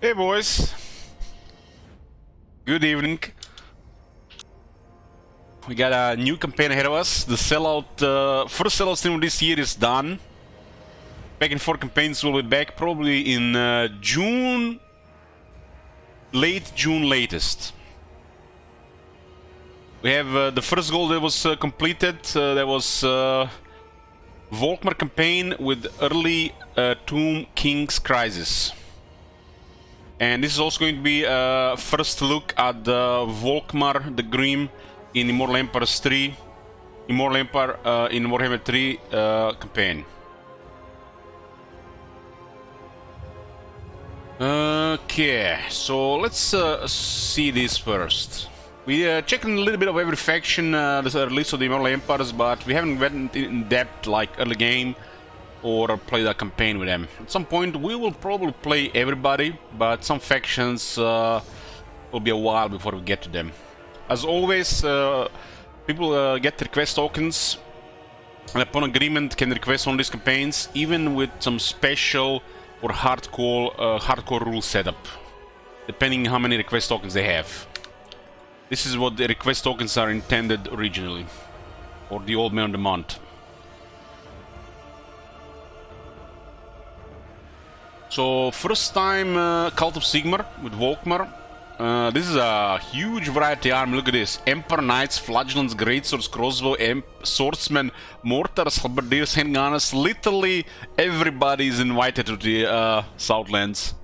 Hey boys, good evening. We got a new campaign ahead of us. The sellout, first sellout stream of this year is done. Back and forth campaigns will be back probably in June, late June latest. We have the first goal that was completed. That was Volkmar campaign with early Tomb King's Crisis. And this is also going to be a first look at the Volkmar the Grim in Immortal Empires 3, Immortal Empire in Warhammer 3 campaign. Okay, so let's see this first. We checked a little bit of every faction, the release of the Immortal Empires, but we haven't went in depth like early game or play the campaign with them. At some point we will probably play everybody, but some factions will be a while before we get to them. As always, people get request tokens, and upon agreement can request on these campaigns, even with some special or hardcore rule setup, depending how many request tokens they have. This is what the request tokens are intended originally, or the old man of the month. So first time Cult of Sigmar with Volkmar. This is a huge variety army. Look at this: Emperor Knights, Flagellants, Greatswords, Crossbow, Swordsmen, Mortars, Halberdiers, Handgunners. Literally everybody is invited to the Southlands.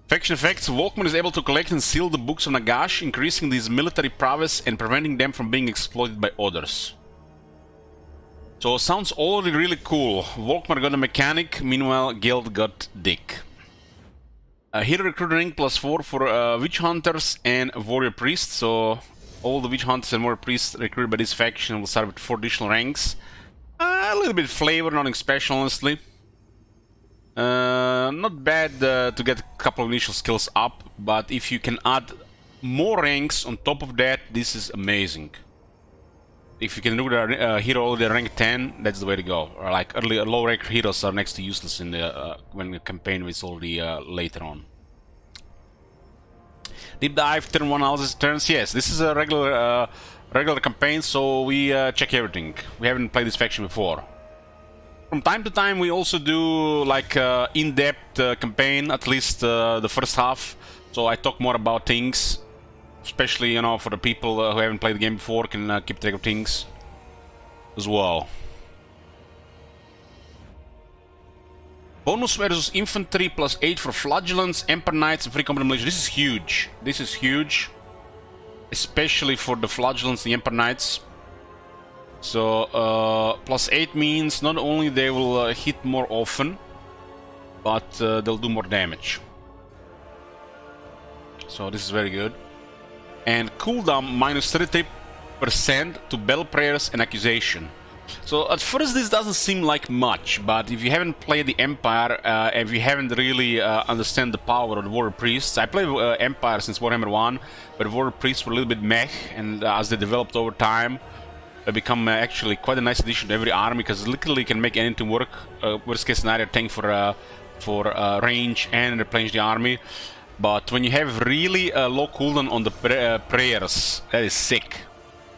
Faction effects: Volkmar is able to collect and seal the books of Nagash, increasing these military prowess and preventing them from being exploited by others. So sounds already really cool. Volkmar got a mechanic, meanwhile Guild got Dick. Hero recruit rank +4 for Witch Hunters and Warrior Priests. So all the Witch Hunters and Warrior Priests recruited by this faction will start with 4 additional ranks. A little bit flavor, nothing special honestly. Not bad to get a couple of initial skills up, but if you can add more ranks on top of that, this is amazing. If you can do the hero already rank 10, that's the way to go. Or like early low rank heroes are next to useless in the when the campaign is already later on. Deep dive turn 1 analysis turns. Yes, this is a regular campaign, so we check everything. We haven't played this faction before. From time to time, we also do like in-depth campaign, at least the first half. So I talk more about things. Especially, you know, for the people who haven't played the game before, can keep track of things as well. Bonus versus infantry +8 for Flagellants, Emperor Knights, and free combat militia. This is huge. This is huge, especially for the Flagellants, the Emperor Knights. So +8 means not only they will hit more often, but they'll do more damage. So this is very good. And cooldown -33% to Battle Prayers and Accusation. So at first this doesn't seem like much, but if you haven't played the Empire, if you haven't really understand the power of the Warrior Priests. I played Empire since Warhammer 1, but Warrior Priests were a little bit meh, and as they developed over time, they become actually quite a nice addition to every army, because literally can make anything work. Worst case scenario, tank for range and replenish the army. But when you have really low cooldown on the prayers, that is sick.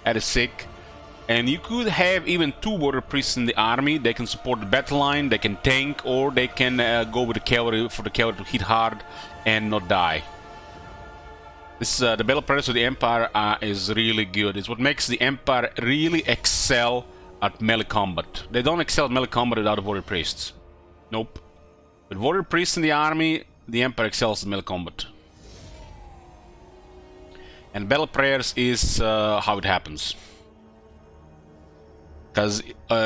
That is sick. And you could have even 2 Warrior Priests in the army. They can support the battle line, they can tank, or they can go with the cavalry for the cavalry to hit hard and not die. This the Battle Prayers of the Empire is really good. It's what makes the Empire really excel at melee combat. They don't excel at melee combat without the Warrior Priests. Nope. With Warrior Priests in the army, the Empire excels in melee combat. And Battle Prayers is how it happens. Because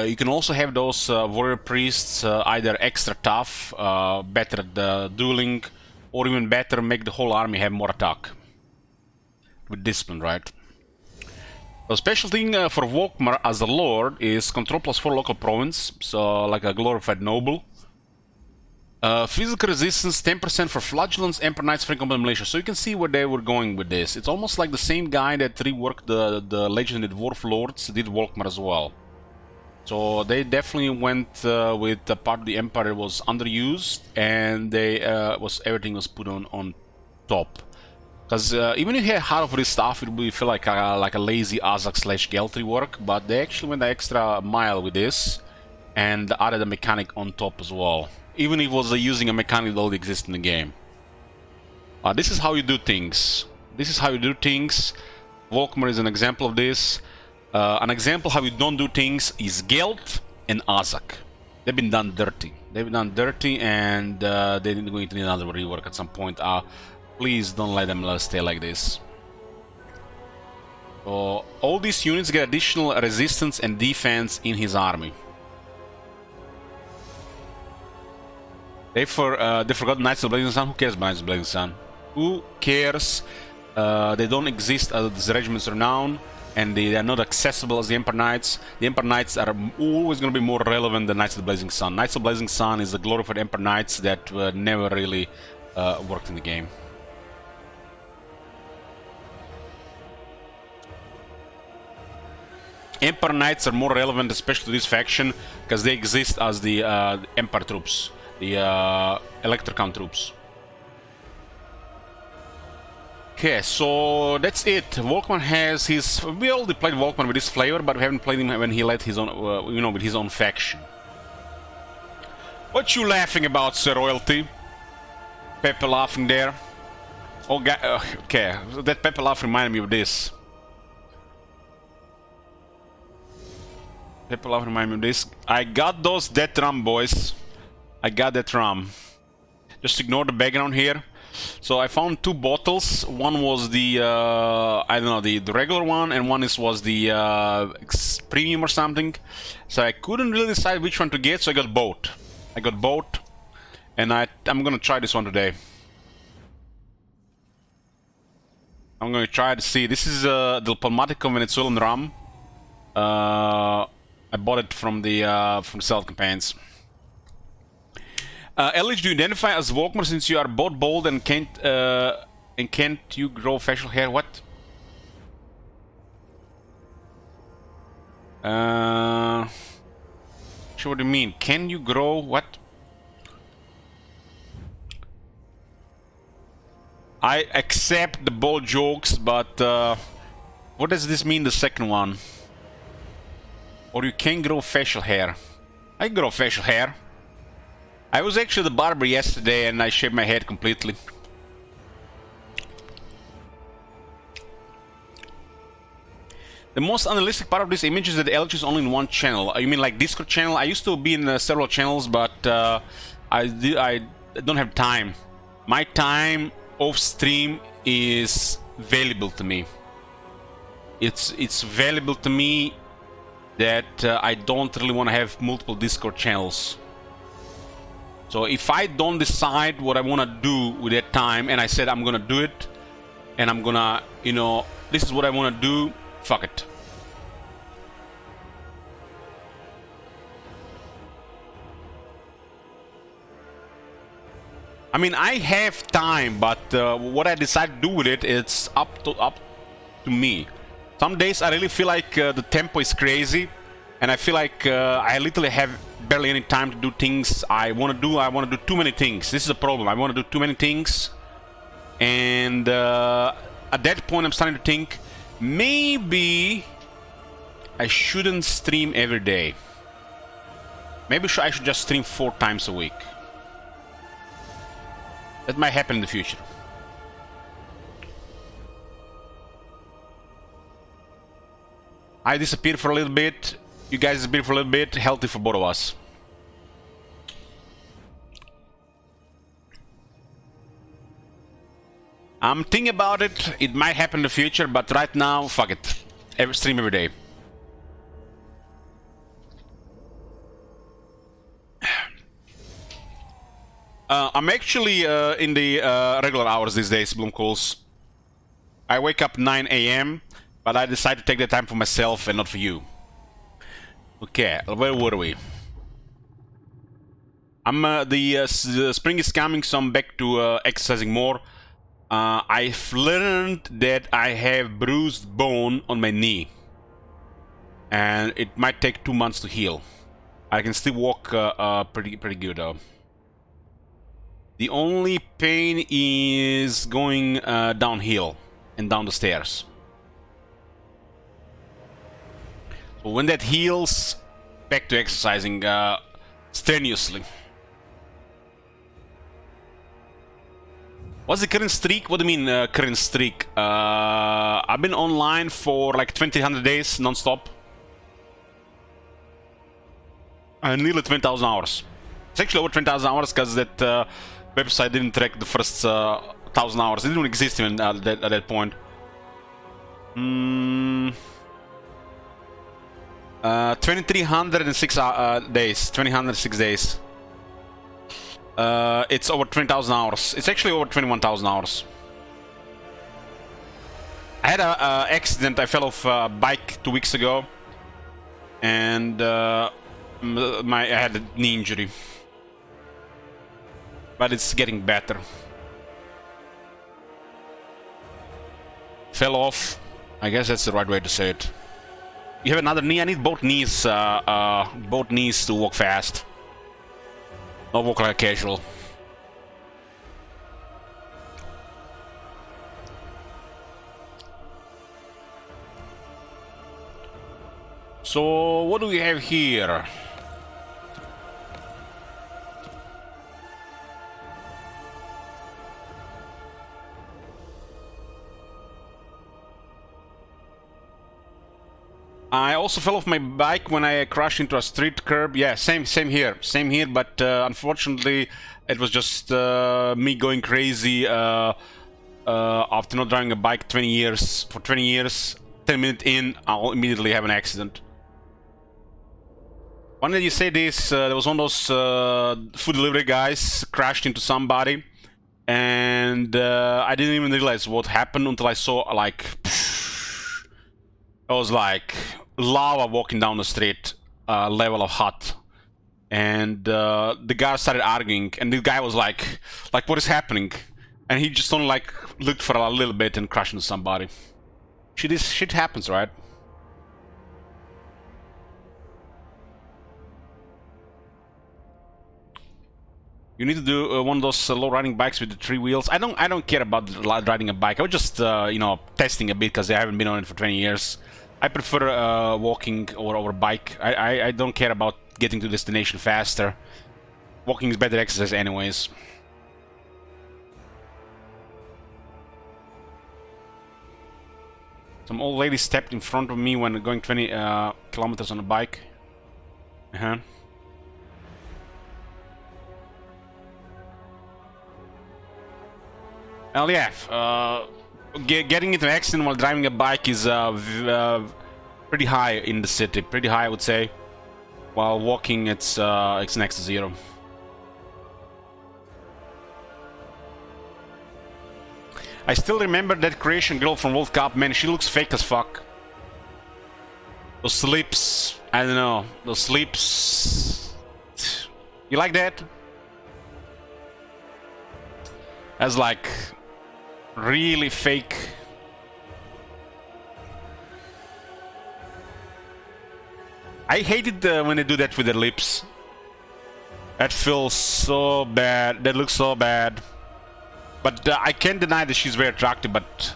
you can also have those Warrior Priests either extra tough, better at the dueling, or even better, make the whole army have more attack. With discipline, right? The special thing for Volkmar as a lord is control +4 local province, so like a glorified noble. Physical resistance 10% for Flagellants, Emperor Knights, free combat militia. So you can see where they were going with this. It's almost like the same guy that reworked the legendary Dwarf Lords did Volkmar as well. So they definitely went with the part of the Empire that was underused, and they everything was put on top. Because even if you had half of this stuff, it would feel like a lazy Azak / Geltry work, but they actually went the extra mile with this and added a mechanic on top as well. Even if it was using a mechanic that already exists in the game. This is how you do things. This is how you do things. Volkmar is an example of this. An example how you don't do things is Gelt and Azak. They've been done dirty. They've been done dirty, and they're going to need another rework at some point. Please don't let them stay like this. So all these units get additional resistance and defense in his army. They forgot Knights of the Blazing Sun. Who cares about Knights of the Blazing Sun? Who cares? They don't exist as the regiments renown, and they are not accessible as the Emperor Knights. The Emperor Knights are always going to be more relevant than Knights of the Blazing Sun. Knights of the Blazing Sun is the glorified Emperor Knights that never really worked in the game. Emperor Knights are more relevant, especially to this faction, because they exist as the Empire troops, the Electrocount troops. Okay, so that's it. Volkmar has his... We already played Volkmar with this flavor, but we haven't played him when he led his own, with his own faction. What you laughing about, Sir Royalty? Pepe laughing there. Oh, okay, that Pepe laugh reminded me of this. Pepe laugh reminded me of this. I got that RAM, boys. I got that RAM. Just ignore the background here. So I found two bottles. One was the I don't know, the regular one, and one was the premium or something. So I couldn't really decide which one to get, so I got both. And I'm gonna try this one today. I'm gonna try to see. This is the Palmatico Venezuelan rum. I bought it from the South campaigns. Elich, do you identify as Volkmar since you are both bold and can't you grow facial hair? What? Sure, what do you mean? Can you grow what? I accept the bold jokes, but what does this mean, the second one? Or you can grow facial hair. I can grow facial hair. I was actually the barber yesterday and I shaved my head completely. The most unrealistic part of this image is that the Elich is only in one channel. You mean like Discord channel? I used to be in several channels, but I don't have time. My time off stream is valuable to me. It's valuable to me that I don't really want to have multiple Discord channels. So if I don't decide what I want to do with that time, and I said I'm gonna do it, and I'm gonna, this is what I want to do, fuck it. I mean, I have time, but what I decide to do with it, it's up to me. Some days I really feel like the tempo is crazy, and I feel like I literally have barely any time to do things I want to do. I want to do too many things. This is a problem. I want to do too many things, and at that point I'm starting to think maybe I shouldn't stream every day. Maybe I should just stream 4 times a week. That might happen in the future. I disappeared for a little bit. You guys disappeared for a little bit. Healthy for both of us. I'm thinking about it. It might happen in the future, but right now, fuck it. Stream every day. I'm actually in the regular hours these days, Bloomcools. I wake up 9 AM, but I decide to take the time for myself and not for you. Okay, where were we? The spring is coming, so I'm back to exercising more. I've learned that I have bruised bone on my knee. and it might take 2 months to heal. I can still walk pretty good though. The only pain is going downhill and down the stairs. So when that heals, back to exercising strenuously. What's the current streak? What do you mean current streak? I've been online for like 2,000 days non-stop. Nearly 20,000 hours. It's actually over 20,000 hours because that website didn't track the first 1,000 hours. It didn't exist even at that point. 2,306 days. 2,306 days. It's over 20,000 hours. It's actually over 21,000 hours. I had a accident. I fell off a bike 2 weeks ago, and I had a knee injury, but it's getting better. Fell off. I guess that's the right way to say it. You have another knee. I need both knees to walk fast. Not walk like a casual. So what do we have here? I also fell off my bike when I crashed into a street curb. Yeah, same here, but unfortunately it was just me going crazy after not driving a bike 20 years. For 20 years, 10 minutes in, I'll immediately have an accident. Why did you say this? There was one of those food delivery guys crashed into somebody, and I didn't even realize what happened until I saw like it was like lava walking down the street, level of hot, and the guy started arguing, and the guy was like what is happening? And he just only like looked for a little bit and crashed into somebody. Shit happens, right? You need to do one of those low riding bikes with the 3 wheels. I don't care about riding a bike. I was just you know, testing a bit because I haven't been on it for 20 years. I prefer walking over bike. I don't care about getting to destination faster. Walking is better exercise anyways. Some old lady stepped in front of me when going 20 kilometers on a bike. Well, yeah. Getting into an accident while driving a bike is pretty high in the city. Pretty high, I would say. While walking, it's next to zero. I still remember that Croatian girl from World Cup. Man, she looks fake as fuck. Those lips, I don't know. Those lips. You like that? That's like really fake. I hate it when they do that with their lips. That feels so bad. That looks so bad. But I can't deny that she's very attractive. But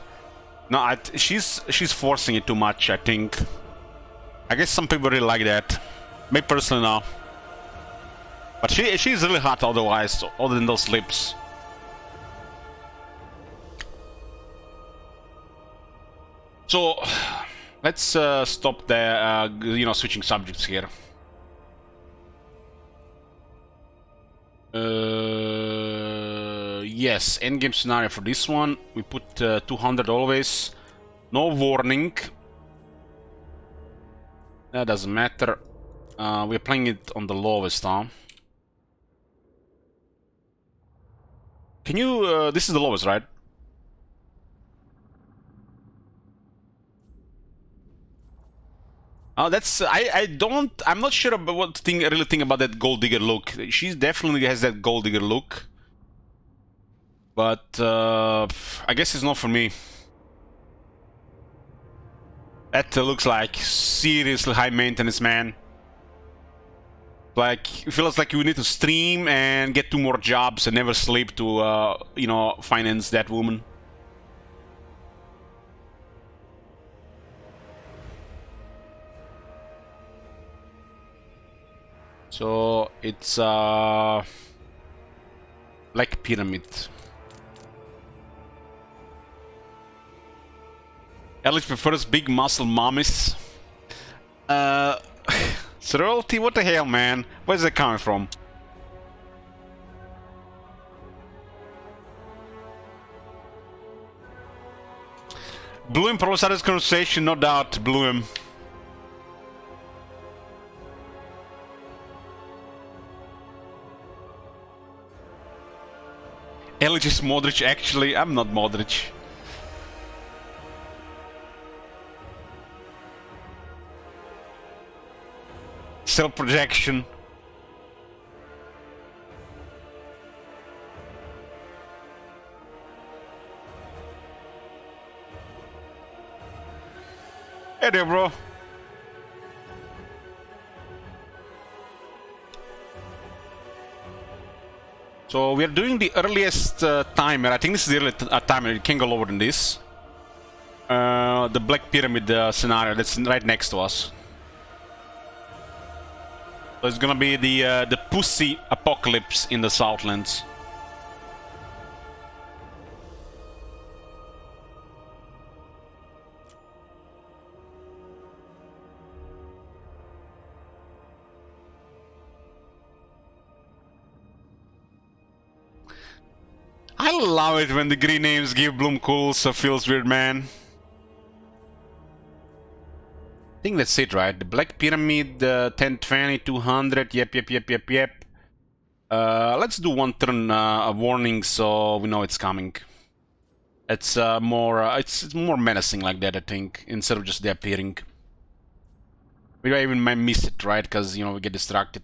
no, she's forcing it too much, I think. I guess some people really like that. Me personally, no. But she's really hot otherwise, other than those lips. So let's stop the you know, switching subjects here. Yes, endgame scenario for this one. We put 200 always. No warning. That doesn't matter. We're playing it on the lowest, huh? Can you... this is the lowest, right? Oh, that's... I'm not sure about what I really think about that gold digger look. She definitely has that gold digger look. But I guess it's not for me. That looks like seriously high maintenance, man. Like, it feels like you need to stream and get 2 more jobs and never sleep to, you know, finance that woman. So, it's, like pyramid. Ellis prefers big muscle mummies. Sorority, what the hell, man? Where's that coming from? Bloom probably started this conversation, no doubt, Bloom. Elic is Modric, actually. I'm not Modric. Self-projection. Hey there, bro. So we are doing the earliest timer. I think this is the earliest timer. You can't go lower than this. The Black Pyramid scenario that's right next to us. So it's gonna be the pussy apocalypse in the Southlands. I love it when the green names give Bloom cools, so feels weird, man. I think that's it, right? The Black Pyramid, 1020, 200, yep. Let's do one turn warning so we know it's coming. It's it's more menacing like that, I think, instead of just appearing. Maybe I even might miss it, right? Because, you know, we get distracted.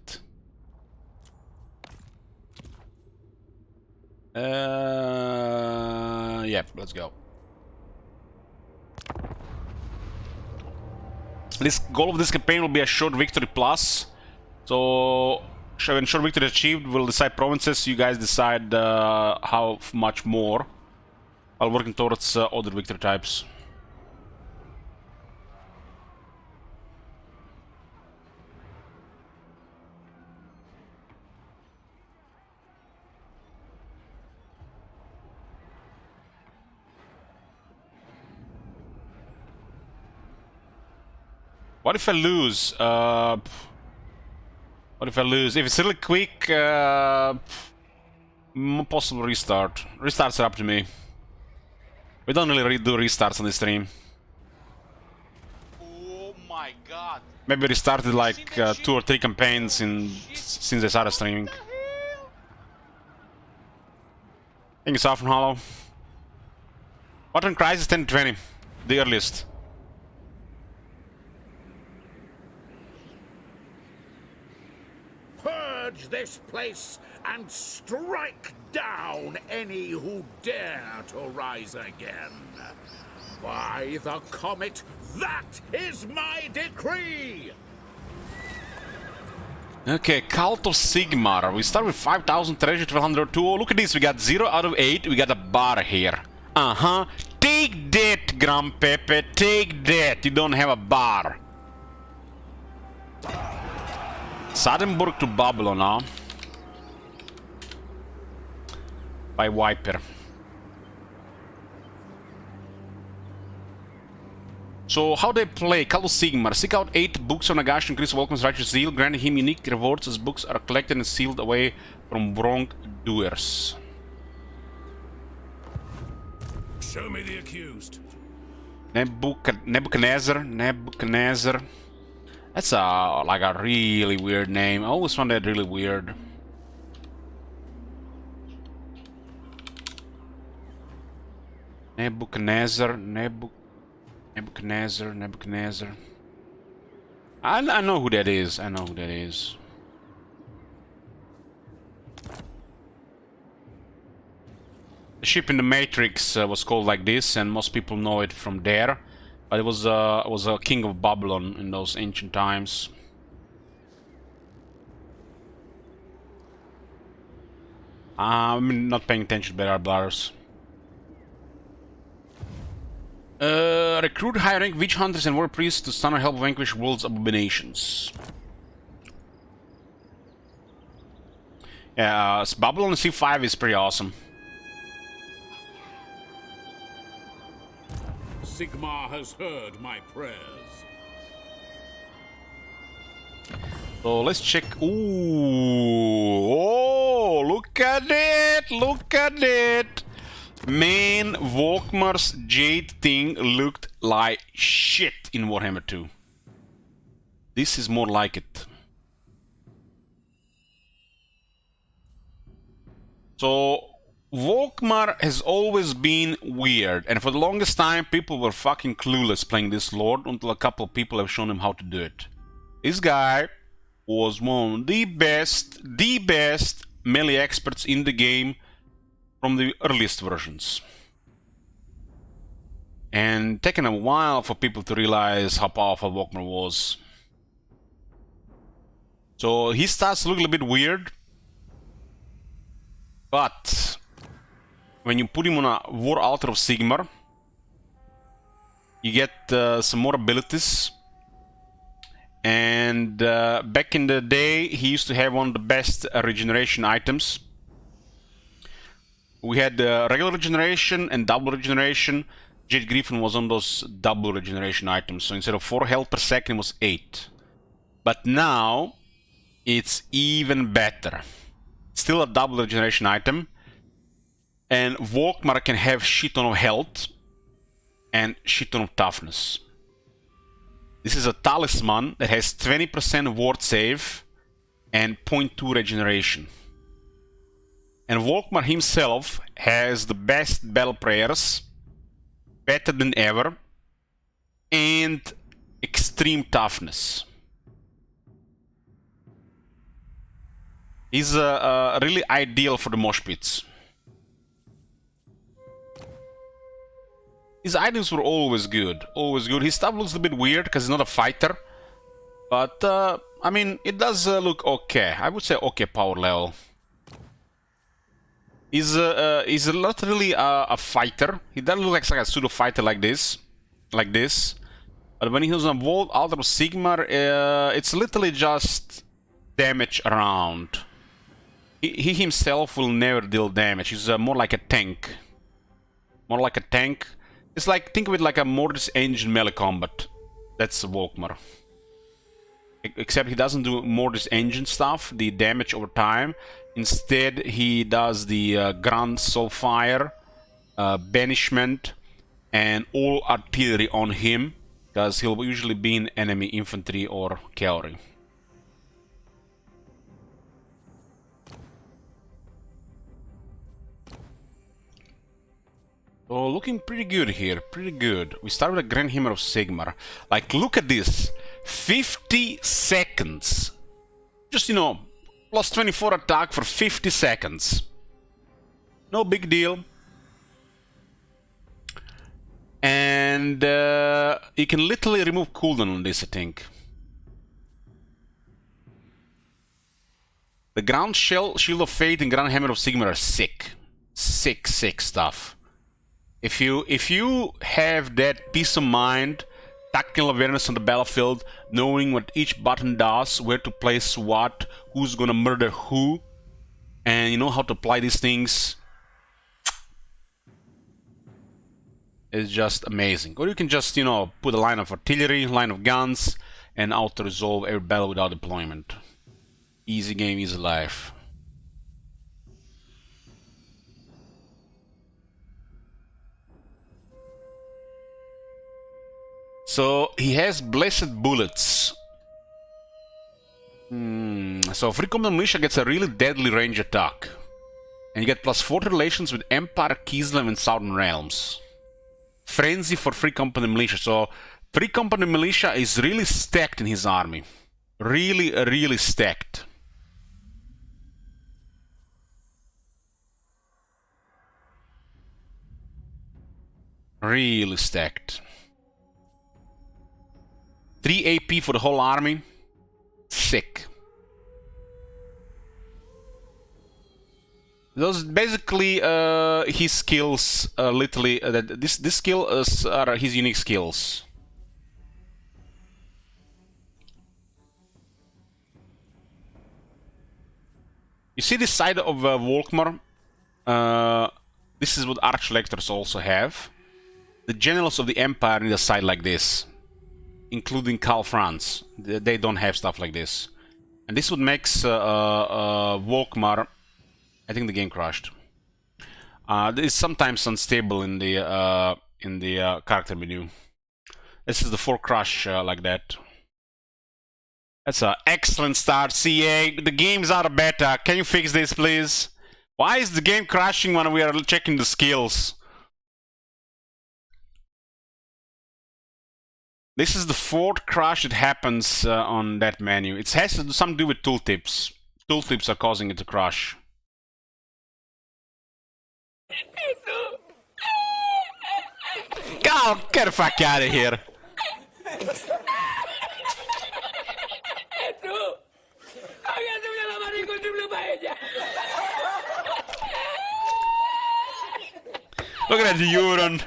Yep, let's go. This goal of this campaign will be a short victory plus. So, when short victory achieved, we'll decide provinces. You guys decide how much more. While working towards other victory types. What if I lose? What if I lose? If it's really quick, possible restart. Restarts are up to me. We don't really do restarts on this stream. Oh my god. Maybe restarted like 2 or 3 campaigns since I started streaming. Thank you, Saffron Hollow. Water Crisis 1020, the earliest. Purge this place and strike down any who dare to rise again. By the comet, that is my decree! Okay, Cult of Sigmar. We start with 5,000 treasure, 1202. Oh, look at this, we got 0 out of 8. We got a bar here. Uh-huh. Take that, Grandpepe. Take that. You don't have a bar. Sadenburg to Babylon now. By Viper. So, how they play? Call of Sigmar. Seek out 8 books on Nagash, increase Welcome's righteous zeal, granting him unique rewards as books are collected and sealed away from wrongdoers. Show me the accused. Nebuchadnezzar. That's like a really weird name. I always found that really weird. Nebuchadnezzar. I know who that is. The ship in the Matrix was called like this, and most people know it from there. But it was a king of Babylon in those ancient times. I'm not paying attention to our bladders. Recruit high-rank witch hunters and war priests to stun or help vanquish world's abominations. Yeah, Babylon C5 is pretty awesome. Sigmar has heard my prayers. So let's check. Ooh, oh, look at it! Look at it! Man, Volkmar's Jade thing looked like shit in Warhammer 2. This is more like it. So, Volkmar has always been weird, and for the longest time people were fucking clueless playing this lord until a couple of people have shown him how to do it. This guy was one of the best melee experts in the game from the earliest versions. And taken a while for people to realize how powerful Volkmar was. So he starts to look a little bit weird, but when you put him on a War Altar of Sigmar, you get some more abilities. And back in the day, he used to have one of the best regeneration items. We had regular regeneration and double regeneration. Jade Griffin was on those double regeneration items, so instead of 4 health per second, it was 8. But now, it's even better. Still a double regeneration item, and Volkmar can have shit ton of health and shit ton of toughness. This is a talisman that has 20% ward save and 0.2 regeneration. And Volkmar himself has the best battle prayers, better than ever, and extreme toughness. He's really ideal for the mosh pits. His items were always good, always good. His stuff looks a bit weird because he's not a fighter, but I mean, it does look okay. I would say okay power level. He's not really a fighter. He doesn't look like a pseudo fighter like this. But when he was on War Altar of Sigmar, it's literally just damage around. He himself will never deal damage. He's more like a tank. More like a tank. It's like, think of it like a Mortis Engine melee combat. That's Volkmar. Except he doesn't do Mortis Engine stuff, the damage over time. Instead, he does the Grand Soulfire, Banishment, and all artillery on him, because he'll usually be in enemy infantry or cavalry. So looking pretty good here, pretty good. We start with a Grand Hammer of Sigmar. Like, look at this. 50 seconds. Just, you know, plus 24 attack for 50 seconds. No big deal. And you can literally remove cooldown on this, I think. The Ground Shell, Shield of Fate, and Grand Hammer of Sigmar are sick. Sick stuff. If you have that peace of mind, tactical awareness on the battlefield, knowing what each button does, where to place what, who's gonna murder who, and you know how to apply these things, it's just amazing. Or you can just, you know, put a line of artillery, line of guns, and auto-resolve every battle without deployment. Easy game, easy life. So he has blessed bullets. So Free Combat Militia gets a really deadly range attack. And you get +4 relations with Empire, Kislev, and Southern Realms. Frenzy for Free Company Militia. So Free Company Militia is really stacked in his army. Really stacked. Really stacked. 3 AP for the whole army. Sick. Those basically his skills, literally. This skill are his unique skills. You see this side of Volkmar? This is what Archlectors also have. The generals of the Empire need a side like this, including Karl Franz. They don't have stuff like this. And this would make Volkmar... I think the game crashed. It's sometimes unstable in the character menu. This is the 4 crash like that. That's an excellent start, CA. The game's out of beta. Can you fix this, please? Why is the game crashing when we are checking the skills? This is the 4th crash that happens on that menu. It has to do something to do with tooltips. Tooltips are causing it to crash. God, get the fuck out of here. Look at that Euron.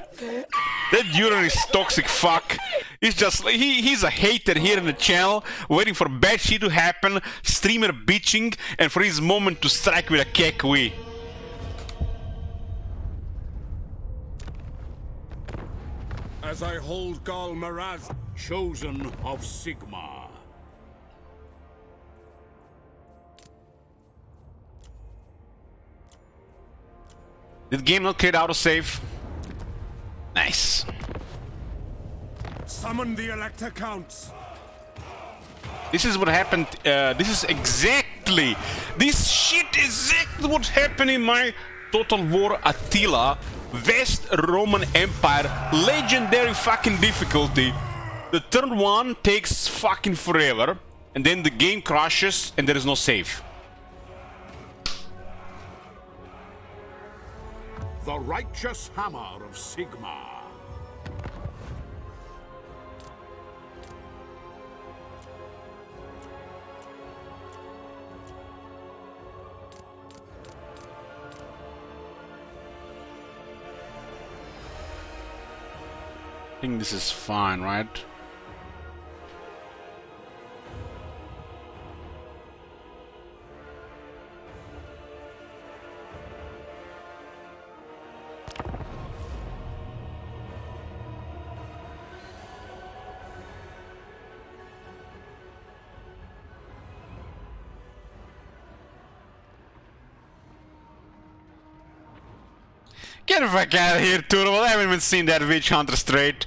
That Euron is toxic fuck. He's just he's a hater here in the channel, waiting for bad shit to happen, streamer bitching, and for his moment to strike with a kekwi. As I hold Gal Maraz, chosen of Sigmar. Did the game not create autosave? Nice. Summon the Elector Counts. This is what happened. This is exactly. This shit is exactly what happened in my Total War Attila West Roman Empire legendary fucking difficulty. The turn 1 takes fucking forever, and then the game crashes and there is no save. The righteous hammer of Sigmar. I think this is fine, right? Get the fuck out of here, Turbo. I haven't even seen that Witch Hunter straight.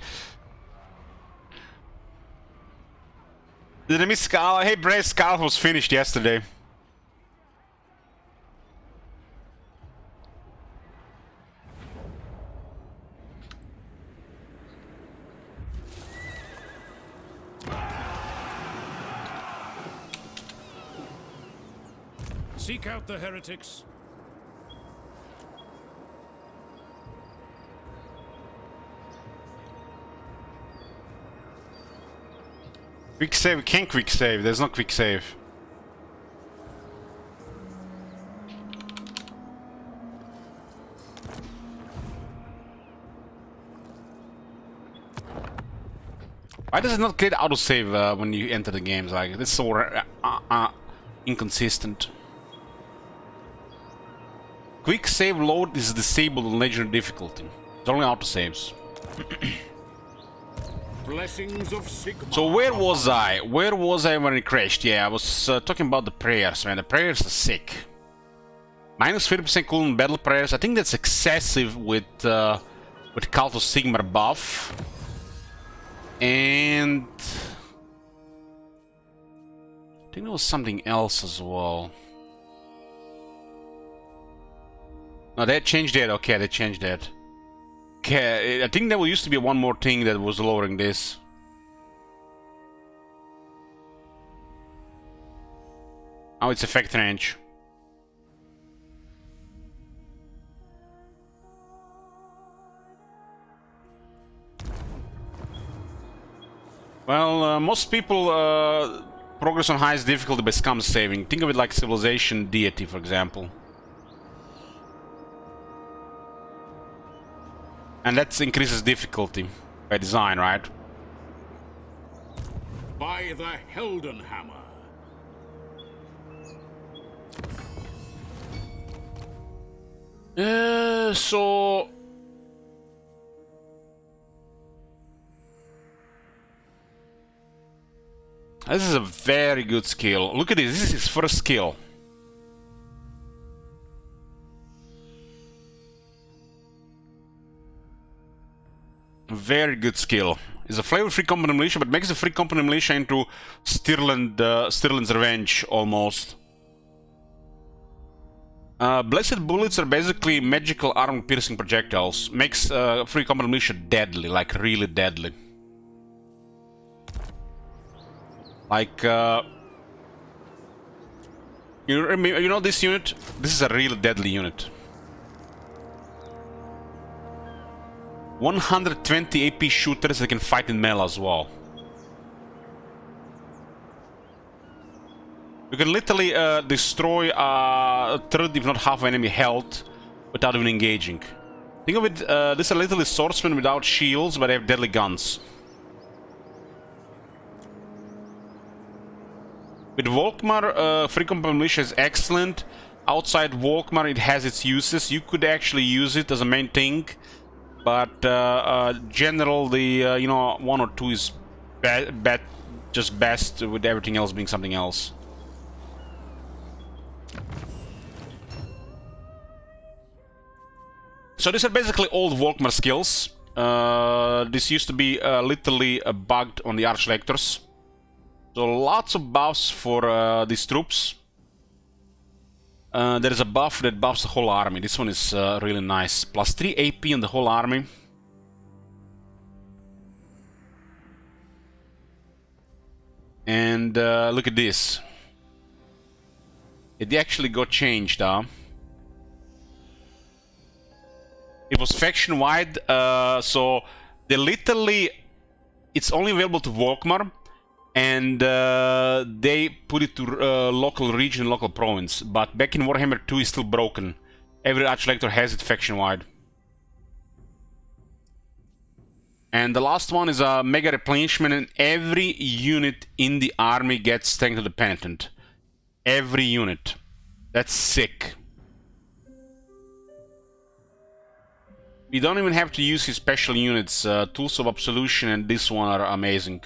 Did I miss Scala? Hey, Bray, Scala was finished yesterday. Seek out the heretics. Quick save, we can't quick save, there's no quick save. Why does it not create autosave when you enter the games? Like, this is so inconsistent. Quick save load is disabled on legendary difficulty. It's only autosaves. Blessings of Sigmar. So where was I? Where was I when it crashed? Yeah, I was talking about the prayers, man. The prayers are sick. Minus 50% cooldown battle prayers. I think that's excessive with Cult of Sigmar buff. And I think there was something else as well. No, they changed that. Okay, they changed that. Okay, I think there used to be one more thing that was lowering this. Oh, it's effect range. Well, most people progress on highest difficulty by scum saving. Think of it like Civilization Deity, for example. And that increases difficulty by design, right? By the Heldenhammer. So... This is a very good skill. Look at this, this is his first skill. Very good skill. It's a flavor-free component militia, but makes the free component militia into Stirland's Revenge, almost. Blessed bullets are basically magical armor-piercing projectiles. Makes free component militia deadly, like really deadly. Like, you know this unit? This is a really deadly unit. 120 AP shooters that can fight in melee as well. You can literally destroy a third, if not half, of enemy health without even engaging. Think of it, these are literally swordsmen without shields, but they have deadly guns. With Volkmar, free component militia is excellent. Outside Volkmar, it has its uses. You could actually use it as a main thing, but general, the you know, 1 or 2 is just best, with everything else being something else. So these are basically old Volkmar skills. This used to be literally bugged on the Archlectors. So lots of buffs for these troops. There is a buff that buffs the whole army. This one is really nice. Plus 3 AP on the whole army. And look at this. It actually got changed, It was faction-wide, so they literally... It's only available to Volkmar. And they put it to local region, local province. But back in Warhammer 2 is still broken. Every Archlector has it faction-wide. And the last one is a mega replenishment, and every unit in the army gets Strength of the Penitent. Every unit. That's sick. We don't even have to use his special units. Tools of Absolution and this one are amazing.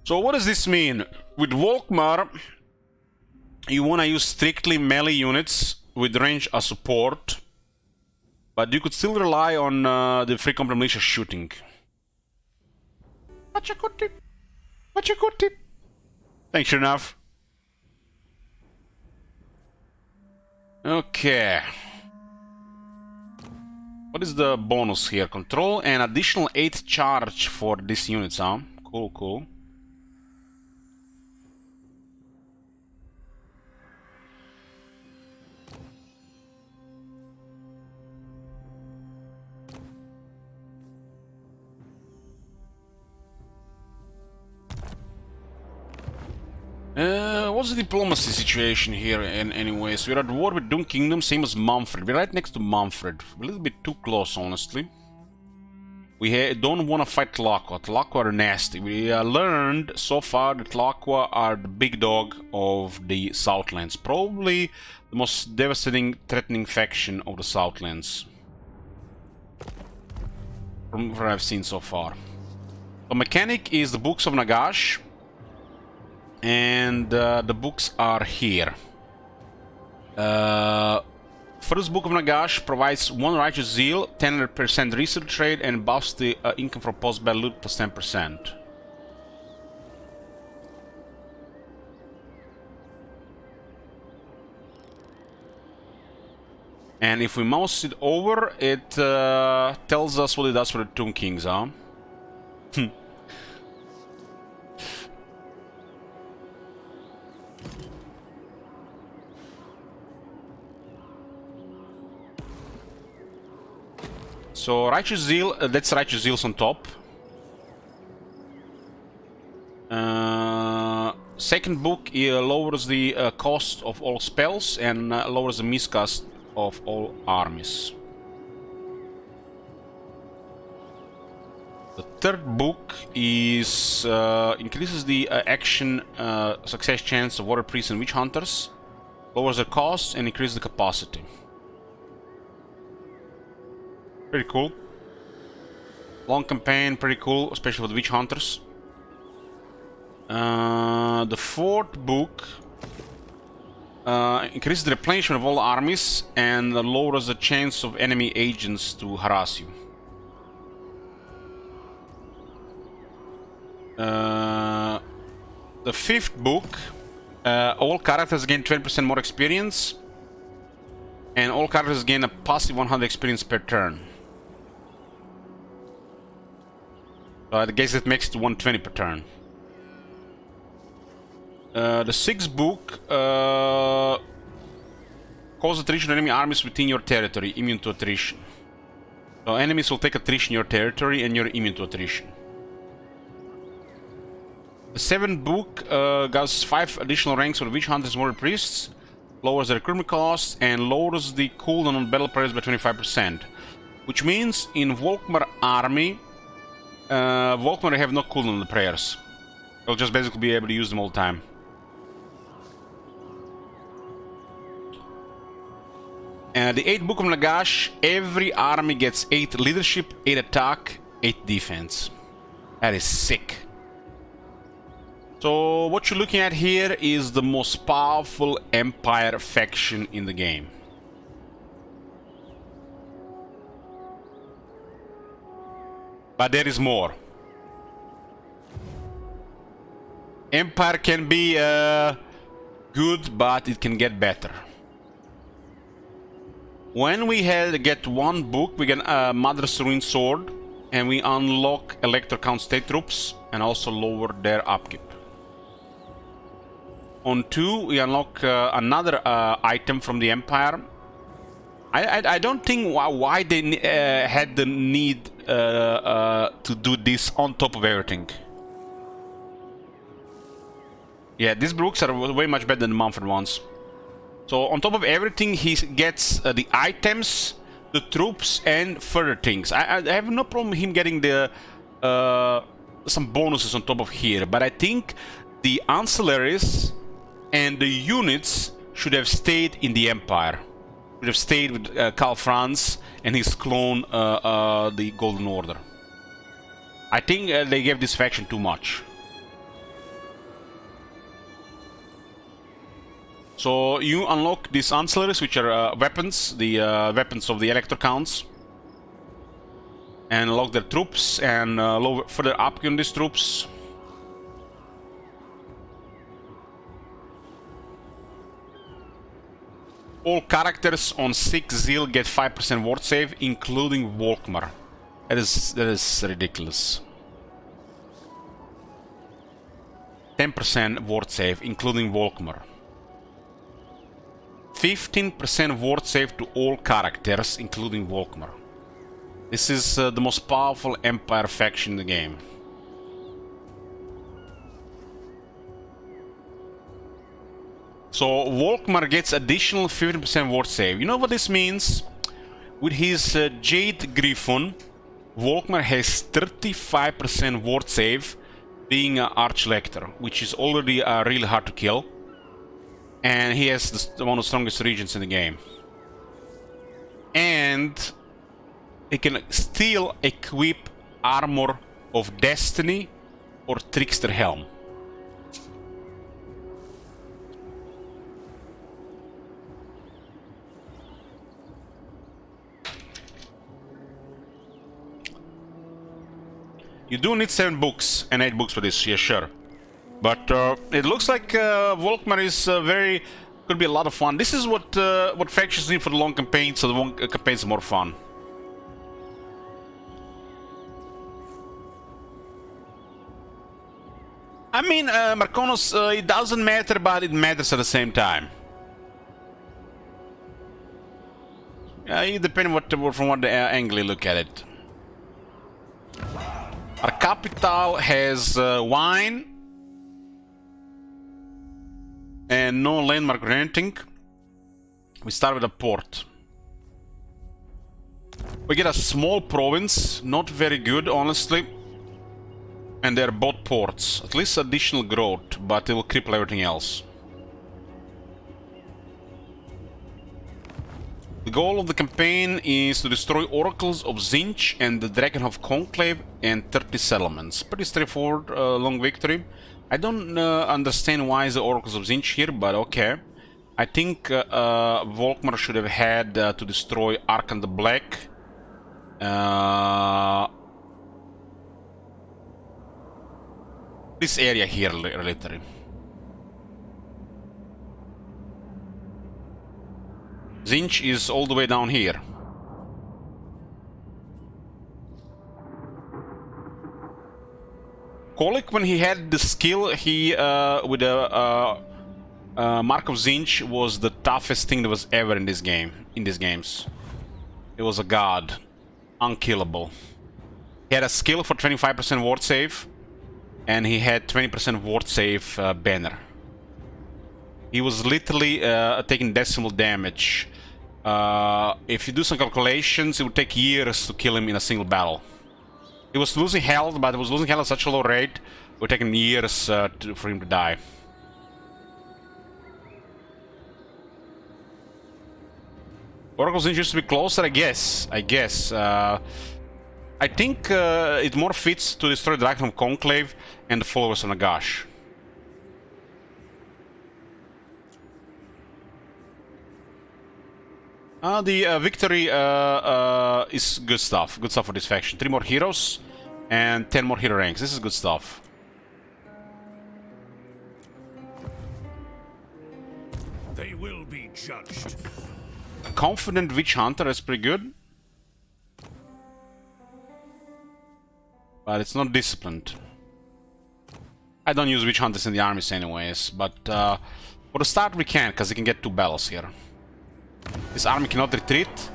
So what does this mean? With Volkmar, you want to use strictly melee units with range as support, but you could still rely on the free component militia shooting. That's a good tip. That's a good tip. Thanks, sure enough. Okay. What is the bonus here? Control and additional 8 charge for these units, huh? Cool, cool. What's the diplomacy situation here anyways? We're at war with Doom Kingdom, same as Manfred. We're right next to Manfred. A little bit too close, honestly. We don't want to fight Tlaqua. Tlaqua are nasty. We learned so far that Tlaqua are the big dog of the Southlands. Probably the most devastating, threatening faction of the Southlands. From what I've seen so far. The mechanic is the Books of Nagash. And the books are here. First Book of Nagash provides 1 Righteous Zeal, 10% research rate, and buffs the income from post-battle loot plus 10%. And if we mouse it over, it tells us what it does for the Tomb Kings, huh? So Righteous Zeal, that's Righteous Zeals on top. second book lowers the cost of all spells and lowers the miscast of all armies. The third book is increases the action success chance of warrior priests and witch hunters, lowers the cost and increases the capacity. Pretty cool. Long campaign, pretty cool, especially for the witch hunters. The fourth book increases the replenishment of all armies and lowers the chance of enemy agents to harass you. The fifth book, all characters gain 20% more experience, and all characters gain a passive 100 experience per turn. I guess that makes it 120 per turn. The sixth book causes attrition of enemy armies within your territory, immune to attrition. So enemies will take attrition in your territory and you're immune to attrition. The seventh book gives 5 additional ranks for the witch hunters and warrior priests, lowers the recruitment costs, and lowers the cooldown on battle prayers by 25%. Which means in Volkmar army, Volkmar have no cooldown on the prayers. They'll just basically be able to use them all the time. The 8th book of Nagash, every army gets 8 leadership, 8 attack, 8 defense. That is sick. So what you're looking at here is the most powerful Empire faction in the game. But there is more. Empire can be good, but it can get better. When we get one book, we get Mother's Ruined Sword, and we unlock Elector Count State Troops, and also lower their upkeep. On 2, we unlock another item from the Empire. I don't think why they had the need to do this on top of everything. Yeah, these books are way much better than the Mumford ones. So on top of everything, he gets the items, the troops, and further things. I have no problem with him getting the some bonuses on top of here, but I think the ancillaries and the units should have stayed in the Empire. Should have stayed with Karl Franz and his clone, the Golden Order. I think they gave this faction too much. So you unlock these ancillaries, which are weapons, the weapons of the Elector Counts, and unlock their troops and further upgrade on these troops. All characters on 6 Zeal get 5% ward save, including Volkmar. That is ridiculous. 10% ward save, including Volkmar. 15% ward save to all characters, including Volkmar. This is the most powerful Empire faction in the game. So Volkmar gets additional 15% ward save. You know what this means? With his Jade Griffon, Volkmar has 35% ward save, being an Archlector, which is already really hard to kill. And he has one of the strongest regions in the game. And he can still equip Armor of Destiny or Trickster Helm. You do need 7 books and 8 books for this, yeah, sure. But it looks like Volkmar is could be a lot of fun. This is what factions need for the long campaigns, so the long campaigns are more fun. I mean, Marconos, it doesn't matter, but it matters at the same time. It depends from what angle you look at it. Our capital has wine. and no landmark or anything. We start with a port. We get a small province, not very good, honestly. And they're both ports. At least additional growth, but it will cripple everything else. The goal of the campaign is to destroy Oracles of Zinch and the Dragonhof Conclave and 30 settlements. Pretty straightforward, long victory. I don't understand why is the Oracles of Zinch here, but okay. I think Volkmar should have had to destroy Arkan the Black. This area here, literally. Zinch is all the way down here. Kolik, when he had the skill, he with the Mark of Zinch was the toughest thing that was ever in this game. In these games, it was a god, unkillable. He had a skill for 25% ward save, and he had 20% ward save banner. He was literally taking decimal damage. If you do some calculations, it would take years to kill him in a single battle. He was losing health, but he was losing health at such a low rate, it would take him years for him to die. Oracle's Zinch used to be closer, I guess. I think it more fits to destroy the Dragonhof Conclave and the followers of Nagash. The victory is good stuff. Good stuff for this faction. 3 more heroes and 10 more hero ranks. This is good stuff. They will be judged. A confident Witch Hunter is pretty good. But it's not disciplined. I don't use Witch Hunters in the armies anyways, but for the start we can, because we can get 2 battles here. This army cannot retreat,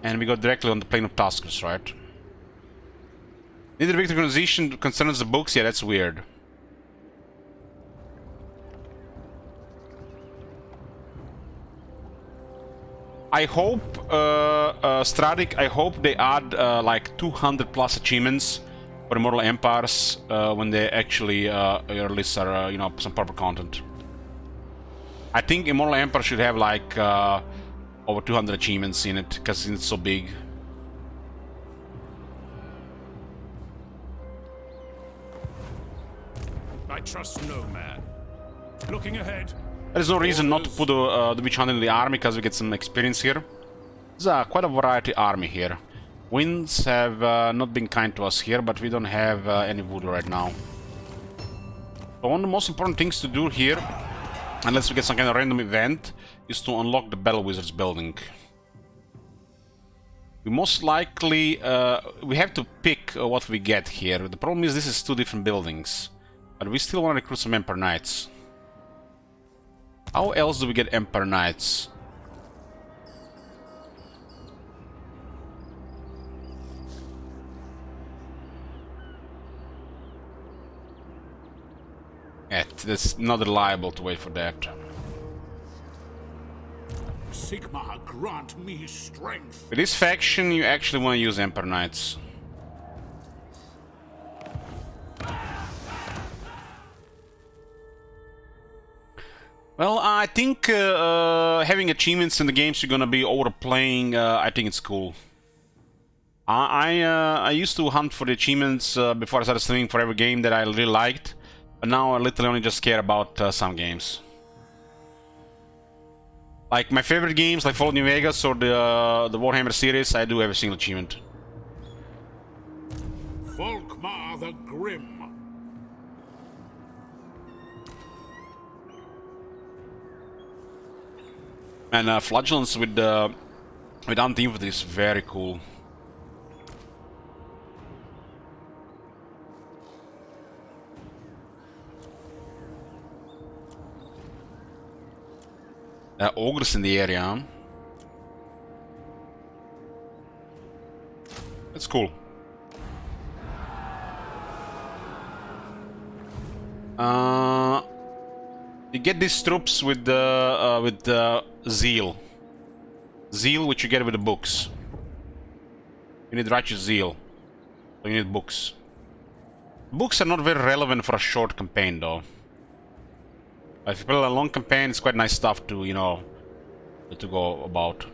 and we go directly on the plane of Tuskers, right? Neither victory organization concerns the books, yeah, that's weird. I hope, Stratic, I hope they add like 200 plus achievements for Immortal Empires when they actually release our, you know, some proper content. I think Immortal Empire should have like over 200 achievements in it, because it's so big. I trust no man. Looking ahead. There's no reason not to put the Witch Hunter in the army, because we get some experience here. There's quite a variety army here. Winds have not been kind to us here, but we don't have any voodoo right now. So one of the most important things to do here, unless we get some kind of random event, is to unlock the Battle Wizards building. We most likely... we have to pick what we get here. The problem is this is 2 different buildings. But we still want to recruit some Emperor Knights. How else do we get Emperor Knights? That's not reliable to wait for that. Sigmar, grant me strength. For this faction, you actually want to use Emperor Knights. Well, I think having achievements in the games you're gonna be overplaying. I think it's cool. I used to hunt for the achievements before I started streaming for every game that I really liked, but now I literally only just care about some games. Like my favorite games, like Fallout New Vegas or the Warhammer series, I do have a single achievement. Volkmar the Grim. And Flagellants with anti-infantry is very cool. Ogres in the area, huh? That's cool. You get these troops with the zeal. Zeal, which you get with the books. You need righteous zeal. So you need books. Books are not very relevant for a short campaign, though. If you play a long campaign, it's quite nice stuff to, you know, to go about.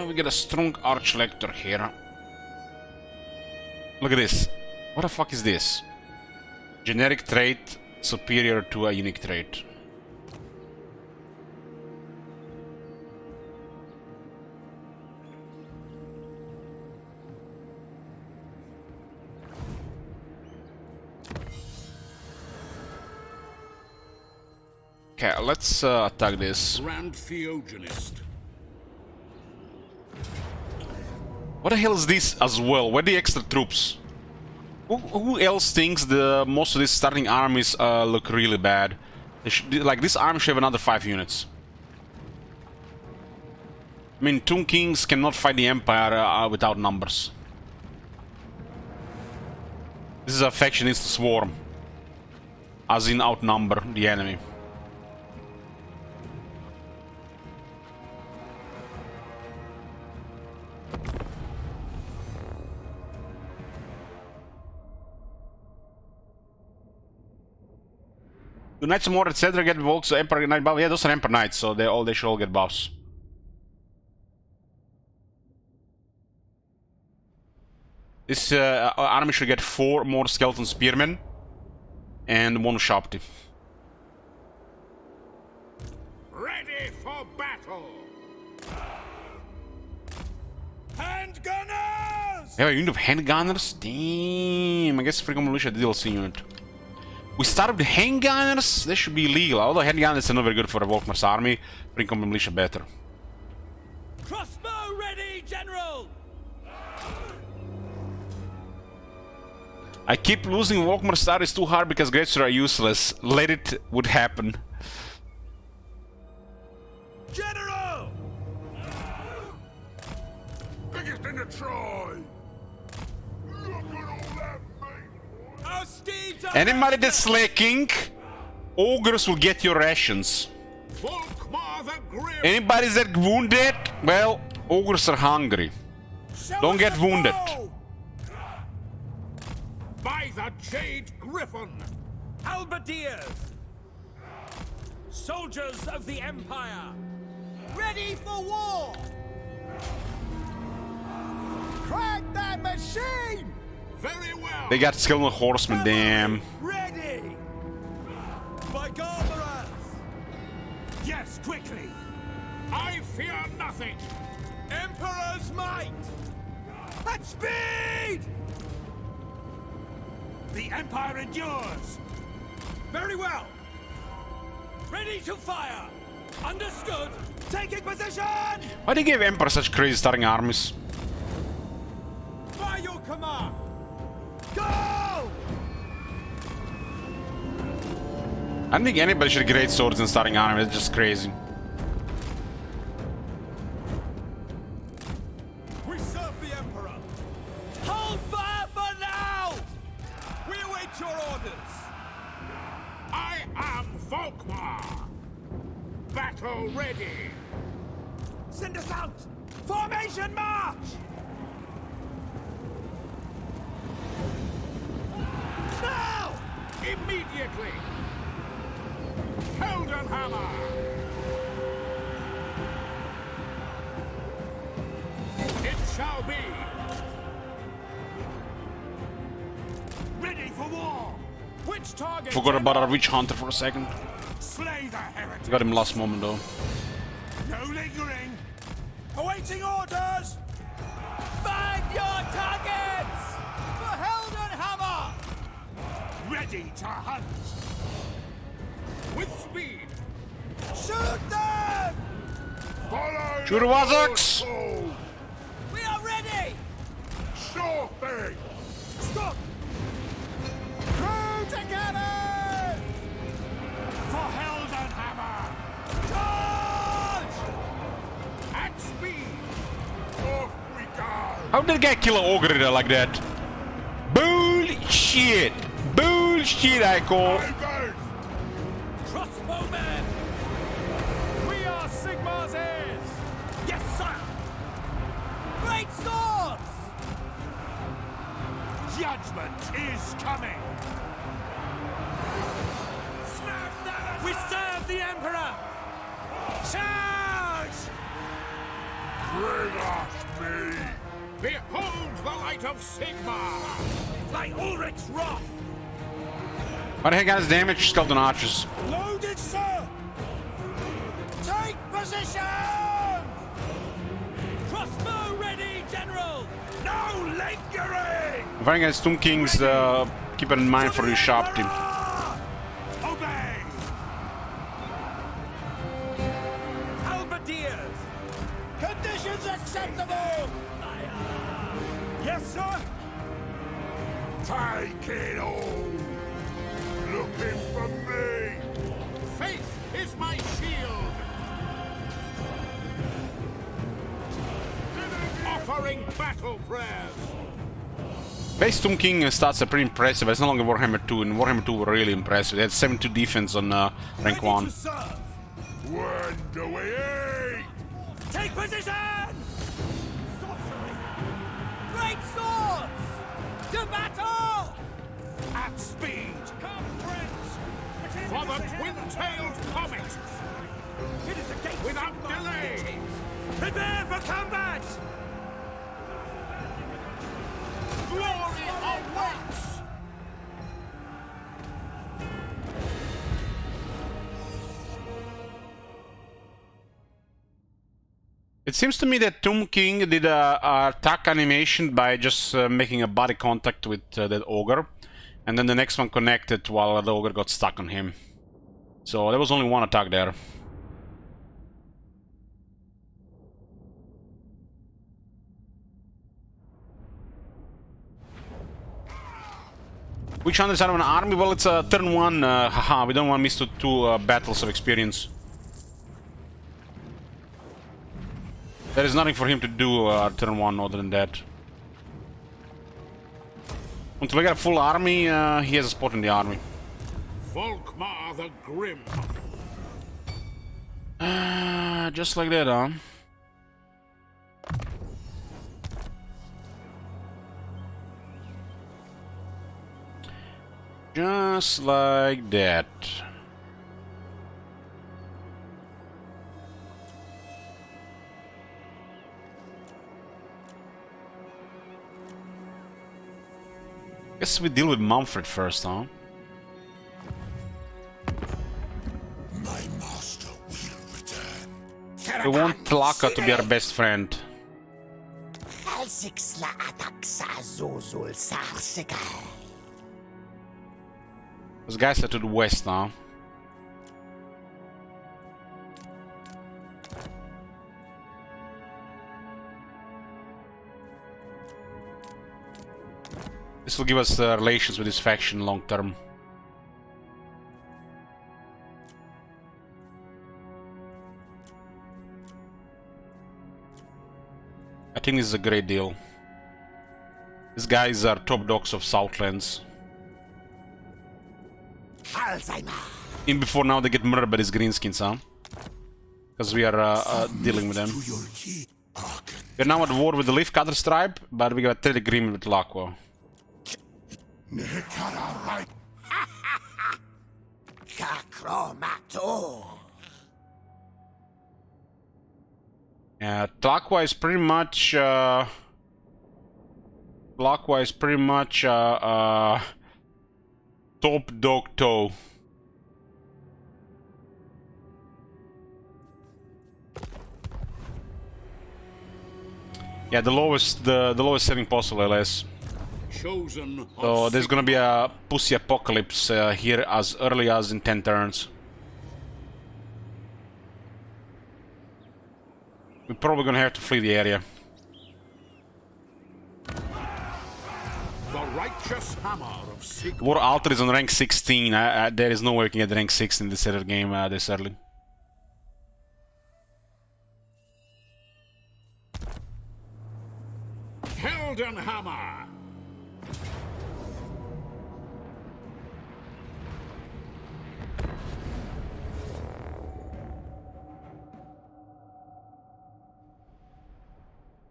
We get a strong arch-lector here. Look at this. What the fuck is this? Generic trait superior to a unique trait. Okay, let's attack this. Grand Theogenist. What the hell is this as well? Where are the extra troops? Who else thinks the most of these starting armies look really bad? Like, this army should have another 5 units. I mean, Tomb Kings cannot fight the Empire without numbers. This is a faction needs to swarm. As in outnumber the enemy. Do Knights of More, etc. get Volks, Emperor Knight buff? Yeah, those are Emperor Knights, so they should all get buffs. This army should get 4 more Skeleton Spearmen and 1 Sharpty. Ready for battle! Handgunners! We have a unit of handgunners? Damn, I guess Freaking Militia DLC unit. We start with the handgunners? They should be illegal. Although handgunners are not very good for a Volkmar's army. Freaking Militia better. Crossbow ready, General! I keep losing Volkmar Star is too hard because Greatsword are useless. Let it would happen. General! Biggest in the Troy! Look at all that meat! Our steeds are Anybody that's slacking, ogres will get your rations. Volkmar the Grim! Anybody that wounded, well, ogres are hungry. Show Don't us get the wounded. foe! By the Jade Griffin! Halberdiers! Soldiers of the Empire! Ready for war! Crack that machine! Very well! They got skilled horsemen, damn. Ready! By Garbarans! Yes, quickly! I fear nothing! Emperor's might! At speed! The Empire endures! Very well! Ready to fire! Understood! Taking position! Why do you give Emperor such crazy starting armies? By your command! Go! I don't think anybody should great swords in starting army, it's just crazy. We serve the Emperor! Hold fire for now! We await your orders! I am Volkmar! Battle ready! Send us out! Formation march! Now! Immediately! Heldenhammer! It shall be! Ready for war! Which target? Forgot about our witch hunter for a second. Slay the heretic! Got him last moment though. No lingering! Awaiting orders! Find your targets! For Heldenhammer! Ready to hunt! With speed! Shoot them! Follow Shoot the Wazoks! foe. We are ready! Sure thing! Stop! Crew together! For Heldenhammer! Charge! At speed! Off we go! How did the guy kill an ogre there like that? Bullshit! Bullshit, I call. Crossbowmen! We are Sigmar's heirs! Yes, sir! Great swords! Judgment is coming! We serve the Emperor! Charge! Bring us me! Behold the light of Sigmar! By Ulrich's wrath! Why the heck got his damage? Skeleton archers. Loaded, sir! Take position! Crossbow ready, General! No lingering! If I against Tomb Kings, keep it in mind for your sharp team. Obey! Halberdiers! Conditions acceptable! Yes, sir! Take it all! Looking for me! Faith is my shield! Offering battle prayers! Base Tomb King stats are pretty impressive, but it's no longer Warhammer 2. In Warhammer 2 were really impressive. They had 72 defense on rank 1. When do we eat? Take position! Sorcery! Great swords! To battle! At speed! Come, friends! For the twin-tailed comet! It is against Without Sigmar's delay! legions. Prepare for combat! Glory awaits! It seems to me that Tomb King did a attack animation by just making a body contact with that ogre, and then the next one connected while the ogre got stuck on him. So there was only one attack there. Which one is out of an army? Well, it's a turn 1, haha, we don't want to miss two battles of experience. There is nothing for him to do turn 1 other than that. Until we get a full army, he has a spot in the army. Volkmar the Grim. Just like that, huh? Just like that. Guess we deal with Manfred first, huh? My master will return. We want Tlaka to be our best friend. Those guys are to the west now. This will give us relations with this faction long term. I think this is a great deal. These guys are top dogs of Southlands. Even before now they get murdered by these greenskins, huh? Because we are dealing with them. We're now at war with the Leafcutter tribe, but we got a trade agreement with Laqua. Tlaqua is pretty much top dog toe. Yeah, the lowest setting possible, LS. So there's gonna be a pussy apocalypse here as early as in 10 turns. We're probably gonna have to flee the area. The righteous hammer of Sigmar. War Altar is on rank 16. There is no way we can get rank 6 in this other game this early. Helden hammer.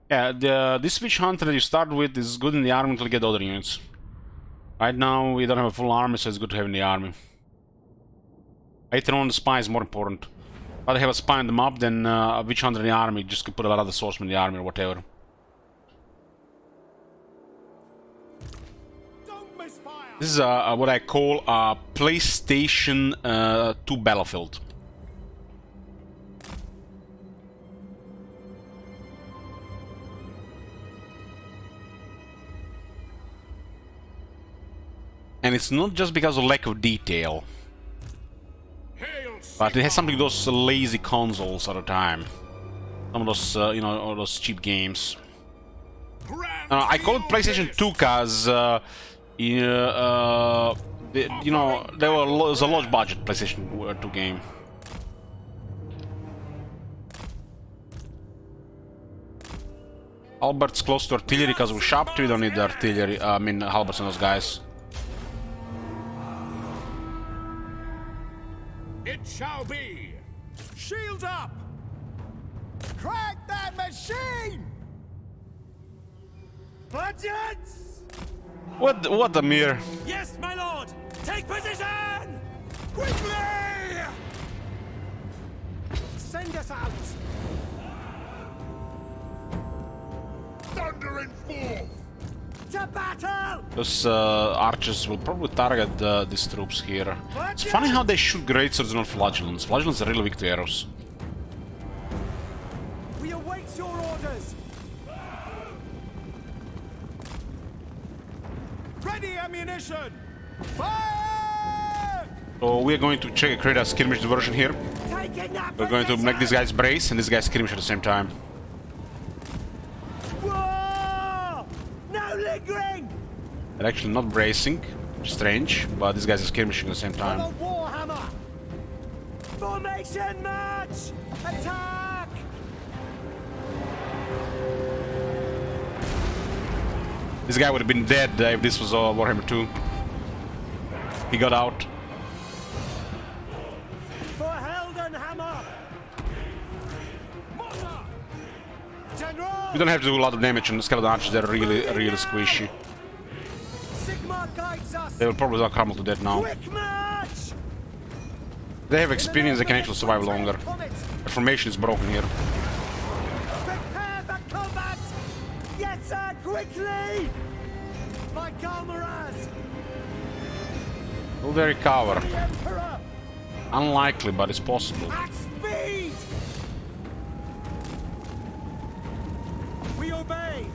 Yeah, this witch hunter that you start with is good in the army until you get other units. Right now we don't have a full army, so it's good to have in the army. Later on, the spy is more important. Rather have a spy on the map than a witch hunter in the army. Just could put a lot of the swordsmen in the army or whatever. Don't misfire! This is what I call a PlayStation 2 battlefield. And it's not just because of lack of detail, but it has something to do with those lazy consoles at the time. Some of those, you know, all those cheap games. I call it PlayStation 2 because, you know, there was a large budget PlayStation 2 game. Albert's close to artillery because with sharp we don't need the artillery. I mean, halberds and those guys. It shall be. Shields up! Crack that machine! Budgets! What a mere. Yes, my lord! Take position! Quickly! Send us out! Thundering forth! To battle! Those archers will probably target these troops here. It's funny how they shoot great swords and not flagellants. Flagellants are really weak to arrows. We await your orders! Ready ammunition! Fire! So we're going to create a skirmish diversion here. Taking that We're going to make these guys brace and this guy skirmish at the same time. Whoa! No lingering! They're actually not bracing, which is strange, but these guys are skirmishing at the same On time. a warhammer! Formation march! Attack! This guy would have been dead if this was Warhammer 2. He got out. For Heldenhammer! Mortar! General! We don't have to do a lot of damage on the skeleton archers, they're really squishy. Sigmar guides us! They will probably not crumble to death now. Quick march! They have experience, they can actually survive longer. The formation is broken here. Prepare for combat! Yes, sir, quickly! My comrades! Will they recover? The Emperor! Unlikely, but it's possible. At speed! We obey!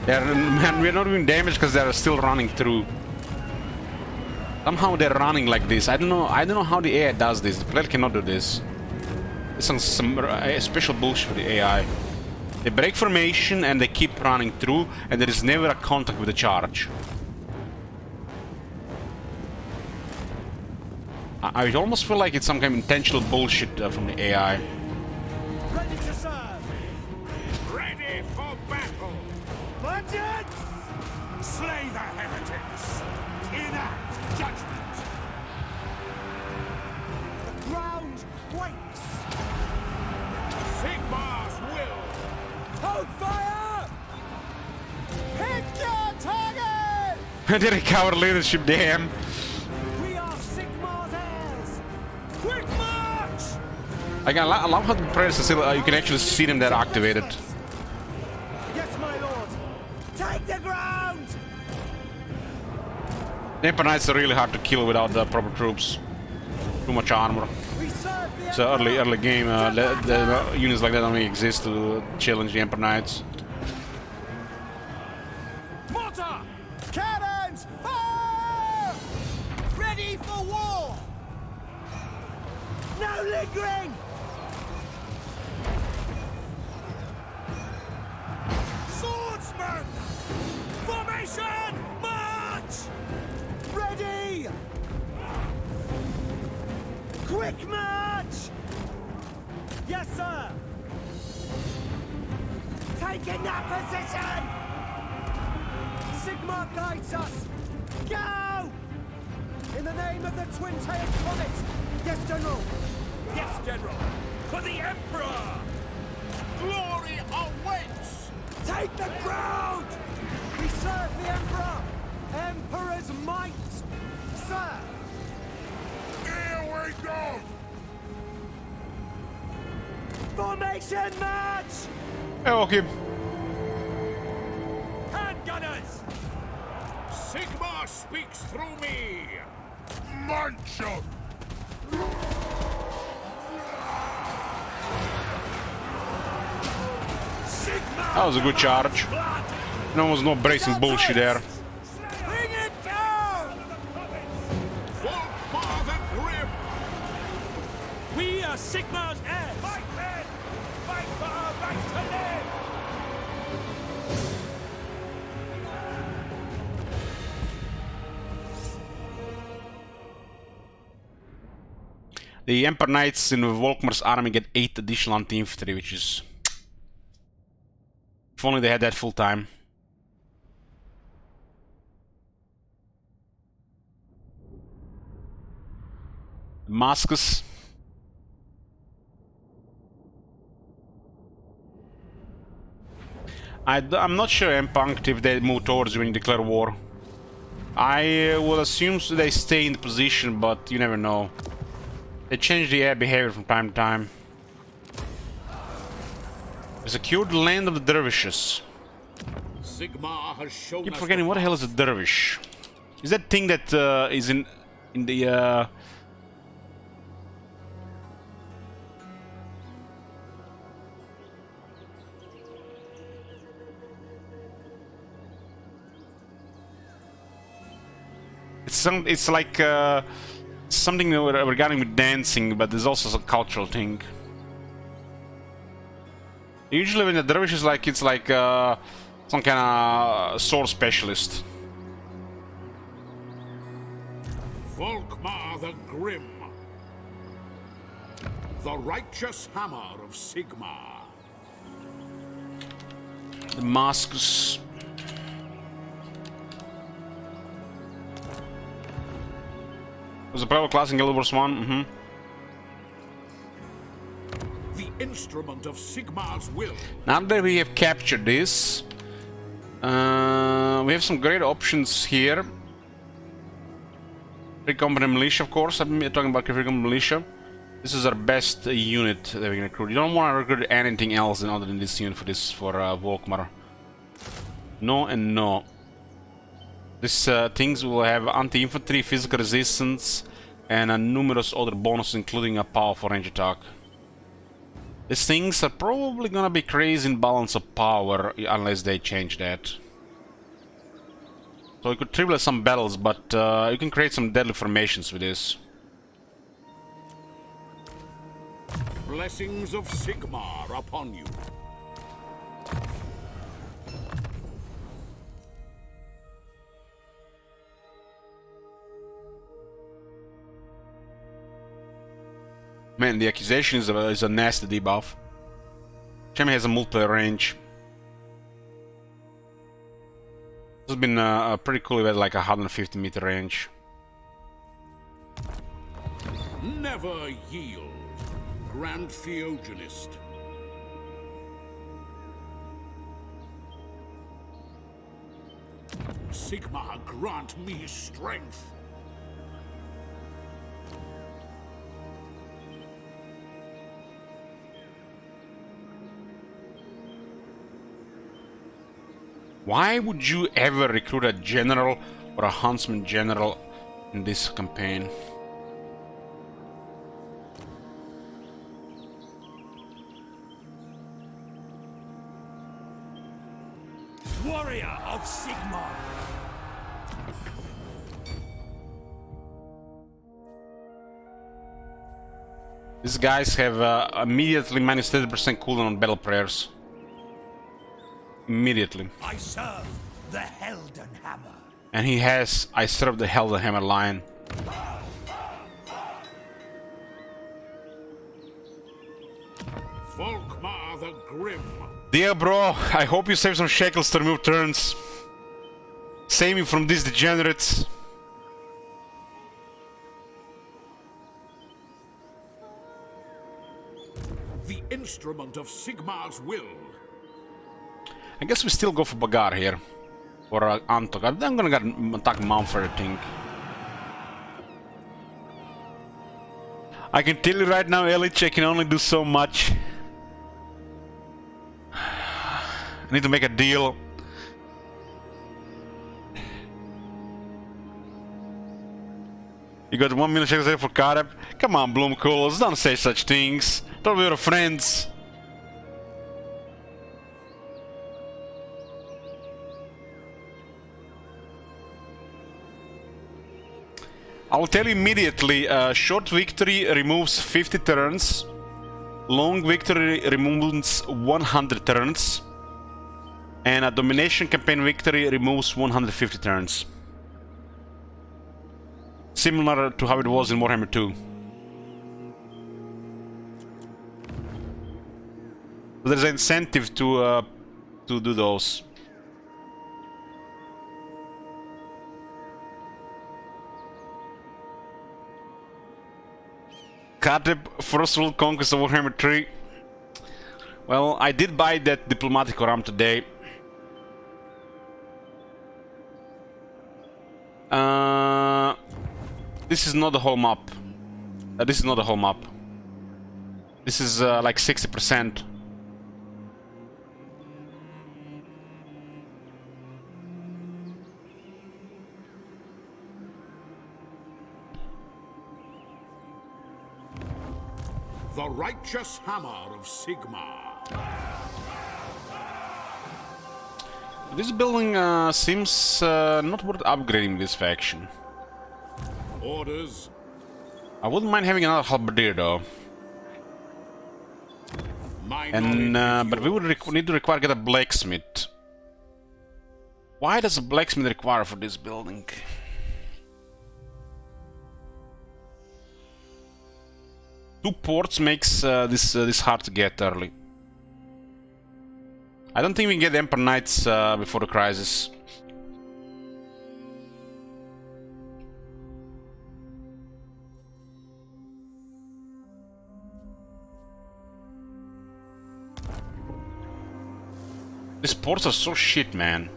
Man, we're not doing damage because they're still running through. Somehow they're running like this. I don't know how the AI does this. The player cannot do this. It's some special bullshit for the AI. They break formation and they keep running through, and there is never a contact with the charge. I almost feel like it's some kind of intentional bullshit from the AI. Ready to serve! Ready for battle! Budgets! Slay the heretics! Enact judgment! The ground quakes! Sigmar's will! Hold fire! Hit your target! They recover leadership, damn. We are Sigmar's heirs! Quick march! I love how the prayers are still, you can actually see them that are activated. Yes, my lord! Take the ground! The Emperor Knights are really hard to kill without the proper troops. Too much armor. We serve the It's an Emperor! early game. The units like that only exist to challenge the Emperor Knights. Mortar! Cannons! Fire! Ready for war! No lingering! Swordsman! Formation! March! Ready! Quick march! Yes, sir! Taking that position! Sigmar guides us! Go! In the name of the twin-tailed comet! Yes, General! Yes, General! For the Emperor! Glory awaits! Take the ground! We serve the Emperor! Emperor's might! Sir! Here we go! Formation match! Evo ki. Handgunners! Sigmar speaks through me! Mancho! Sigmar! That was a good charge. There was no bracing bullshit there. Bring it down! Volkmar the Grim! We are Sigmar's heirs! Fight, men! Fight for our right to live! The Emperor Knights in Volkmar's army get 8 additional anti-infantry, which is... If only they had that full time. Damascus. I'm not sure Empunked if they move towards you when you declare war. I will assume they stay in the position, but you never know. They change the air behavior from time to time. We secured the land of the dervishes. Sigmar has shown Keep us forgetting, what the hell is a dervish? Is that thing that is in the it's like something regarding with dancing, but there's also some cultural thing. Usually when the dervish is like, it's like some kind of sword specialist. Volkmar the Grim. The righteous hammer of Sigmar. Damascus. Was a private class in Guild Wars 1? The instrument of Sigmar's will. Now that we have captured this, we have some great options here. Free Company Militia, of course. I'm talking about Free Company Militia. This is our best unit that we can recruit. You don't want to recruit anything else other than this unit for Volkmar. No and no. These things will have anti-infantry, physical resistance, and numerous other bonuses, including a powerful range attack. These things are probably gonna be crazy in balance of power, unless they change that. So you could triple some battles, but you can create some deadly formations with this. Blessings of Sigmar upon you. Man, the accusation is a nasty debuff. Chemi has a multiplayer range. This has been pretty cool with like a 150-meter range. Never yield, Grand Theogenist. Sigmar, grant me strength. Why would you ever recruit a general or a huntsman general in this campaign? Warrior of Sigmar! These guys have immediately minus 30% cooldown on battle prayers. Immediately. I serve the Helden Hammer. And he has I serve the Helden Hammer line. Volkmar the Grim. Dear bro, I hope you save some shekels to remove turns. Save me from these degenerates. instrument of Sigmar's will. I guess we still go for Bagar here. Or Antok. I'm gonna attack Manfred, I think. I can tell you right now, Elich, I can only do so much. I need to make a deal. You got 1 million shekels for Kareb? Come on, Bloomcoolers, don't say such things. Don't be your friends. I'll tell you immediately, short victory removes 50 turns, long victory removes 100 turns, and a domination campaign victory removes 150 turns. Similar to how it was in Warhammer 2. There's an incentive to do those. Kateb, first world conquest of Warhammer 3. Well, I did buy that diplomatic ram today. This is not the whole map. This is not the whole map. This is like 60%. The righteous hammer of Sigmar. This building seems not worth upgrading this faction. Orders. I wouldn't mind having another halberdier though. But we would need to get a blacksmith. Why does a blacksmith require for this building? Two ports makes this hard to get early. I don't think we can get Emperor Knights before the crisis. These ports are so shit, man.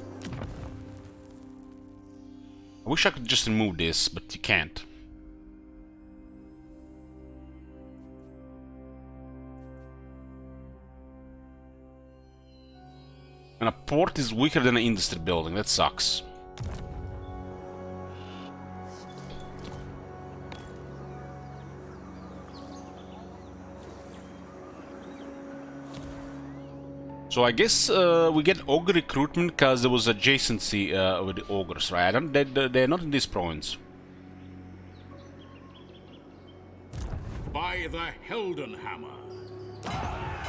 I wish I could just remove this, but you can't. And a port is weaker than an industry building, that sucks. So I guess we get Ogre recruitment because there was adjacency with the Ogres, right? They're not in this province. By the Heldenhammer.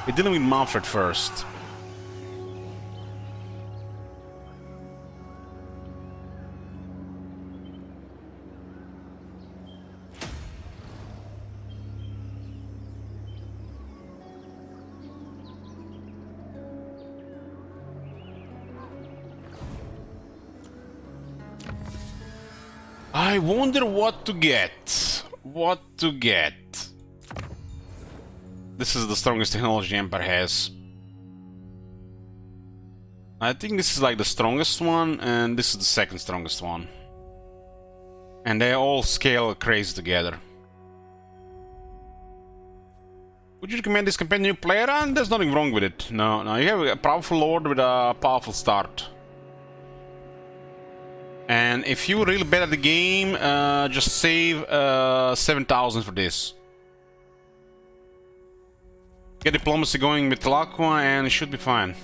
We're dealing with Manfred first. I wonder what to get. What to get. This is the strongest technology Empire has. I think this is like the strongest one, and this is the second strongest one. And they all scale crazy together. Would you recommend this campaign to new player? And there's nothing wrong with it. No, you have a powerful lord with a powerful start. And if you're really bad at the game, just save 7,000 for this. Get diplomacy going with Laqua and it should be fine.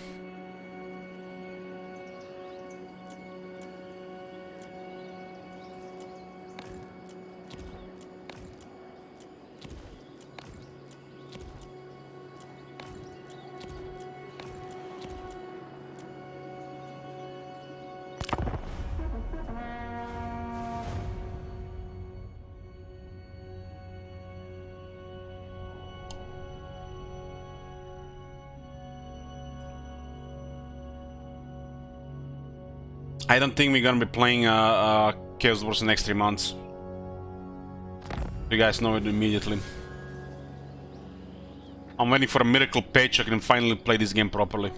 I don't think we're gonna be playing Chaos Wars in the next 3 months. You guys know it immediately. I'm waiting for a miracle patch so I can finally play this game properly.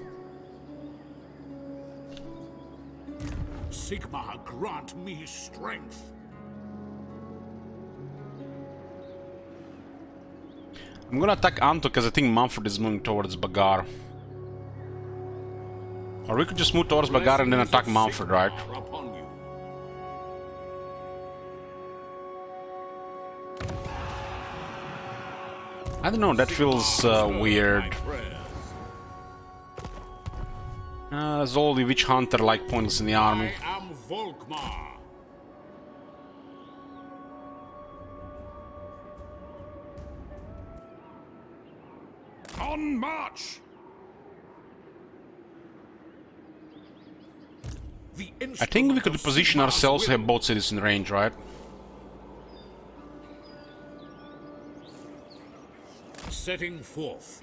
Sigmar, grant me strength. I'm gonna attack Anto because I think Manfred is moving towards Bagar. Or we could just move towards Bagar and then attack Manfred, right? Upon you. I don't know, that feels weird. There's all the witch hunter like points in the army. I am Volkmar. On march! I think we could position ourselves, have both cities in range, right? Setting forth.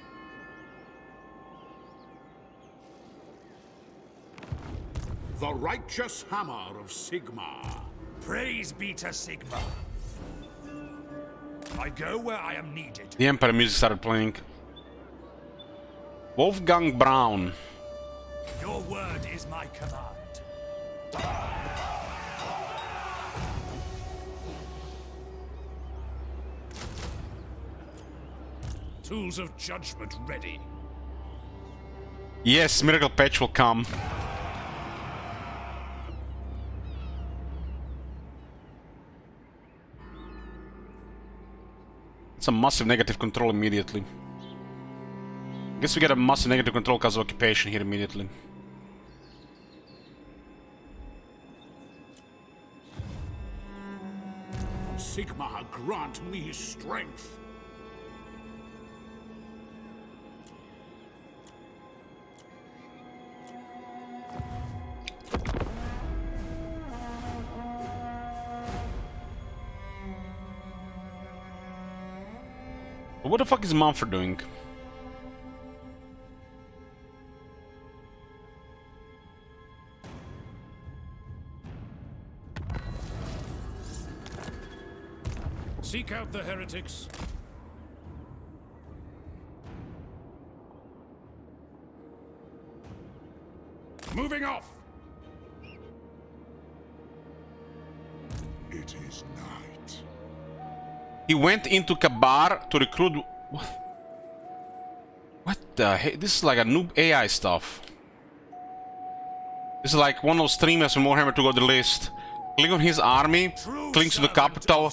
The righteous hammer of Sigmar. Praise be to Sigmar. I go where I am needed. The Empire music started playing. Wolfgang Braun. Your word is my command. Tools of judgment ready. Yes, miracle patch will come. It's a massive negative control immediately. Guess we get a massive negative control because of occupation here immediately. Sigmar, grant me strength. What the fuck is Manfred doing? Seek out the heretics. Moving off. It is night. He went into Kabar to recruit... What the heck? This is like a noob AI stuff. This is like one of those streamers from Warhammer to go to the list. Click on his army, click to the capital,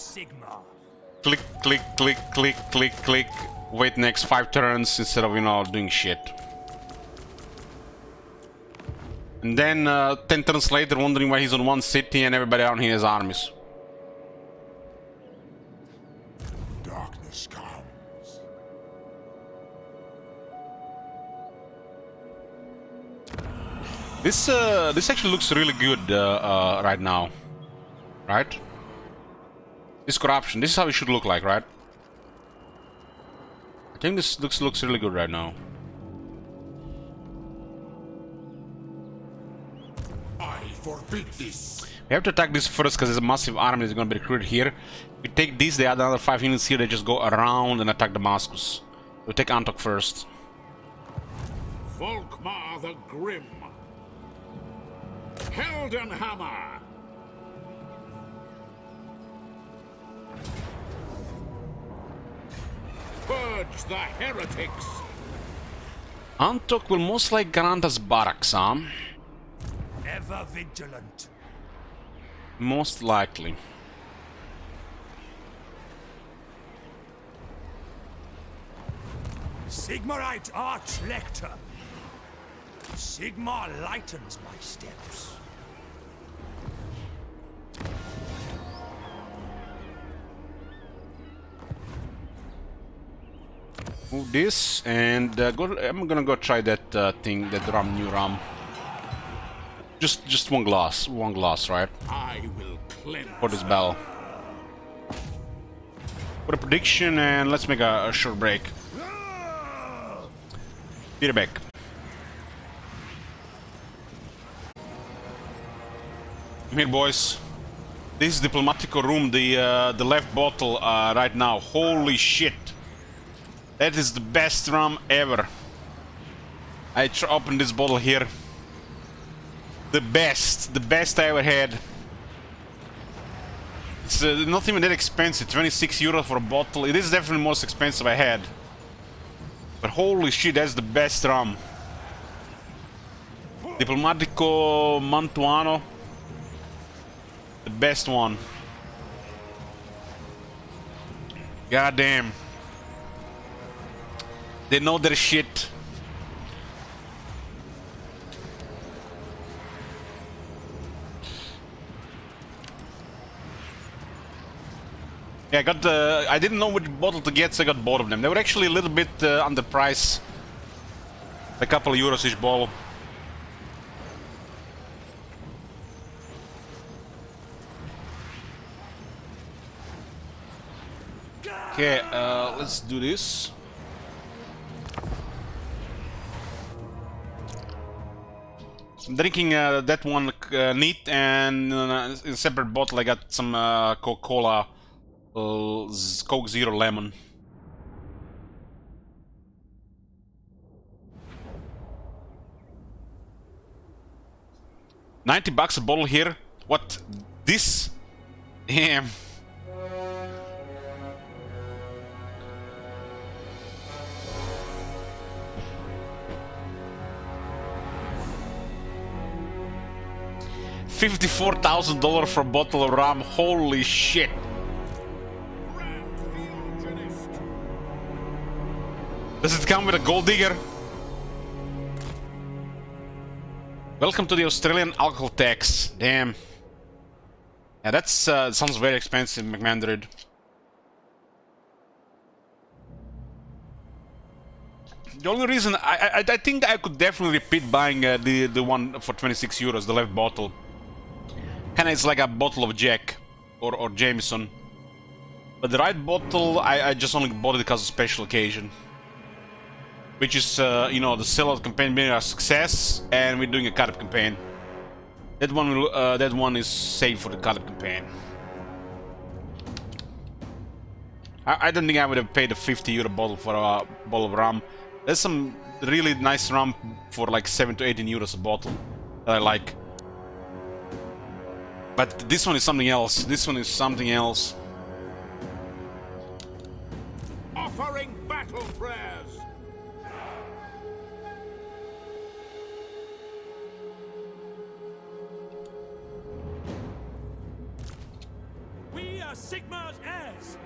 click, click, click, click, click, click. Wait next 5 turns instead of, you know, doing shit. And then 10 turns later wondering why he's on one city and everybody around here has armies. Darkness comes. This actually looks really good right now. Right? This corruption, this is how it should look like, right? I think this looks really good right now. I forbid this. We have to attack this first because there's a massive army that's going to be recruited here. We take this, they add another 5 units here, they just go around and attack Damascus. We take Antok first. Volkmar the Grim. Heldenhammer. Purge the heretics. Antok will most likely grant us barracks, huh? Ever vigilant. Most likely. Sigmarite Archlector. Sigmar lightens my steps. Move this and I'm gonna go try that thing, that new ram. Just one glass, right? I will cleanse. For this battle. Put a prediction and let's make a short break. Be right back. I'm here, boys. This is Diplomatico room, the left bottle right now. Holy shit! That is the best rum ever. I opened this bottle here. The best I ever had. It's not even that expensive, 26 euros for a bottle. It is definitely the most expensive I had. But holy shit, that's the best rum. Diplomatico Mantuano. The best one. God damn. They know their shit. Yeah, I got I didn't know which bottle to get, so I got both of them. They were actually a little bit underpriced. A couple of euros each bottle. Okay, let's do this. I'm drinking that one neat, and in a separate bottle I got some Coca-Cola Coke Zero Lemon. $90 a bottle here. What? This? Damn. $54,000 for a bottle of rum. Holy shit. Does it come with a gold digger? Welcome to the Australian alcohol tax. Damn. Yeah, that's sounds very expensive, McMandrid. The only reason I think I could definitely repeat buying the one for 26 euros, the left bottle. Kinda it's like a bottle of Jack or Jameson. But the right bottle, I just only bought it because of special occasion. Which is, you know, the sellout campaign being a success, and we're doing a cut-up campaign. That one is saved for the cut-up campaign. I don't think I would have paid a 50 euro bottle for a bottle of rum. There's some really nice rum for like 7 to 18 euros a bottle that I like. But this one is something else. This one is something else. Offering battle prayers. We are Sigmar's heirs.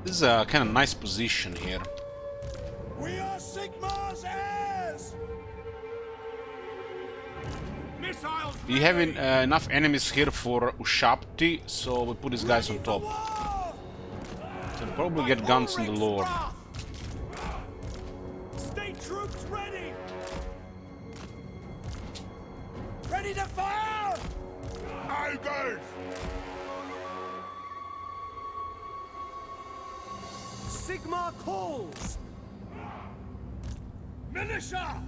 This is a kind of nice position here. We are Sigmar's heirs. Missiles. We have enough enemies here for Ushapti, so we put these guys on top. So probably get guns in the lore. State troops ready. Ready to fire. Ogres! Sigmar calls. Militia.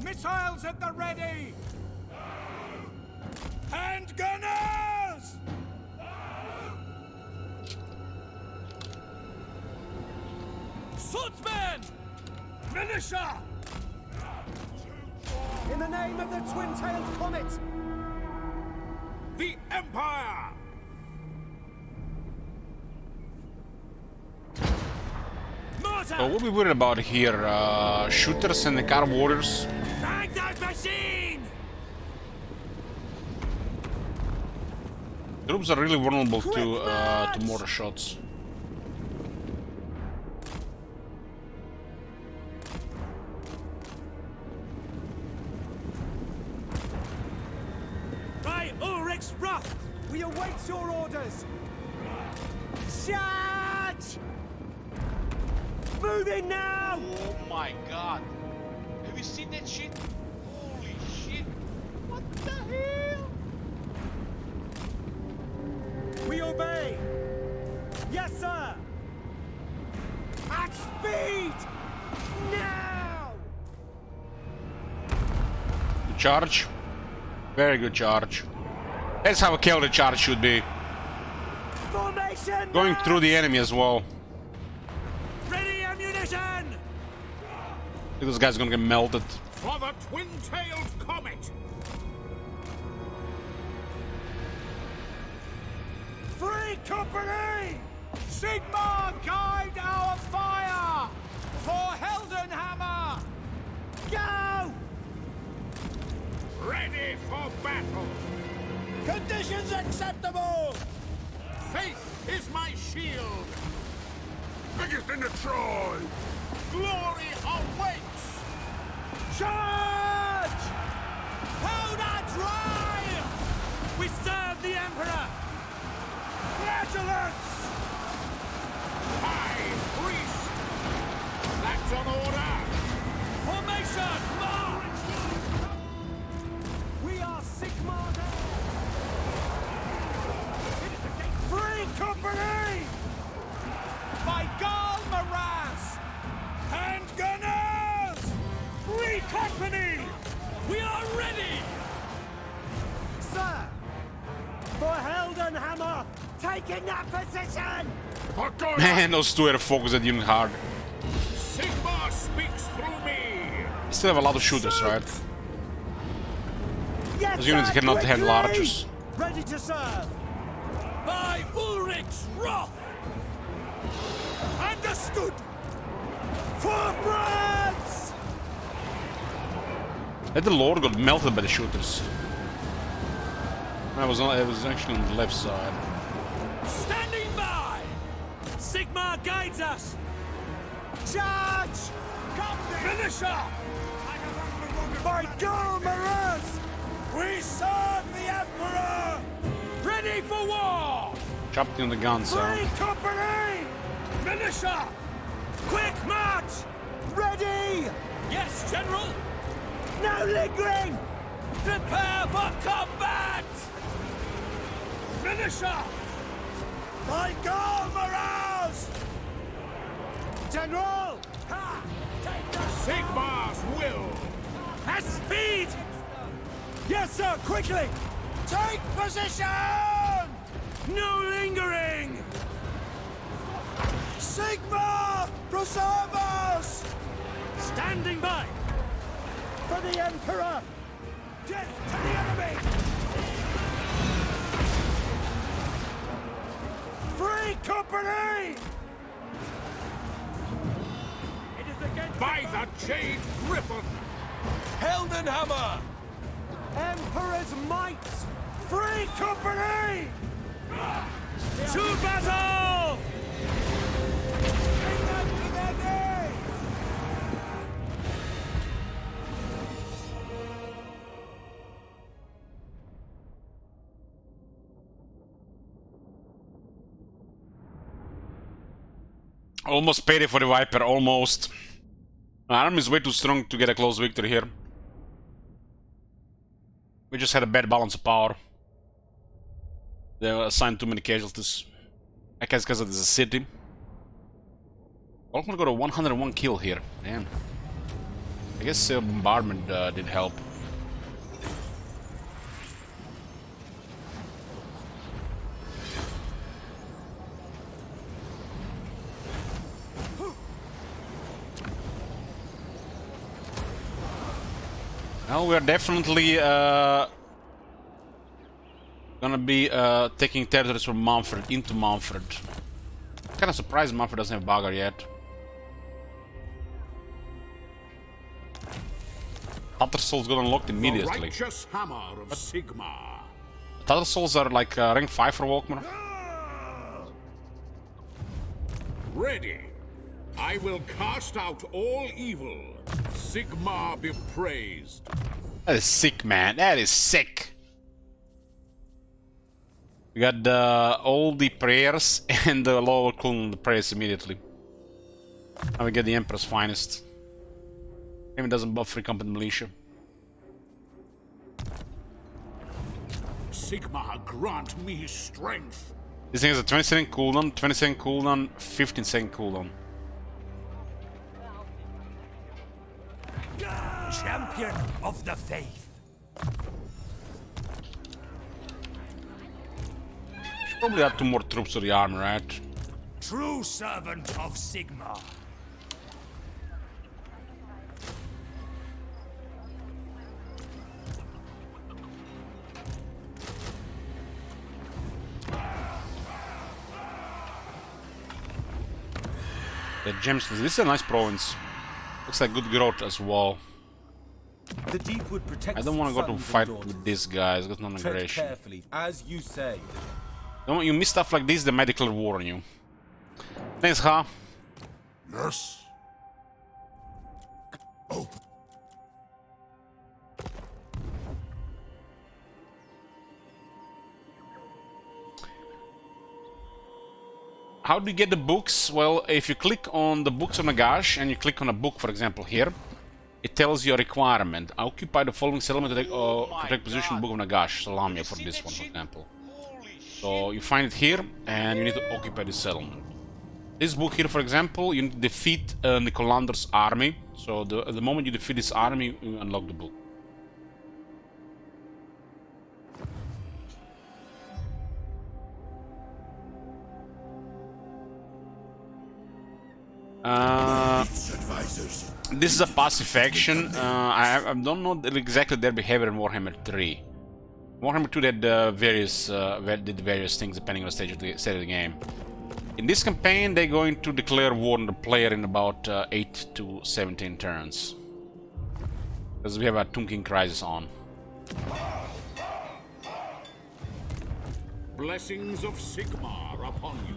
Missiles at the ready. Hand gunners. Swordsmen. Militia. In the name of the twin-tailed comet. The Empire! So what are we worried about here? Shooters and the car warriors? Tag that machine! Troops are really vulnerable to mortar shots. By Ulrich's wrath, we await your orders. Charge! Moving now! Oh my god! Have you seen that shit? Holy shit! What the hell? We obey! Yes, sir! At speed! Now! Good charge. Very good charge. That's how a cavalry charge should be. Formation! Going through the enemy as well. Ready ammunition! This guy's gonna get melted. For the twin-tailed comet! Free company! Sigmar, guide our fire! For Heldenhammer! Go! Ready for battle! Conditions acceptable! Faith is my shield! Biggest in the Troy! Glory awaits! Charge! Powder dry! We serve the Emperor! Flagellants! High priest! That's an order! Formation! March! We are Sigmar. Free company! By Gal Maraz! And gunners! Free company! We are ready! Sir! For Heldenhammer! Taking that position! For God! Man, those two are focused at unit hard. Sigmar speaks through me! Still have a lot of shooters, right? Yes, Those units sir, cannot handle quickly! archers. Ready to serve! By Ulrich's wrath! Understood! For France! And the Lord got melted by the shooters. It was actually on the left side. Standing by! Sigmar guides us! Charge! Finisher! By Gal Maraz! We serve the Emperor! Ready for war! Chopped in the guns, Free company! Finisher! Quick march! Ready! Yes, General! No lingering! Prepare for combat! Finisher! By Gal Maraz! General! Ha! Take the Sigmar's will! at speed! Yes, sir, quickly! Take position! No lingering! Sigmar! Preserve us! Standing by! For the Emperor! Death to the enemy! Free company! It is against By the Jade Griffin! Heldenhammer! Emperor's might! Free company! To battle! Bring them to their knees! Almost paid it for the Viper, almost. My army is way too strong to get a close victory here. We just had a bad balance of power. They assigned too many casualties. I guess because it is a city. Volkman got a 101 kill here. Damn. I guess bombardment did help. Well, we're definitely gonna be taking territories from Manfred into Manfred. Kinda surprised Manfred doesn't have Bagger yet. Tattersalls got unlocked The immediately. righteous hammer of Sigmar. Tattersalls are like rank 5 for Volkmar. Ready. I will cast out all evil. Sigmar be praised. That is sick, man. That is sick. We got all the prayers and the lower cool the prayers immediately. Now we get the Emperor's finest. Maybe it doesn't buff free combat militia. Sigmar grant me strength. This thing has a 20-second cooldown, 20-second cooldown, 15-second cooldown. Champion of the faith! Probably add 2 more troops to the army, right? True servant of Sigmar. The gems. This is a nice province. Looks like good growth as well. The deep would protect I don't want to go to sons and fight daughters. with these guys. Got no Tread aggression. carefully, as you say. You miss stuff like this, they might declare war on you. Thanks, Ha. Yes. Oh. How do you get the books? Well, if you click on the books of Nagash and you click on a book, for example, here, it tells you a requirement. Occupy the following settlement to take position Book of Nagash, Salamia for this one, for example. So you find it here and you need to occupy this settlement. This book here, for example, you need to defeat Nicolander's army. So the moment you defeat this army, you unlock the book. This is a passive action. I don't know exactly their behavior in Warhammer 3. Warhammer 2 did various things depending on the stage of the game. In this campaign, they're going to declare war on the player in about 8 to 17 turns. Because we have a Tunking Crisis on. Blessings of Sigmar upon you.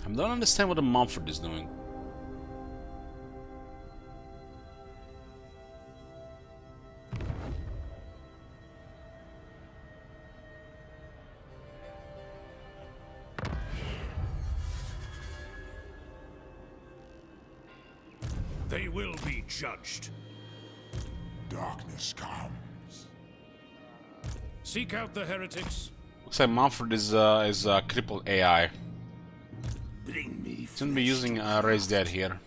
I don't understand what the Mumford is doing. They will be judged. Darkness comes. Seek out the heretics. Looks like Mumford is a crippled AI. Bring me. Shouldn't be using Raise Dead here.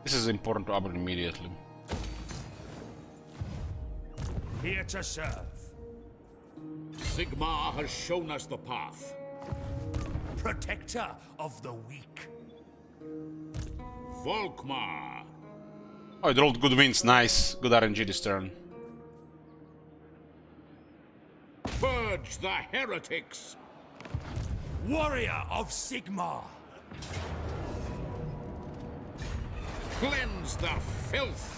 This is important to upgrade immediately. Here to serve. Sigmar has shown us the path. Protector of the weak. Volkmar. Oh, it rolled good wins, nice. Good RNG this turn. Purge the heretics. Warrior of Sigmar. Cleanse the filth.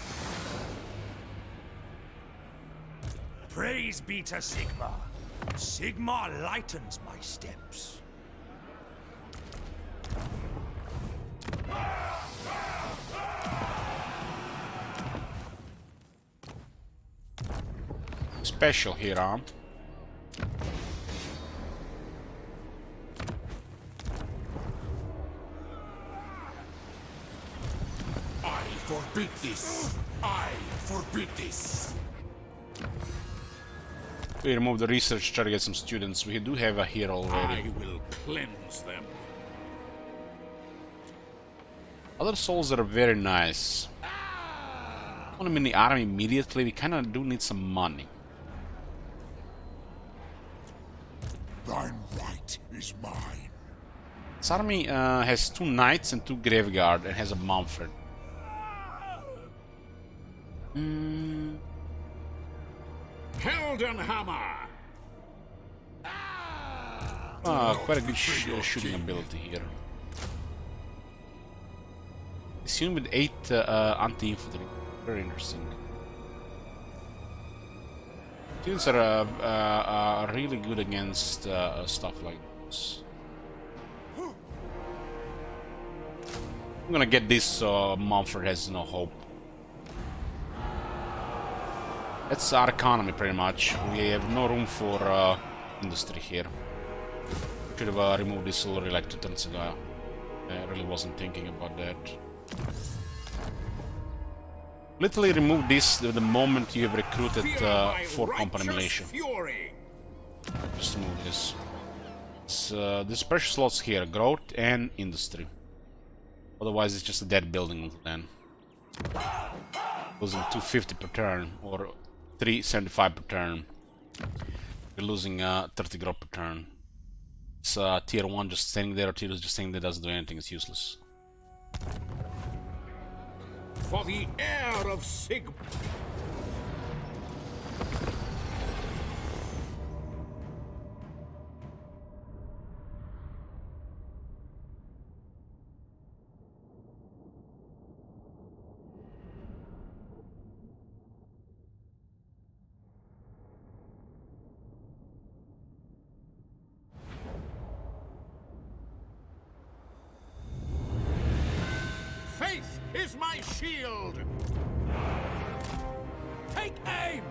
Praise be to Sigmar. Sigmar lightens my steps. Special here, huh? I forbid this. I forbid this. We remove the research, try to get some students. We do have a here already. I will cleanse them. Other souls are very nice. Want them in the army immediately. We kind of do need some money. Thine right is mine. This army has 2 knights and 2 graveguard and has a Mumford. Heldenhammer. Quite a good shooting ability here. This unit with 8 anti-infantry. Very interesting. Students are really good against stuff like this. I'm gonna get this so Mumford has no hope. That's our economy pretty much. We have no room for industry here. Should have removed this already like 2 turns ago. I really wasn't thinking about that. Literally remove this the moment you have recruited Feel my 4 company militia. righteous fury. Just remove this. There's precious slots here, growth and industry. Otherwise it's just a dead building until then. Losing 250 per turn, or 375 per turn. We're losing 30 growth per turn. It's tier 1 just standing there, or tier 2 just standing there, doesn't do anything, it's useless. For the heir of Sigmar. Faith is my shield. Take aim.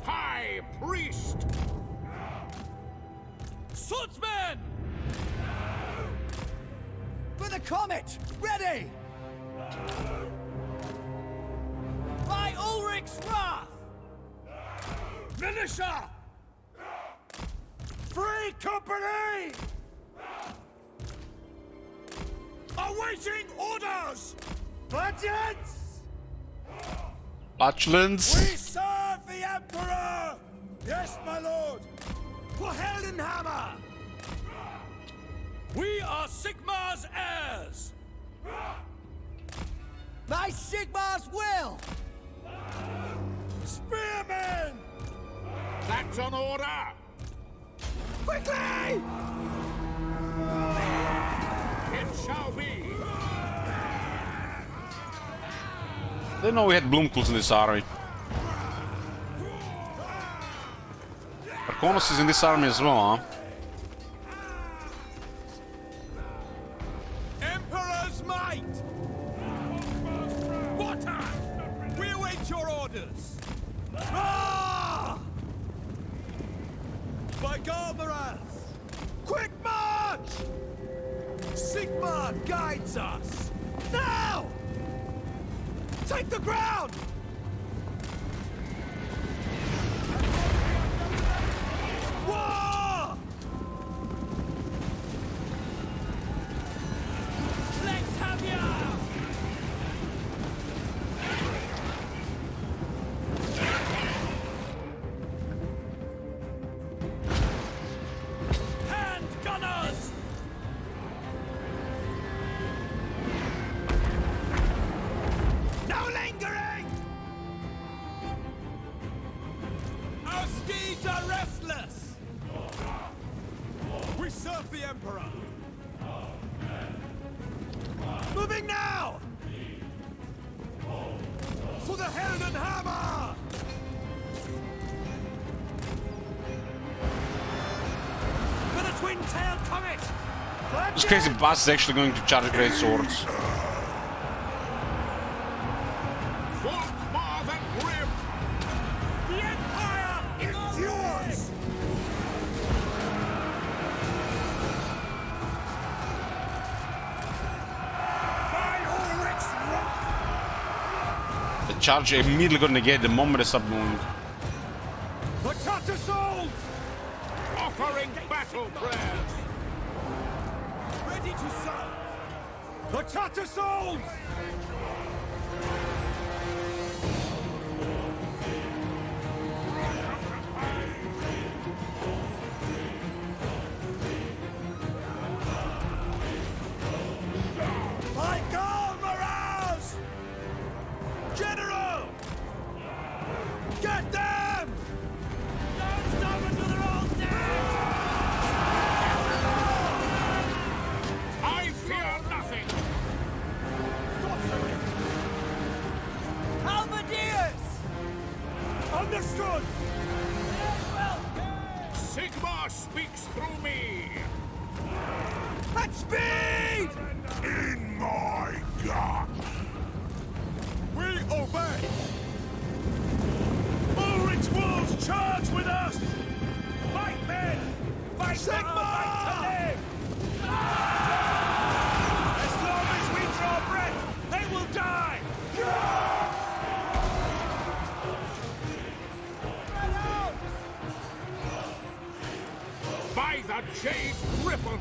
High priest. Swordsman! For the comet! Ready! By Ulrich's wrath! Militia. Free company. Awaiting orders. Budgets! Flatulence! We serve the Emperor! Yes, my lord! For Heldenhammer! We are Sigmar's heirs! By Sigmar's will! Spearmen! That's an order. Quickly! It shall be. Didn't know we had Bloomcools in this army. Arconos is in this army as well, huh? Emperor's might! Water! We await your orders! Ah! By Galmaraz! Quick march! Sigmar guides us! Now! Take the ground! War! Let's have ya! Hand gunners! No lingering! Our steeds are restless! We serve the Emperor! Moving now! For the Heldenhammer! For the twin-tailed comet! This crazy boss is actually going to charge great swords. Folkmar than grim. The Empire endures! By Ulrich's wrath! The charge immediately got negated the moment they start moving. The Tattersouls! Offering battle prayers. Ready to serve! The Tattersouls! By Galmaraz! General! Get them! Don't stop until they're all dead! I fear nothing. Halberdiers! Understood! Sigmar speaks through me. At speed! In my gut. We obey! Ulrich's wolves charge with us! Fight, men! Fight Sigmar! Fight to live! As long as we draw breath, they will Jade Griffin!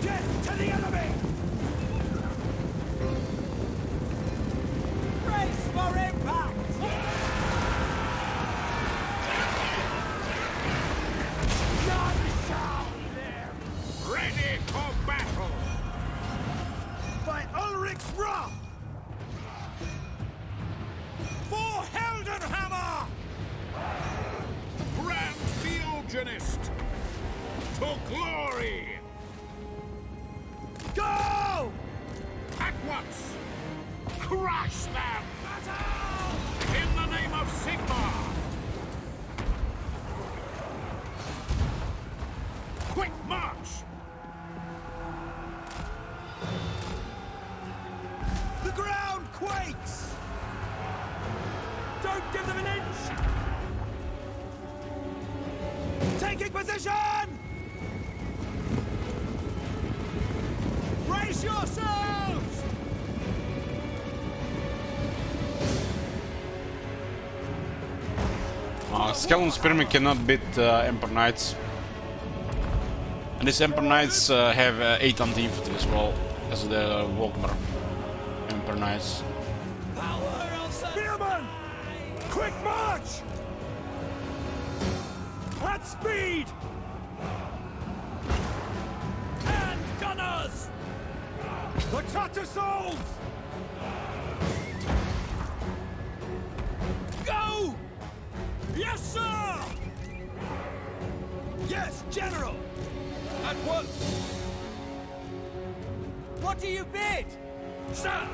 Death to the enemy! Brace for impact! None shall live! Ready for battle! By Ulrich's wrath! For Heldenhammer! Grand Theogenist! To glory! Go! At once! Crush them! In the name of Sigmar! Quick march! The ground quakes! Don't give them an inch! Taking position! Brace yourselves! Skeleton Spearmen cannot beat Emperor Knights. And these Emperor Knights have 8 anti-infantry as well as the Volkmar Emperor Knights. Spearmen! Quick march! At speed! And gunners! The Tattersouls! Go! Yes, sir! Yes, General! At once! What do you bid? Sir!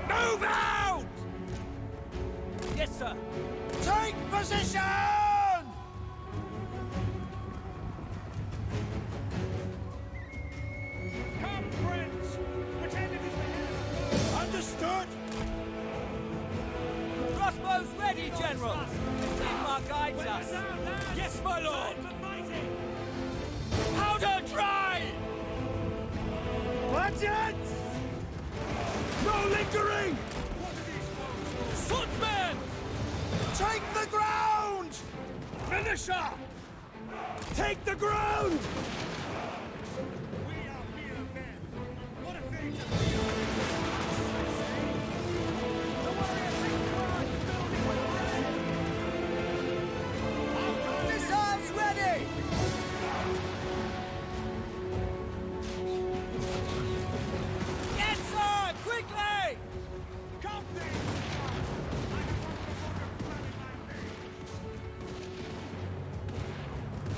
Move out! Yes, sir. Take position! Come, friends! Pretend it is the enemy. Understood! Crossbows ready, General! Sigmar guides us. Yes, my lord! Powder dry! Budgets! No lingering! Swordsman! Take the ground! Militia! Take the ground! We are mere men. What a fate to be! The warriors take charge, building with bread! Missiles ready! Yes, sir! Quickly! Come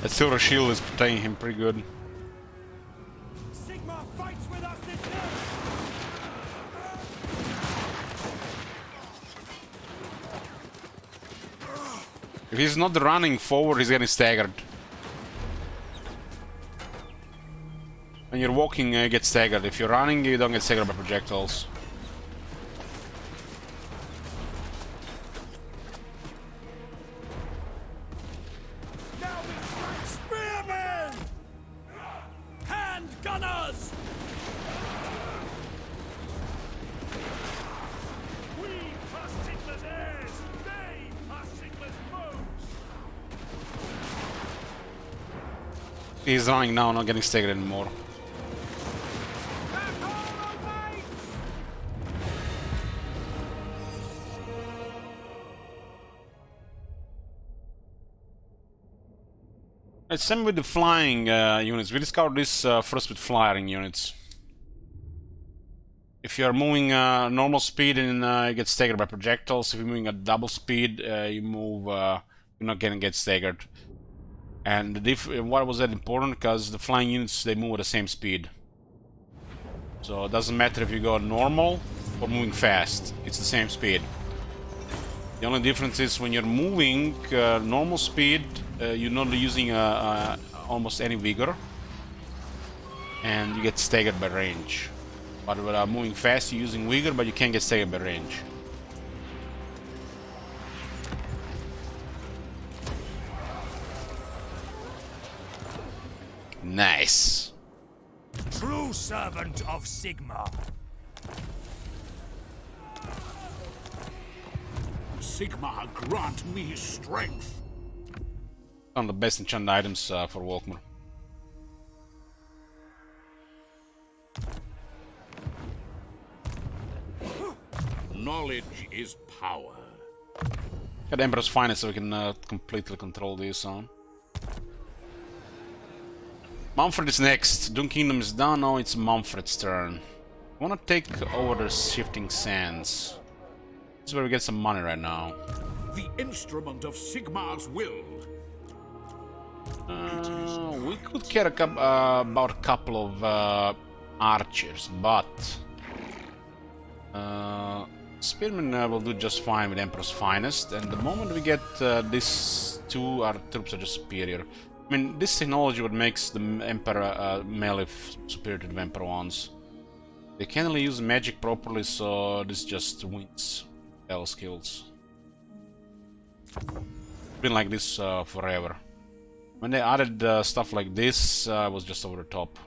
That silver shield is protecting him pretty good. Sigmar fights with us this If he's not running forward, he's getting staggered. When you're walking, you get staggered. If you're running, you don't get staggered by projectiles. Now we strike spearmen! Hand gunners! We are Sigmar's heirs! They are Sigmar's foes! He's running now, not getting staggered anymore. It's same with the flying units. We discovered this first with flying units. If you are moving normal speed and you get staggered by projectiles, if you're moving at double speed, you move, you're not gonna get staggered. And why was that important? Because the flying units, they move at the same speed. So it doesn't matter if you go normal or moving fast, it's the same speed. The only difference is when you're moving normal speed, you're not using almost any vigor, and you get staggered by range. But when moving fast, you're using vigor, but you can't get staggered by range. Nice. True servant of Sigmar. Sigmar grant me strength. One of the best enchanted items for Volkmar. Knowledge is power. Got Emperor's Finest so we can completely control this on. Manfred is next. Doom Kingdom is done, now it's Manfred's turn. I wanna take over the Shifting Sands. This is where we get some money right now. The instrument of Sigmar's will. We could care about a couple of archers, but Spearmen will do just fine with Emperor's Finest, and the moment we get these two, our troops are just superior. I mean, this technology what makes the Emperor melee superior to the Emperor ones. They can't really use magic properly, so this just wins spell skills. Been like this forever. When they added stuff like this, it was just over the top.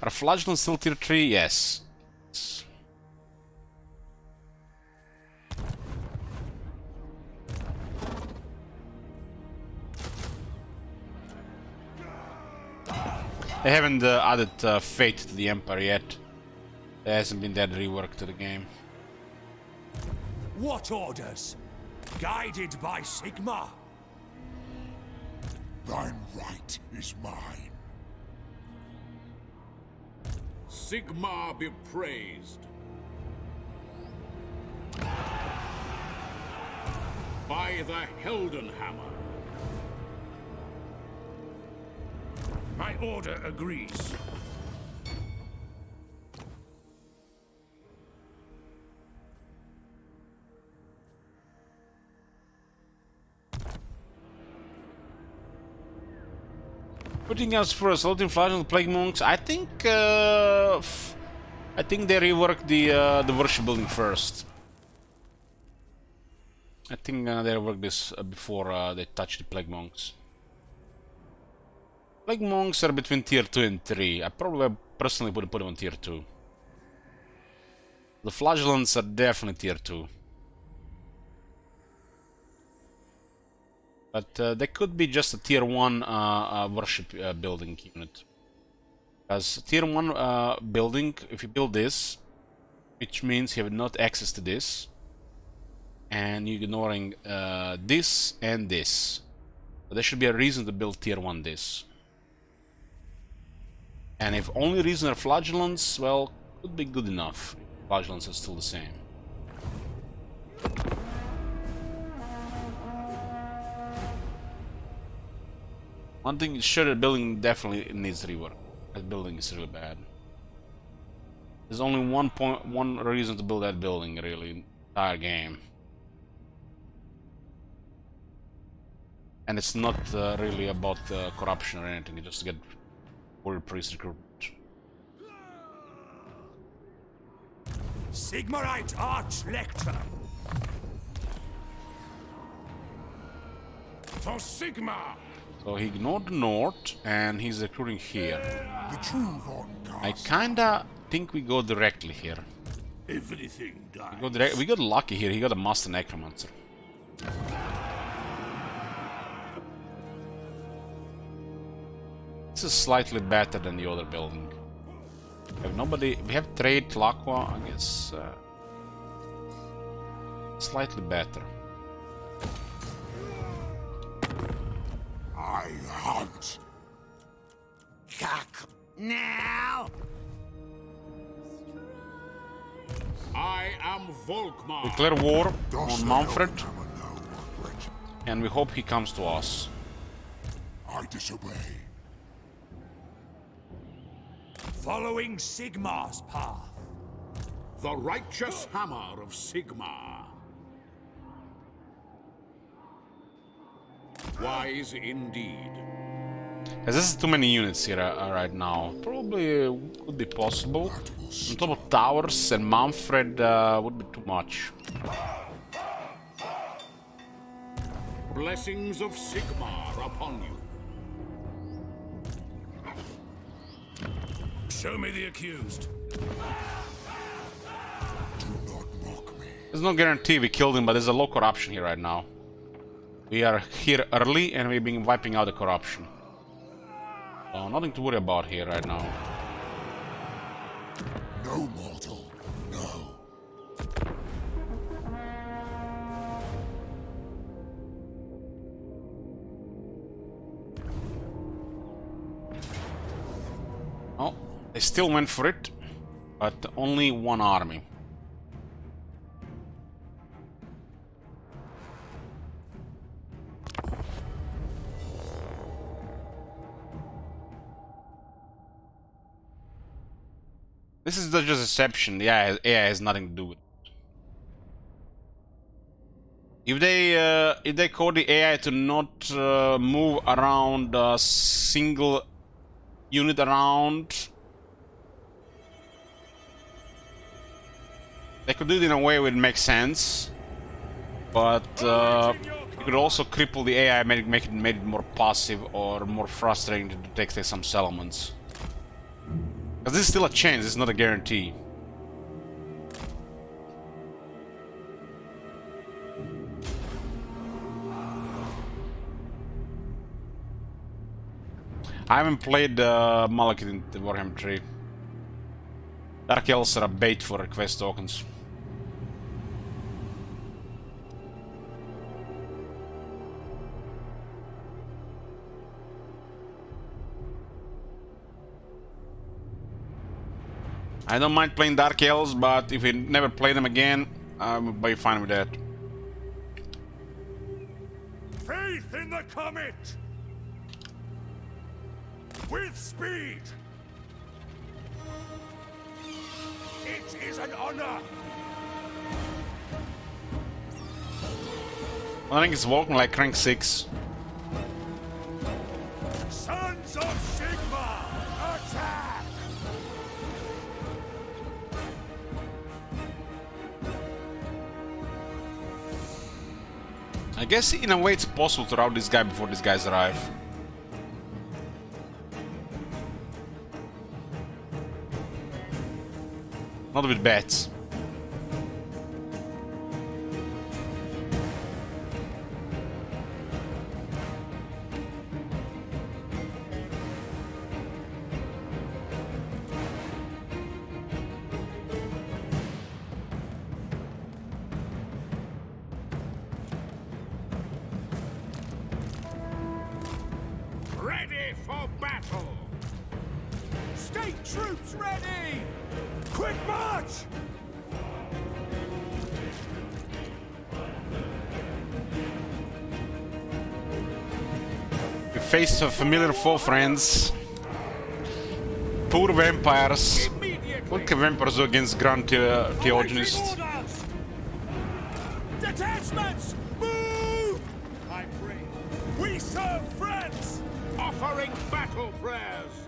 Are Flagellants still tier 3? Yes. They haven't added Fate to the Empire yet. There hasn't been that rework to the game. What orders? Guided by Sigmar? Thine right is mine. Sigmar be praised. By the Heldenhammer. My order agrees. Putting us first, Saluting Flagellants, Plague Monks. I think they reworked the worship building first. I think they reworked this before they touched the Plague Monks. Plague Monks are between tier 2 and 3. I probably personally would put them on tier 2. The Flagellants are definitely tier 2. But they could be just a tier 1 worship building unit. As tier 1 building, if you build this, which means you have not access to this, and you're ignoring this and this. So there should be a reason to build tier 1 this. And if only reason are Flagellants, well, could be good enough. Flagellants are still the same. One thing is sure, the building definitely needs rework. That building is really bad. There's only one reason to build that building, really, in the entire game. And it's not really about corruption or anything, you just get warrior priest recruitment. Sigmarite Arch-Lector. For Sigmar! So he ignored the north, and he's recruiting here. The true Von I kinda think we go directly here. Everything dies. We got lucky here, he got a Master Necromancer. This is slightly better than the other building. We have nobody. We have trade Tlaqua, I guess. Slightly better. I hunt. Cock now. I am Volkmar. Declare war on Manfred, and we hope he comes to us. I disobey. Following Sigmar's path. The righteous hammer of Sigmar. Wise indeed. As this is too many units here right now. Probably could be possible. On top of towers and Manfred would be too much. Blessings of Sigmar upon you. Show me the accused. Do not mock me. There's no guarantee we killed him, but there's a low corruption here right now. We are here early and we've been wiping out the corruption. So nothing to worry about here right now. No mortal, no. Oh, they still went for it, but only one army. This is just deception. The AI has nothing to do with it. If they code the AI to not move around a single unit around, they could do it in a way where it makes sense. But you could also cripple the AI, make it more passive or more frustrating to take some settlements. Because this is still a chance, it's not a guarantee. I haven't played Malekith in the Warhammer 3. Dark Elves are a bait for quest tokens. I don't mind playing Dark Elves, but if we never play them again, I'll be fine with that. Faith in the comet! With speed! It is an honor! I think it's walking like Crank 6. Sons of Sigmar, attack! I guess in a way it's possible to rout this guy before these guys arrive. Not with bats. Ready for battle! State troops ready! Quick march! We face a familiar foe, friends. Poor vampires. What can vampires do against Grand Theogonists? Orders! Detachments! Move! I pray. We serve friends! Offering battle prayers!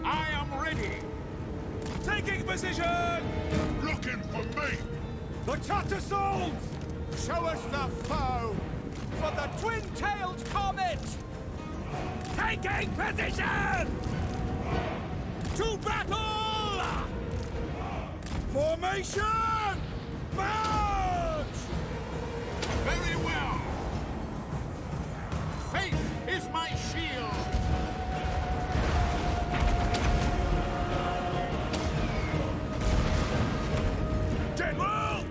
I am ready! Taking position! Looking for me! The Tattersouls! Show us the foe! For the twin-tailed comet! Taking position! To battle! Formation! March! Very well! Faith is my shield! General!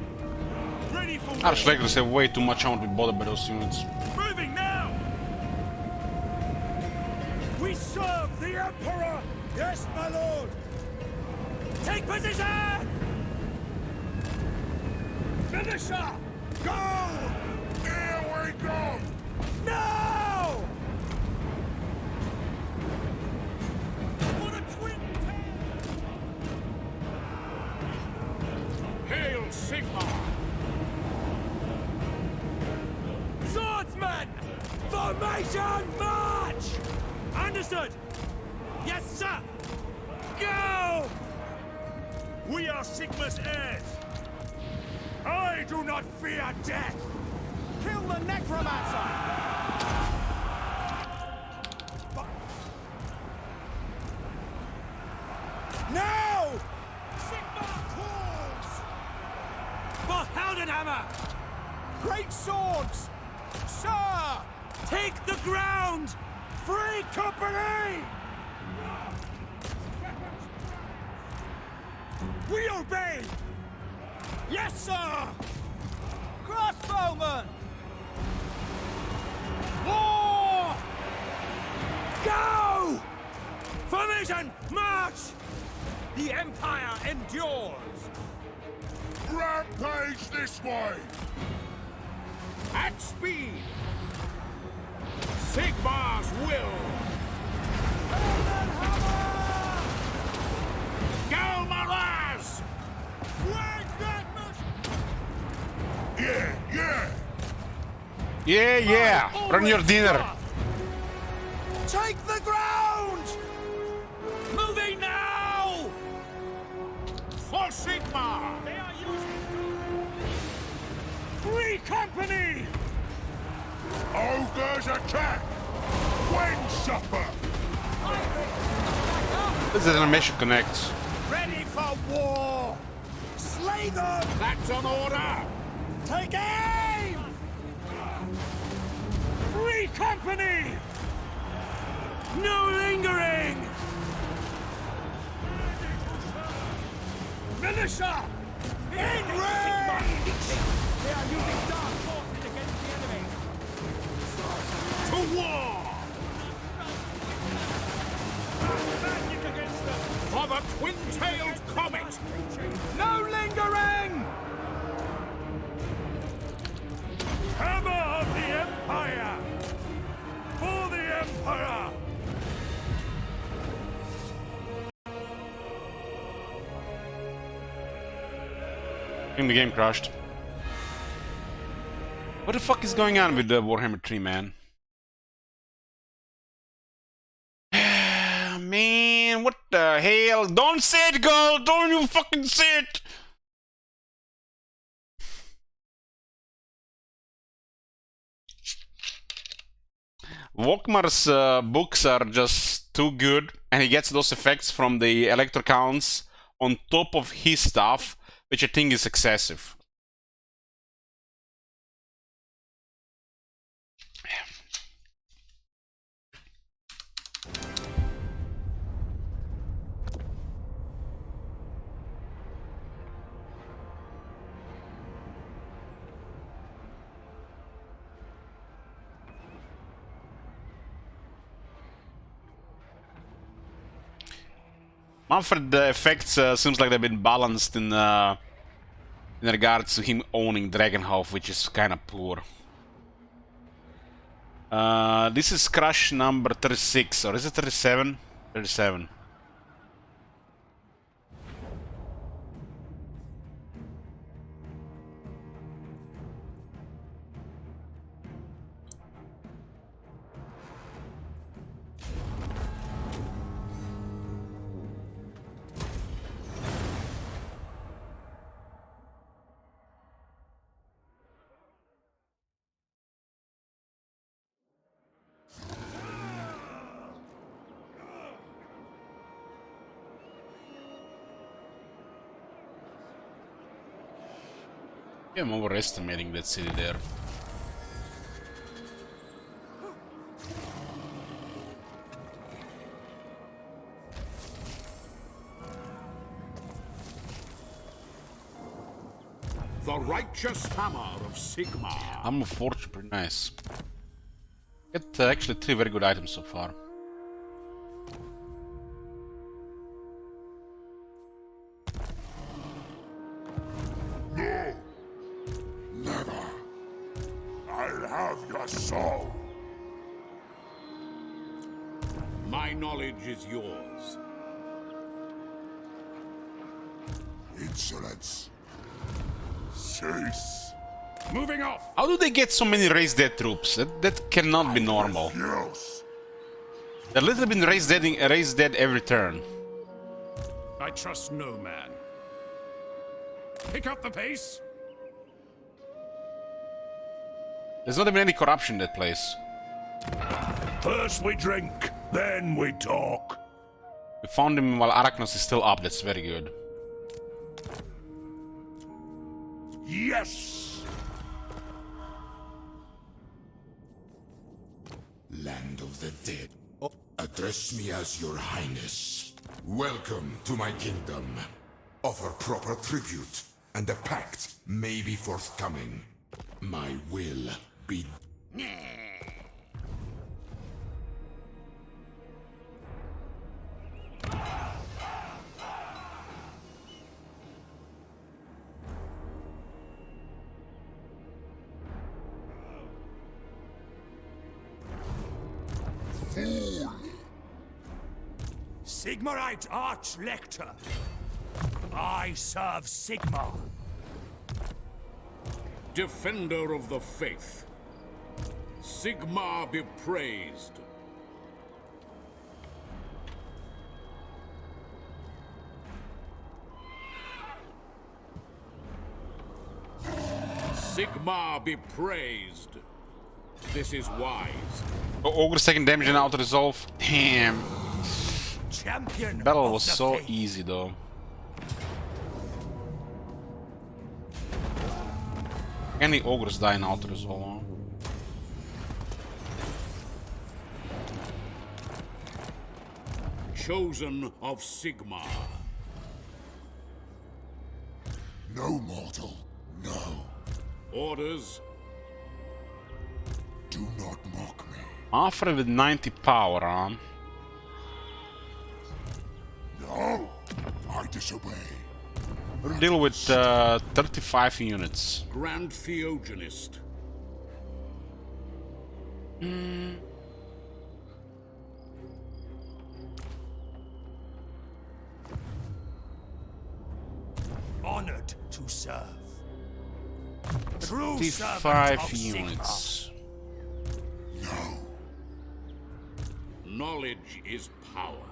Ready for war! Archlegers have way too much armor to be bothered by those units. Moving now! We serve the Emperor! Yes, my lord! Take position! Finisher! Go! Here we go! Now! What a twin tail! Hail Sigmar! Swordsmen! Formation march! Understood! Yes, sir! Go! We are Sigmar's heirs! I do not fear death! Kill the necromancer! Now! Sigmar calls! For Hell Take the ground! Free company! We obey! Yes, sir! Crossbowman! War! Go! Formation, march! The Empire endures! Rampage this way! At speed! Sigmar's will! Go, Maraz! Yeah, yeah! Yeah! Run your dinner! Take the ground! Moving now! For Sigmar! They are using free company! Ogres attack! Wind supper! This is an animation connects. Ready for war! Slay them! That's an order! Take aim! Free company! No lingering! Militia! In range! They are using dark forces against the enemy! To war! Magic against them! For the twin-tailed comet! No lingering! Hammer of the Empire! For the Emperor! I think the game crashed. What the fuck is going on with the Warhammer 3, man? Man, what the hell? Don't say it, girl! Don't you fucking say it! Volkmar's books are just too good, and he gets those effects from the electro counts on top of his stuff, which I think is excessive. Manfred, the effects seems like they've been balanced in regards to him owning Dragonhof, which is kind of poor. This is crash number 36, or is it 37? 37. I'm overestimating that city there. The righteous hammer of Sigmar. I'm a fortune, pretty nice. Get actually 3 very good items so far. No! Never! I'll have your soul! My knowledge is yours. Insolence! Cease! Moving off! How do they get so many raised dead troops? That cannot be normal. Refuse. They're literally been raised dead every turn. I trust no man. Pick up the pace! There's not even any corruption in that place. First we drink, then we talk. We found him while Arachnos is still up, that's very good. Yes! land of the dead. Address me as your highness. Welcome to my kingdom. Offer proper tribute, and a pact may be forthcoming. My will be... Sigmarite Arch-Lector. I serve Sigmar. Defender of the faith. Sigmar be praised. Sigmar be praised. This is wise. Ogre second damage and auto resolve. Damn. Champion Battle of was the so faith. easy though. Any ogres die in auto resolve, huh? Chosen of Sigmar. No mortal, no. Orders. Do not mock me. Alfred with 90 power, huh? No! I disobey. We'll deal with 35 units. Grand Theogenist. Honored to serve. True servant 55 of units. No. Knowledge is power.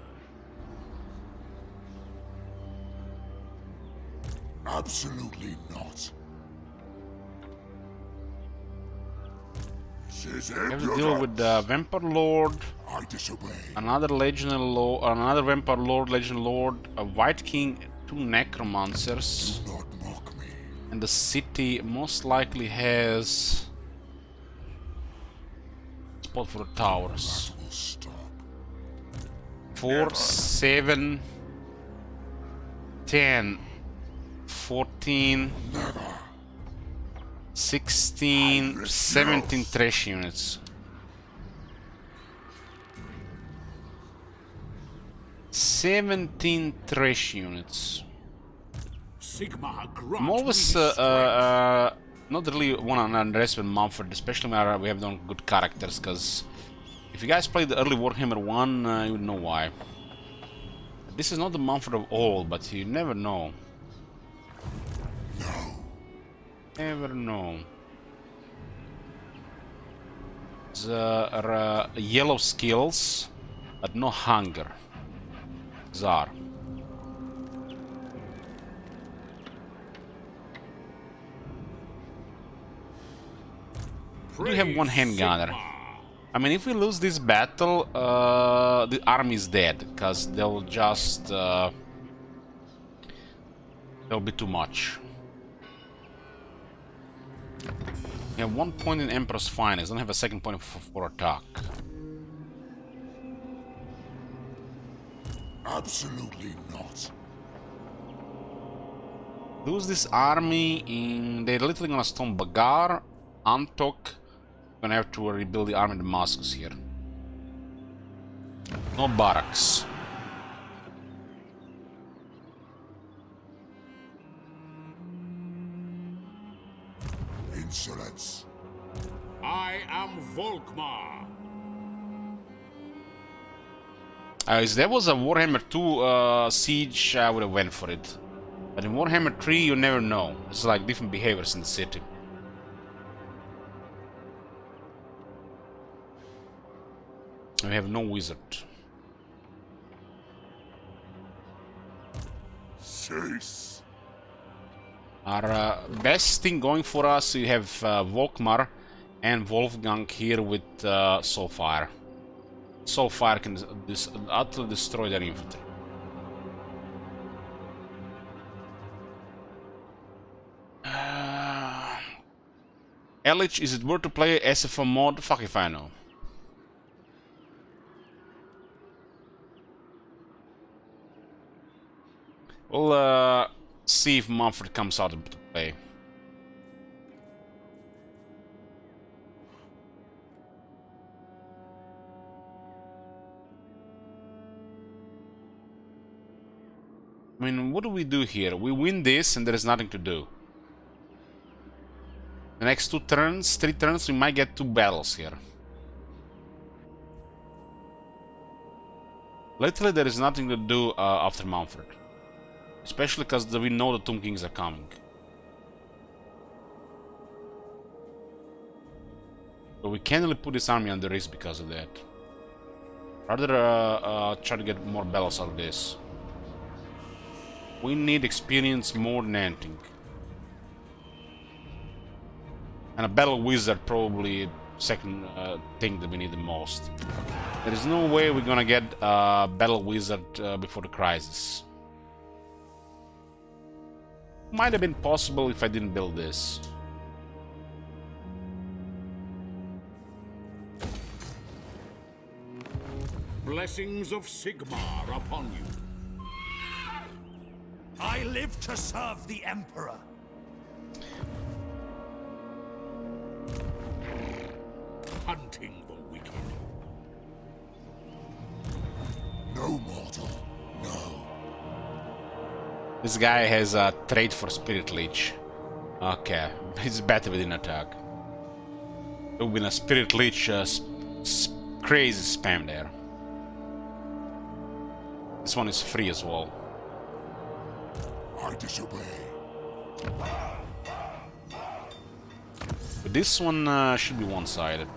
Absolutely not. We have to deal with the Vampire Lord, I disobey. another Legionary Lord, another Vampire Lord, Legionary Lord, a White King, 2 Necromancers, Do not mock me. and the city most likely has spot for the towers. Will stop. 4, 7, 10, 14, Never. 16, 17 trash units. 17 trash units. Sigmar grant I'm always me strength. not really want to underestimate Mumford, especially when we have done good characters, because if you guys played the early Warhammer 1, you would know why. This is not the Mumford of old, but you never know. No. Never know. The yellow skills, but no hunger. Czar. We have one Praise handgunner. Sigmar. I mean, if we lose this battle, the army is dead, because they'll just... there'll be too much. We have 1 point in Emperor's Finest, don't have a second point for attack. Absolutely not. Lose this army in... They're literally gonna storm Bagar, Antok. Gonna have to rebuild the army in Damascus here. No barracks. Insolence. I am Volkmar. If there was a Warhammer 2 siege, I would have went for it. But in Warhammer 3, you never know. It's like different behaviors in the city. We have no wizard. Cease. Our best thing going for us, you have Volkmar and Wolfgang here with Soulfire. Soulfire can utterly destroy their infantry. Elich, is it worth to play SFO mod? Fuck if I know. We'll see if Mumford comes out into play. I mean, what do we do here? We win this and there is nothing to do. The next 2 turns, 3 turns, we might get 2 battles here. Literally, there is nothing to do after Mumford. Especially because we know the Tomb Kings are coming. But we can't really put this army under risk because of that. Rather try to get more battles out of this. We need experience more than anything. And a battle wizard probably second thing that we need the most. There is no way we're gonna get a battle wizard before the crisis. Might have been possible if I didn't build this. Blessings of Sigmar upon you. I live to serve the Emperor. Hunting the wicked. No mortal, no. This guy has a trait for Spirit Leech. Okay, it's better within attack. There would be a Spirit Leech crazy spam there. This one is free as well. I disobey. But this one should be one-sided.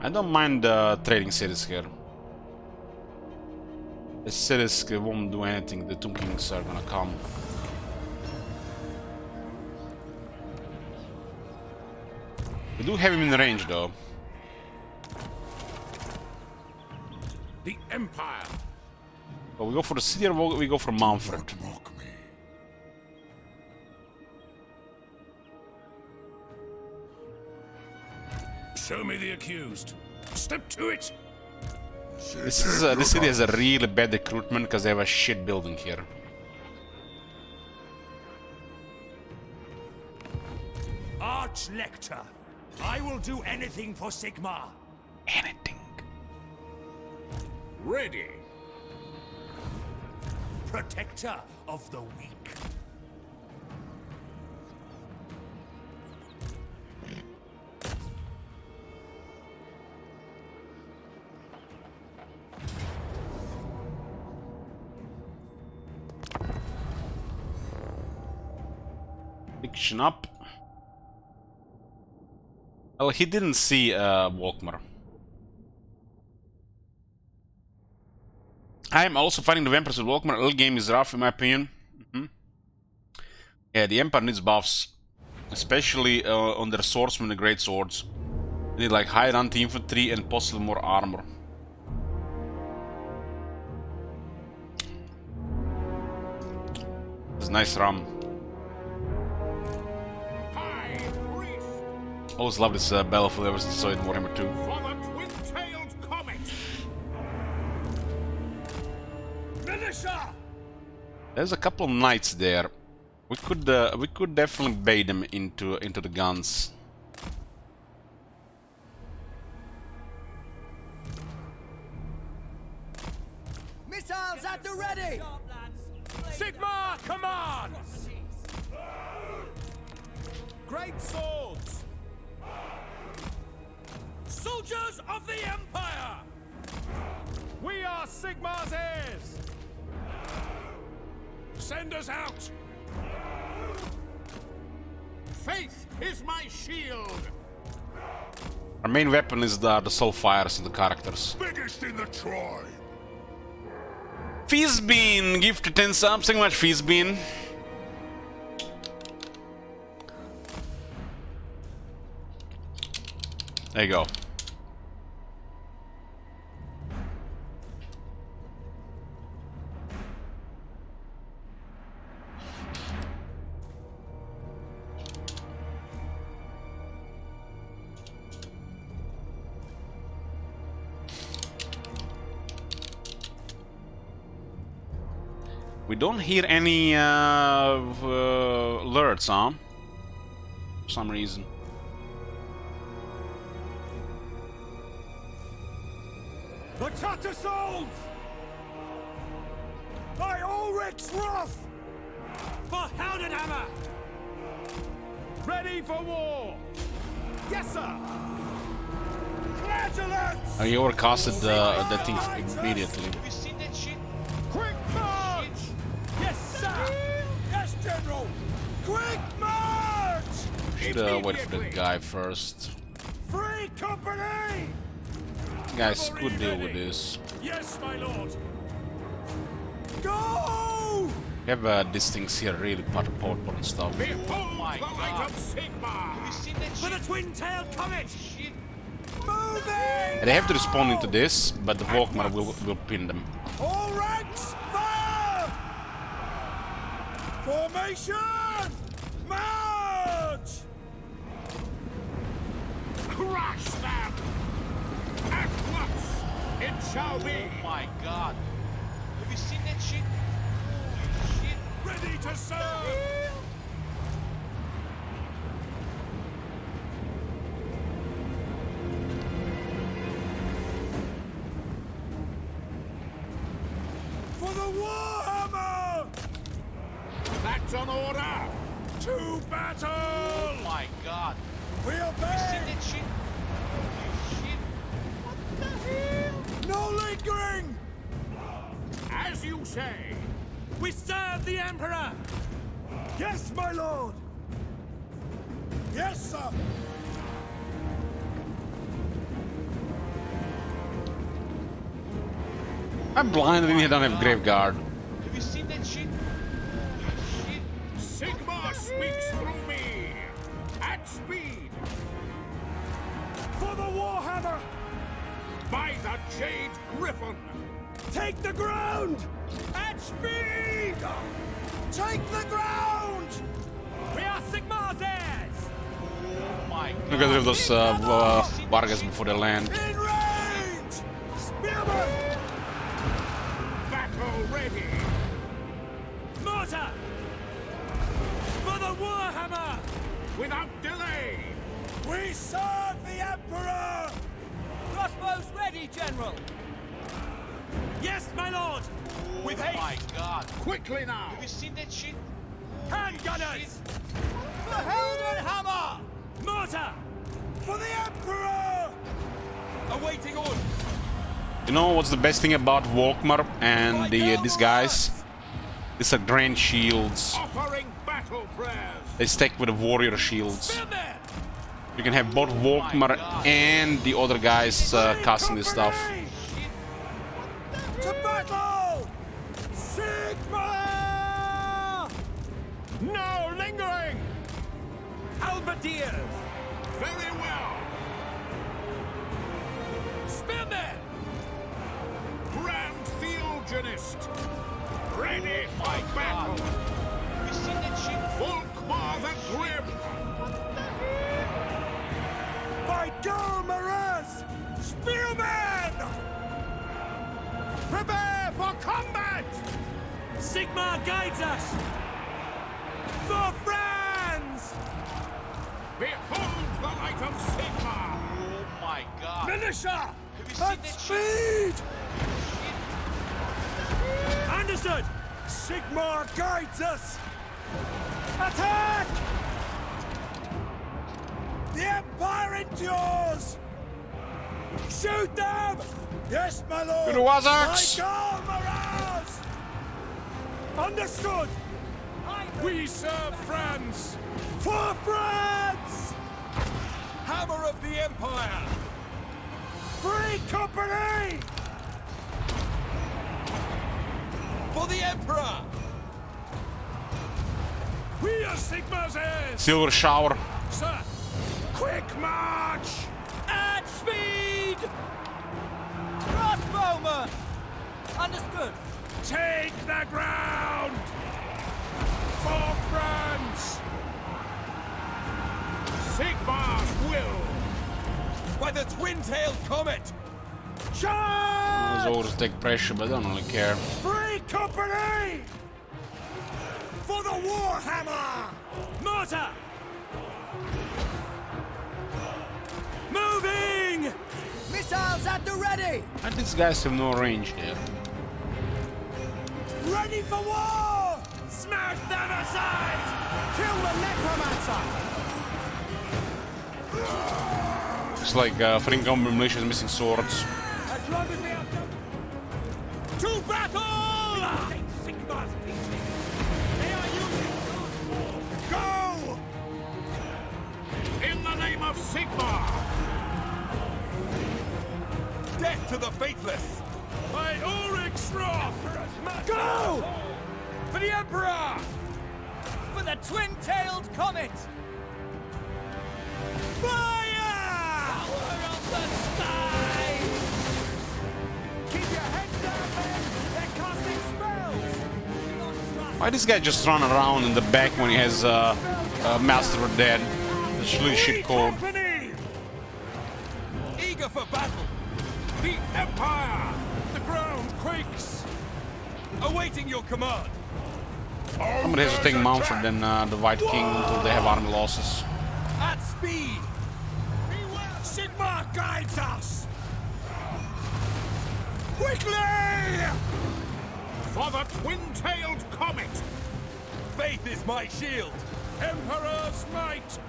I don't mind trading cities here. The cities won't do anything, the Tomb Kings are gonna come. We do have him in range though. The Empire. But we go for the city or we go for Mumford? Don't mock me. Show me the accused. Step to it. This city has a really bad recruitment because they have a shit building here. Arch-Lector, I will do anything for Sigmar. Anything. Ready. Protector of the weak. Fiction up. Well, he didn't see Walkmar. I am also fighting the vampires with Walkmar. Early game is rough in my opinion. Yeah, the Empire needs buffs. Especially on their swordsmen and great swords. They need like higher anti-infantry and possibly more armor. It's a nice ram. Always love this battlefield ever since I saw it in Warhammer 2. For the twin-tailed comet. Militia. There's a couple of knights there. We could definitely bait them into the guns. Missiles at the ready! Sigmar, command! Great swords! Soldiers of the Empire! We are Sigmar's heirs! Send us out! Faith is my shield. Our main weapon is the soulfires and the characters. Biggest in the tribe. Fizzbean, gift 10 subs. Thank you much, Fizzbean. There you go. We don't hear any alerts, huh? For some reason. The Tattersouls! By Ulrich's wrath! For Heldenhammer! Ready for war! Yes, sir! Flagellants! He overcasted that thing immediately. Have you seen that shit? Quick march! Yes, sir! Yes, General! Quick march! Should wait for the guy first. Free company! Guys could deal with this. Yes, my lord! Go! We have these things here, really important stuff. Behold the light of Sigmar! Have you seen that For shit? the twin-tailed comet! Shit! Moving! They have to respond into this, but the Volkmar will pin them. All ranks, fire! Formation! March! Crush them! At once it shall be! Oh my god! Have you seen that shit? Holy shit! Ready to serve! For the Warhammer! That's an order! To battle! Oh my god! We Have you obey! seen that shit? Holy shit! No lingering! As you say! We serve the Emperor! Yes, my lord! Yes, sir! I'm blind and he don't have Graveguard. Have you seen that shit? Holy shit! Sigmar speaks through me! At speed! For the Warhammer! By the Jade Griffin! Take the ground! At speed! Take the ground! We are Sigmar's heirs! Oh my god! Look at rid of those Vargas before they land. In range! Spearman! Battle ready! Mortar! For the Warhammer! Without delay! We serve the Emperor! Crossbows ready, General! Yes, my lord! With Oh my haste! god! Quickly now! Have you seen that shit? Hand gunners! For Heldenhammer! Mortar! For the Emperor! Awaiting orders! You know what's the best thing about Volkmar and these guys? These are grand shields. Offering battle prayers! They stack with the warrior shields. Spearman! You can have both Volkmar and the other guys casting this stuff. To battle! Sigmar! No lingering! Halberdiers! Very well! Spearmen! Grand Theogenist! Ready for My battle! god! Have you seen that shit? Volkmar the Grim! By Galmaraz! Spearmen! Prepare for combat! Sigmar guides us! For France! Behold the light of Sigmar! Oh my god! Militia! Have you seen At that speed! shit? Understood! Sigmar guides us! Attack! The Empire endures! Shoot them! Yes, my lord! Good Wazarks! By Galmaraz! Understood! We serve France! For France! Hammer of the Empire! Free company! For the Emperor! We are Sigmar's heirs! Silver Shower. Sir! Quick march! At speed! Crossbowman! Understood! Take the ground! For France! Sigmar's will! By the twin-tailed comet! Those Charge! orders take pressure, but I don't really care. Free company! For the Warhammer! Mortar! Moving! Missiles at the ready! And these guys have no range here. Ready for war! Smash them aside! Kill the necromancer! Looks like for incoming militia is missing swords. As long as we have to battle! Sigmar's teaching. They are using go! In the name of Sigmar! Death to the faithless! By Ulrich's wrath! Go! For the Emperor! For the twin-tailed comet! Fire! Power of the sky! Keep your heads down, men! They're casting spells! Why this guy just run around in the back when he has Master of Dead? That's really shit code. Company! Eager for battle! The Empire! The ground quakes! Awaiting your command! Somebody has to take Manfred and the White King until they have army losses. At speed! Sigmar guides us! Quickly! For the twin-tailed comet! Faith is my shield! Emperor's might!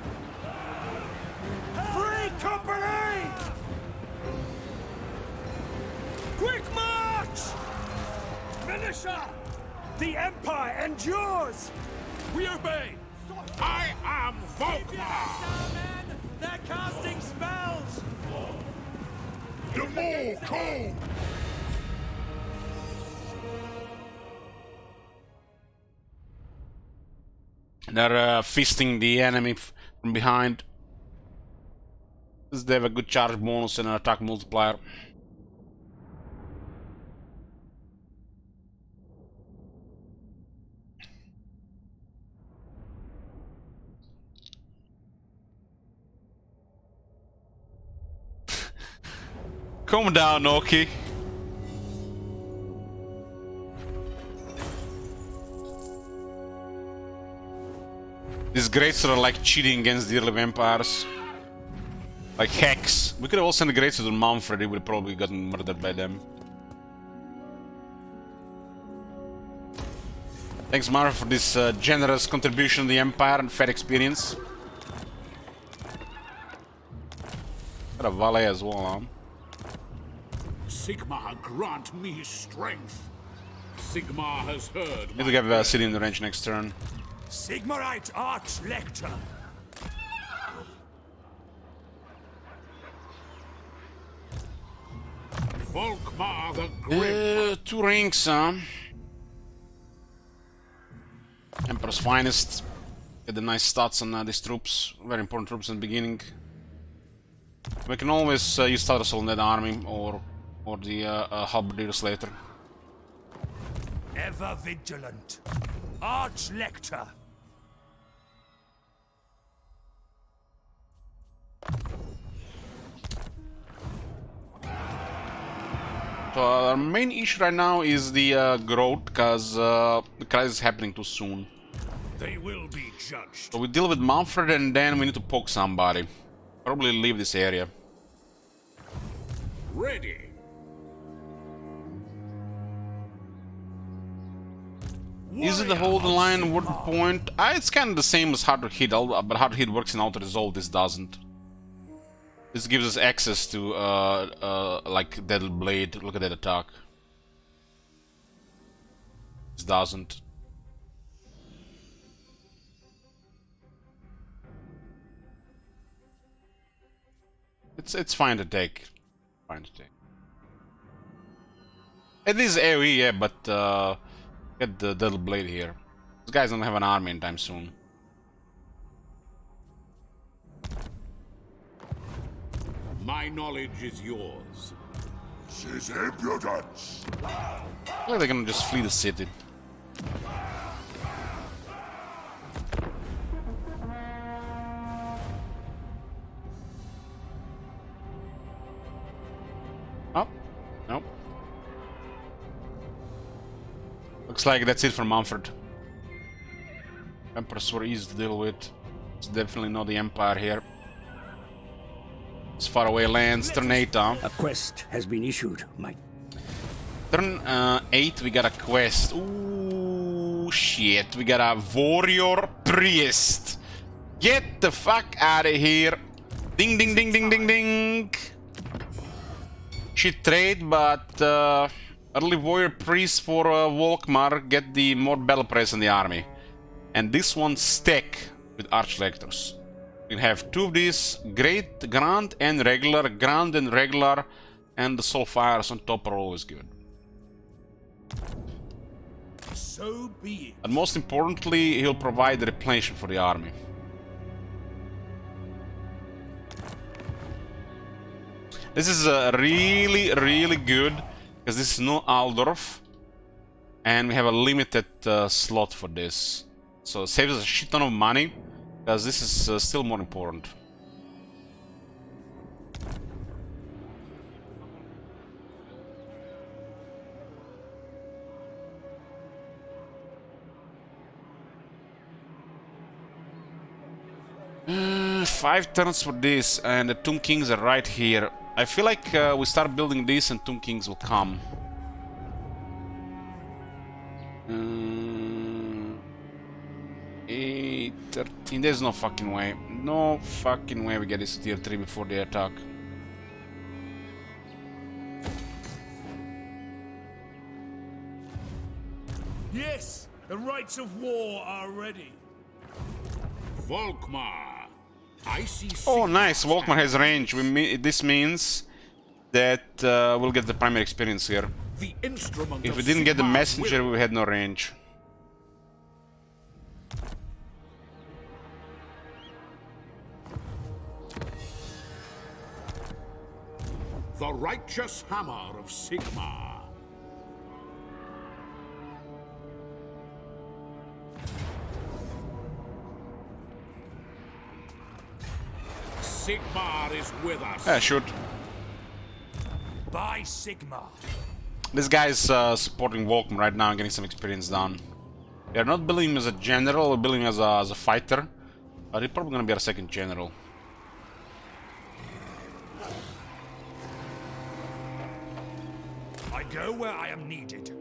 Free company! Quick march! Finisher! The Empire endures! We obey! I am Volkmar! They're casting spells! The more cold! They're feasting the enemy from behind. They have a good charge bonus and an attack multiplier. Calm down, Noki. These greats are like cheating against the early vampires. Like hacks. We could have all sent the greats to Manfred, he would have probably gotten murdered by them. Thanks, Mara, for this generous contribution to the Empire and fair experience. Got a valet as well, huh? Sigmar, grant me strength. Sigmar has heard Need to get a city in the range next turn. Sigmarite Arch-Lector! Volkmar the Grim. 2 rings, huh? Emperor's finest. Get the nice stats on these troops. Very important troops in the beginning. We can always use Tattersall in that army or the halberdiers later. Ever vigilant. Arch-Lector! So our main issue right now is the growth, because the crisis is happening too soon. They will be judged. So we deal with Manfred and then we need to poke somebody. Probably leave this area. Ready. Is it the hold the line worth the point? It's kind of the same as hard to hit, but hard to hit works in auto resolve. This doesn't. This gives us access to like Deadly Blade. Look at that attack. This doesn't. It's fine to take. Fine to take. It is AoE, yeah, but get the Deadly Blade here. These guys don't have an army anytime soon. My knowledge is yours. She's impudence. I feel like they're gonna just flee the city. Oh, nope. Looks like that's it for Manfred. Emperors were easy to deal with. It's definitely not the Empire here. It's faraway lands. Turn 8, huh? A quest has been issued, my... Turn 8, we got a quest. Ooh, shit. We got a warrior priest. Get the fuck out of here. Ding, ding, ding, ding, ding, ding. Shit trade, but early warrior priest for Volkmar get the more battle press in the army. And this one stack with archlectors. We'll have 2 of these, great, grand and regular, and the soulfires on top are always good. So be it. And most importantly, he'll provide the replenishment for the army. This is really, really good, because this is no Aldorf, and we have a limited slot for this. So it saves us a shit ton of money, because this is still more important. Five turns for this, and the Tomb Kings are right here. I feel like we start building this and Tomb Kings will come. 8, 13, there's no fucking way. No fucking way we get this tier 3 before the attack. Yes, the rites of war are ready. Volkmar, I see. Oh, Sigmar nice. Volkmar has standing. range. This means that we'll get the primary experience here. The instrument If of we didn't get the Sigmar's messenger, will. we had no range. The righteous hammer of Sigmar. Sigmar is with us. Yeah, shoot. By Sigmar. This guy is supporting Volkmar right now and getting some experience down. We are not building him as a general, we're building him as a fighter. But he's probably gonna be our second general. I go where I am needed.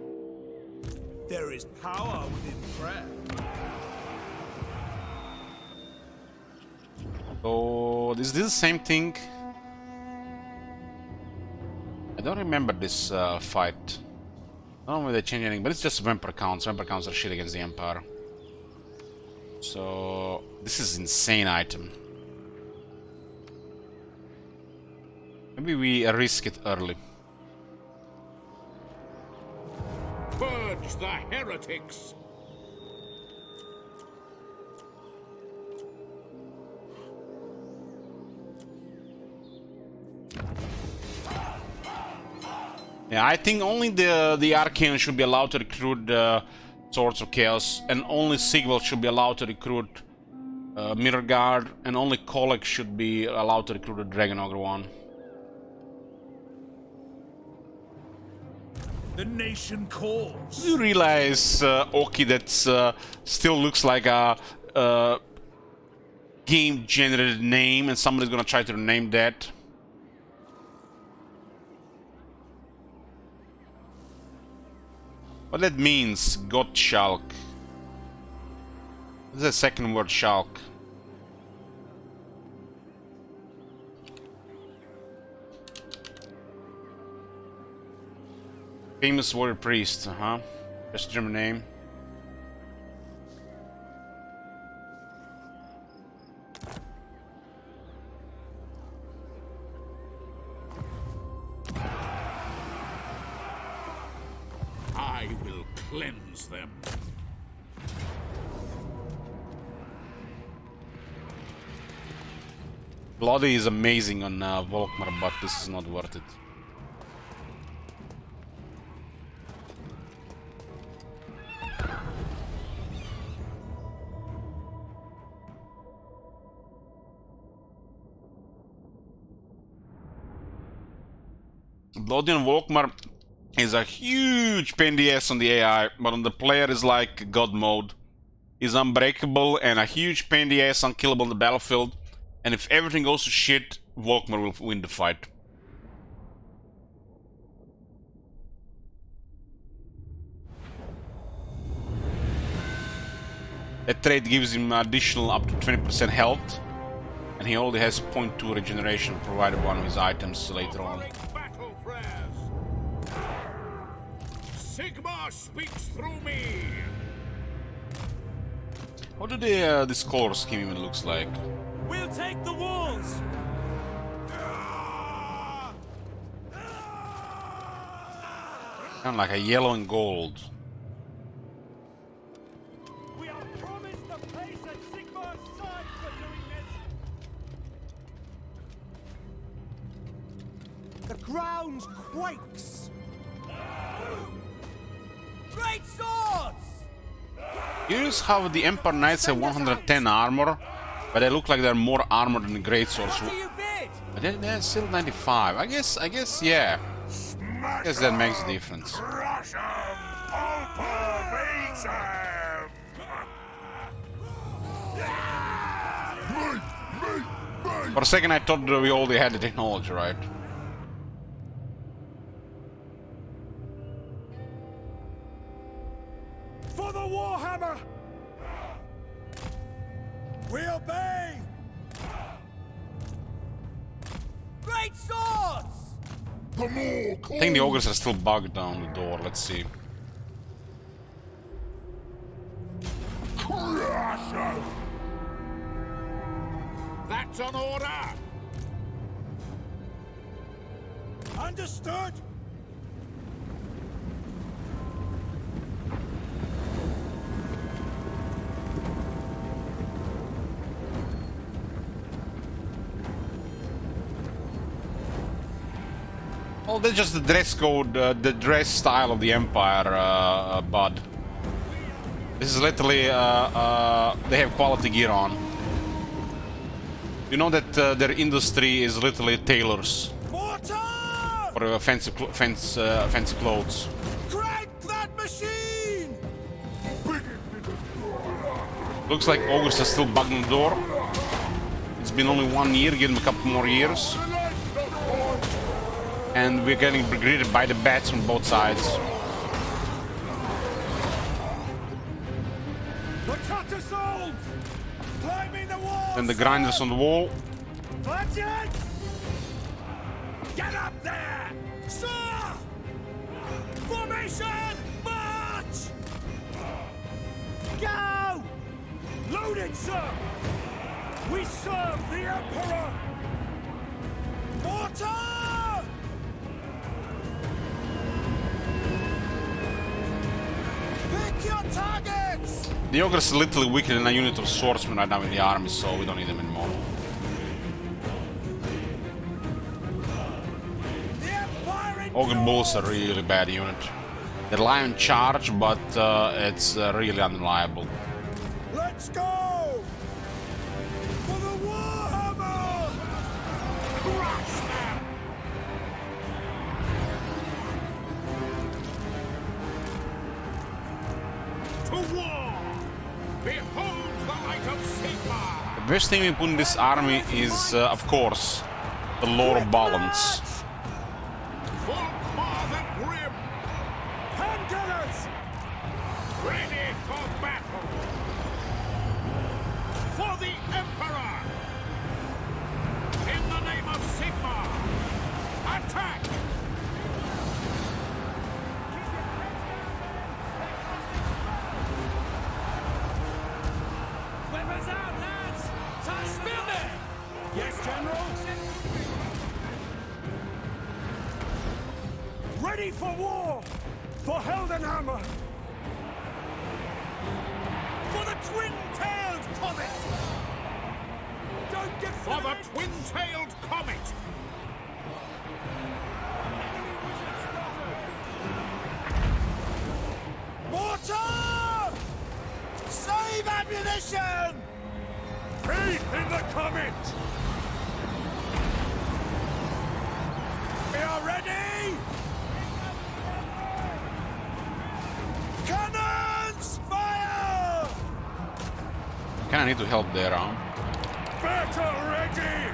There is power within prayer. So, is this the same thing? I don't remember this fight. I don't know if they changed anything, but it's just vampire counts. Vampire counts are shit against the Empire. So, this is insane item. Maybe we risk it early. Purge the heretics. Yeah, I think only the Arcane should be allowed to recruit Swords of Chaos, and only Sigval should be allowed to recruit Mirror Guard, and only Kolek should be allowed to recruit the Dragon Ogre one. The nation calls. You realize, Oki, that still looks like a game-generated name, and somebody's gonna try to rename that. What that means, Gottschalk. This is the second word, Schalk. Famous warrior priest, Just a German name. I will cleanse them. Bloody is amazing on Volkmar, but this is not worth it. Bloody on Volkmar is a huge pain in the ass on the AI, but on the player is like God mode. is unbreakable and a huge pain in the ass, unkillable on the battlefield. And if everything goes to shit, Volkmar will win the fight. That trait gives him additional up to 20% health, and he only has 0.2 regeneration provided one of his items later on. Battle prayers. Sigmar speaks through me. How do this color scheme even looks like? We'll take the walls! Kind of like a yellow and gold. We are promised a place at Sigmar's side for doing this! The ground quakes! Great swords! Here's how the Empire Knights have 110 armor, but they look like they're more armored than the Greatswords. What do you bid? But they're still 95. I guess, yeah. I guess that makes a difference. Crush 'em! Pulver For a second I thought that we already had the technology, right? For the Warhammer! We obey! Great swords! The more I think the ogres are still bugged down the door. Let's see. crush 'em! That's an order! Understood? Well, that's just the dress code, the dress style of the Empire, bud. This is literally, they have quality gear on. You know that their industry is literally tailors Mortar! for fancy clothes. Crank that machine! Looks like ogres are still bugging the door. It's been only 1 year, give them a couple more years. And we're getting greeted by the bats on both sides. The cutter souls! Climbing the wall! And the grinders on the wall. Budget! Get up there! Sir! Formation! March! Go! Loaded, sir! We serve the Emperor! Mortar! Pick your targets! The ogres are literally weaker than a unit of swordsmen right now in the army, so we don't need them anymore. The Empire in Ogre bulls are really bad unit. They rely on charge, but it's really unreliable. Let's go! For the Warhammer! Crush them! To war! Behold the light of Sigmar! The best thing we put in this army is, of course, the lore balance. Volkmar the Grim! Handgunners! Ready for battle! For the Emperor! In the name of Sigmar! Attack! Weapons out, lads! Time spill it! Yes, General? Ready for war! For Heldenhammer! For the twin-tailed comet! Don't get For the twin-tailed comet! Mortar! Save ammunition! Faith in the comet! We are ready! Cannons! Fire! Kinda need to help there, huh? Battle ready!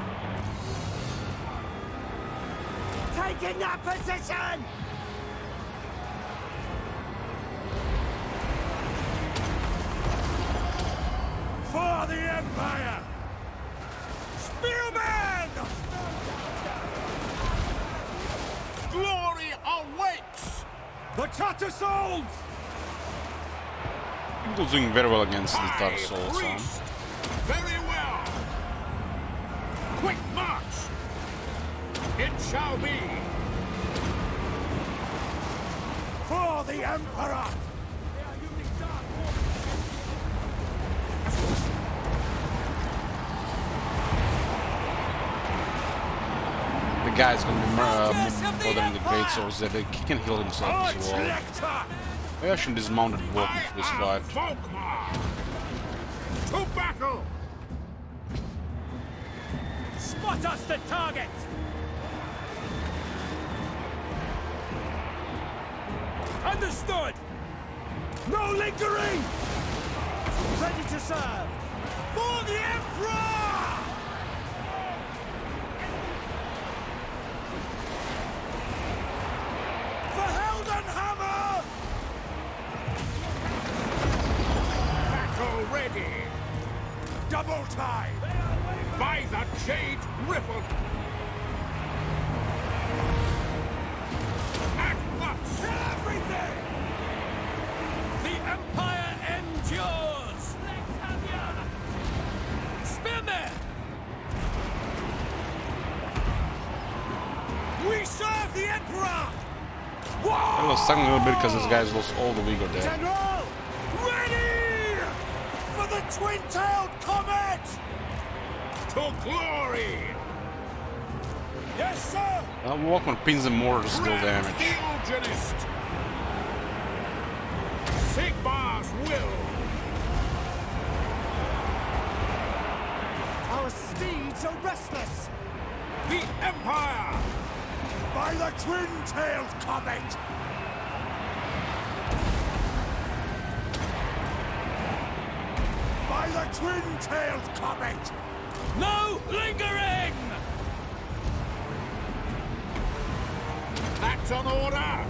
Taking that position! For the Empire! Spearman! Glory awaits! The Tattersouls! Eagle's doing very well against the By Dark Souls, huh? priest. Very well. Quick march. It shall be. For the Emperor! The guy's gonna be bothering the Great Souls that he can heal himself as well. Lecter! Maybe I should dismount and work for this fight. Sigmar. To battle. Spot us the target! Understood! No lingering! Ready to serve! For the Emperor! For Heldenhammer! Battle ready. Double time! By the Jade Griffin. At once. Everything! The Empire endures! Spearman! We serve the Emperor! I was stuck a little bit because this guy's lost all the vigor there. General! Ready! For the twin-tailed comet! To glory. Yes, sir! Walkman pins and mortars deal damage. Fusionist. Sigmar's will. Our steeds are restless! The Empire. By the twin-tailed comet! By the twin-tailed comet! No lingering! That's an order.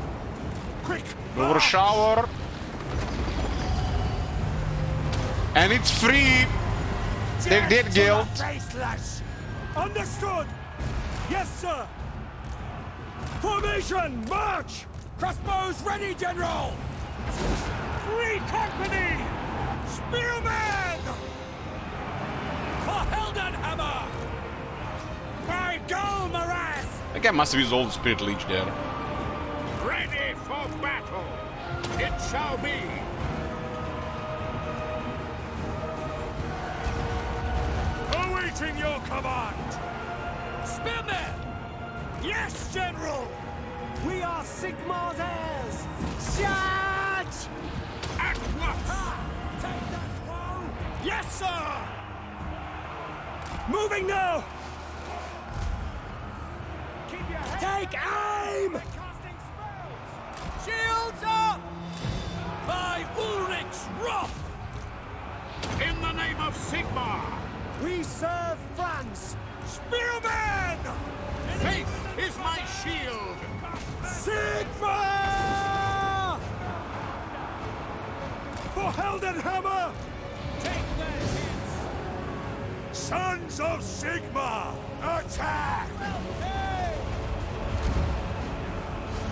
Quick! Over shower. And it's free. Take that, guild. Faceless! Understood! Yes, sir! Formation, march! Crossbows ready, General! Free company! Spearman! For Heldenhammer! By Golmaraz! That guy must have used all the Spirit Leech there. Ready for battle. It shall be. Awaiting your command! Spearman! Yes, General! We are Sigmar's heirs! Charge! At once. Take that throw! Yes, sir! Moving now! Keep your head Take aim! casting spells! Shields up! By Ulrich's wrath! In the name of Sigmar. We serve France! Spearman! Faith is my shield. Sigmar! For Heldenhammer! Take their hits! Sons of Sigmar, attack!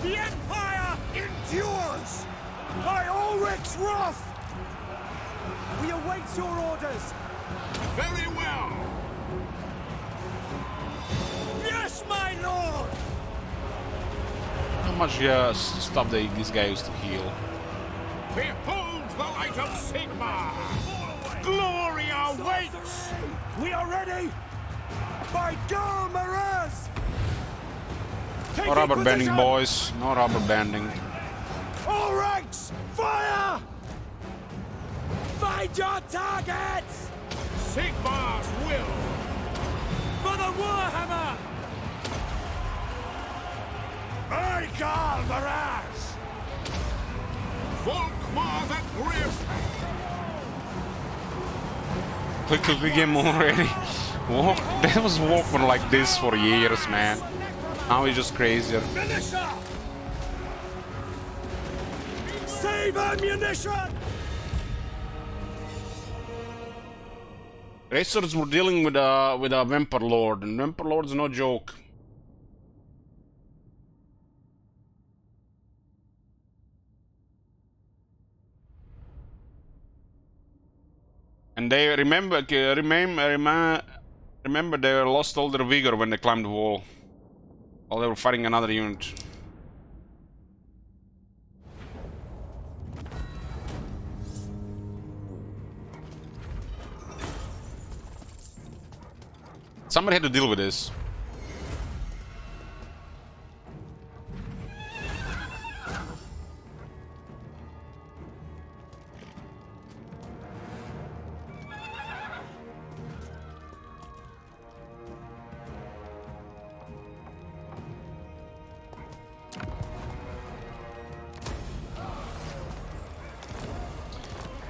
The Empire endures! By Ulrich's wrath! We await your orders! Very well. Yes, my lord! How much stuff this guy used to heal? Behold the light of Sigmar. Glory awaits. We are ready! By Golmaraz! No rubber banding, boys. No rubber banding. All ranks, fire! Find your targets! Sigmar's will. For the Warhammer! By Golmaraz! Volkmar the Grim. Quick game already. Walk. That was walking like this for years, man. Now he's just crazier. Militia! Save ammunition! Great Swords were dealing with a Vampire Lord, and Vampire Lord's no joke. And they remember they lost all their vigor when they climbed the wall. While they were fighting another unit. Somebody had to deal with this.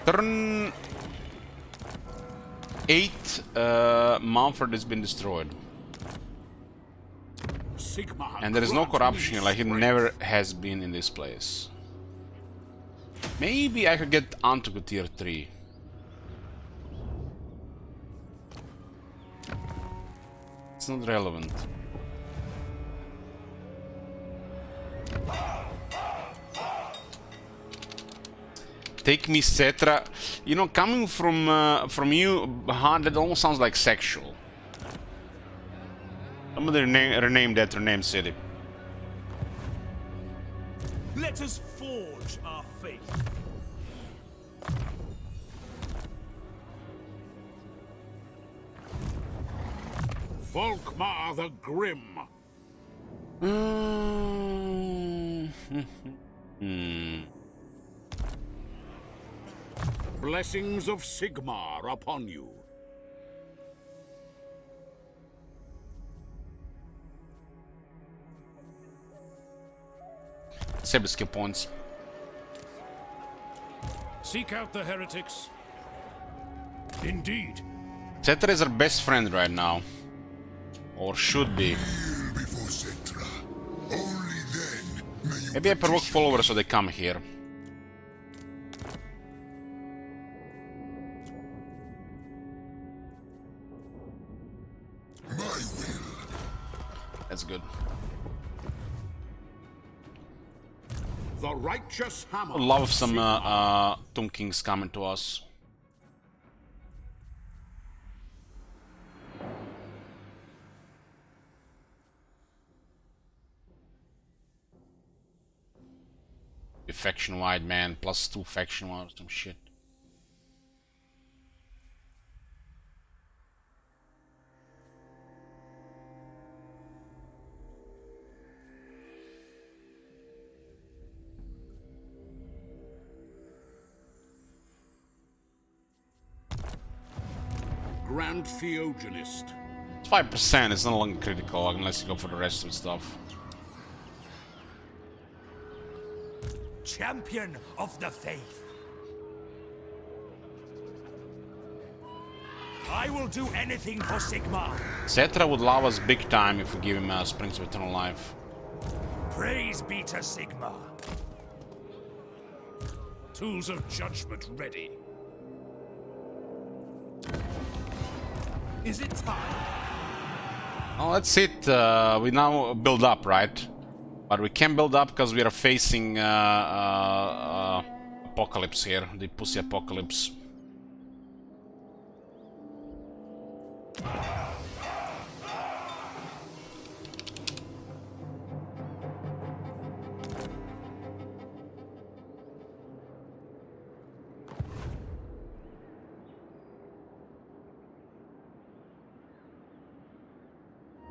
Turn 8, Manfred has been destroyed. Sigmar, And there is no grant me corruption, like it strength. never has been in this place. Maybe I could get onto the tier 3. It's not relevant. Take me, Cetra. You know, coming from you, that almost sounds like sexual. Somebody rename that rename city. Let us forge our faith. Volkmar the Grim. Blessings of Sigmar upon you. Save skill points. Seek out the heretics. Indeed. Cetra is our best friend right now. Or should be. Kneel before Cetra. Only then may you Maybe I provoke followers so they come here. my will. That's good. The righteous hammer. Would love of some Sigmar. Tomb Kings coming to us. Be faction wide, man. +2 faction wide, some shit. Grand Theogenist. It's 5%, it's no longer critical unless you go for the rest of the stuff. Champion of the faith. I will do anything for Sigmar. Cetra would love us big time if we give him Springs of Eternal Life. Praise be to Sigmar. Tools of judgment ready. Is it time? Oh, that's it. We now build up, right? But we can't build up because we are facing apocalypse here, the pussy apocalypse.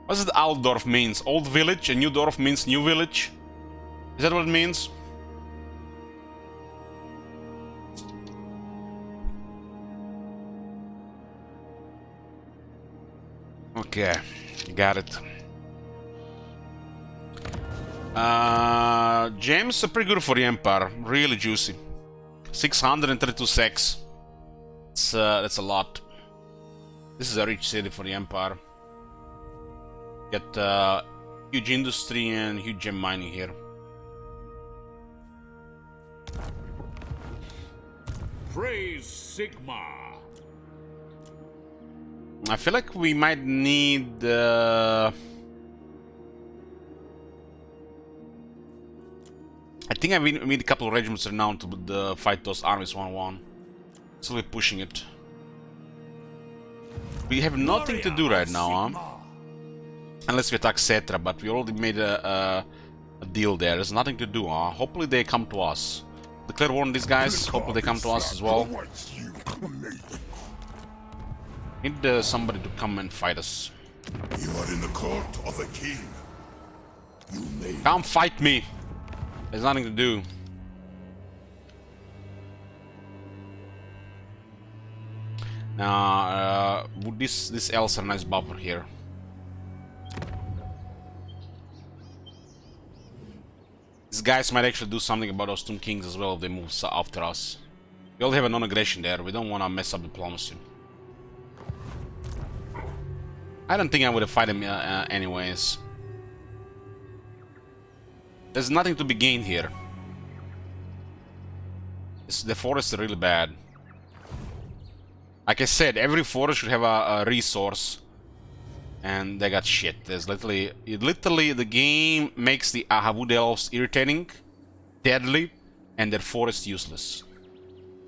What does Altdorf means? Old village, and Neudorf means new village? Is that what it means? Okay, got it. Gems are pretty good for the Empire, really juicy. 632 sex. That's a lot. This is a rich city for the Empire. Get huge industry and huge gem mining here. Praise Sigmar. I feel like we might need I think I need a couple of regiments renowned to fight those armies one-on-one. So we're pushing it. We have nothing to do right now, huh? Unless we attack Cetra, but we already made a deal there. There's nothing to do, huh? Hopefully they come to us. Declare war on these guys. Hopefully they come to us as well. Need somebody to come and fight us. You are in the court of a king. You may Come fight me. There's nothing to do. Now, this else a nice buffer here. These guys might actually do something about those Tomb Kings as well if they move after us. We all have a non-aggression there. We don't want to mess up diplomacy. I don't think I would have fight him anyways. There's nothing to be gained here. The forests are really bad. Like I said, every forest should have a resource. And they got shit. There's literally the game makes the Ahavud elves irritating, deadly, and their forest useless.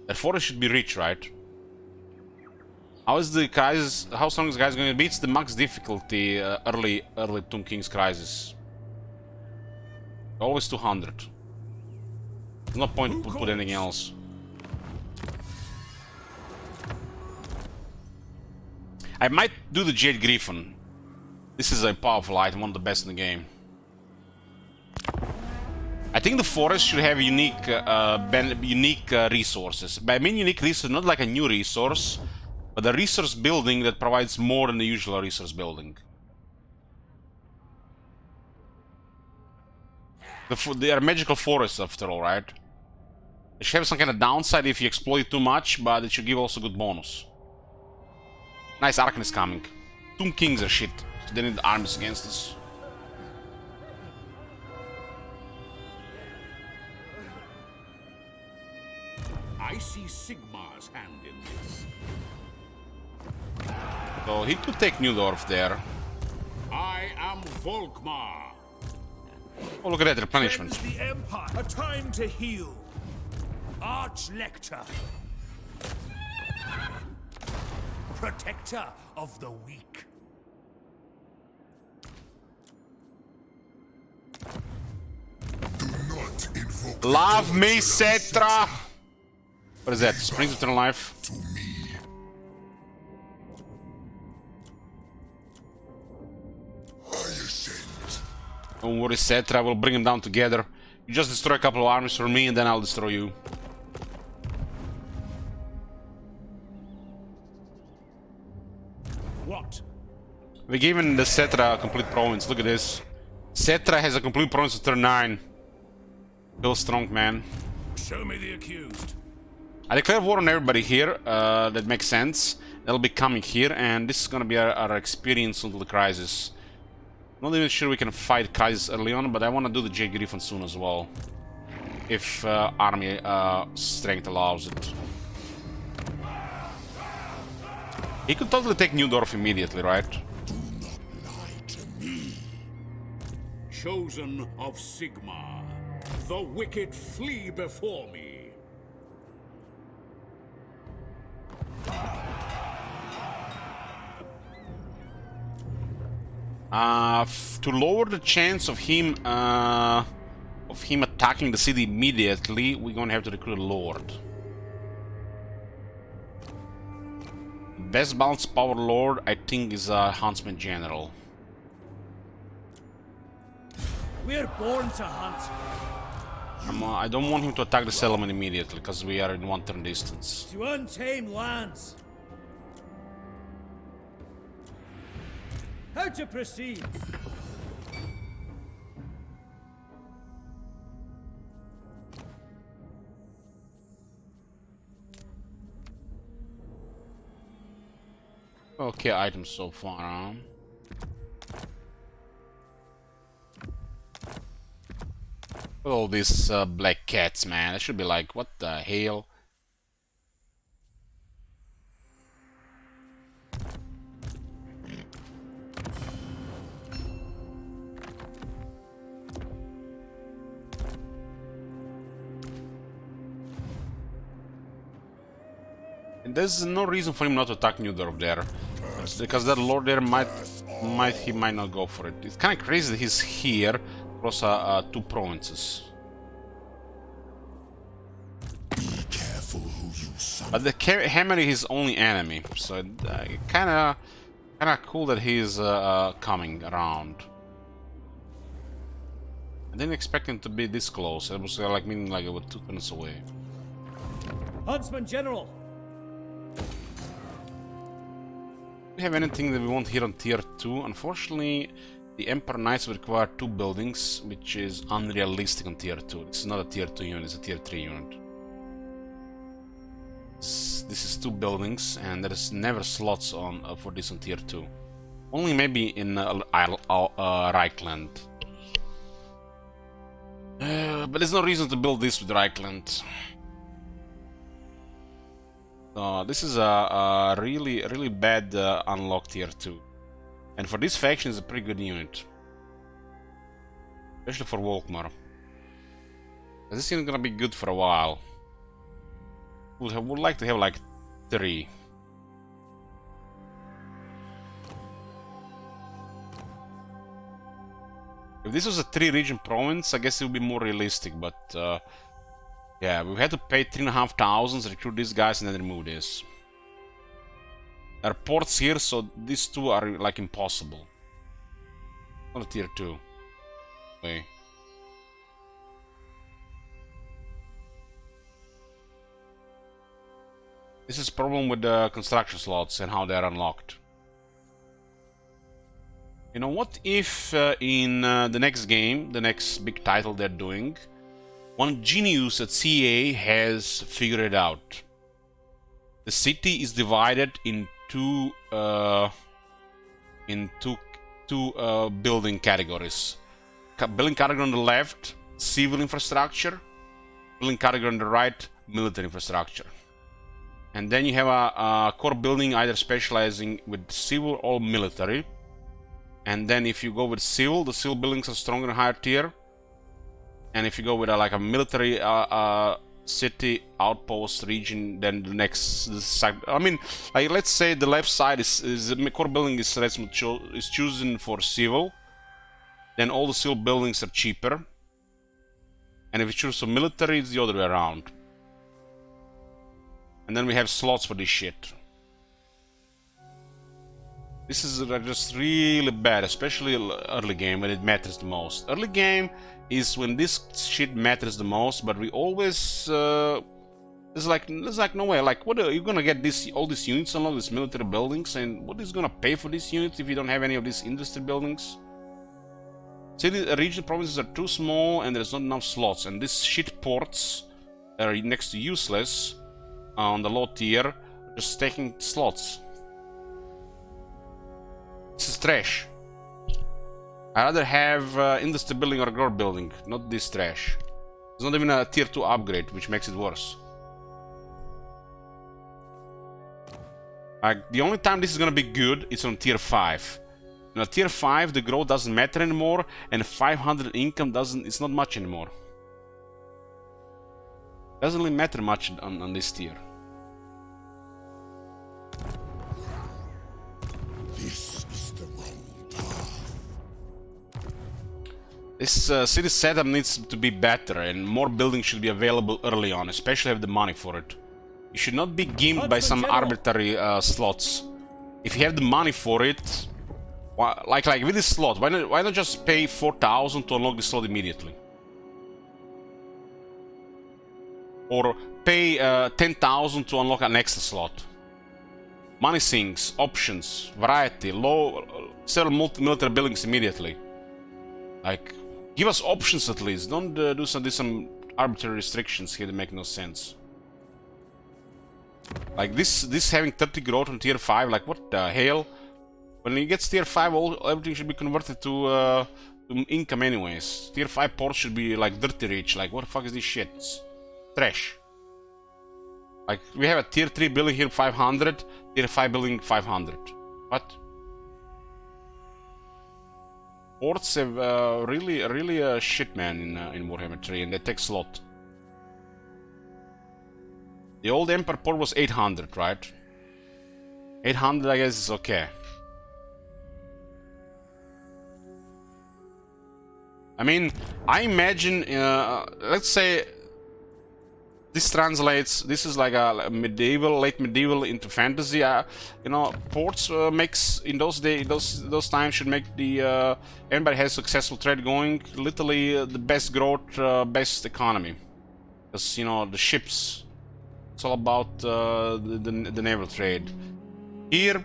Their forest should be rich, right? How strong is the guys going to be? It's the max difficulty early Tomb King's Crisis. Always 200. There's no point to put anything else. I might do the Jade Griffin. This is a powerful item, one of the best in the game. I think the forest should have unique resources. But I mean unique resources, not like a new resource, but a resource building that provides more than the usual resource building. They are magical forests after all, right? They should have some kind of downside if you exploit too much, but it should give also good bonus. Nice, Arkan is coming. Tomb Kings are shit, so they need armies against us. I see Sigmar's hand in this. So he could take Newdorf there. I am Volkmar. Oh, look at that replenishment. The Empire. A time to heal. Arch-Lector. Protector of the weak. do not invoke Love the me, altar of Cetra! Cetra What is that? Springs of Eternal Life? to me. I ascend. Don't worry, Cetra, we'll bring them down together. You just destroy a couple of armies for me, and then I'll destroy you. What? We're giving the Cetra a complete province. Look at this. Cetra has a complete province of turn 9. Feel strong, man. Show me the accused. I declare war on everybody here. That makes sense. They'll be coming here, and this is gonna be our experience until the crisis. Not even sure we can fight crisis early on, but I want to do the Jade Griffin soon as well. If army strength allows it. He could totally take Newdorf immediately, right? Do not lie to me. Chosen of Sigmar, the wicked flee before me. To lower the chance of him attacking the city immediately, we're gonna have to recruit a lord. Best balanced power lord, I think, is a huntsman general. We're born to hunt. I don't want him to attack the settlement immediately, because we are in one turn distance. To untamed lands. How to proceed? Okay, items so far, huh? Look at all these black cats, man. I should be like, what the hell? And there's no reason for him not to attack Newdorf there, because that lord there might not go for it. It's kind of crazy that he's here across two provinces. Careful who you summon. But the hammer is his only enemy, so kind of cool that he's coming around. I didn't expect him to be this close. It was like meaning like it was 2 turns away. Huntsman General! Do we have anything that we want here on tier 2? Unfortunately, the Emperor Knights would require 2 buildings, which is unrealistic on tier 2. This is not a tier 2 unit, it's a tier 3 unit. This is 2 buildings, and there is never slots on for this on tier 2. Only maybe in Reichland. But there's no reason to build this with Reichland. This is a really bad unlock tier 2. And for this faction, it's a pretty good unit. Especially for Volkmar. This unit is gonna be good for a while. Would like to have like 3. If this was a 3-region province, I guess it would be more realistic, but yeah, we had to pay 3,500 to recruit these guys and then remove this. There are ports here, so these 2 are like impossible. Not a tier 2. Wait. This is a problem with the construction slots and how they're unlocked. You know, what if in the next game, the next big title they're doing, one genius at CA has figured it out. The city is divided in two building categories. Building category on the left, civil infrastructure. Building category on the right, military infrastructure. And then you have a core building either specializing with civil or military. And then if you go with civil, the civil buildings are stronger and higher tier. And if you go with like a military city outpost region, then the next side. I mean, like let's say the left side is the core building is chosen for civil. Then all the civil buildings are cheaper. And if you choose for military, it's the other way around. And then we have slots for this shit. This is just really bad, especially early game when it matters the most. Early game is when this shit matters the most, but we always there's like no way. Like, what are you gonna get all these units on all these military buildings, and what is gonna pay for these units if you don't have any of these industry buildings? City regional provinces are too small and there's not enough slots, and these shit ports that are next to useless on the low tier, just taking slots. This is trash. I'd rather have industry building or a growth building, not this trash. It's not even a tier 2 upgrade, which makes it worse. Like, the only time this is gonna be good is on tier 5. Now, tier 5, the growth doesn't matter anymore, and 500 income it's not much anymore. Doesn't really matter much on this tier. This is the wrong path. This city setup needs to be better, and more buildings should be available early on, especially have the money for it. You should not be gimped by some arbitrary slots. If you have the money for it, like with this slot, why not just pay 4,000 to unlock the slot immediately? Or pay 10,000 to unlock an extra slot. Money sinks, options, variety, several military buildings immediately. Like, give us options at least. Don't do some arbitrary restrictions here that make no sense. Like this having 30 growth on tier 5, like what the hell? When he gets tier 5, everything should be converted to income anyways. Tier 5 ports should be like dirty rich. Like what the fuck is this shit? It's trash. Like we have a tier 3 building here 500, tier 5 building 500. What? Ports have really shit, man, in Warhammer 3, and they take a lot. The old Empire port was 800, right? 800, I guess, is okay. I mean, I imagine, let's say this translates. This is like a medieval, late medieval into fantasy. You know, ports makes in those those times should make the Empire has successful trade going. Literally the best growth, best economy, because you know the ships. It's all about the naval trade. Here,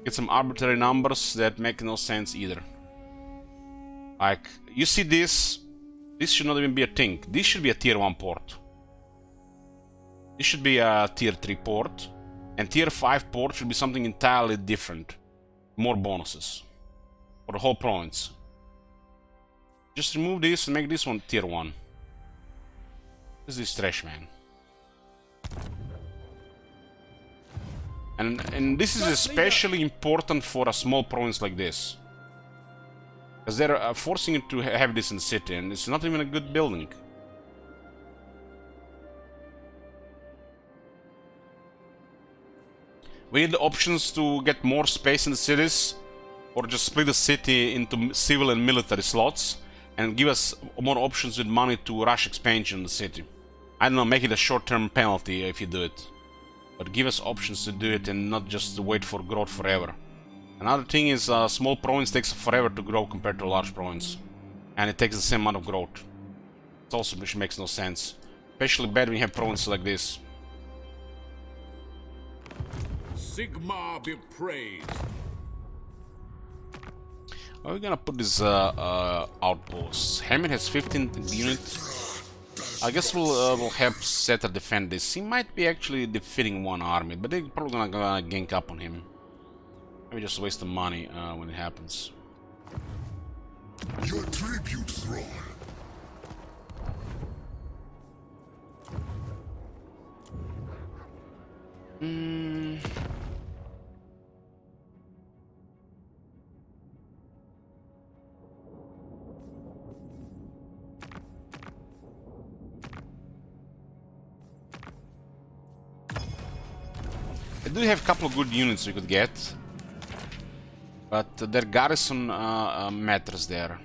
get some arbitrary numbers that make no sense either. Like you see this should not even be a thing. This should be a tier 1 port. This should be a tier 3 port, and tier 5 port should be something entirely different. More bonuses for the whole province. Just remove this and make this one tier 1. This is trash, man. And this is especially important for a small province like this. Because they're forcing you to have this in the city, and it's not even a good building. We need the options to get more space in the cities, or just split the city into civil and military slots, and give us more options with money to rush expansion in the city. I don't know, make it a short-term penalty if you do it. But give us options to do it and not just wait for growth forever. Another thing is a small province takes forever to grow compared to a large province. And it takes the same amount of growth. It also which makes no sense. Especially bad when you have provinces like this. Sigmar be praised. Where are we gonna put this outposts? Hammer has 15 units. I guess we'll help Setter defend this. He might be actually defeating one army, but they're probably gonna gank up on him. Maybe just waste the money when it happens. Your tribute, Thrall. I do have a couple of good units we could get, but their garrison matters there.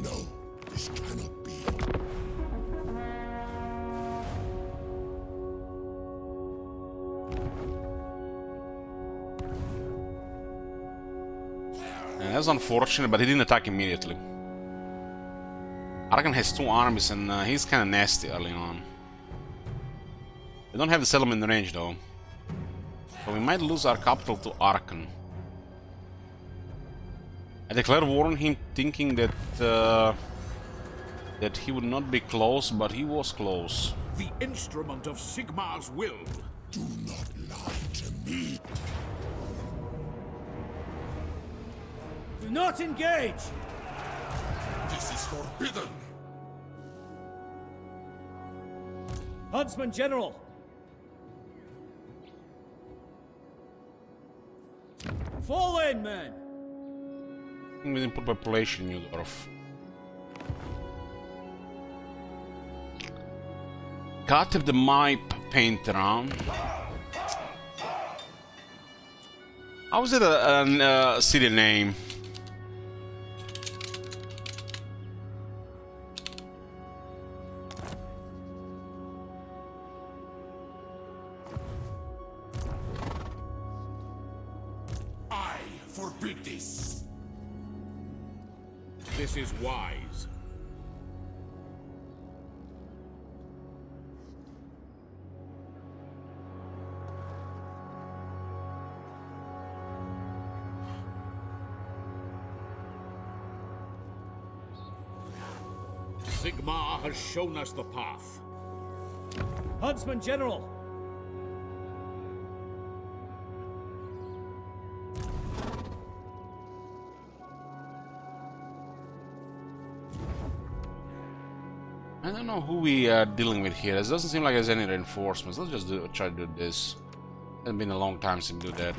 No, this cannot be. And that's unfortunate, but he didn't attack immediately. Arkan has 2 armies and he's kinda nasty early on. We don't have the settlement range though. So we might lose our capital to Arkan. I declare war on him thinking that that he would not be close, but he was close. The instrument of Sigmar's will. Do not lie to me. Do not engage! This is forbidden. Huntsman General! Fall in, men! We didn't put population in Udorf. Katib the Mipe Painter, huh? How is it a city name? I forbid this. This is wise. Sigmar has shown us the path. Huntsman General! I don't know who we are dealing with here. It doesn't seem like there's any reinforcements. Let's just try to do this. It's been a long time since we do that.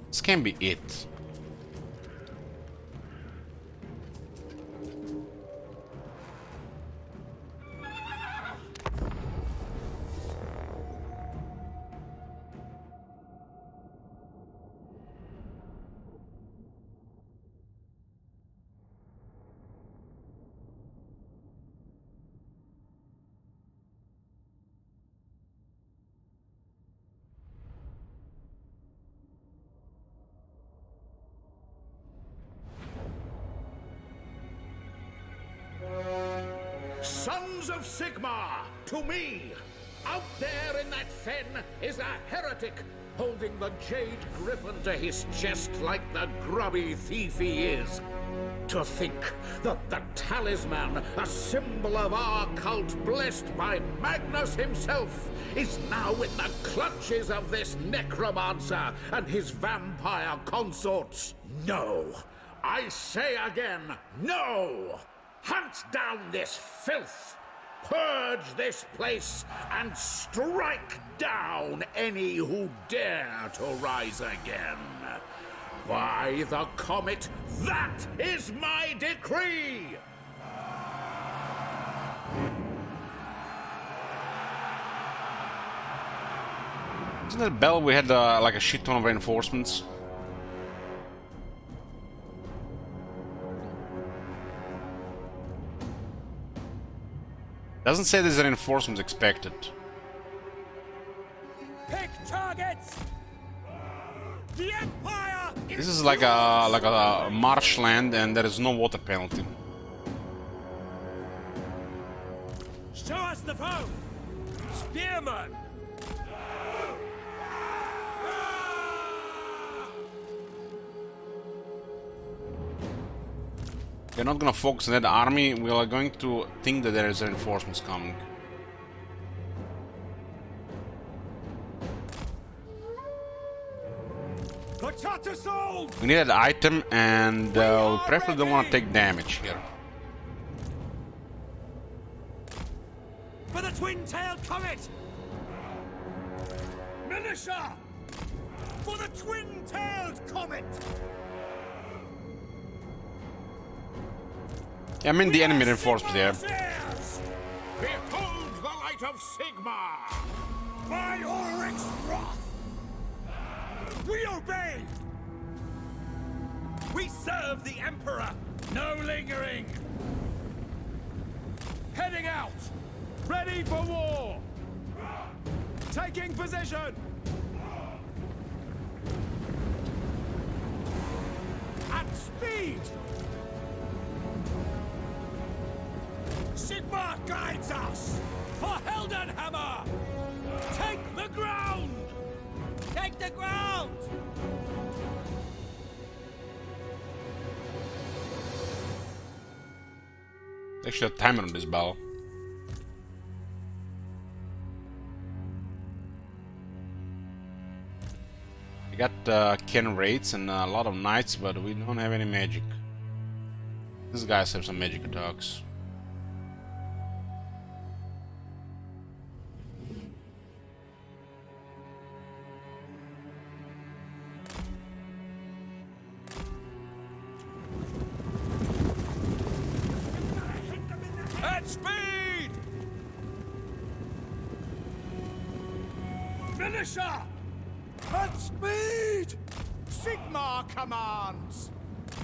This can be it. Sons of Sigmar, to me! Out there in that fen is a heretic, holding the Jade Griffin to his chest like the grubby thief he is. To think that the talisman, a symbol of our cult blessed by Magnus himself, is now in the clutches of this necromancer and his vampire consorts. No! I say again, no! Hunt down this filth! Purge this place and strike down any who dare to rise again. By the comet, that is my decree! Isn't that bell we had like a shit ton of reinforcements? Doesn't say there's reinforcements expected. Pick targets! The Empire! This is like a marshland and there is no water penalty. Show us the foe! Spearman! We're not gonna focus on that army, we are going to think that there is reinforcements coming. We need that item and we preferably don't want to take damage here. For the twin-tailed comet! Militia! For the twin-tailed comet! Yeah, I mean the enemy reinforcements there. Behold the light of Sigmar! By Ulrich's wrath! We obey! We serve the Emperor! No lingering! Heading out! Ready for war! Taking position! At speed! Sigmar guides us! For Heldenhammer! Take the ground! Take the ground! Actually, a timer on this battle. We got Ken raids and a lot of knights, but we don't have any magic. These guys have some magic attacks. At speed! Militia! At speed! Sigmar commands!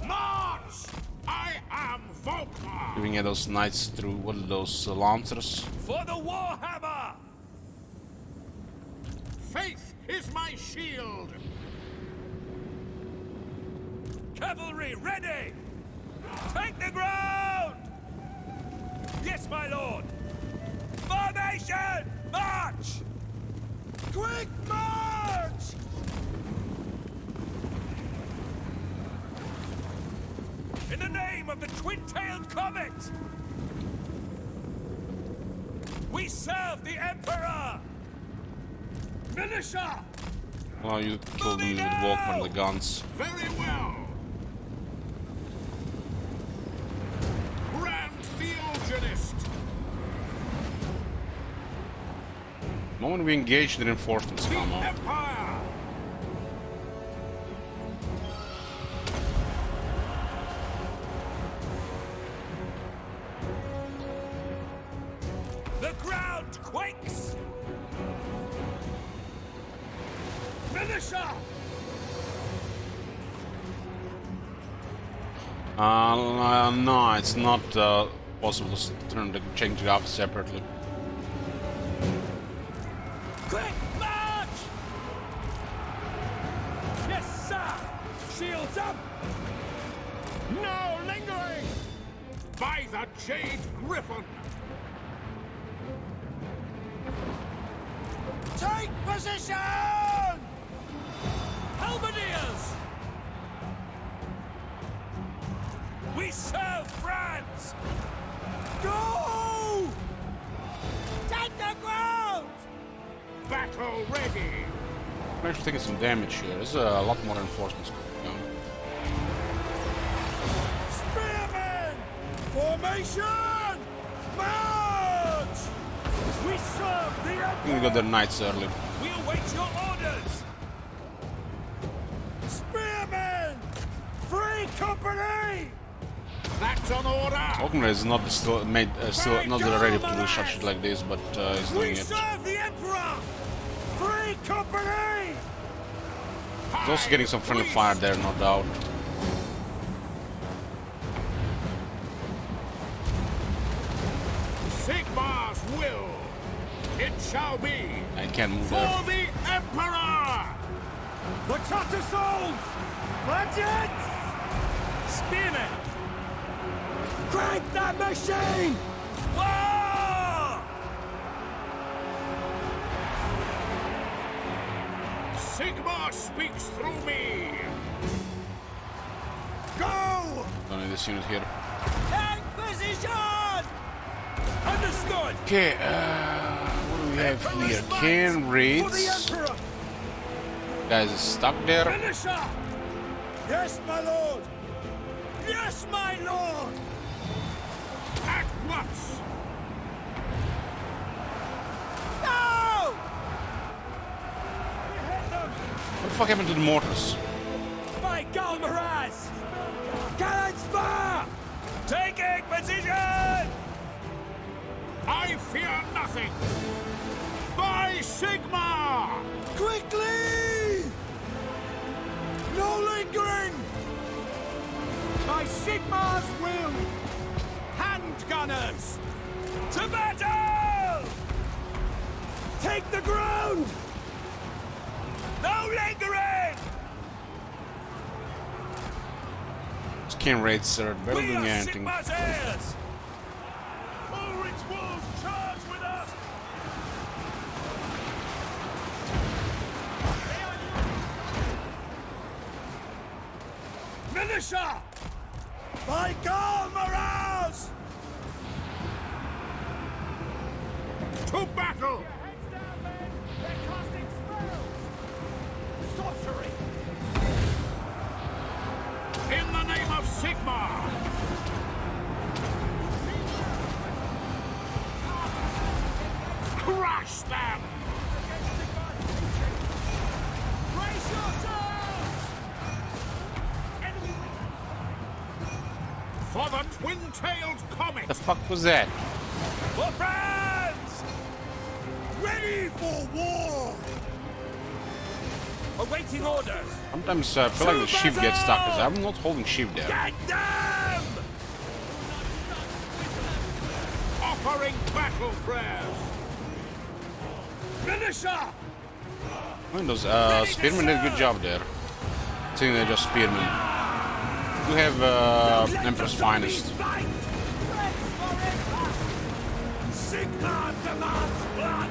March! I am Volkmar! Giving at those knights through, what are those, lancers? For the Warhammer! Faith is my shield! Cavalry ready! Take the ground! Yes, my lord! Formation! March! Quick march! In the name of of the twin-tailed comet! We serve the Emperor! Militia! Well, you killed them with Walkman and the guns. Very well. Grand Theogenist. The moment we engage, the reinforcements The come up. Empire. The ground quakes! Militia! No, it's not possible to turn the change it off separately. Quick march! Yes, sir! Shields up! No lingering. By the Jade Griffin. Take position! Halberdiers! We serve France! Go! Take the ground! Battle ready. I'm actually taking some damage here. There's a lot more reinforcements going on. Spearmen! Formation! March! We serve the I think we got their knights early. We await your orders! Spearmen! Free company! That's an order. Walkman is not still not ready to do such shit like this, but he's We doing it. serve the Emperor! Free company! He's also getting some friendly fire there, no doubt. Sigmar's will. It shall be. I can't move For there. the Emperor. The Tattersouls! Legends! Spearmen! Crank that machine! War! Sigmar speaks through me. Go! Don't need this unit here. Take position! Understood! Okay, what do we have here? Can For the raids. Emperor! Guys is stuck there. Finisher! Yes, my lord! Yes, my lord! At once. No! What the fuck happened to the mortars? By Galmaraz! Cannons fire! Taking position! I fear nothing. By Sigmar. Quickly! No lingering! By Sigmar's will! Handgunners! To battle! Take the ground! No lingering! Skin raids are barely We doing are anything. Sigmar's heirs! Ulrich Wolf, charge with us! Militia! By Galmaraz! To battle. Sorcery! In the name of Sigmar. Crush them. Brace yourselves! For the twin-tailed comet. The fuck was that? For France! Ready for war! Awaiting orders! Sometimes I feel like the shift gets stuck because I'm not holding shift there. Get them! Offering battle prayers. Militia! I mean, those spearmen did a good job there. I think they're just spearmen. We have Emperor's Finest. Sigmar demands blood!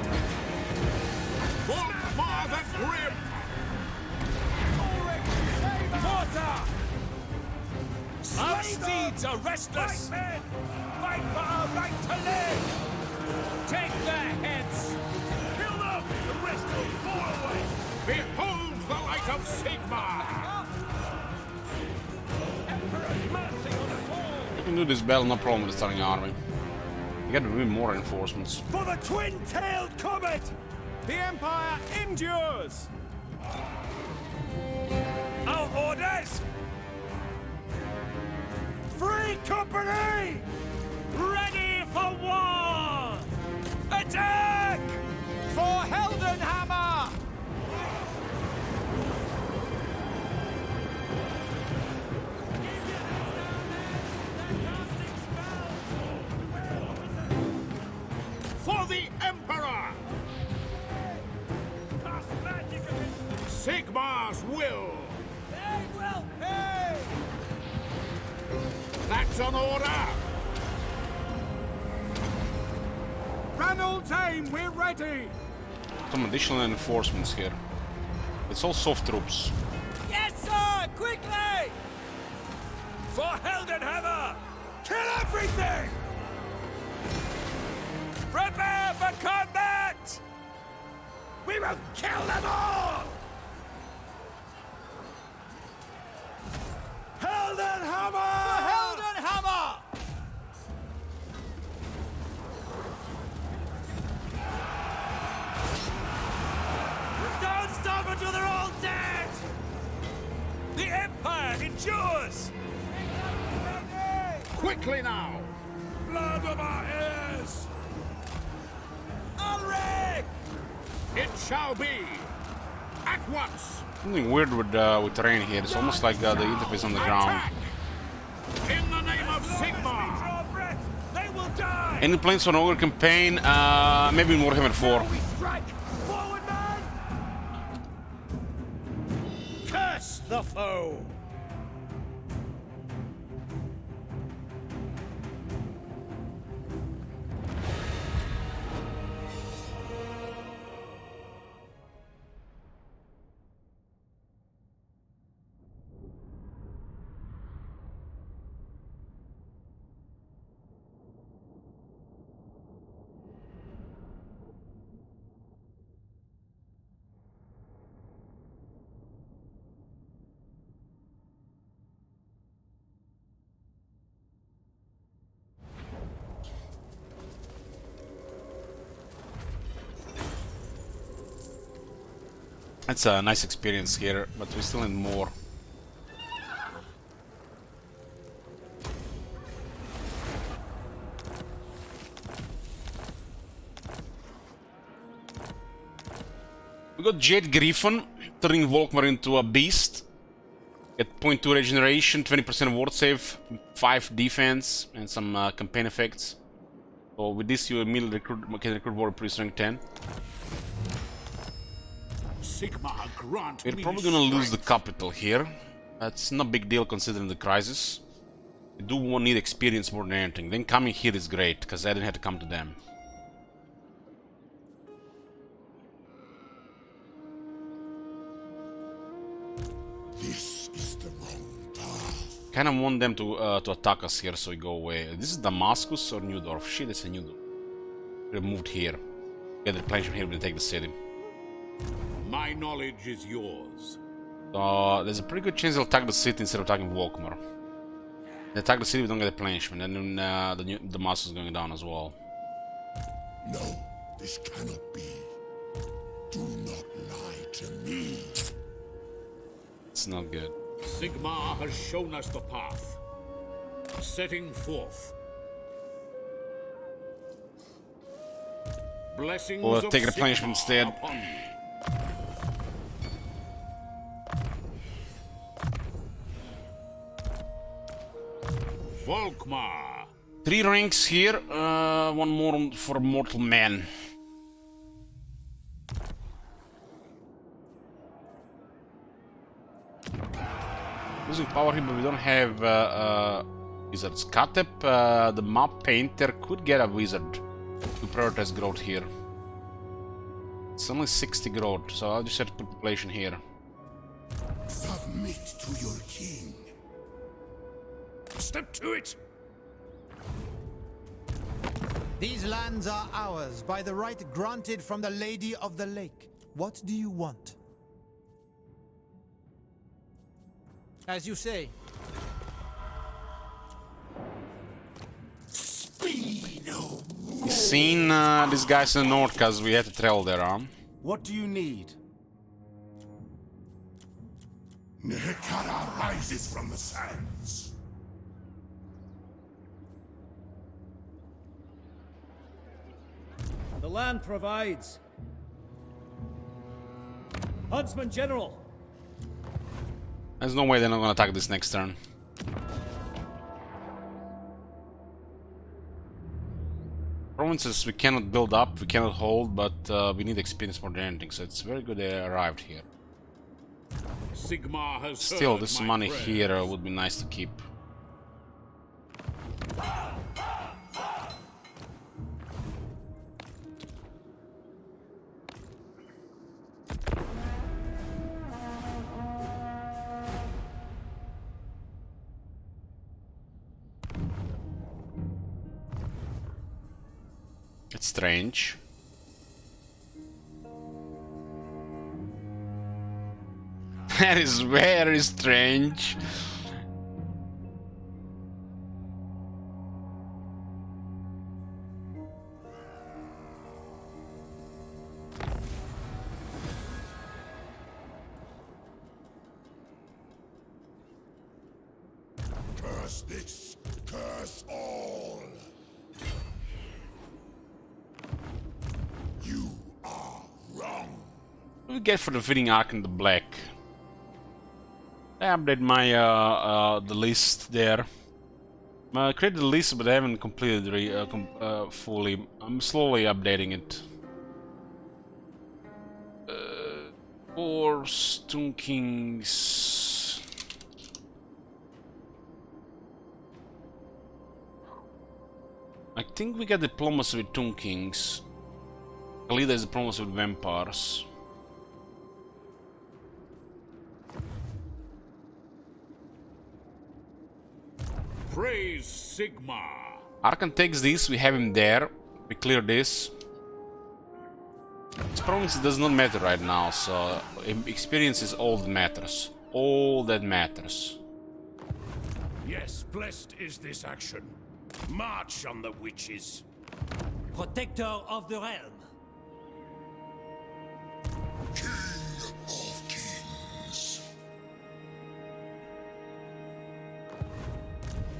Volkmar the Grim. Porter! Our steeds heads are restless! Fight, men! Fight for our right to live! Take their heads! Kill them! The rest will fall away! Behold the light of Sigmar! Emperor's mercy on us all! You can do this battle, no problem with the starting army. You gotta win more reinforcements. For the twin-tailed comet! The Empire endures! Our orders! Free company! Ready for war! Attack! For Heldenhammer! For the Emperor! Cast magic against them! Sigmar's will! They will pay! That's an order! Ranald's aim, we're ready! Some additional reinforcements here. It's all soft troops. Yes, sir! Quickly! For Heldenhammer! Kill everything! Prepare for combat! We will kill them all! Heldenhammer! For Heldenhammer! Don't stop until they're all dead! The Empire endures! Quickly now! Blood of our ears! Ulrich! It shall be! At once! Something weird with terrain here. It's almost like the interface on the ground. Attack! In the name of Sigmar! Draw breath! They will die! Any plans for an ogre campaign? Maybe in Warhammer 4. We strike! Forward, man! Curse the foe! It's a nice experience here, but we still need more. We got Jade Griffon, turning Volkmar into a beast. Get 0.2 regeneration, 20% ward save, 5 defense, and some campaign effects. So with this you immediately can recruit warrior priest rank 10. Sigmar, grant We're me probably gonna lose the strength. capital here. That's not a big deal considering the crisis. We do need experience more than anything. Then coming here is great, because I didn't have to come to them. This is the wrong path. Kinda want them to attack us here so we go away. This is Damascus or Newdorf? Shit, it's a Newdorf. We moved here. Get the plane from here, we'll take the city. My knowledge is yours. There's a pretty good chance they'll attack the city instead of attacking Volkmar. They attack the city, we don't get a replenishment, and then the Damascus is going down as well. No, this cannot be. Do not lie to me. It's not good. Sigmar has shown us the path. Setting forth. Blessings We'll of take replenishment Sigmar instead. upon you. Volkmar. 3 ranks here, 1 more for Mortal Man. Losing power here, but we don't have wizards. Katep, the map painter, could get a wizard to prioritize growth here. It's only 60 growth, so I'll just have to put population here. Submit to your king. Step to it! These lands are ours by the right granted from the Lady of the Lake. What do you want? As you say. You've seen these guys in the north because we had to travel there, huh? What do you need? Nehekara rises from the sands. The land provides. Huntsman General. There's no way they're not gonna attack this next turn. Provinces we cannot build up, we cannot hold, but we need experience more than anything, so it's very good they arrived here. Sigmar has Still, heard this my money prayers. here would be nice to keep. It's strange. That is very strange. Curse this, curse all. You are wrong. What do we get for defeating Ark in the Black? I update my the list there. I created the list, but I haven't completed fully. I'm slowly updating it. Or Stone Kings. I think we got diplomacy with Tomb Kings. Kalida is diplomacy with vampires. Praise Sigmar. Arkan takes this, we have him there. We clear this. This province does not matter right now, so experience is all that matters. All that matters. Yes, blessed is this action. March on the witches. Protector of the realm. King of kings.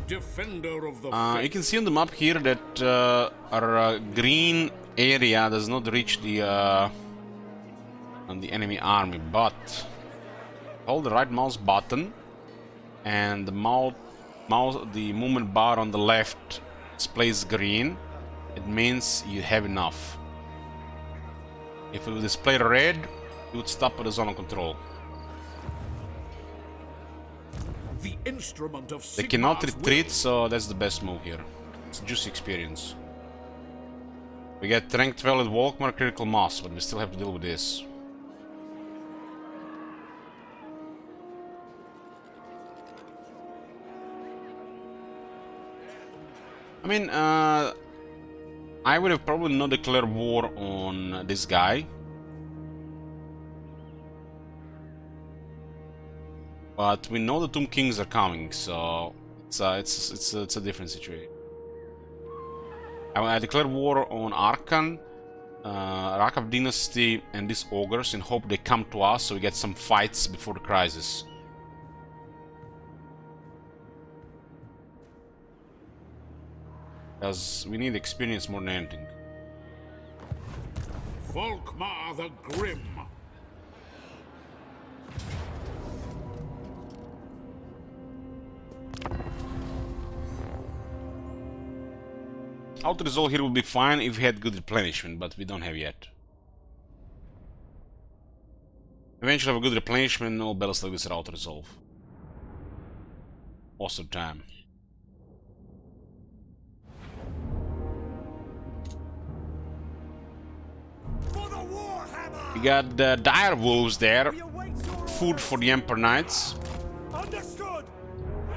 Defender of the You faith. can see on the map here that our green area does not reach the on the enemy army, but hold the right mouse button and the the movement bar on the left displays green. It means you have enough. If it would display red, you would stop at the zone of control. The instrument of They cannot Sigmar's retreat, will. so that's the best move here. It's juicy experience. We get rank 12 with Volkmar critical mass, but we still have to deal with this. I mean, I would have probably not declared war on this guy. But we know the Tomb Kings are coming, so it's a different situation. I declare war on Arkan, Rakav Dynasty, and these ogres in hope they come to us so we get some fights before the crisis. Because we need experience more than anything. Volkmar the Grim. Auto resolve here would be fine if we had good replenishment, but we don't have yet. Eventually have a good replenishment, all battles like this are auto resolve. Most of the time. For the Warhammer! We got the dire wolves there. We await your Food for the Emperor Knights. Understood!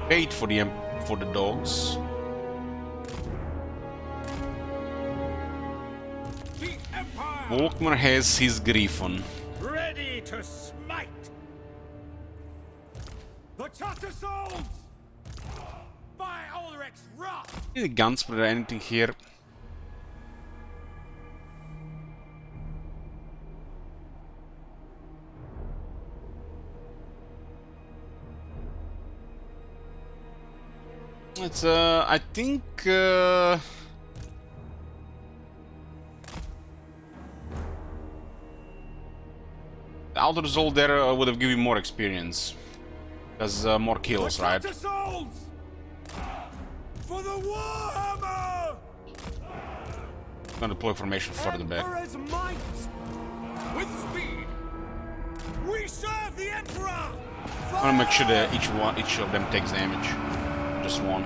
Bait for the for the dogs. The Empire Volkmar has his Griffon. ready to smite. The Tattersouls! By Ulrich's wrath! Any gunsmith or anything here? It's I think the Outer Zol there would have given you more experience. Does more kills, right? Tattersouls! For the Warhammer! Gonna deploy formation further back. Emperor's might! With speed! We serve the Emperor! I wanna make sure that each of them takes damage. Just one.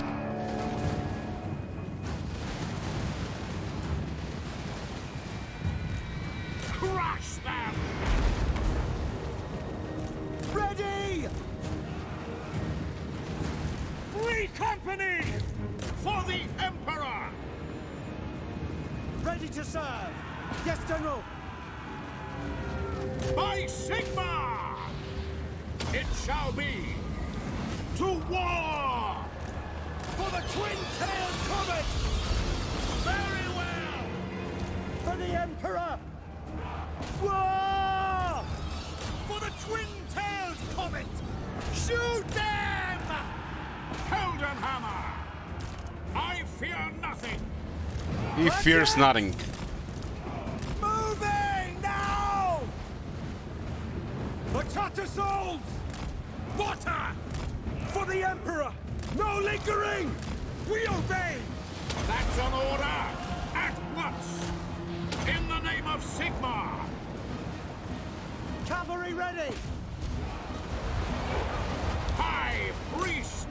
Crush them! Ready! Free company! For the Emperor! Ready to serve! Yes, General! By Sigmar! It shall be! To war! For the twin-tailed comet! Very well! For the Emperor! War! For the twin-tailed comet! Shoot them! Heldenhammer! I fear nothing! He fears nothing. Moving now! The Tattersouls! Water! For the Emperor! No lingering! We obey! That's an order! At once! In the name of Sigmar! Cavalry ready! High Priest!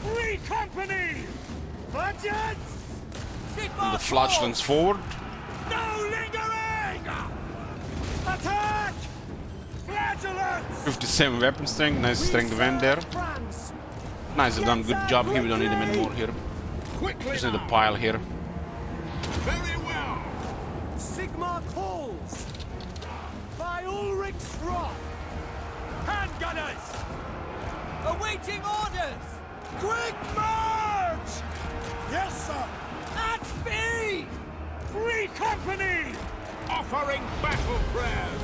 Free company! Budgets! And the flatulence forward. No lingering! Attack! Flagellants! 57 weapon strength, nice strength event there. France! Nice, done, good job here, we don't need them anymore here. Quickly Just need a now. pile here. Very well! Sigmar calls! By Ulrich's wrath! Handgunners! Awaiting orders! Quick march! Yes, sir! At speed! Free company! Offering battle prayers!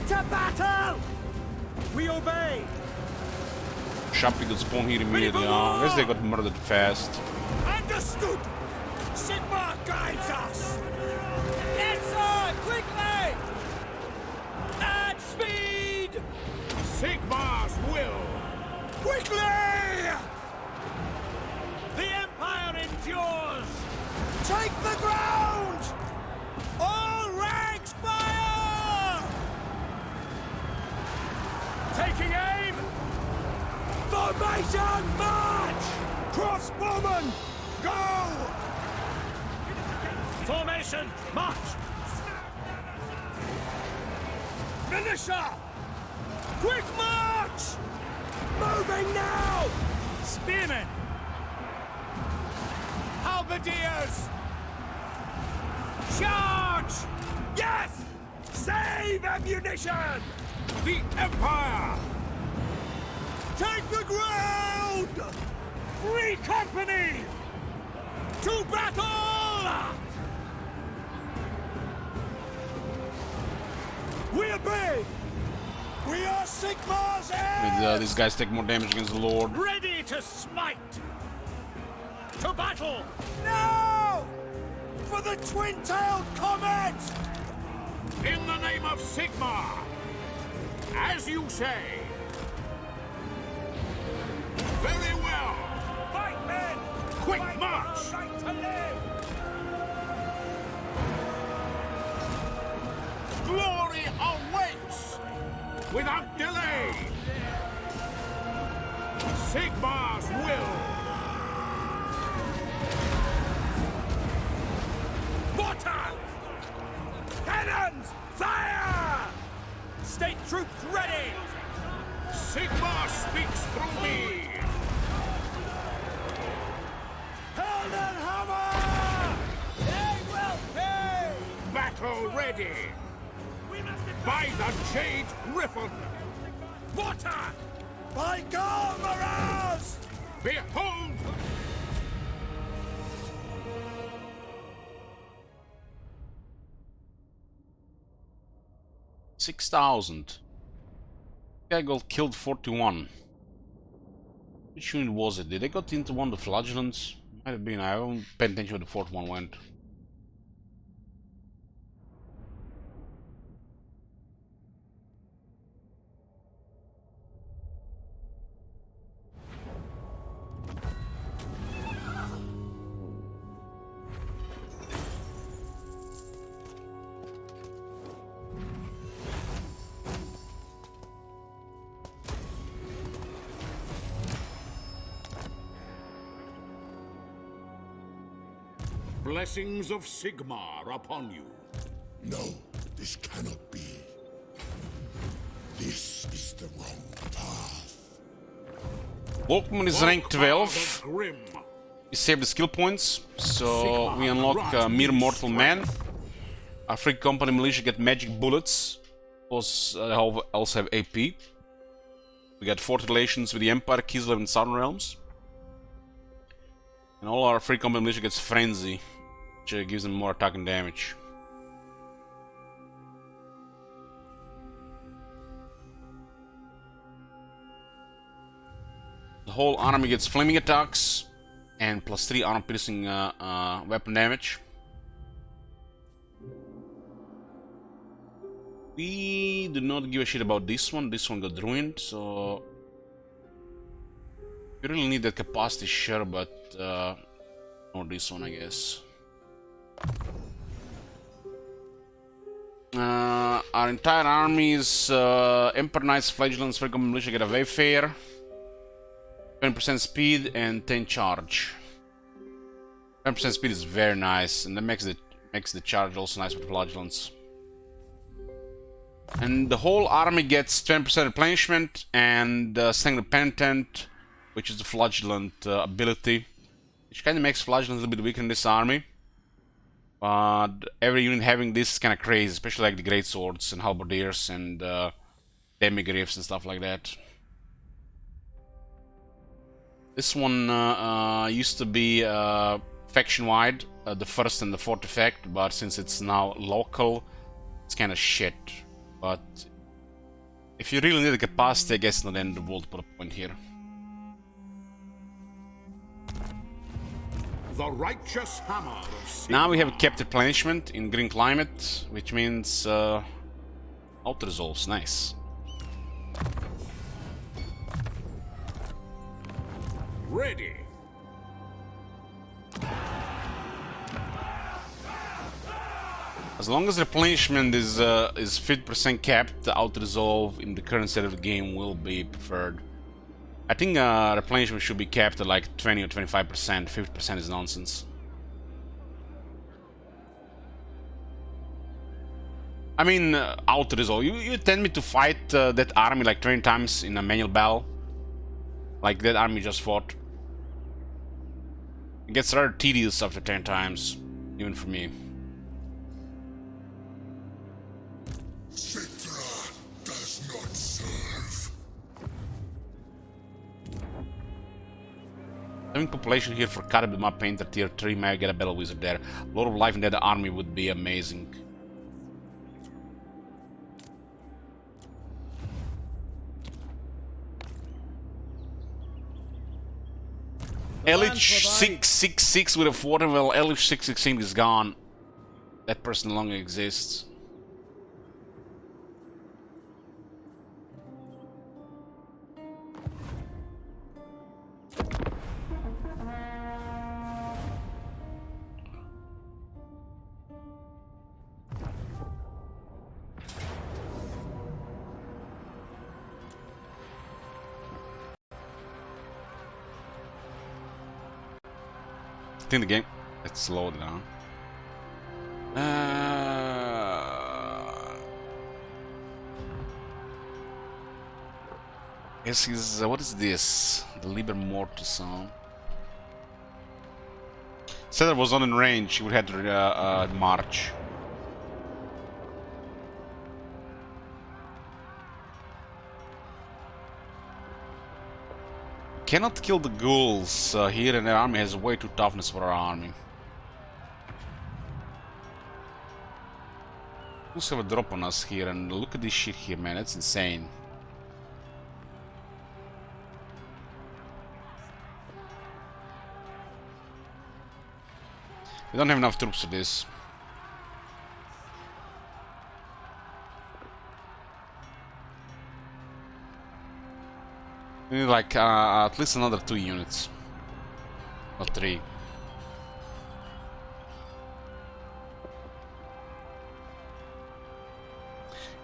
To battle! We obey! Shapi could spawn here immediately. I guess they got murdered fast. Understood! Sigmar guides us! Yes, sir! Quickly! At speed! Sigmar's will! Quickly! The Empire endures! Take the ground! All ranks fire! Taking aim! Formation march! Crossbowmen, go! Formation march! Militia! Quick march! Moving now! Spearmen! Halberdiers! Charge! Yes! Save ammunition! The Empire! Take the ground! Free company! To battle! We obey! We are Sigmar's heirs! These guys take more damage against the Lord. Ready to smite! To battle! Now! For the twin-tailed comet! In the name of Sigmar! As you say! Very well! Fight, men! Quick Fight march! for our right to live! Glory awaits! Without delay! Sigmar's will! Water! Cannons! Fire! State troops ready! Sigmar speaks through me! battle ready! By the Jade Griffin! Water! By Garmaraz! Behold! 6,000. Guy got killed 41. Which unit was it? Did they got into one of the flagellants? Might have been. I haven't paid attention where the fourth one went. Blessings of Sigmar upon you. No, this cannot be. This is the wrong path. Volkman is rank 12. Grim. We save the skill points, so we unlock Mere Mortal Man. Our free company militia get magic bullets, plus also have AP. We get fort relations with the Empire, Kislev, and Southern Realms. And all our free company militia gets Frenzy, which gives them more attack and damage. The whole army gets flaming attacks and plus 3 armor piercing weapon damage. We do not give a shit about this one. This one got ruined, so we really need that capacity, sure, but or this one, I guess. Our entire army is Emperor Knights, Flagellants, Free Company Militia get a Wayfarer, 20% speed and 10 charge. 10% speed is very nice, and that makes the charge also nice with Flagellants. And the whole army gets 20% replenishment and Sanguinary Penitent, which is the Flagellant ability, which kind of makes Flagellant a little bit weaker in this army. But every unit having this is kind of crazy, especially like the Great Swords and Halberdiers and Demigriffs and stuff like that. This one used to be faction-wide, the first and the fourth effect, but since it's now local, it's kind of shit. But if you really need the capacity, I guess not the end of the world to put a point here. The righteous hammer of Sigmar. Now we have kept replenishment in green climate, which means auto resolves. Nice. Ready. As long as replenishment is 50% capped, the auto resolve in the current state of the game will be preferred. I think replenishment should be capped at like 20 or 25%. 50% is nonsense. I mean, auto resolve. You tend me to fight that army like 20 times in a manual battle, like that army just fought. It gets rather tedious after 10 times, even for me. Citra does not serve. Having population here for Carib Map Painter tier 3, may I get a Battle Wizard there. Lord of Life in that army would be amazing. Elich 666 with a 40, well, Elich 616 is gone. That person no longer exists. I think the game, let's slow it down. Yes, he's what is this? The Liber Mortis song. Said I was on in range. He would have to march. cannot kill the ghouls here, and their army has way too toughness for our army. Ghouls have a drop on us here, and look at this shit here, man. That's insane. We don't have enough troops for this. We need like at least another 2 units. Or 3.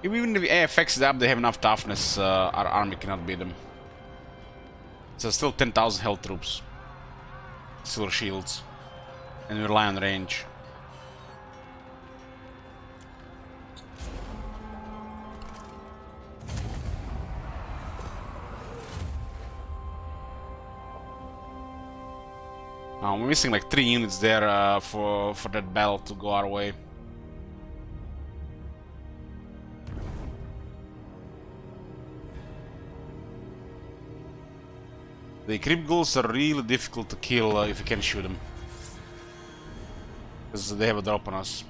Even if AFX is up, they have enough toughness, our army cannot beat them. So still 10,000 health troops. Silver shields. And we rely on range. We're missing like 3 units there for that battle to go our way. The creep ghouls are really difficult to kill if you can shoot them. Because they have a drop on us.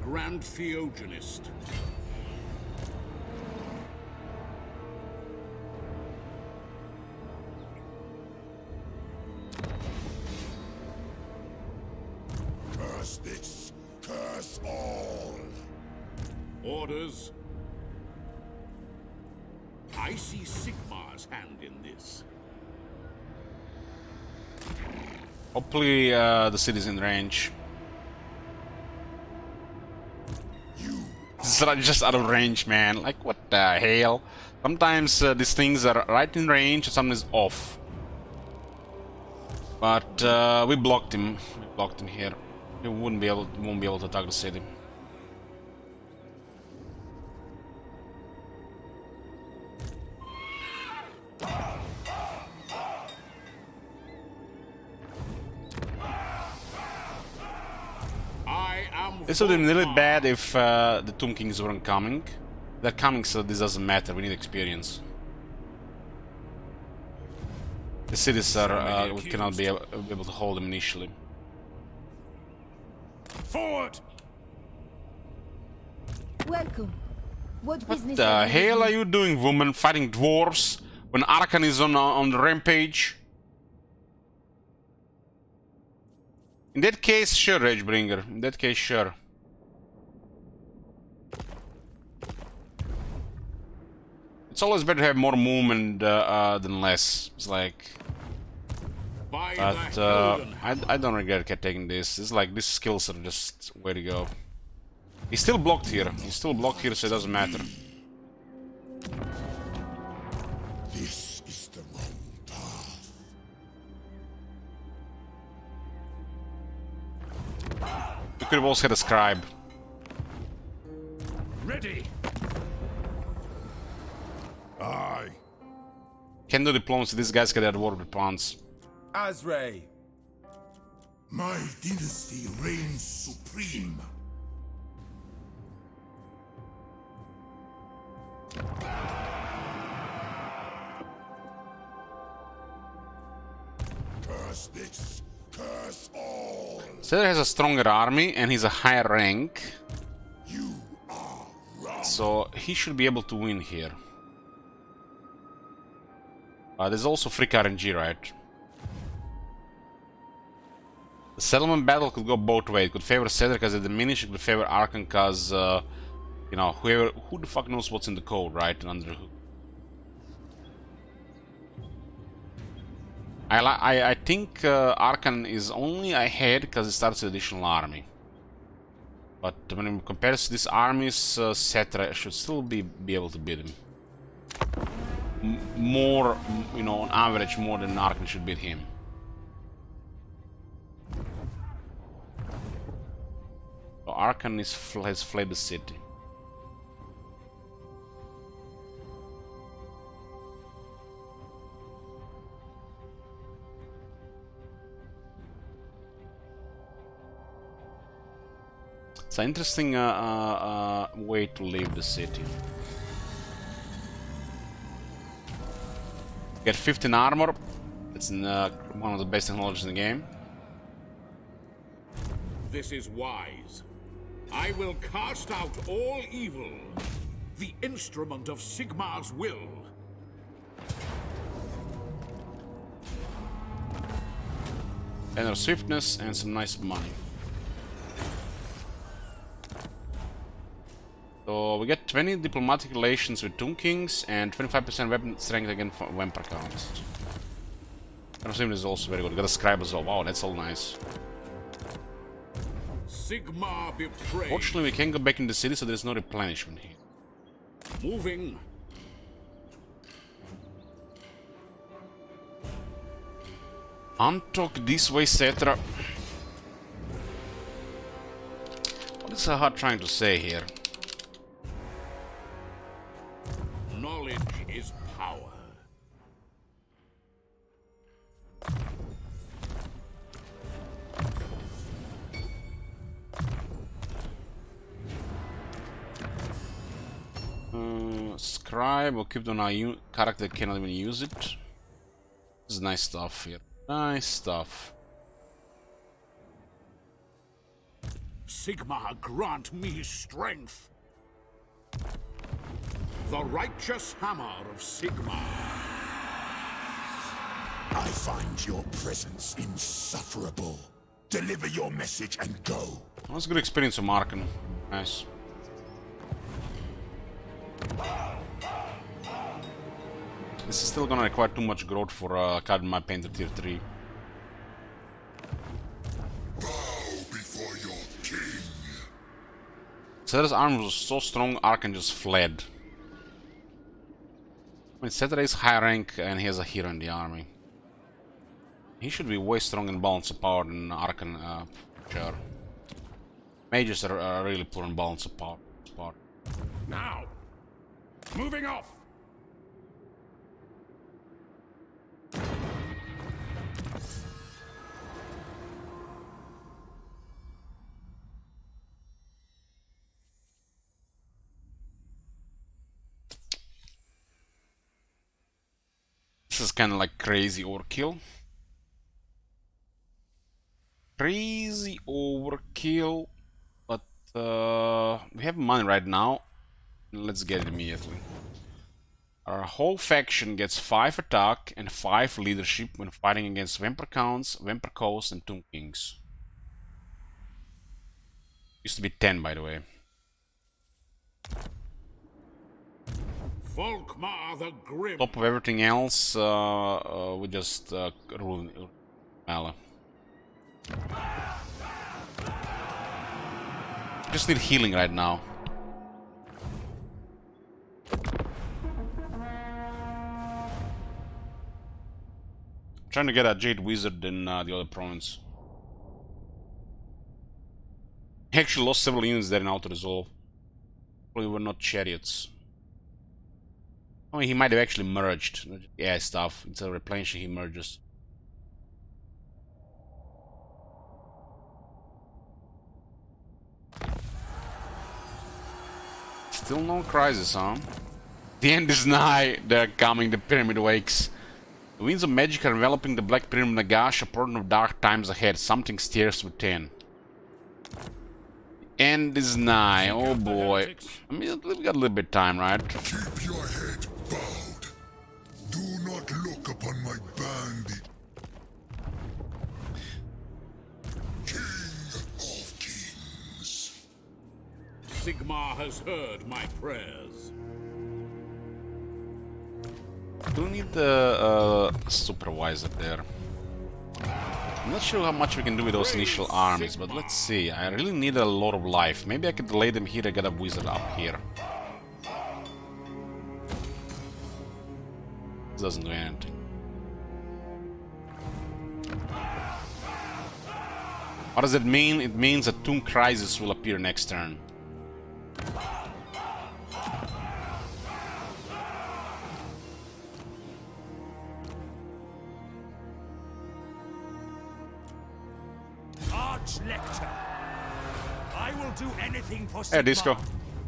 Grand Theogenist. Curse this! Curse all! Orders. I see Sigmar's hand in this. Hopefully the city's in range. This is just out of range, man. Like, what the hell? Sometimes these things are right in range, sometimes off. But we blocked him. We blocked him here. He won't be able to attack the city. This would have been really bad if the Tomb Kings weren't coming. They're coming, so this doesn't matter. We need experience. The cities are we cannot be able to hold them initially. Forward! Welcome. What business The have you hell with are me? you doing, woman, fighting dwarves when Arkan is on the rampage? In that case, sure, Ragebringer. In that case, sure. It's always better to have more movement than less. It's like... But I don't regret taking this. It's like, these skills are just way to go. He's still blocked here. He's still blocked here, so it doesn't matter. This is the wrong path. You could have also had a scribe. Ready! Aye. Can do diplomacy. These guys can add war with pawns. Azray. My dynasty reigns supreme. Curse this! Curse all! Cedar has a stronger army and he's a higher rank. You are wrong. So he should be able to win here. There's also free RNG, right? The settlement battle could go both ways. It could favor Cedric as a diminish, it could favor Arkan because, you know, who the fuck knows what's in the code, right? And under the hood. I think Arkan is only ahead because it starts an additional army. But when it compares to these armies, Cetra should still be able to beat him. More, you know, on average, more than Arkan should beat him. So Arkan has fled the city. It's an interesting way to leave the city. Get 15 armor. It's one of the best technologies in the game. This is wise. I will cast out all evil, the instrument of Sigmar's will. And our swiftness and some nice money. So we get 20 diplomatic relations with Tomb Kings and 25% weapon strength against vampire counts. This is also very good. We got a scribe as well. Wow, that's all nice. Sigmar be praised. Fortunately, we can't go back in the city, so there's no replenishment here. Moving. Untalk this way, Cetra. What is Sahar trying to say here? Knowledge is power. Scribe will keep on our character cannot even use it. This is nice stuff here. Nice stuff. Sigmar, grant me strength. The righteous hammer of Sigmar. I find your presence insufferable. Deliver your message and go. That was a good experience of Marken. Nice. This is still gonna require too much growth for Academy Painter Tier 3. Bow before your king. Cetra's arm was so strong, Arkan just fled. I mean, Cetra is high rank and he has a hero in the army. He should be way stronger in balance of power than Arkan, sure. Mages are really poor in balance of power. Now, moving off. This is kind of like crazy overkill. Crazy overkill, but we have money right now. Let's get it immediately. Our whole faction gets 5 attack and 5 leadership when fighting against Vampire Counts, Vampire Coast, and Tomb Kings. Used to be 10, by the way. Volkmar the Grim. Top of everything else, we just rule Mala. Just need healing right now. Trying to get a Jade Wizard in the other province. He actually lost several units there in Auto Resolve. Probably were not chariots. Oh, he might have actually merged. Yeah, stuff. Instead of replenishing, he merges. Still no crisis, huh? The end is nigh. They're coming. The pyramid wakes. The winds of magic are enveloping the Black Pyramid Nagash, a portent of dark times ahead. Something stirs within. The end is nigh. Oh boy. I mean, we got a little bit of time, right? Keep your head bowed. Do not look upon my bandit. King of kings. Sigmar has heard my prayers. Do need the supervisor there. I'm not sure how much we can do with those initial armies, but let's see. I really need a lot of life. Maybe I could lay them here and get a wizard up here. This doesn't do anything. What does it mean? It means a Tomb Crisis will appear next turn. Arch Lector, I will do anything for Hey, Sigmar. Disco.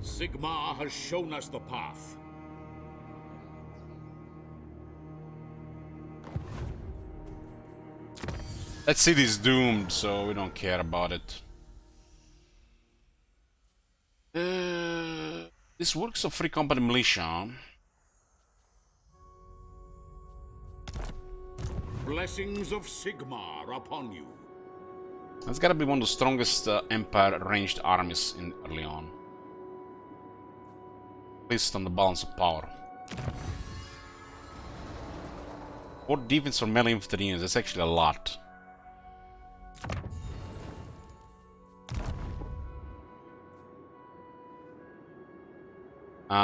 Sigmar has shown us the path. That city's doomed, so we don't care about it. This works of Free Company Militia. Blessings of Sigmar upon you. That's gotta be one of the strongest Empire ranged armies in early on. At least on the balance of power. 4 defense for melee infantry units, that's actually a lot.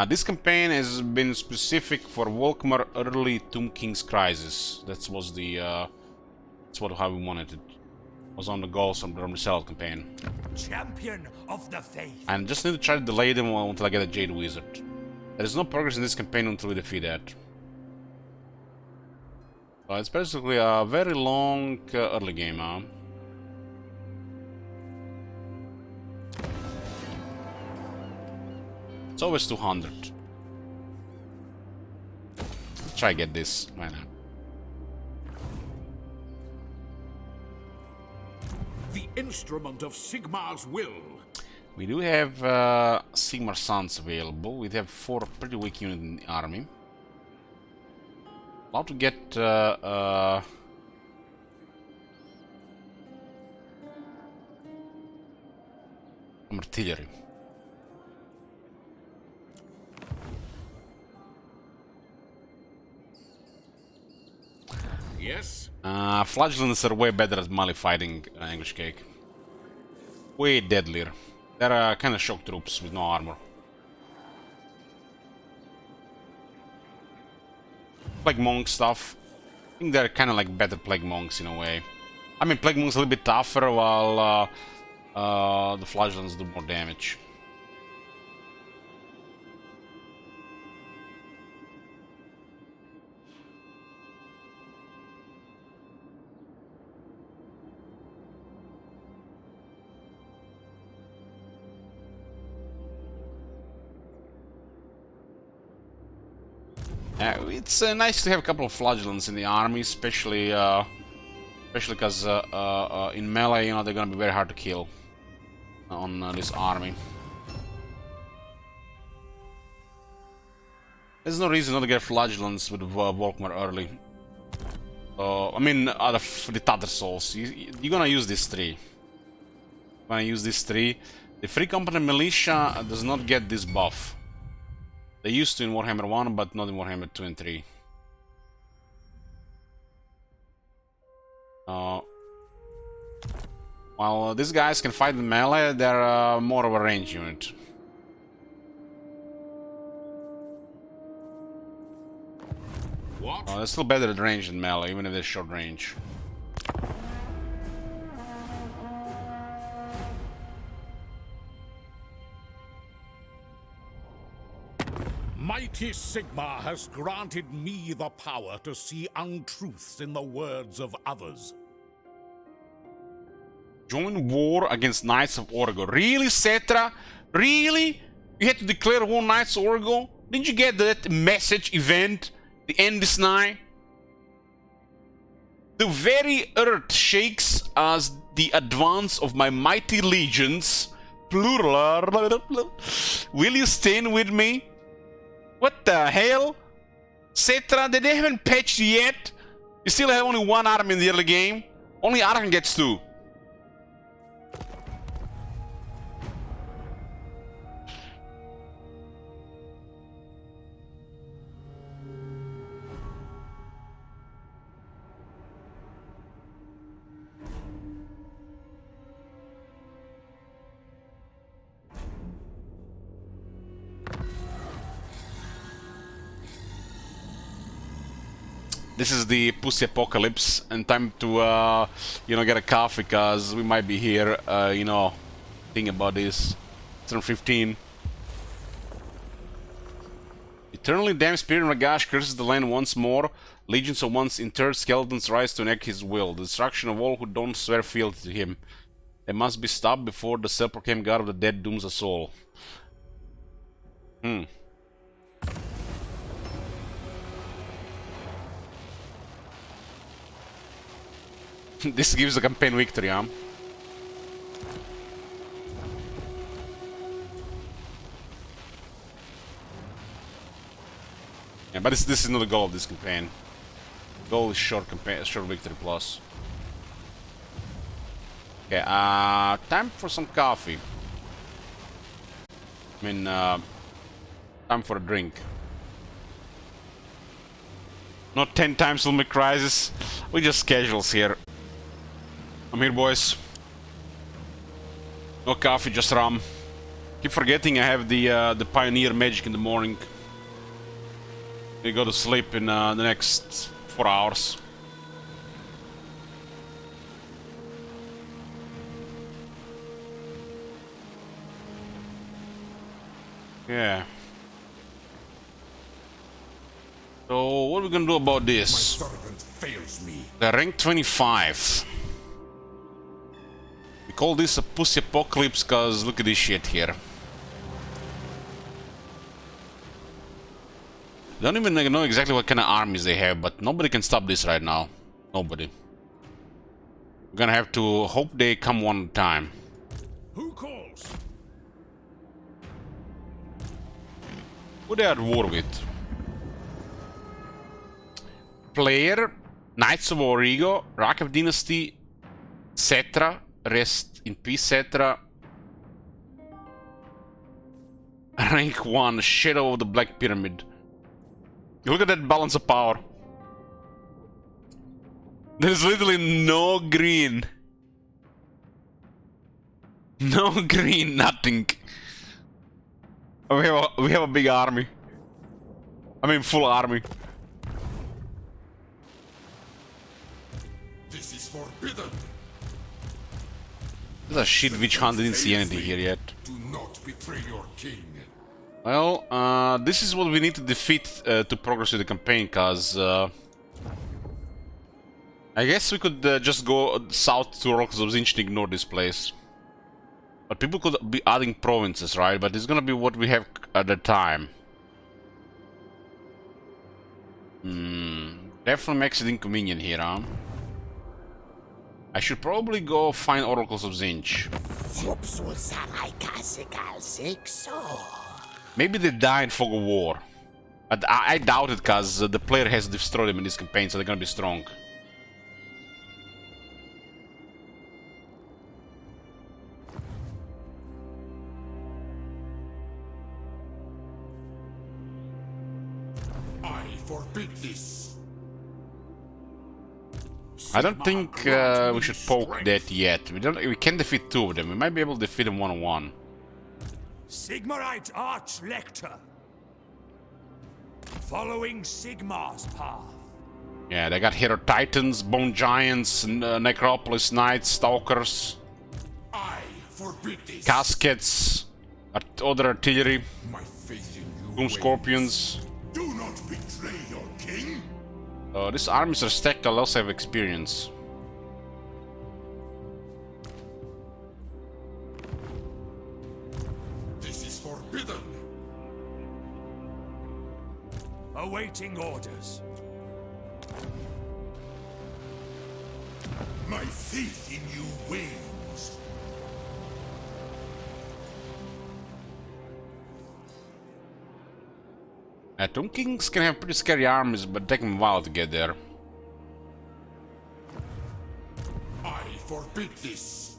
This campaign has been specific for Volkmar early Tomb King's Crisis. That was the how we wanted it. Was on the goals from the Resettled campaign. Champion of the faith. And just need to try to delay them until I get a Jade Wizard. There is no progress in this campaign until we defeat that. So it's basically a very long early game, huh? It's always 200. Let's try to get this. Why not? The instrument of Sigmar's will. We do have Sigmar Sons available. We have 4 pretty weak units in the army. Allowed to get some artillery. Yes? Flagellants are way better at melee fighting, English Cake. Way deadlier. They're kind of shock troops with no armor. Plague Monk stuff. I think they're kind of like better Plague Monks in a way. I mean, Plague Monks a little bit tougher, while the Flagellants do more damage. It's nice to have a couple of Flagellants in the army, especially because in melee, you know, they're gonna be very hard to kill on this army. There's no reason not to get Flagellants with Volkmar early. I mean, out of the Tattered Souls, you're gonna use these 3. You're gonna use these 3. The Free Company Militia does not get this buff. They used to in Warhammer 1, but not in Warhammer 2 and 3. While these guys can fight in melee, they're more of a range unit. What? They're still better at range than melee, even if they're short range. Mighty Sigmar has granted me the power to see untruths in the words of others. Join war against Knights of Orgo. Really, Cetra? Really? You had to declare war Knights of Orgo? Didn't you get that message event? The end is nigh? The very earth shakes as the advance of my mighty legions. Plural. Will you stand with me? What the hell? Cetra, they haven't patched yet. You still have only 1 army in the early game. Only Arkan gets 2. This is the pussy apocalypse, and time to, you know, get a coffee, because we might be here, you know, thinking about this. Turn 15. Eternally damned Spirit Nagash curses the land once more. Legions of once interred skeletons rise to enact his will. The destruction of all who don't swear fealty to him. They must be stopped before the self-proclaimed god of the dead dooms us all. This gives the campaign victory, huh? Yeah, but this is not the goal of this campaign. The goal is short victory plus. Okay, time for some coffee. I mean, time for a drink. Not 10 times will make crisis. We just casuals here. I'm here, boys. No coffee, just rum. Keep forgetting I have the Pioneer magic in the morning. We go to sleep in the next 4 hours. Yeah. So what are we gonna do about this? My servant fails me. The rank 25. We call this a pussy apocalypse cause look at this shit here. Don't even know exactly what kind of armies they have, but nobody can stop this right now. Nobody. We're gonna have to hope they come one time. Who calls? Who they are at war with? Player, Knights of Origo, Rakav Dynasty, Cetra, rest in peace Cetra. Rank 1, Shadow of the Black Pyramid. Look at that balance of power. There's literally no green. No green, nothing. We have a big army. I mean, full army. This is forbidden. This is a shit witch hunt. I didn't see anything here yet. Do not betray your king. Well, this is what we need to defeat to progress with the campaign, cause I guess we could just go south to Oracles of Zinch and ignore this place. But people could be adding provinces, right? But it's gonna be what we have at the time. Definitely makes it inconvenient here, huh? I should probably go find Oracles of Zinch. Maybe they die in Fog of War. But I doubt it, cause the player has destroyed them in this campaign, so they're gonna be strong. I forbid this. I don't think we should poke that yet. We can defeat 2 of them. We might be able to defeat them one-on-one. Sigmarite Arch-Lector. Following Sigmar's path. Yeah, they got Hero Titans, Bone Giants, Necropolis Knights, Stalkers, I forbid this. Caskets, other artillery, My faith in you. Doom wanes. Scorpions. Do not betray your king. These armies are stacked, I'll also have experience. This is forbidden. Awaiting orders. My faith in you wanes. Tomb Kings can have pretty scary armies, but take them a while to get there. I forbid this.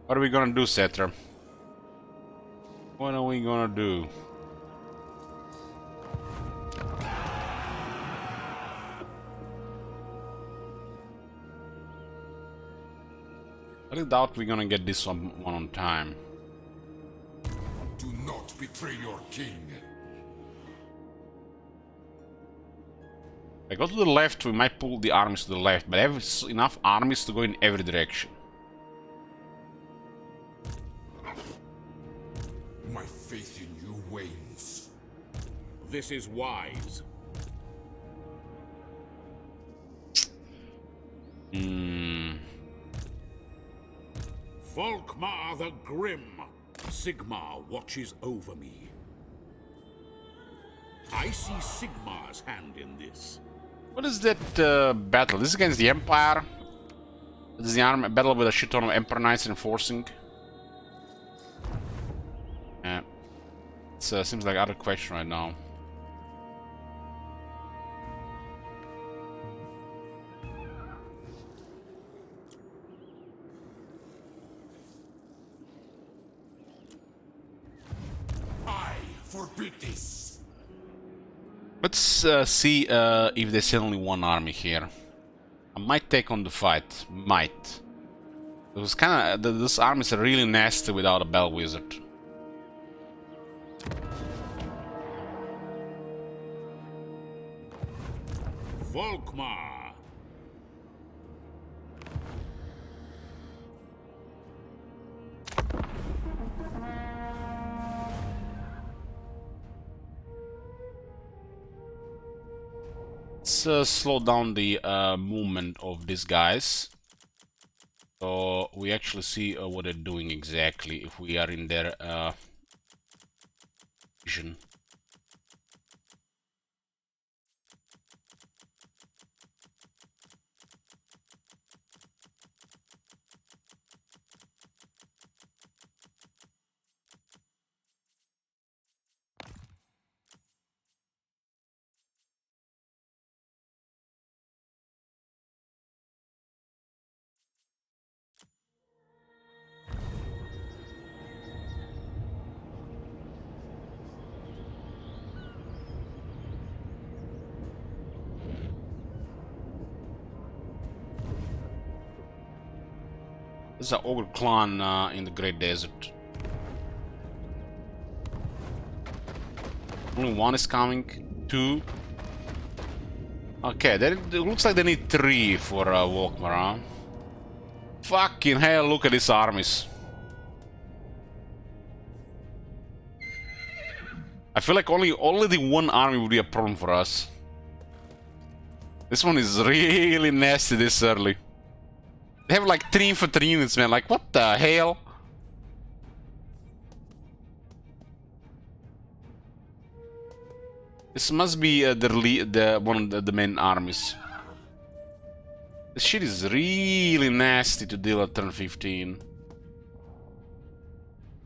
What are we gonna do, Cetra? What are we gonna do? I doubt we're gonna get this one on time. Do not betray your king. If I go to the left, we might pull the armies to the left, but I have enough armies to go in every direction. this is wise. Volkmar the Grim. Sigmar watches over me. I see Sigmar's hand in this. What is that battle? This is against the Empire? This is the army battle with a shit ton of Emperor Knights enforcing. Yeah. It seems like out of question right now. I forbid this. Let's see if there's only one army here. I might take on the fight. Might. It was kind of... This army is really nasty without a Bell Wizard. Volkmar. Let's slow down the movement of these guys. So we actually see what they're doing exactly if we are in their vision. This is an ogre clan in the Great Desert. Only one is coming. Two. Okay, it looks like they need three for Volkmar, huh? Fucking hell, look at these armies. I feel like only the one army would be a problem for us. This one is really nasty this early. They have like 3 infantry units, man. Like, what the hell? This must be one of the main armies. This shit is really nasty to deal at turn 15.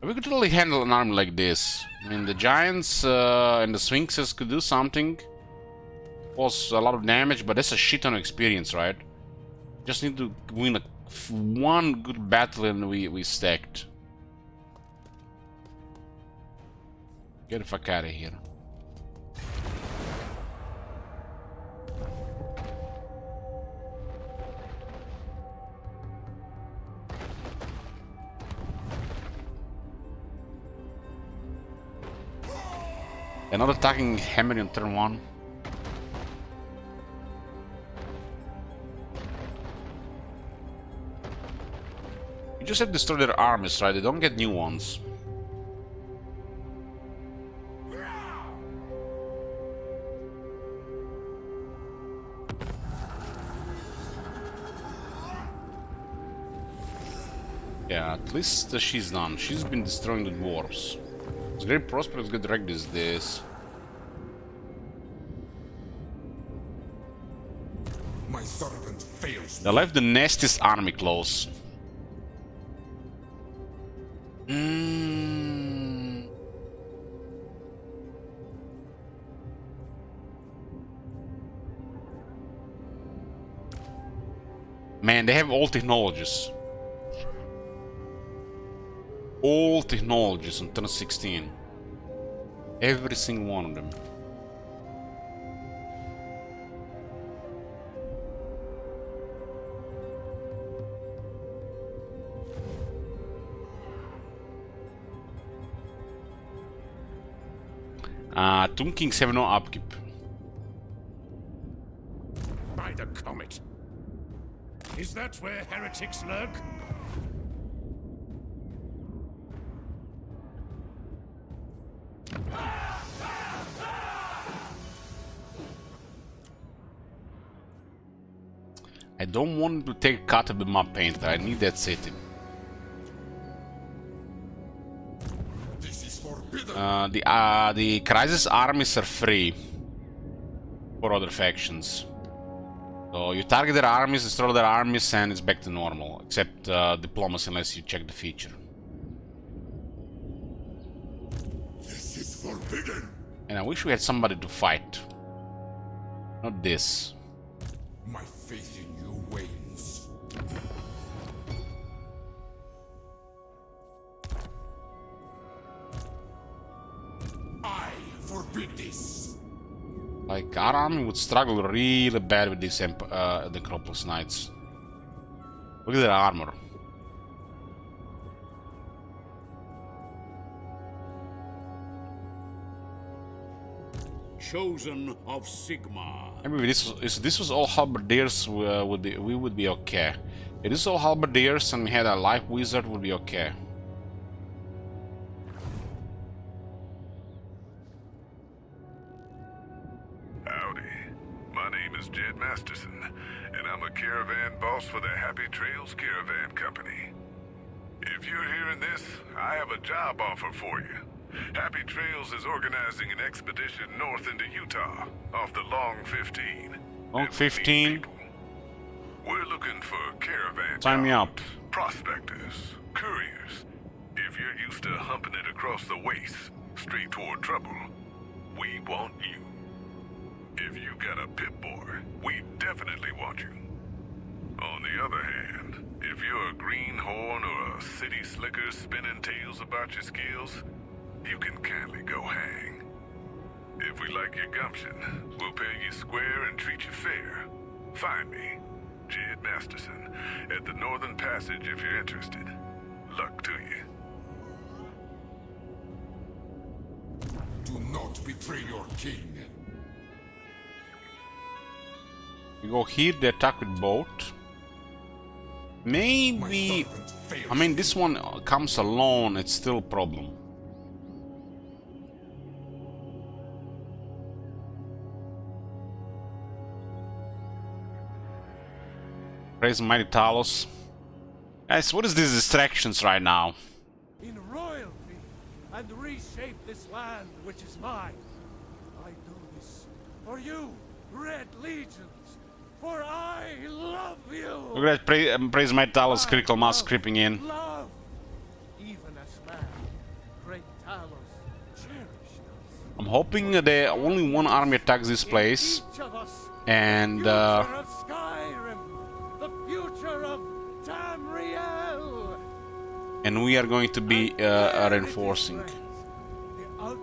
We could totally handle an army like this. I mean, the giants and the sphinxes could do something. Cause a lot of damage, but that's a shit ton of experience, right? Just need to win one good battle and we stacked. Get the fuck out of here. Another attacking hammer on turn 1. You just have to destroy their armies, right? They don't get new ones. Yeah, at least she's done. She's been destroying the dwarves. It's very prosperous, good wreck is this. My servant fails They me. left the nastiest army close. Man, they have all technologies. All technologies on turn 16. Every single one of them. Tomb Kings have no upkeep. By the comet. Is that where heretics lurk? don't want to take cut with my painter. I need that city. This is forbidden. The crisis armies are free for other factions. So you target their armies, destroy their armies, and it's back to normal. Except diplomacy, unless you check the feature. This is forbidden. And I wish we had somebody to fight. Not this. My faith in you wanes. I forbid this. Like, our army would struggle really bad with these the Necropolis Knights. Look at their armor. Chosen of Sigmar. Maybe if this was all halberdiers, we would be okay. If this was all halberdiers and we had a life wizard, would be okay. Howdy. My name is Jed Masterson, and I'm a caravan boss for the Happy Trails Caravan Company. If you're hearing this, I have a job offer for you. Happy Trails is organizing an expedition north into Utah, off the Long 15. Long 15? We're looking for caravan Sign me up. dogs, prospectors, couriers. If you're used to humping it across the waste, straight toward trouble, we want you. If you got a pip-boy, we definitely want you. On the other hand, if you're a greenhorn or a city slicker spinning tales about your skills, you can kindly go hang. If we like your gumption, we'll pay you square and treat you fair. Find me, Jed Masterson, at the Northern Passage if you're interested. Luck to you. Do not betray your king. You go here, they attack with boat. Maybe... I mean, this one comes alone, it's still a problem. Praise mighty Talos. Guys, what is these distractions right now? In royalty and reshape this land which is mine. I do this for you, Red Legions, for I love you. Look at that, praise mighty Talos, critical mass creeping in. Love, even as man, great Talos cherished us. I'm hoping that only one army attacks this place. Each of us, And future of Skyrim, the future of Tamriel. and we are going to be reinforcing. The ugly.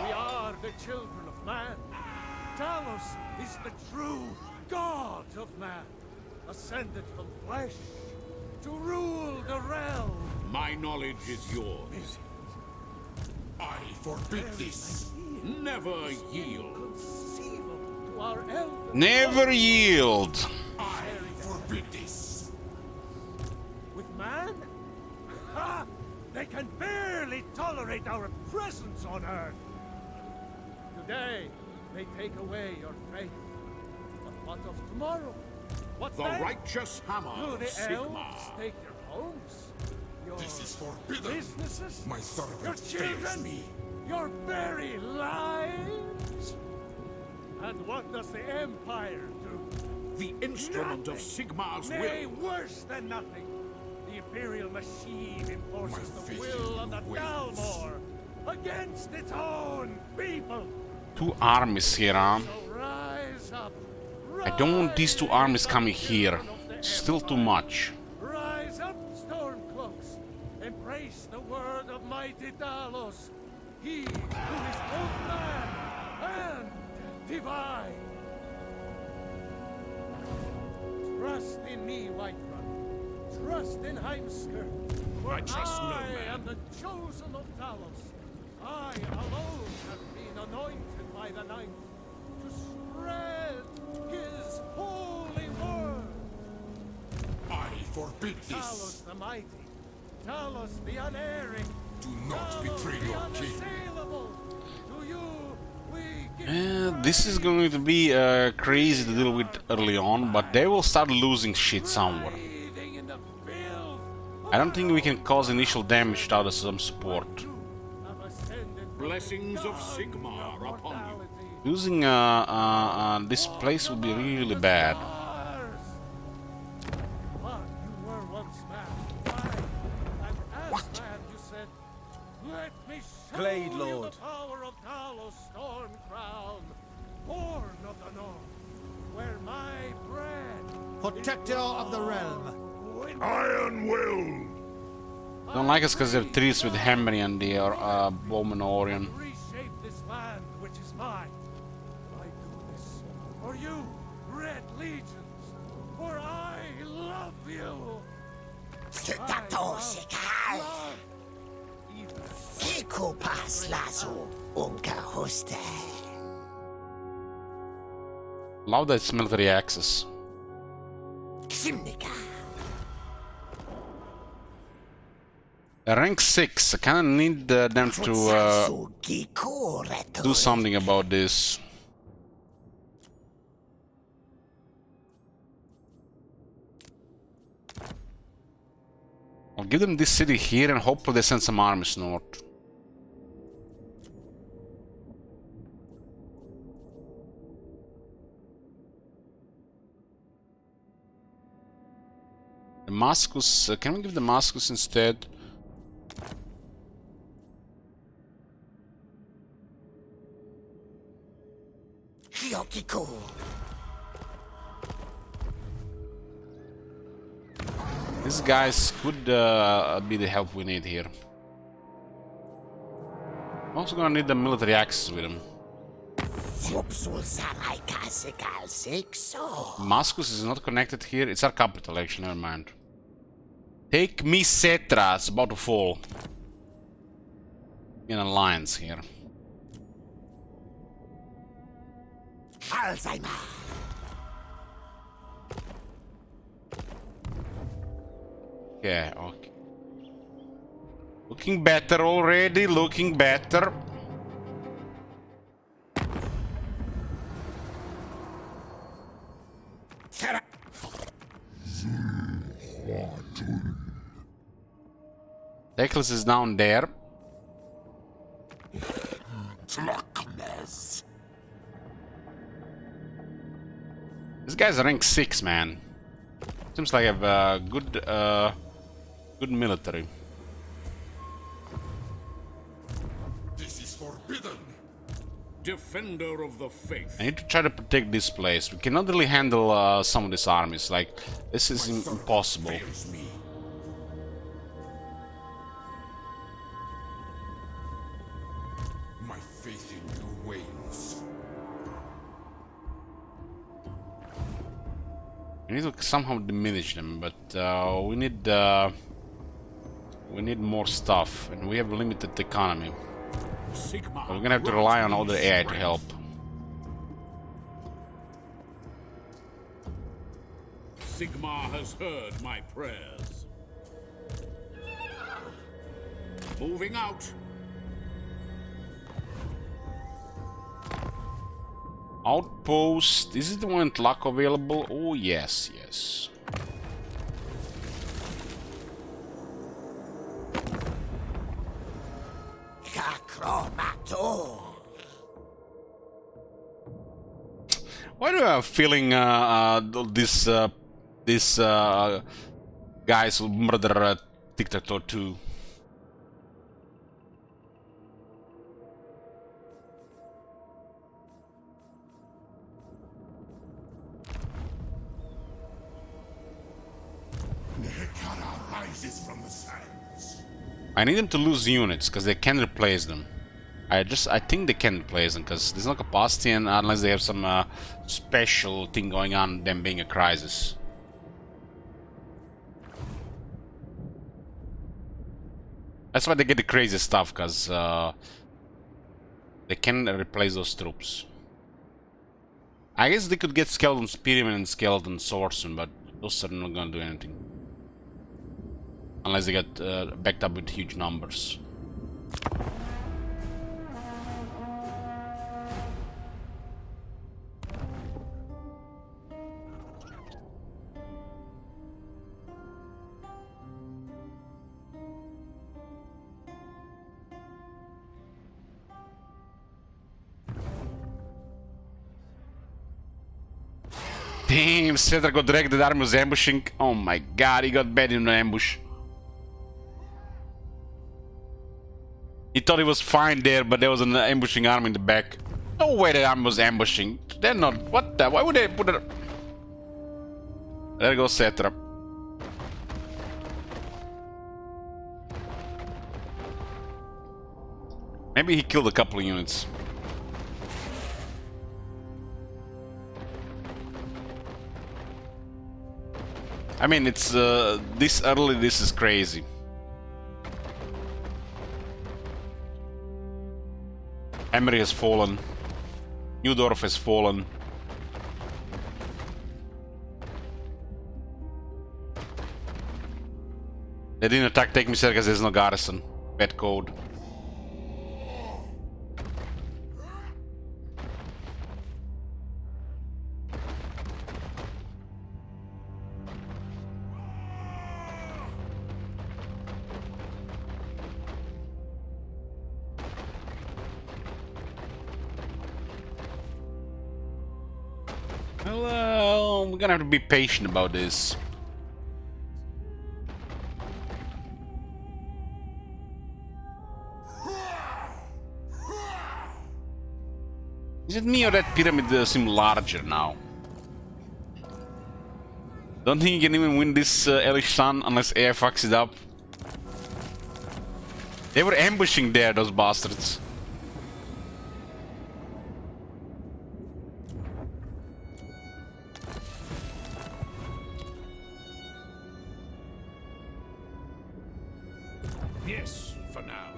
We are the children of man. Talos is the true god of man, ascended from flesh to rule the realm. My knowledge is yours. I forbid this. Never yield. Conceivable to our elders. Never yield. I forbid this. With man? Ha! They can barely tolerate our presence on Earth. Today, they take away your faith. But what of tomorrow? What The then? righteous hammer Do of the Sigmar. elves take your homes? Your This is forbidden. businesses? My Your servant fails children? me. Your very lives? And what does the Empire do? The instrument of Nothing. Sigmar's Nay, will. worse than nothing. The Imperial machine enforces My the faith will in of the you wanes. Dalmor against its own people. Two armies here, huh? So rise up. I don't want these two armies Rise up, coming here. children of the Still too Empire. much. Rise up, Stormcloaks. Embrace the word of mighty Talos. He who is both man and divine. Trust in me, Whiterun. Trust in Heimskir. For I trust no I man. am the chosen of Talos. I alone have been anointed by the Ninth to spread his holy word. I forbid Talos this. the mighty, Talos the unerring, Do not Talos betray the your king. unassailable. To you we give This is going to be crazy to deal with early on, but they will start losing shit somewhere. I don't think we can cause initial damage without some support. Blessings of Sigmar upon you. Losing this place would be really bad. What? Blade Lord. Protector of the realm. Iron will! Don't like us because they're trees with Hammery and the Bowman Orion. Reshape this land which is mine. I do this for you, Red Legions, for I love you. Love that it's military access. Rank 6, I kinda need them to do something about this. I'll give them this city here and hopefully they send some armies north. Damascus, can we give Damascus instead? These guys could be the help we need here. I'm also gonna need the military access with them. Damascus is not connected here. It's our capital, actually. Never mind. Take me, Cetra. It's about to fall. In alliance here. Yeah, okay. Looking better already, looking better. Teklis is down there. This guy's rank 6, man. Seems like I have a good military. This is forbidden. Defender of the faith. I need to try to protect this place. We cannot really handle some of these armies. Like, this is impossible. Fails me. My faith in you wanes. We need to somehow diminish them, but we need more stuff, and we have limited economy. Sigmar, We're gonna have to rely on other AI to help. Sigmar has heard my prayers. Moving out. Outpost. Is it the one with luck available? Oh yes, yes. Why do I have a feeling this guys will murder Dictator 2? Rises from the sands. I need them to lose units because they can replace them. I think they can replace them because there's no capacity, and unless they have some special thing going on, them being a crisis. That's why they get the crazy stuff, because they can replace those troops. I guess they could get Skeleton Spearmen and Skeleton Swordsmen, but those are not gonna do anything. Unless they get backed up with huge numbers. Damn, Cedric got dragged, the army was ambushing. Oh my god, he got bad in an ambush. He thought he was fine there, but there was an ambushing army in the back. No way the army was ambushing. They're not... What the... Why would they put it... There goes Cedric. Maybe he killed a couple of units. I mean, it's this early, this is crazy. Emery has fallen. Neudorf has fallen. They didn't attack Take Me Sir because there's no garrison. Bad code. Well, we're gonna have to be patient about this. Is it me or that pyramid seem larger now? Don't think you can even win this Elish Sun unless AI fucks it up. They were ambushing there, those bastards. Yes, for now.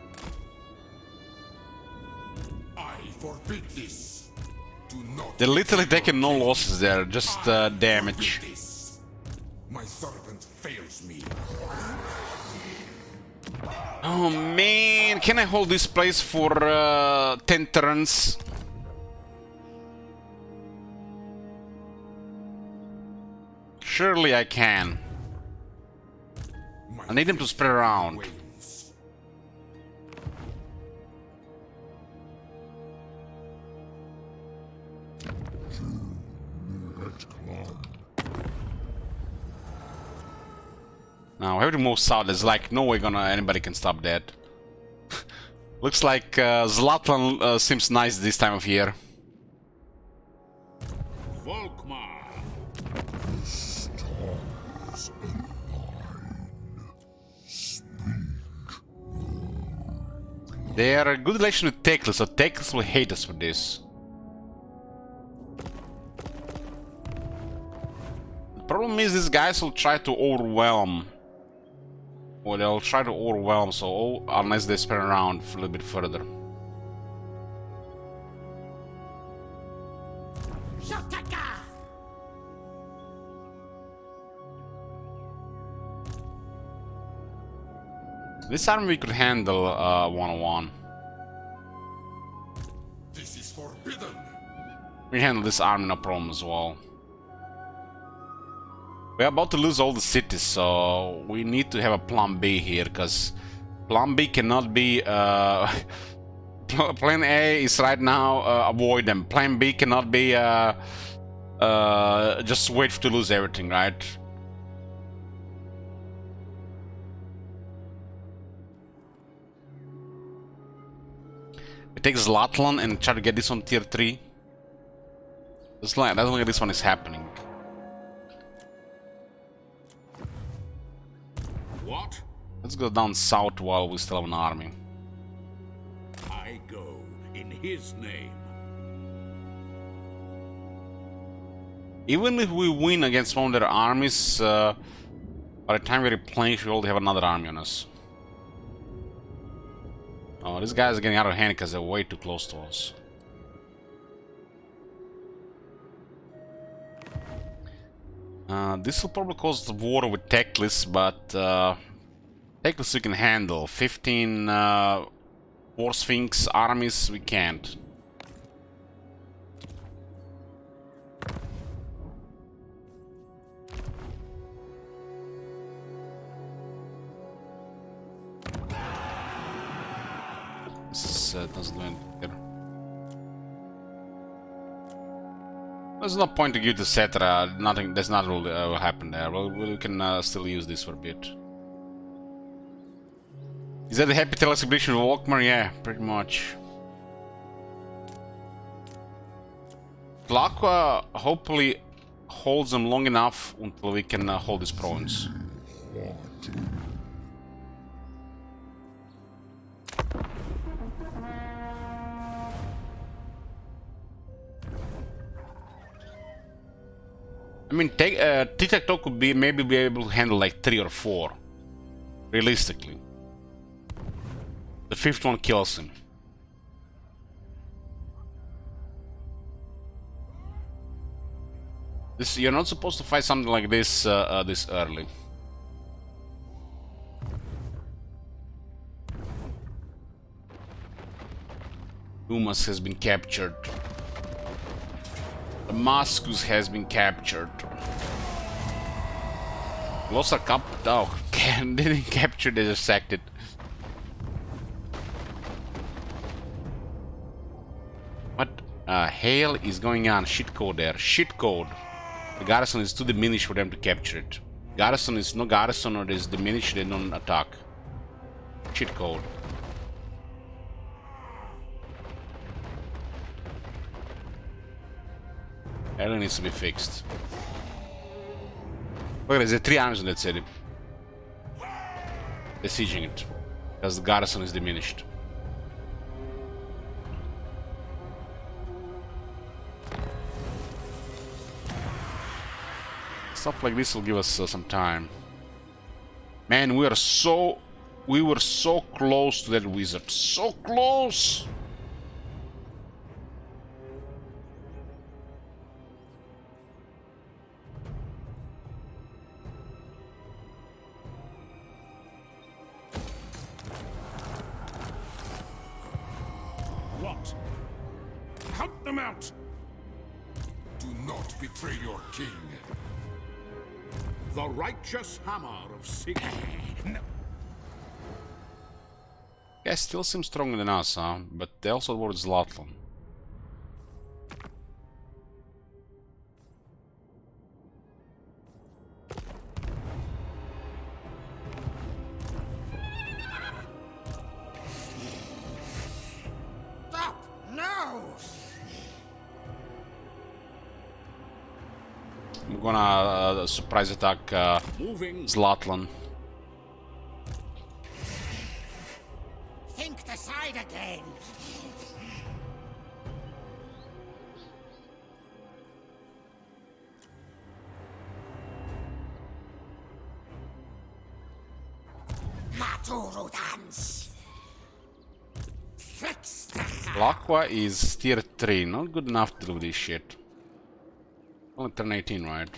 I forbid this. Do not. They're literally taking no losses there, just damage. This. My servant fails me. Oh man, can I hold this place for 10 turns? Surely I can. I need them to spread around. Now we have to move south. There's like no way anybody can stop that. Looks like Zlatan seems nice this time of year. Volkmar. They are a good relation with Teklis, so Teklis will hate us for this. The problem is these guys will try to overwhelm. Or they'll try to overwhelm, so unless they spread around a little bit further. This army we could handle one-on-one. This is forbidden. We handle this army no problem as well. We're about to lose all the cities, so we need to have a plan B here, because plan B cannot be... plan A is right now avoid them. Plan B cannot be just wait to lose everything, right? We take Zlatlan and try to get this on tier 3. Doesn't look like this one is happening. What? Let's go down south while we still have an army. I go in his name. Even if we win against one of their armies, by the time we replenish, we already have another army on us. Oh, these guys are getting out of hand because they're way too close to us. This will probably cause the war with Teklis, but Teklis we can handle. 15 War Sphinx armies we can't. This doesn't do anything here. There's no point to give to Cetra. Nothing. There's not really will happen there. Well, we can still use this for a bit. Is that the happy celebration of Walkmar? Yeah, pretty much. Aqua hopefully holds them long enough until we can hold his province. I mean, Tic-Tac-Toe could maybe be able to handle like 3 or 4, realistically. The 5th one kills him. You're not supposed to fight something like this this early. Dumas has been captured. Damascus has been captured. Lost a cup. Oh, didn't capture, they just sacked it. What hell is going on? Shitcode there. Shitcode. The garrison is too diminished for them to capture it. Garrison is no garrison, or it is diminished, they don't attack. Shitcode. That needs to be fixed. Look, there's 3 armies in that city. Besieging it. Because the garrison is diminished. Stuff like this will give us some time. Man, we were so close to that wizard. So close! What? Cut them out! Do not betray your king. The righteous hammer of Sigmar. Guys still seem stronger than us, huh? But they also were Zlatan. Stop! No! I'm gonna surprise attack Zlatan. Think the side again! Maturudans! Aqua is tier 3, not good enough to do this shit. Only turn 18, right?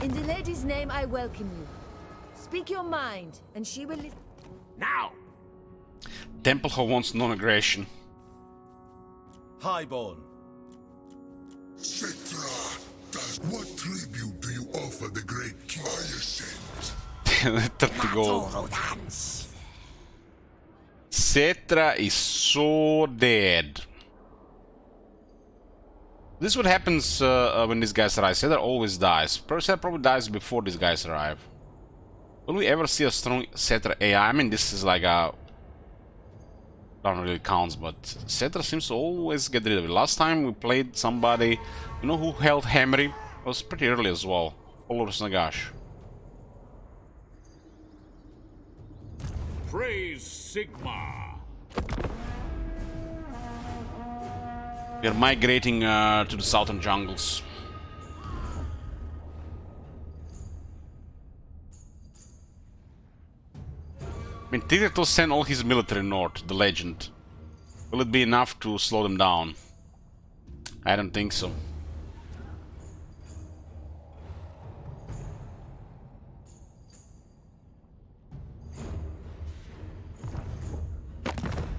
In the lady's name, I welcome you. Speak your mind, and she will listen. Now! Templeho wants non-aggression. Highborn. Cetra, what tribute do you offer the great king? I assent. Let her go. Cetra is so dead. This is what happens when these guys arrive. Cetra always dies. Cetra probably dies before these guys arrive. Will we ever see a strong Cetra AI? I mean, this is like a... Don't really counts, but Cetra seems to always get rid of it. Last time we played somebody, you know who held Hamry? It was pretty early as well. Olorus Nagash. Praise Sigmar! We are migrating to the southern jungles. I mean, Tigreal will send all his military north, the legend. Will it be enough to slow them down? I don't think so.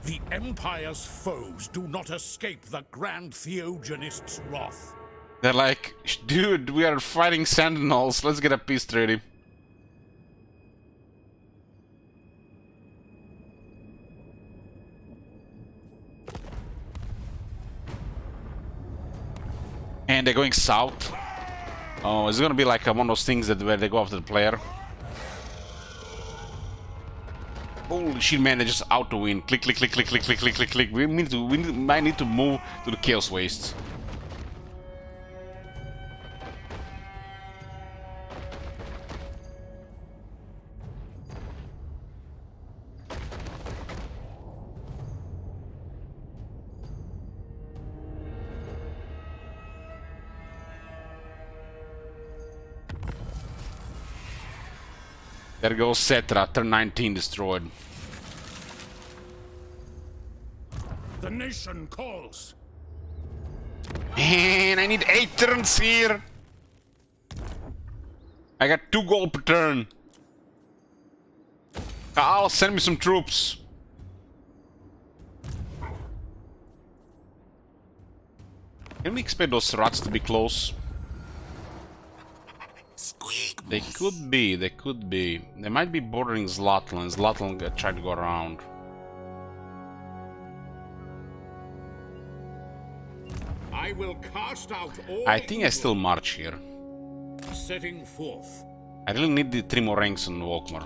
The Empire's foes do not escape the Grand Theogenist's wrath. They're like, dude, we are fighting sentinels, let's get a peace treaty. And they're going south. Oh, it's gonna be like one of those things that where they go after the player. Holy shit, man! They just out to win. Click, click, click, click, click, click, click, click, click. We might need to move to the Chaos Wastes. There goes Cetra, turn 19 destroyed. The nation calls. Man, I need 8 turns here. I got 2 gold per turn. I'll send me some troops. Can we expect those rats to be close? They could be, they could be. They might be bordering Zlatan. Zlatan tried to go around. I will cast out all I think I still march here. setting forth. I really need the 3 more ranks on Volkmar.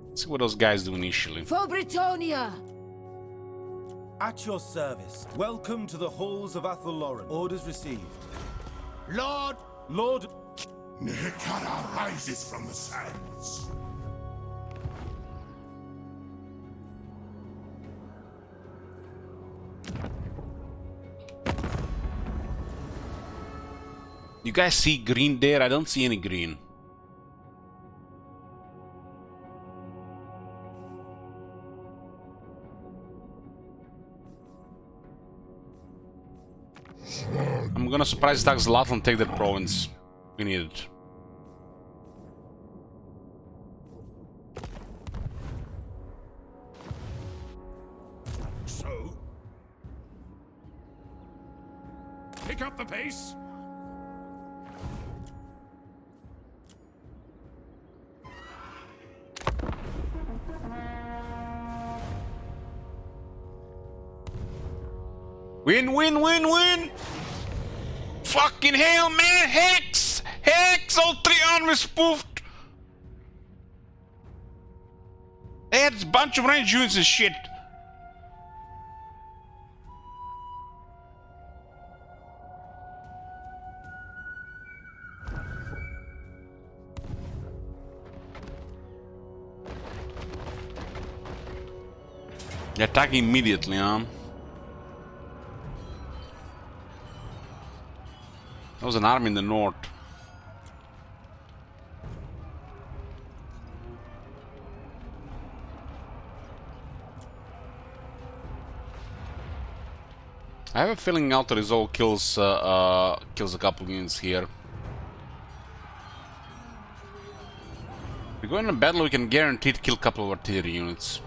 Let's see what those guys do initially. For Britannia! At your service. Welcome to the halls of Athelloren. Orders received. Lord! Lord... Nehekara rises from the sands. You guys see green there? I don't see any green. I'm gonna surprise attack Zlatan and take that province. We need it. So? Pick up the pace. Win, win, win, win! Fucking hell, man! Hex! Hex! All 3 armies spoofed! They had a bunch of range units and shit. They attack immediately, huh? There was an army in the north. I have a feeling Alter Resolve kills a couple units here. If we go in a battle, we can guarantee to kill a couple of artillery units.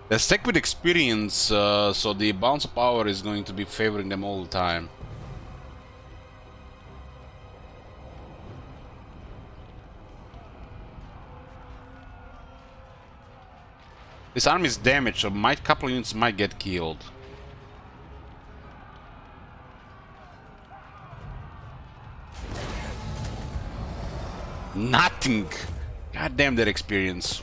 They're stacked with experience, so the bounce of power is going to be favoring them all the time. This army is damaged, so couple of units might get killed. Nothing! God damn that experience.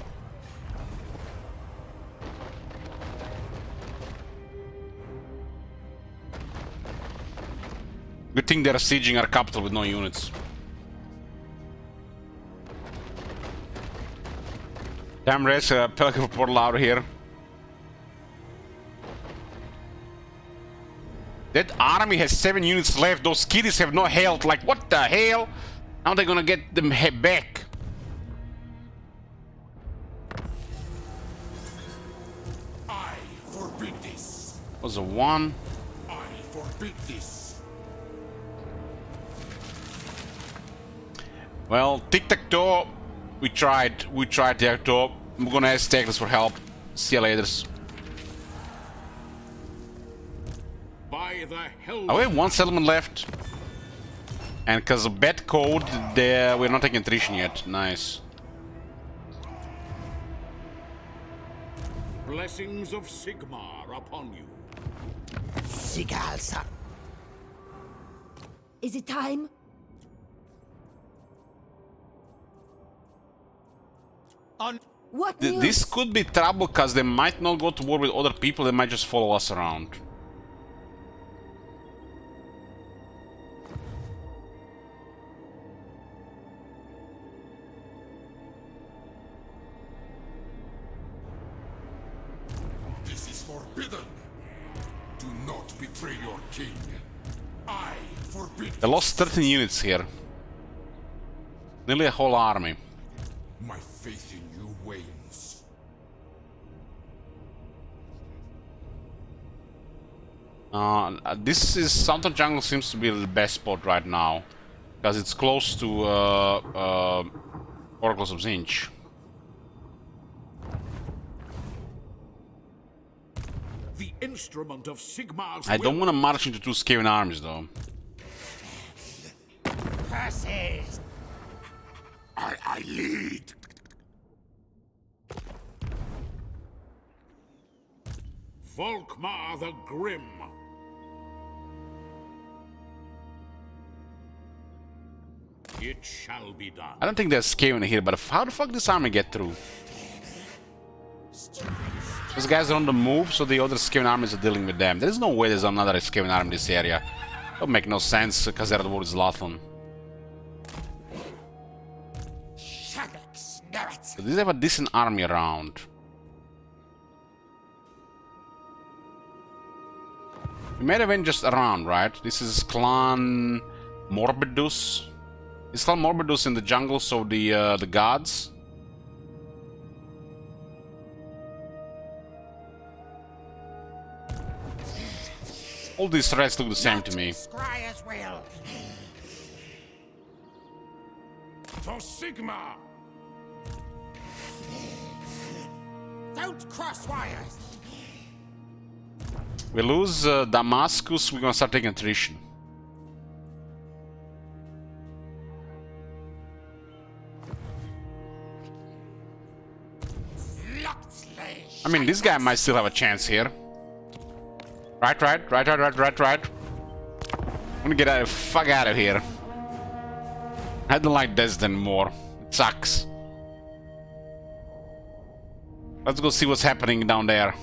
Good thing they're sieging our capital with no units. Damn race, Pelican portal out here. That army has 7 units left. Those kiddies have no health. Like, what the hell? How are they gonna get them back? I forbid this. Was a 1. I forbid this. Well, tic-tac-toe. We tried tic-tac-toe. I'm gonna ask Tackless for help. See you later. By the hell. Oh, we have 1 settlement left. And because of bad code, we're not taking attrition yet. Nice. Blessings of Sigmar upon you. Sigalsa. Is it time? On. What news? This could be trouble because they might not go to war with other people, they might just follow us around. This is forbidden. Do not betray your king. I forbid. They lost 13 units here. Nearly a whole army. My faith in you wanes. This is Southern Jungle seems to be the best spot right now. Because it's close to Oracles of Zinch. The instrument of Sigmar's I don't will. want to march into two Skaven armies though. Curses. I lead. Volkmar the Grim. It shall be done. I don't think there's Skaven here, but how the fuck did this army get through? Those guys are on the move, so the other Skaven armies are dealing with them. There is no way there's another Skaven army in this area. Don't make no sense because they're at war with Zlatan. So these have a decent army around. We made a win just around, right? This is Clan Morbidus. It's Clan Morbidus in the jungles of the gods. All these threats look the same to me. Scryer's will. For Sigmar! Don't cross wires. We lose Damascus, we're gonna start taking attrition. I mean, this guy might still have a chance here. Right. I'm gonna get the fuck out of here. I don't like Desden more. It sucks. Let's go see what's happening down there.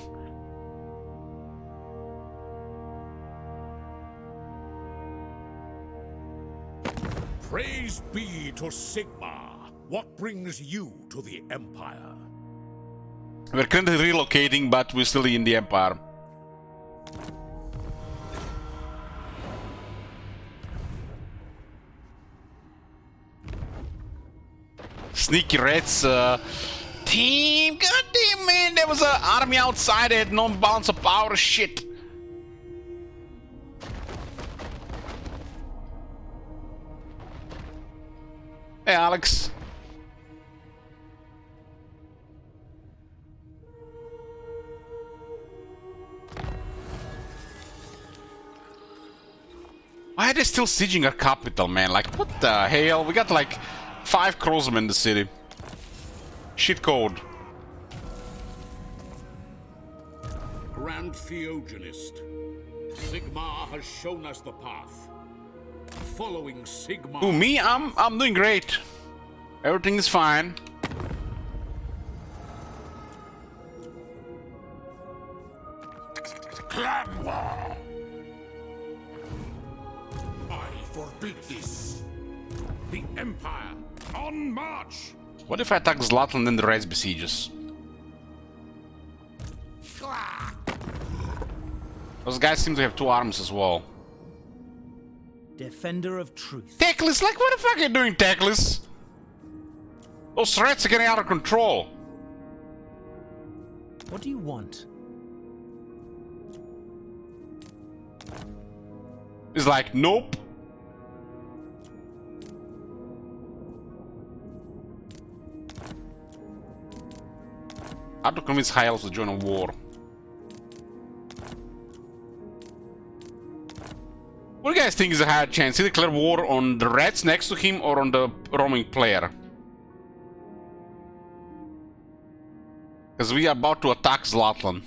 Praise be to Sigmar. What brings you to the Empire? We're currently relocating, but we're still in the Empire. Sneaky Reds, team, goddamn man, there was an army outside, they had no balance of power, shit. Hey, Alex. Why are they still sieging our capital, man? Like, what the hell? We got like 5 crossmen in the city. Shit code. Grand Theogenist. Sigmar has shown us the path. Following Sigmar. Who, me? I'm doing great. Everything is fine. Clan war! I forbid this. The Empire on march. What if I attack Zlatan and then the Reds besiege us? Those guys seem to have 2 arms as well. Defender of truth. Teclis, like what the fuck are you doing, Teclis? Those threats are getting out of control. What do you want? He's like, nope. How to convince High Elves to join a war? What do you guys think is a higher chance? He declare war on the rats next to him or on the roaming player? Because we are about to attack Zlatan.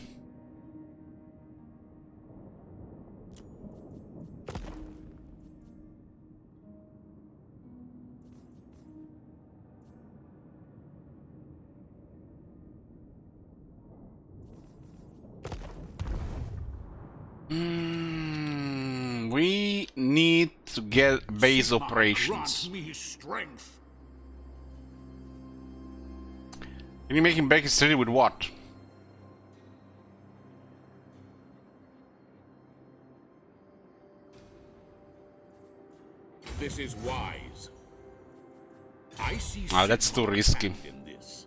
We need to get base Sigmar operations. grant me strength. Can you make him back his city with what? This is wise. I see. Ah, that's too Sigmar risky. in this.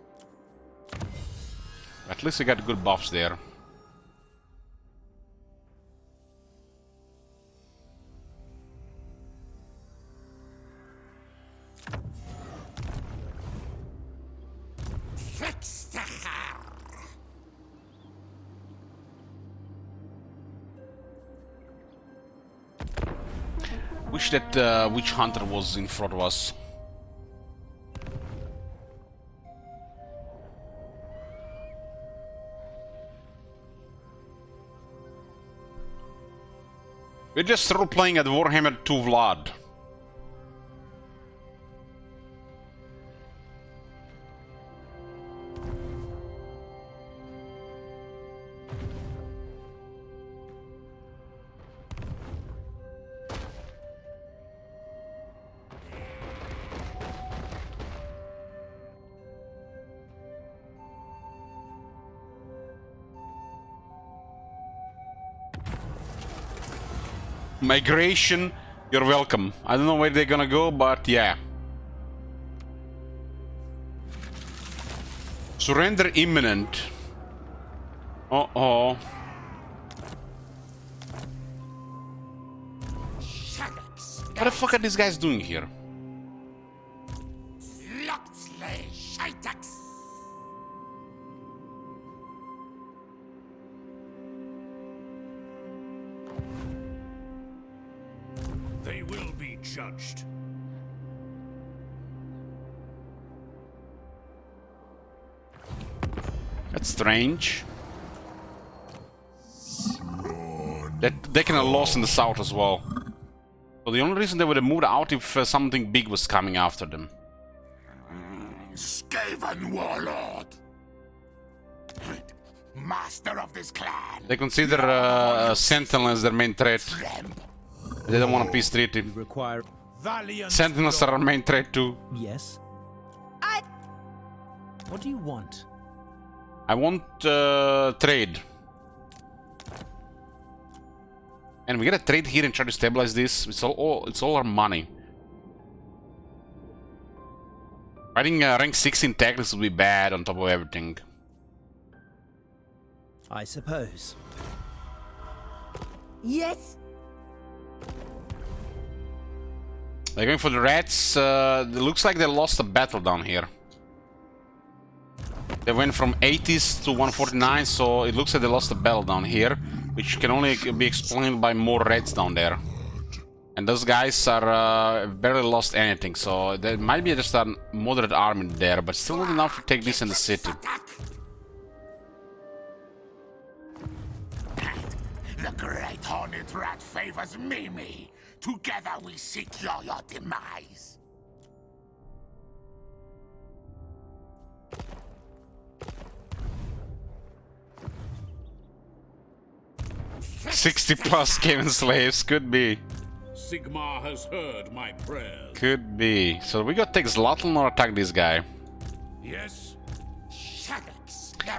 At least we got good buffs there. Wish that Witch Hunter was in front of us. We're just role-playing at Warhammer 2 Vlad. Migration, you're welcome. I don't know where they're gonna go, but yeah. Surrender imminent. Uh-oh. What the fuck are these guys doing here? They will be judged. That's strange. That they can have lost in the south as well. So the only reason they would have moved out if something big was coming after them. Skaven warlord, master of this clan. They consider Sentinel as their main threat. They don't want a peace treaty. Require valiant. Sentinels are our main threat too. Yes. What do you want? I want trade. And we gotta trade here and try to stabilize this. It's all our money. Fighting rank 16 tactics would be bad on top of everything. I suppose. Yes. They're going for the rats. It looks like they lost a battle down here. They went from 80s to 149, so it looks like they lost a battle down here, which can only be explained by more reds down there. And those guys are barely lost anything, so there might be just a moderate army there, but still not enough to take this in the city. The great horned rat favors Mimi. Together we seek your demise. +60 Skaven slaves, could be. Sigmar has heard my prayers. Could be. So we gotta take Zlatan or attack this guy. Yes.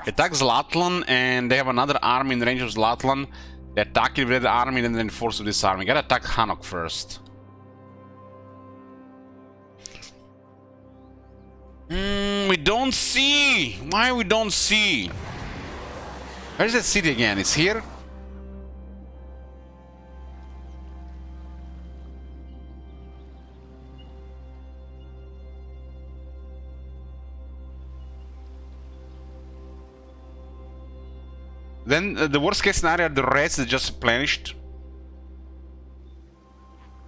Attack Zlatan, and they have another army in range of Zlatan. They attack it with the army and then enforce with this army. Gotta attack Hanok first. We don't see! Why we don't see? Where's that city again? It's here? Then the worst case scenario, the reds that just replenished.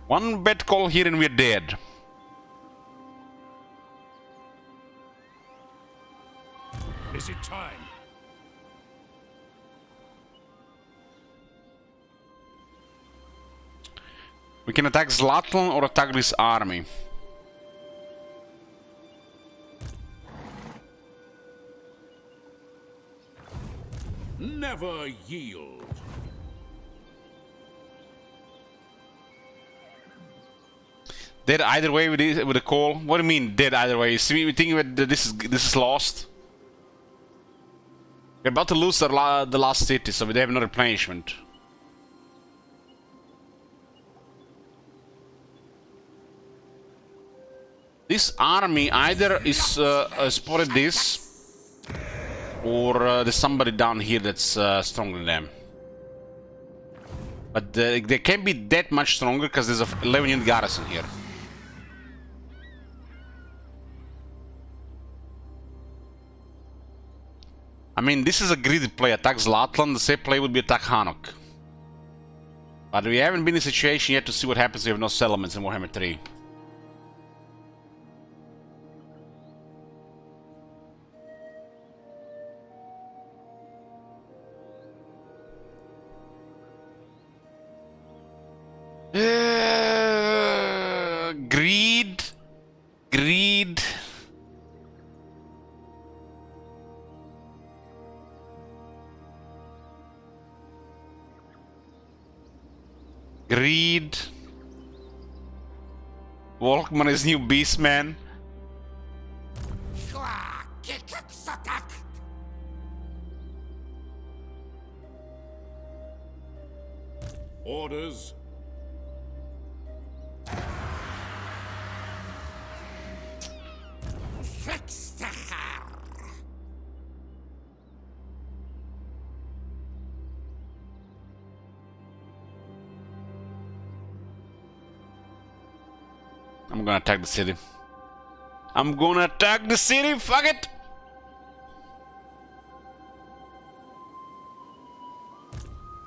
One bad call here and we're dead. Is it time? We can attack Zlatan or attack this army. Never yield. Dead either way with the call. What do you mean dead either way? You think that this is lost? We're about to lose the last city, so they have no replenishment. This army either is spotted this, or there's somebody down here that's stronger than them. But they can't be that much stronger because there's a 11-unit garrison here. I mean, this is a greedy play. Attack Zlatan. The same play would be attack Hanok. But we haven't been in a situation yet to see what happens if we have no settlements in Warhammer 3. Greed. Greed. Greed. Volkman is new Beastman. Orders. I'm gonna attack the city. I'm gonna attack the city, fuck it!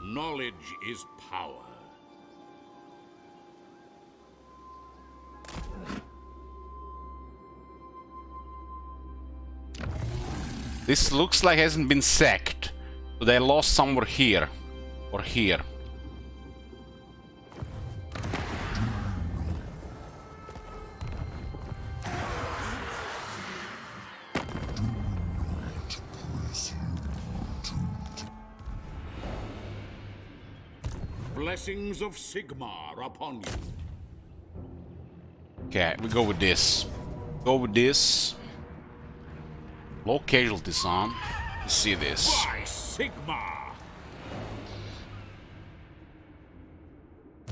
Knowledge is power. This looks like it hasn't been sacked. So they lost somewhere here. Or here. Blessings of Sigmar upon you. Okay, we go with this. Go with this. Low casualties on. Let's see this. By Sigmar!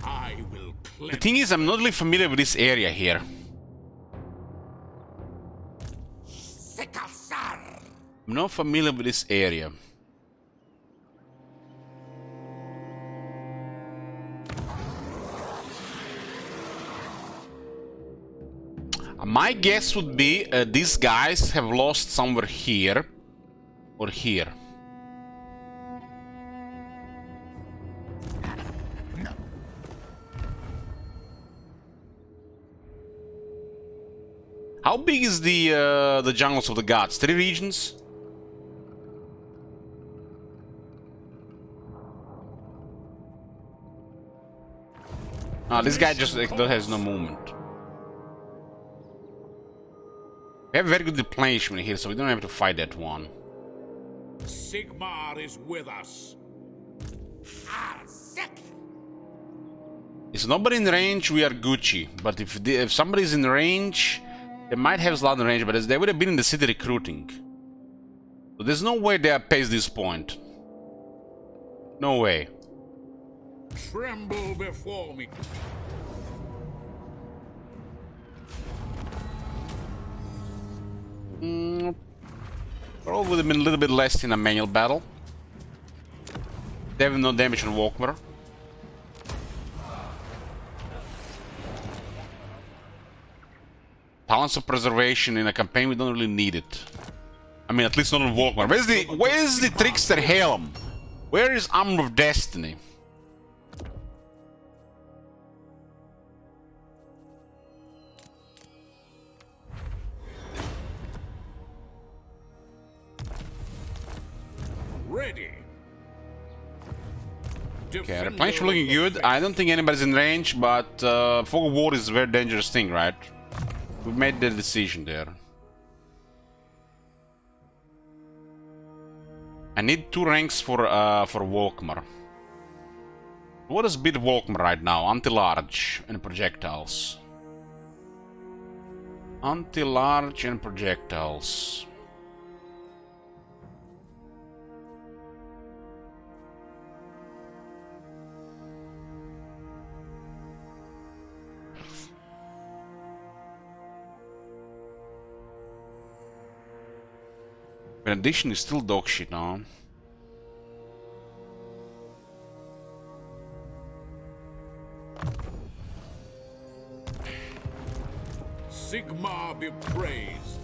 I will cleanse. The thing is, I'm not really familiar with this area here. I'm not familiar with this area. My guess would be these guys have lost somewhere here or here. How big is the jungles of the gods? 3 regions? Ah, this guy just has no movement. We have very good replenishment here, so we don't have to fight that one. Sigmar is with us. If nobody in range, we are Gucci. But if somebody's in range, they might have Zlatan in range, but they would have been in the city recruiting. So there's no way they are past this point. No way. Tremble before me. Probably would have been a little bit less in a manual battle. They have no damage on Walkmer. Balance of preservation in a campaign, we don't really need it. I mean, at least not on Walkmer. Where's the Trickster Helm? Where is Armor of Destiny? ready. Okay, replenishment looking good. I don't think anybody's in range, but fog of war is a very dangerous thing, right? We made the decision there. I need 2 ranks for Volkmar. What is beat Volkmar right now? Anti-large and projectiles. Anti-large and projectiles. Rendition is still dog shit now. Sigmar be praised.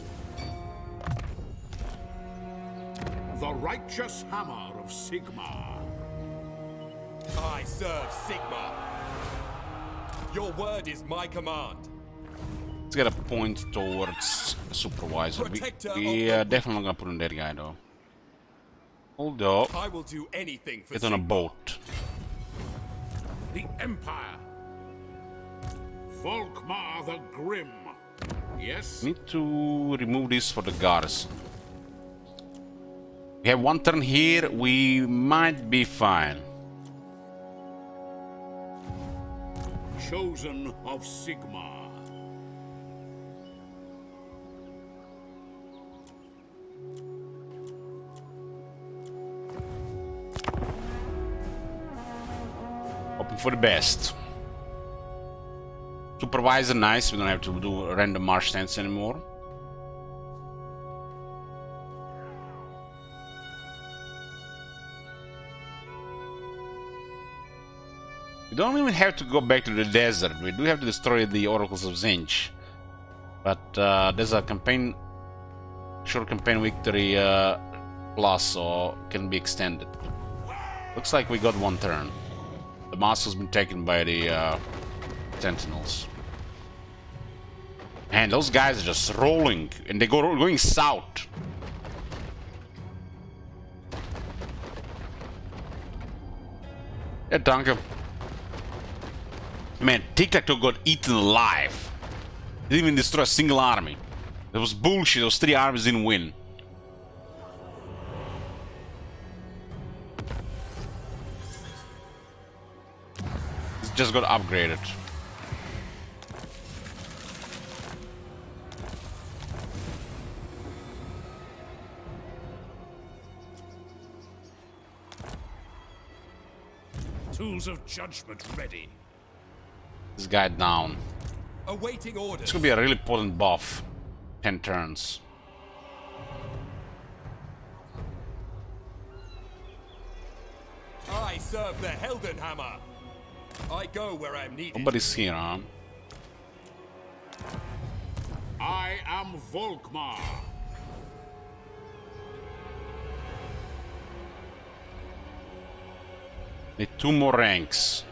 The righteous hammer of Sigmar. I serve Sigmar. Your word is my command. Let's get a point towards supervisor. We definitely gonna put on that guy though. Although, I will do anything for get on a boat. The Empire. Volkmar the Grim. Yes? Need to remove this for the garrison. We have 1 turn here, we might be fine. Chosen of Sigmar. Hoping for the best. Supervisor, nice. We don't have to do random march stance anymore. We don't even have to go back to the desert. We do have to destroy the Oracles of Zinj. But there's a campaign, short campaign victory plus, so can be extended. Looks like we got 1 turn. The master's been taken by the Sentinels. And those guys are just rolling, and they're going south. Yeah, danke. Man, Tic-Tac-Toe got eaten alive. Didn't even destroy a single army. That was bullshit. Those 3 armies didn't win. It just got upgraded. Tools of judgment ready. This guy down. Awaiting orders. It's gonna be a really potent buff. 10 turns. I serve the Heldenhammer. I go where I'm needed. Nobody's here, huh? I am Volkmar. Need 2 more ranks.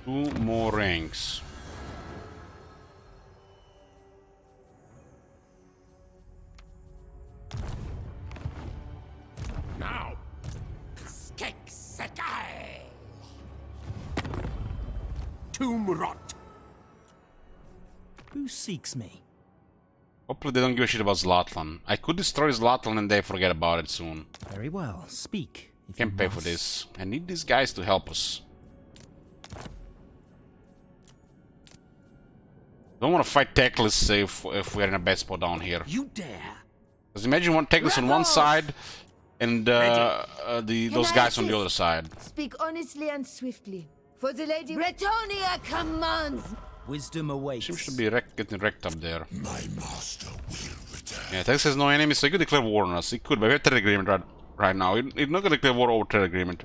2 more ranks. Now. Tomb rot. Who seeks me? Hopefully they don't give a shit about Zlatlan. I could destroy Zlatlan and they forget about it soon. Very well. Speak. Can't pay for this. I need these guys to help us. Don't want to fight Teclis if we're in a bad spot down here. You dare? Because imagine one Teclis on one side and those guys on the other side. Speak honestly and swiftly. For the Lady Bretonia commands. Wisdom awaits. Seems to be getting wrecked up there. My master will return. Yeah, Teclis has no enemies, so he could declare war on us. He could, but we have trade agreement right now. He's not gonna declare war over trade agreement.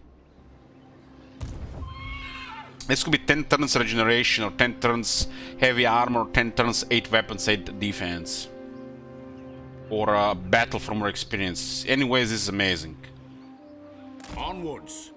This could be 10 turns regeneration, or 10 turns heavy armor, or 10 turns 8 weapons, 8 defense. Or a battle from our experience. Anyways, this is amazing. Onwards.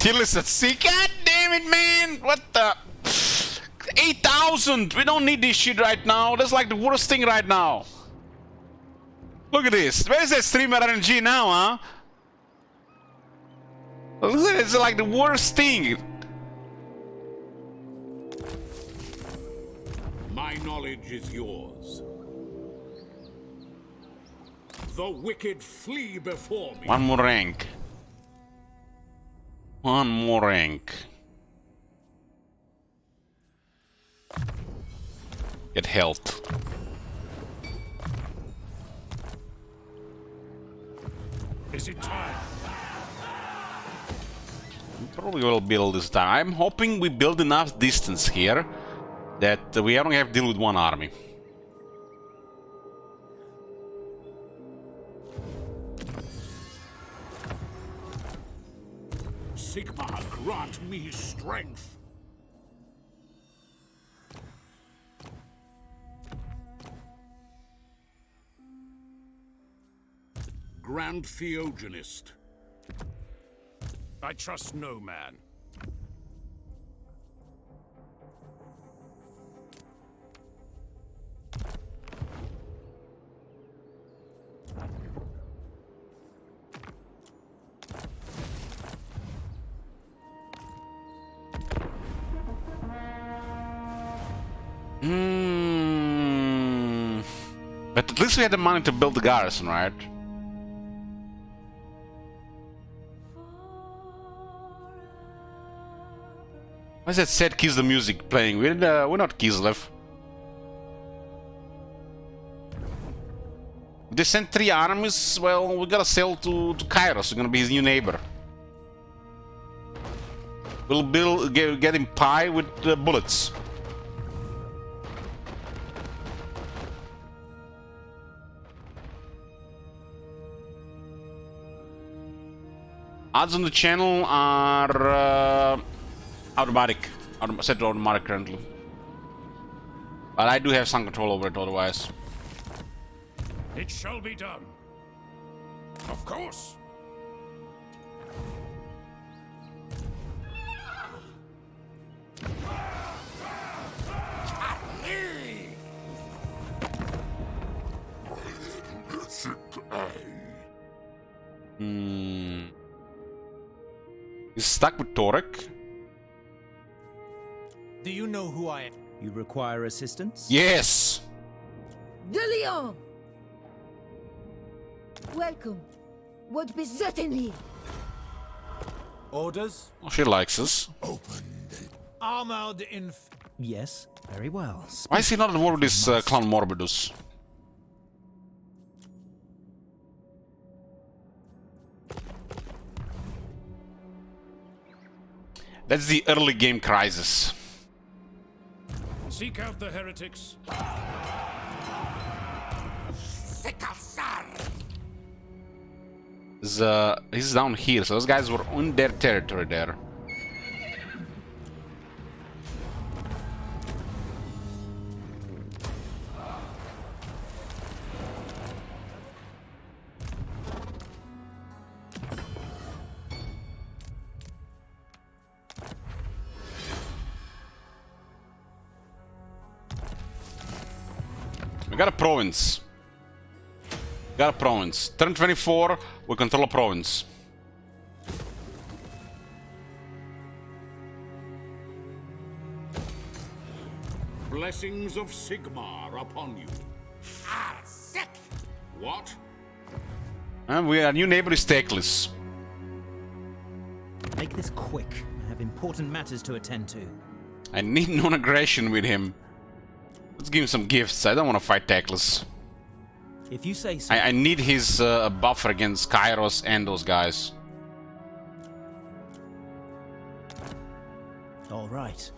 Achilles at sea. God damn it, man! What the? 8,000! We don't need this shit right now. That's like the worst thing right now. Look at this. Where is that streamer RNG now, huh? It's like the worst thing. My knowledge is yours. The wicked flee before me. One more rank. One more rank. Get health. Is it time? Probably will build this time. I'm hoping we build enough distance here that we only have to deal with one army. Sigmar, grant me strength. Grand Theogenist. I trust no man. But at least we had the money to build the garrison, right? Why is that sad Kislev music playing? We're not Kislev. They sent 3 armies. Well, we gotta sail to Kairos. We're gonna be his new neighbor. We'll get him pie with bullets. Odds on the channel are automatic. Set to automatic currently. But I do have some control over it otherwise. It shall be done. Of course. He's stuck with Torek. Do you know who I am? You require assistance? Yes! De Leon! Welcome. Would be certainly. Orders? Oh, she likes us. Armored in... Yes, very well. Why is he not at war with this clan Morbidus? That's the early game crisis. Seek out the heretics. He's down here, so those guys were on their territory there. We got a province. Got a province. Turn 24, we control a province. Blessings of Sigmar upon you. Ah, sick! What? And our new neighbor is Teclis. Make this quick. I have important matters to attend to. I need non-aggression with him. Let's give him some gifts. I don't want to fight Teclis. If you say so. I need his buffer against Kairos and those guys. All right.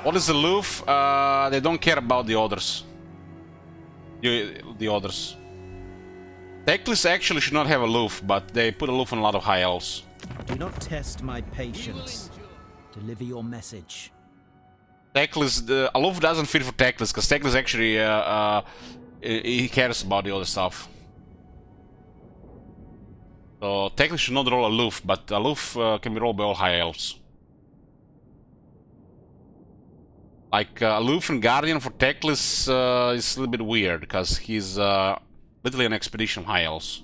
What is aloof? They don't care about the others. The others. Teclis actually should not have aloof, but they put aloof on a lot of high elves. Do not test my patience. Deliver your message. Teclis, the Aloof doesn't fit for Teclis, because Teclis actually he cares about the other stuff. So Teclis should not roll Aloof, but Aloof can be rolled by all high elves. Like Aloof and Guardian for Teclis is a little bit weird, because he's literally an expedition of high elves.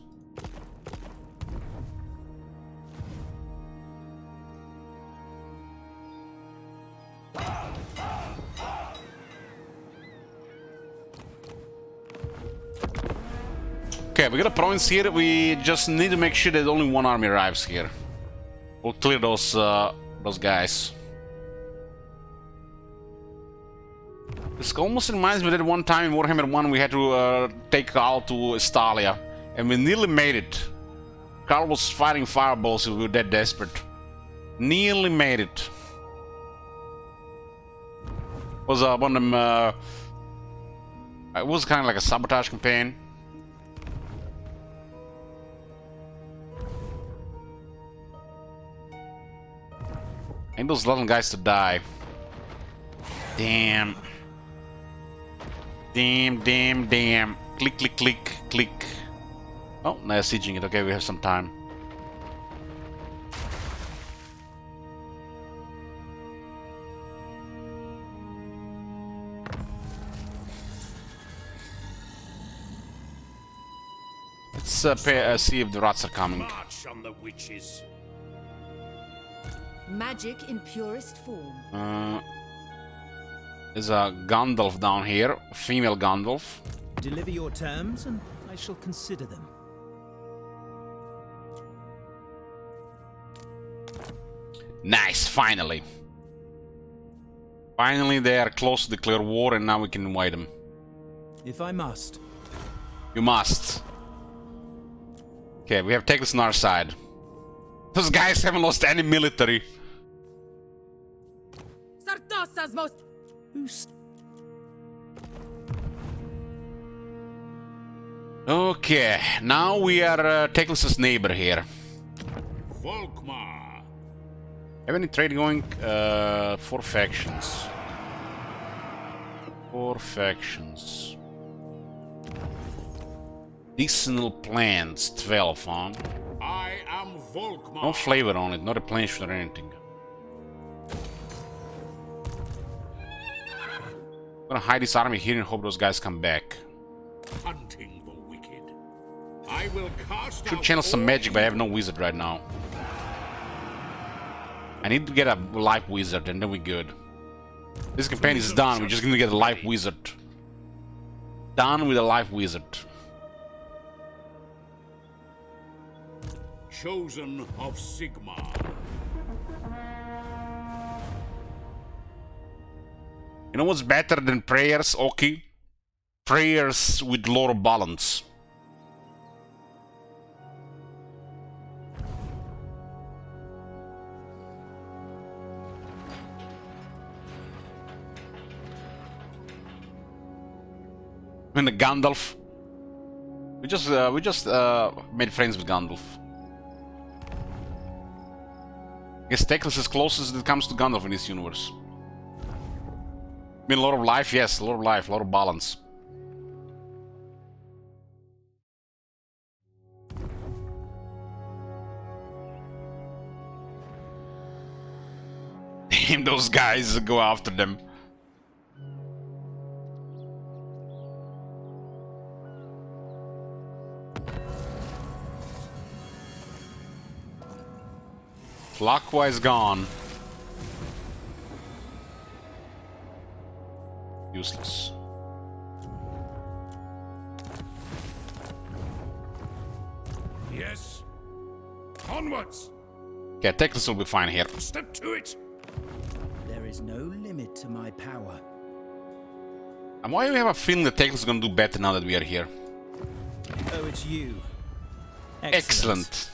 Okay, we got a province here. We just need to make sure that only one army arrives here. We'll clear those guys. This almost reminds me that one time in Warhammer 1 we had to take Karl to Estalia, and we nearly made it. Karl was firing fireballs and we were that desperate. Nearly made it. Was one of them. It was kind of like a sabotage campaign. I need those little guys to die. Damn. Damn. Click, click, click, click. Oh, now they're sieging it. Okay, we have some time. Let's see if the rats are coming. March on the witches. Magic in purest form. There's a Gandalf down here, female Gandalf. Deliver your terms, and I shall consider them. Nice, finally. Finally, they are close to declare war, and now we can invite them. If I must. You must. Okay, we have Teclis on our side. Those guys haven't lost any military. Sartosa's most... Okay, now we are Teclis' neighbor here. Volkmar. Have any trade going? 4 factions. 4 factions. Medicinal plants, 12 on. I am Volkmar. No flavor on it, not a plant or anything. I'm gonna hide this army here and hope those guys come back. Hunting the wicked. I will cast Should out channel some all magic, but I have no wizard right now. I need to get a life wizard and then we're good. This campaign is done, we're just gonna get a life wizard. Done with a life wizard. Chosen of Sigmar. You know what's better than prayers, Oki? Prayers with lore balance. When the Gandalf, we just made friends with Gandalf. I guess Teclis is closest it comes to Gandalf in this universe. I mean, a lot of life, yes, a lot of life, a lot of balance. Damn, those guys go after them. Clockwise gone. Useless. Yes. Onwards. Okay, Teclis will be fine here. Step to it. There is no limit to my power. And why do we have a feeling that Teclis is gonna do better now that we are here? Oh, it's you. Excellent.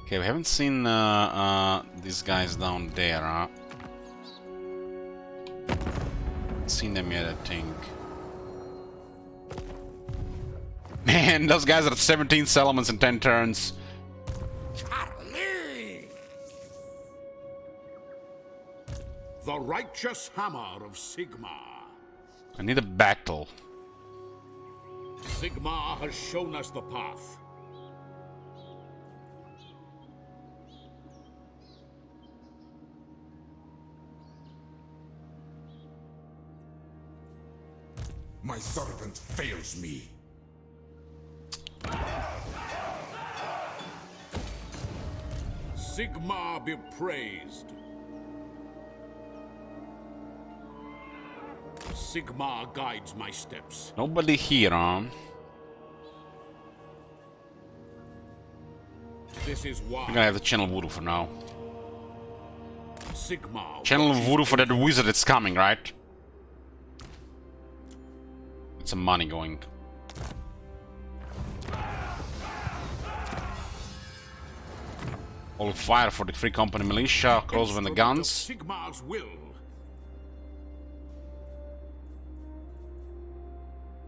Okay, we haven't seen these guys down there, huh? Seen them yet, I think. Man, those guys are at 17 settlements in 10 turns. The righteous hammer of Sigmar. I need a battle. Sigmar has shown us the path. My servant fails me. Sigmar be praised. Sigmar guides my steps. Nobody here, huh? This is why I'm gonna have to channel voodoo for now. Sigmar Channel voodoo for that wizard that's coming, right? It's some money going. All fire for the Free Company militia, close with the guns. Sigmar's will.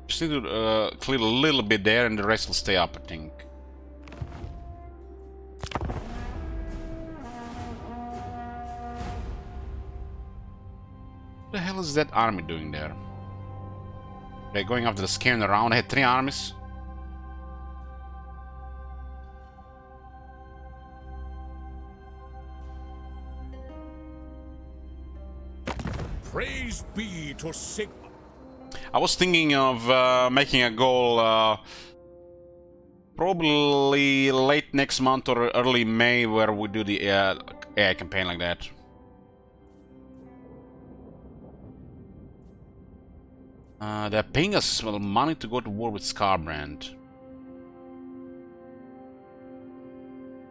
Just need to clear a little bit there and the rest will stay up, I think. What the hell is that army doing there? They're going after the scaring around. I had 3 armies. Praise be to Sigmar. I was thinking of making a goal probably late next month or early May where we do the AI campaign like that. They're paying us money to go to war with Scarbrand.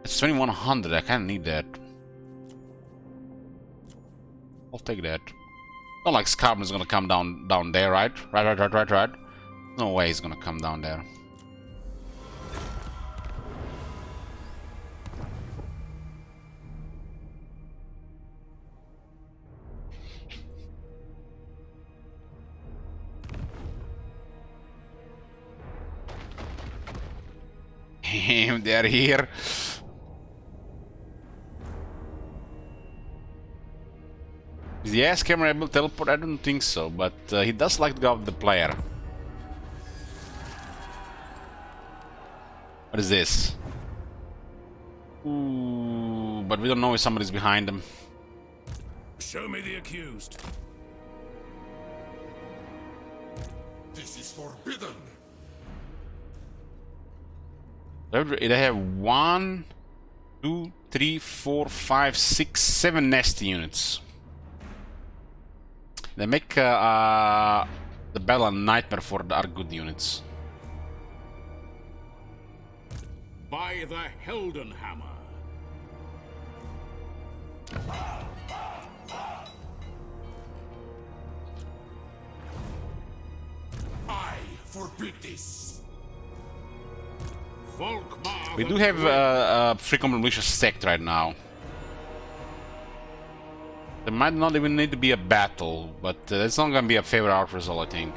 It's 2100, I kinda need that. I'll take that. Not like Scarbrand's gonna come down there, right? Right. No way he's gonna come down there. They're here. Is the ass camera able to teleport? I don't think so, but he does like to go with the player. What is this? Ooh, but we don't know if somebody's behind him. Show me the accused. This is forbidden. They have 1, 2, 3, 4, 5, 6, 7 nasty units. They make the battle a nightmare for our good units. By the Heldenhammer. I forbid this. Volkmar We do have Free Company militia stacked right now. There might not even need to be a battle, but it's not gonna be a favorite out result, I think.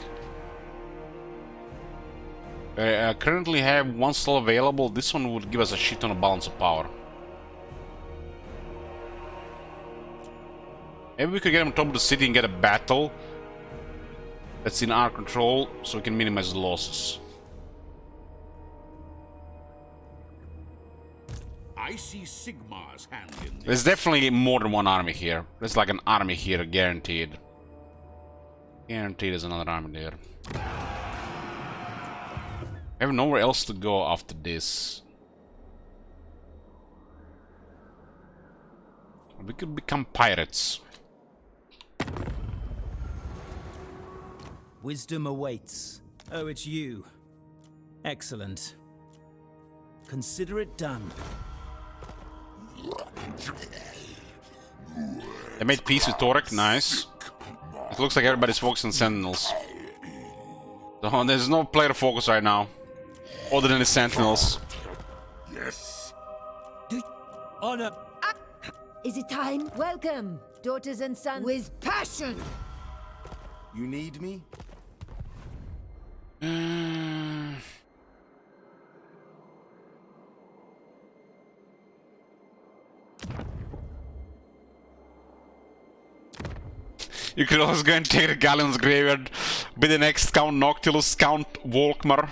I currently have 1 slot available. This one would give us a shit ton of balance of power. Maybe we could get on top of the city and get a battle that's in our control, so we can minimize the losses. I see Sigmar's hand in this. There's definitely more than 1 army here. There's like an army here, guaranteed. Guaranteed there's another army there. I have nowhere else to go after this. We could become pirates. Wisdom awaits. Oh, it's you. Excellent. Consider it done. They made peace with Torek, nice. It looks like everybody's focused on Sentinels. So there's no player focus right now, other than the Sentinels. Yes. Honor. Is it time? Welcome, daughters and sons. With passion! You need me? You could always go and take the Galleon's Graveyard, be the next Count Noctilus, Count Volkmar.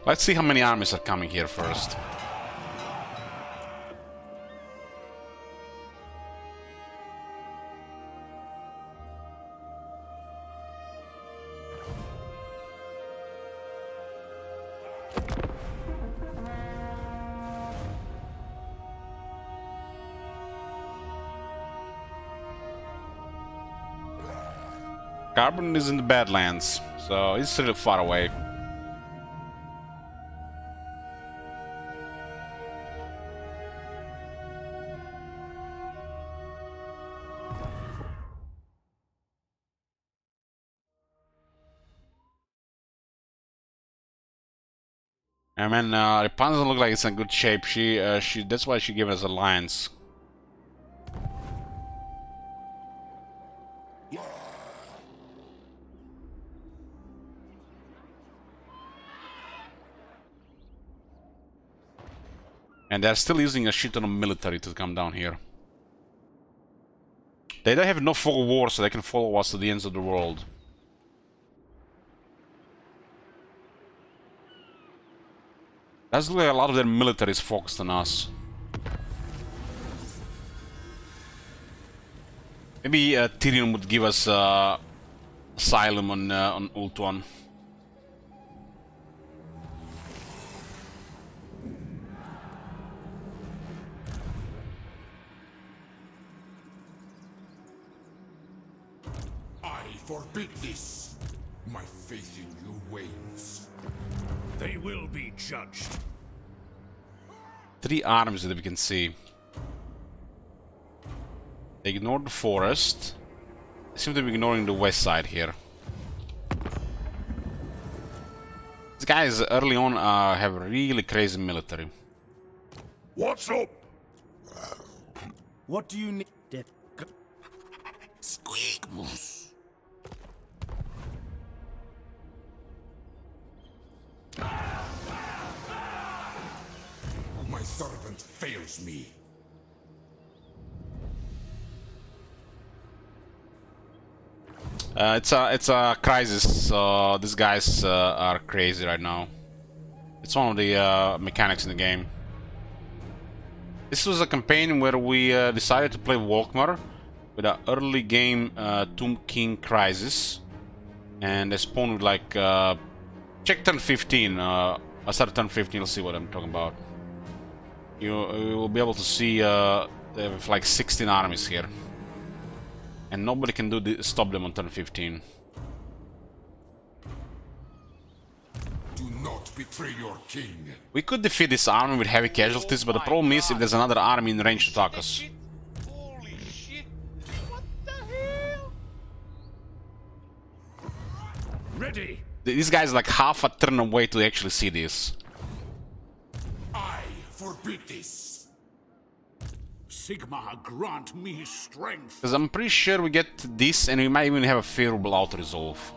Let's see how many armies are coming here first. Carbon is in the Badlands, so it's still far away. I mean, Rapunzel doesn't look like it's in good shape. That's why she gave us alliance. And they're still using a shit ton of military to come down here. They don't have no fog of war, so they can follow us to the ends of the world. That's like a lot of their military is focused on us. Maybe Tyrion would give us asylum on Ultuan. I forbid this. My faith in you wanes. They will be judged. 3 armies that we can see. They ignored the forest. They seem to be ignoring the west side here. These guys early on have really crazy military. What's up? What do you need? Squigmus. My servant fails me. It's a crisis, so these guys are crazy right now. It's one of the mechanics in the game. This was a campaign where we decided to play Volkmar with an early game Tomb King crisis, and they spawned with like check turn 15. I started turn 15. Let's see what I'm talking about. You will be able to see they have like 16 armies here. And nobody can stop them on turn 15. Do not betray your king. We could defeat this army with heavy casualties, but the problem is if there's another army in range to attack us. Holy shit! What the hell? Ready. These guys are like half a turn away to actually see this. I forbid this. Sigmar, grant me strength. Because I'm pretty sure we get this and we might even have a favorable auto-resolve.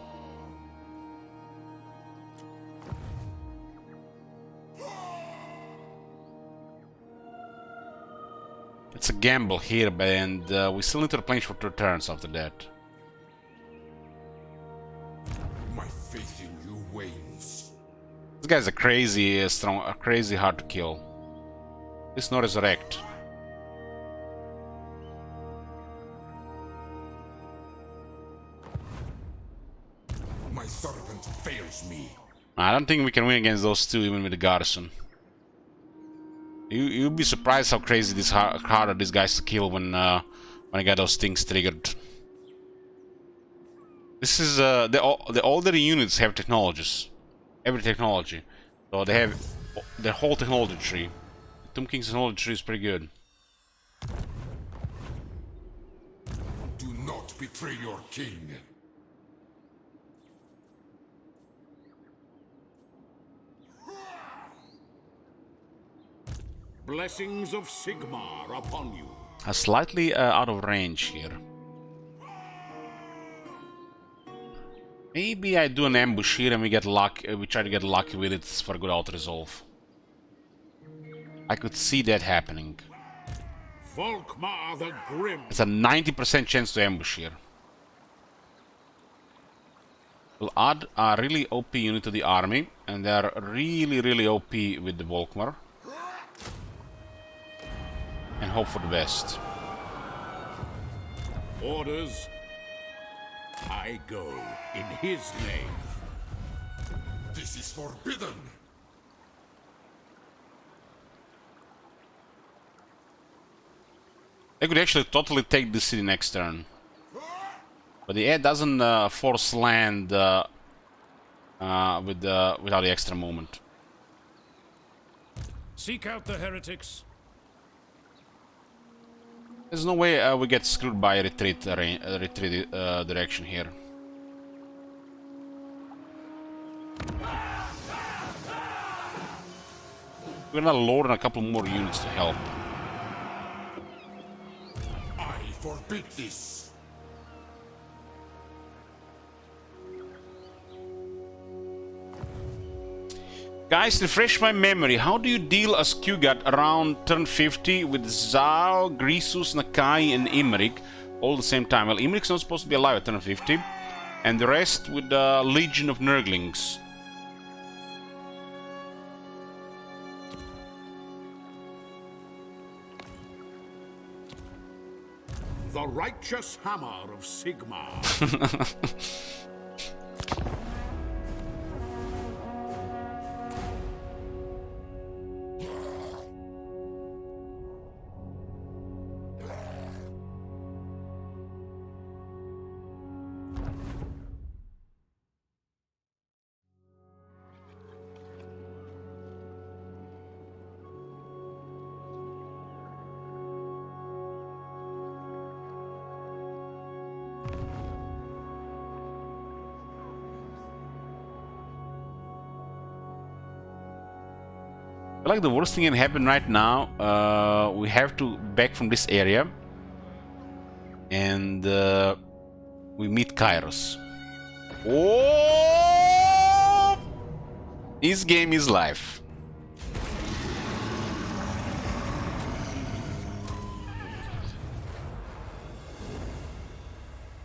It's a gamble here, and we still need to replenish for 2 turns after that. My faith in you wanes. This guy's a crazy strong, crazy hard to kill. This no resurrect. My servant fails me. I don't think we can win against those two, even with the garrison. You'd be surprised how crazy this hard are these guys to kill when I get those things triggered. This is the older units have technologies, every technology, so they have their whole technology tree. Tomb King's technology tree is pretty good. Do not betray your king. Blessings of Sigmar upon you. Slightly out of range here. Maybe I do an ambush here and we get lucky. We try to get lucky with it for a good auto-resolve. I could see that happening. Volkmar the Grim. It's a 90% chance to ambush here. We'll add a really OP unit to the army, and they're really OP with the Volkmar. And hope for the best. Orders. I go in his name. This is forbidden! They could actually totally take the city next turn. But the air doesn't force land without the extra movement. Seek out the heretics. There's no way we get screwed by a retreat direction here. We're gonna load in a couple more units to help. I forbid this! Guys, refresh my memory. How do you deal a Skewgat around turn 50 with Zao, Grisus, Nakai, and Imrik all the same time? Well, Imrik's not supposed to be alive at turn 50, and the rest with the Legion of Nurglings. The righteous hammer of Sigmar. I feel like the worst thing can happen right now. We have to back from this area, and we meet Kairos. Oh! This game is life.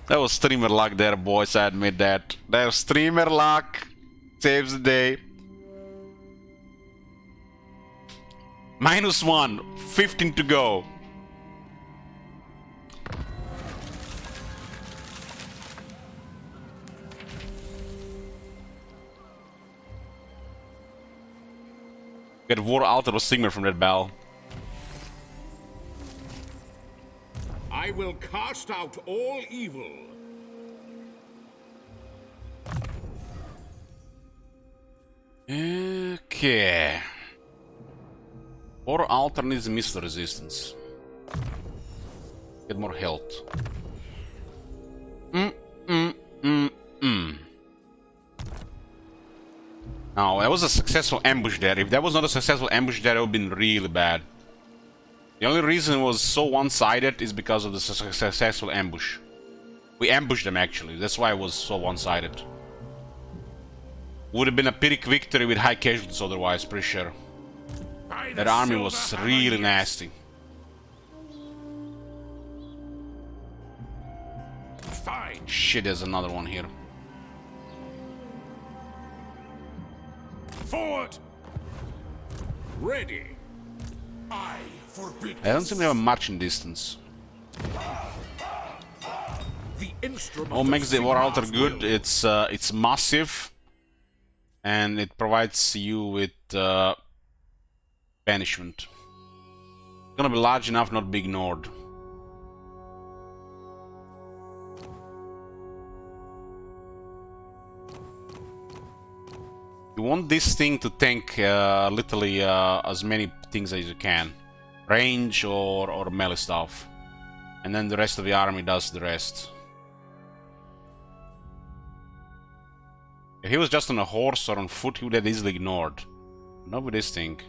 That was streamer luck there, boys. I admit that. That was streamer luck. Saves the day. -1, 15 to go. Get War Altar of Sigmar from that bell. I will cast out all evil. Okay. War Altar needs missile resistance. Get more health. Now, that was a successful ambush there. If that was not a successful ambush there, it would have been really bad. The only reason it was so one-sided is because of the successful ambush. We ambushed them, actually. That's why it was so one-sided. Would have been a Pyrrhic victory with high casualties otherwise, pretty sure. That army was really nasty. Fine. Shit, there's another one here. Forward. Ready. I forbid I don't seem to have a marching distance. The instrument. What makes the War Altar good? It's massive, and it provides you with banishment. It's gonna be large enough not to be ignored. You want this thing to tank literally as many things as you can. Range or melee stuff. And then the rest of the army does the rest. If he was just on a horse or on foot, he would have easily ignored. Not with this thing.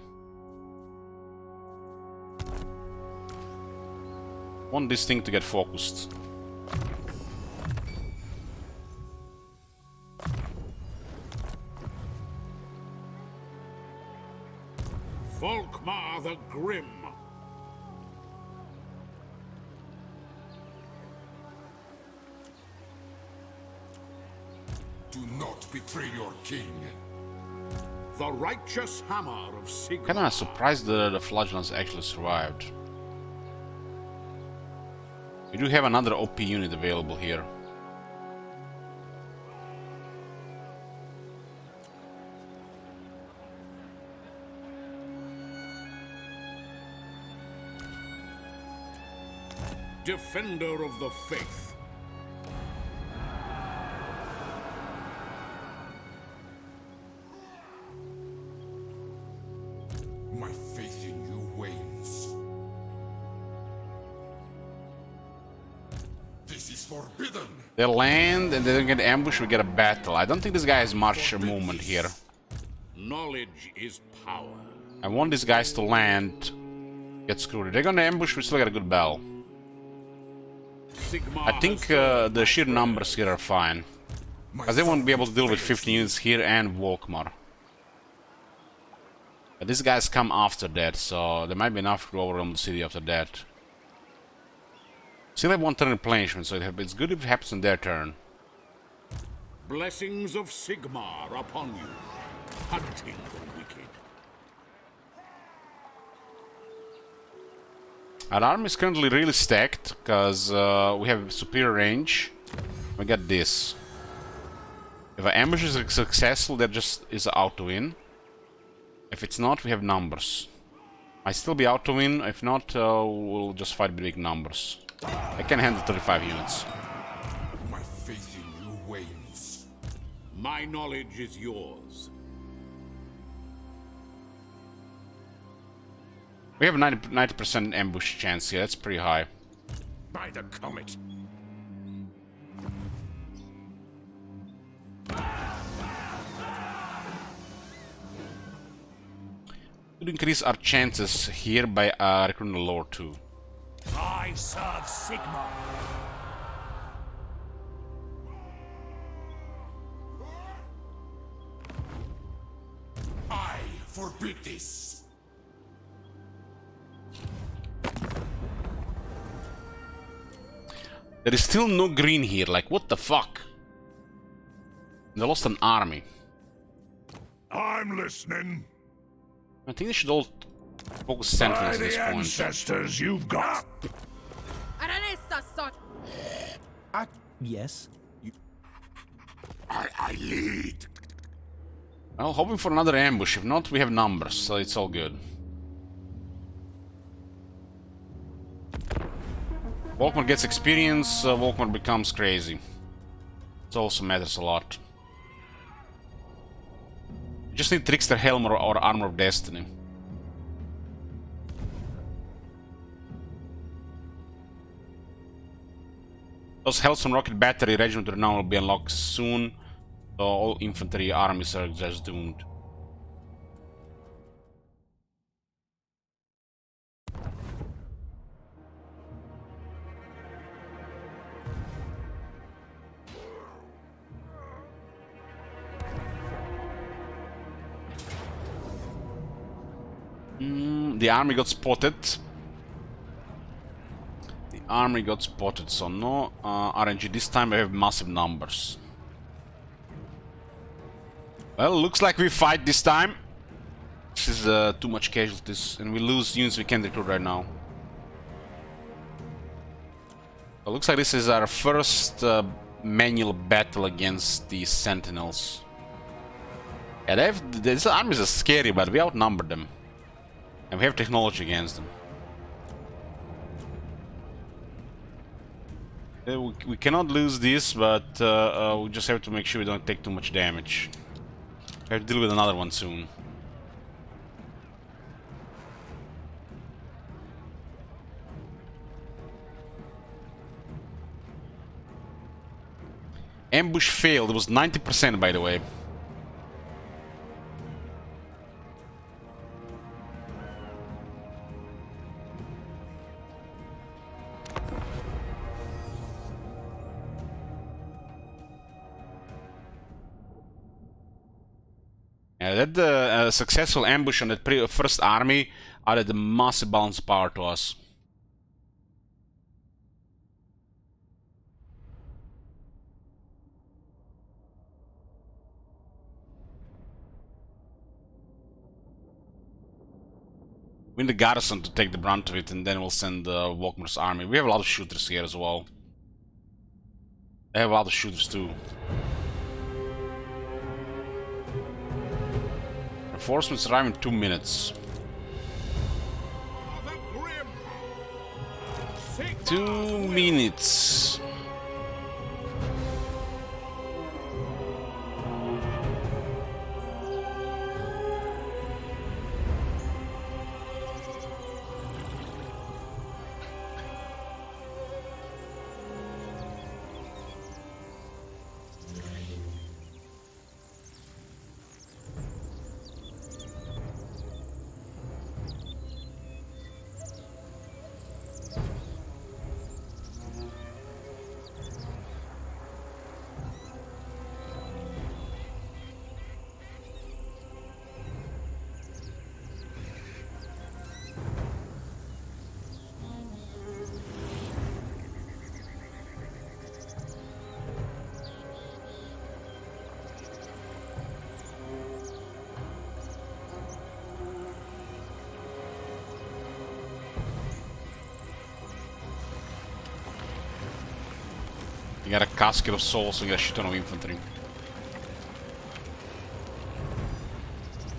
Want this thing to get focused. Sigmar the Grim. Do not betray your king. The righteous hammer of Sigmar. Kinda surprised that the Flagellants actually survived. We do have another OP unit available here. Defender of the faith. My faith in you wanes. This is forbidden. They land and they don't get ambushed, we get a battle. I don't think this guy has much movement here. Knowledge is power. I want these guys to land. Get screwed. If they're gonna ambush, we still got a good battle. Sigmar I think the sheer numbers here are fine. Because they won't be able to deal with 15 units here and Volkmar. But these guys come after that, so there might be enough to overwhelm the city after that. Still have one turn replenishment, so it's good if it happens on their turn. Blessings of Sigmar upon you, hunting the wicked. Our army is currently really stacked, because we have superior range. We got this. If our ambush is successful, that just is out to win. If it's not, we have numbers. Might still be out to win. If not, we'll just fight big numbers. I can handle 35 units. My faith in you wanes. My knowledge is yours. We have a 90% ambush chance here. That's pretty high. By the comet. Could increase our chances here by recruiting the lore too. I serve Sigmar. I forbid this. There is still no green here, like what the fuck? They lost an army. I'm listening. I think they should all focus sentinels at this point. Ancestors you've got. Yes? I lead. Well, hoping for another ambush. If not, we have numbers, so it's all good. Volkmar gets experience, Volkmar becomes crazy. It also matters a lot. You just need Trickster Helm or Armor of Destiny. Those Hellstone Rocket Battery Regiment Renown will be unlocked soon, so all infantry armies are just doomed. The army got spotted. The army got spotted, so no RNG. This time we have massive numbers. Well, looks like we fight this time. This is too much casualties, and we lose units we can't recruit right now. It looks like this is our first manual battle against the Sentinels. Yeah, these armies are scary, but we outnumber them. And we have technology against them. We cannot lose this, but we just have to make sure we don't take too much damage. We have to deal with another one soon. Ambush failed. It was 90%, by the way. That successful ambush on that first army added a massive balance power to us. We need the garrison to take the brunt of it, and then we'll send Volkmar's army. We have a lot of shooters here as well. They have a lot of shooters too. Reinforcements arrive in 2 minutes. 2 minutes. You got a casket of souls, so you got a shit ton of infantry.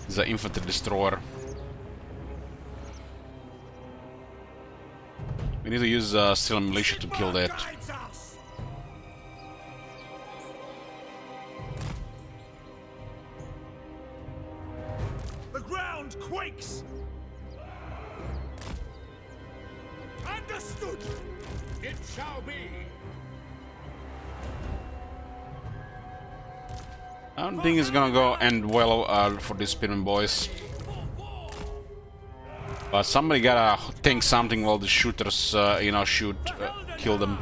He's an infantry destroyer. We need to use still militia to kill that. The ground quakes. Understood. It shall be. I don't think it's gonna go end well for these Spearman boys. But somebody gotta think something while the shooters, you know, kill them.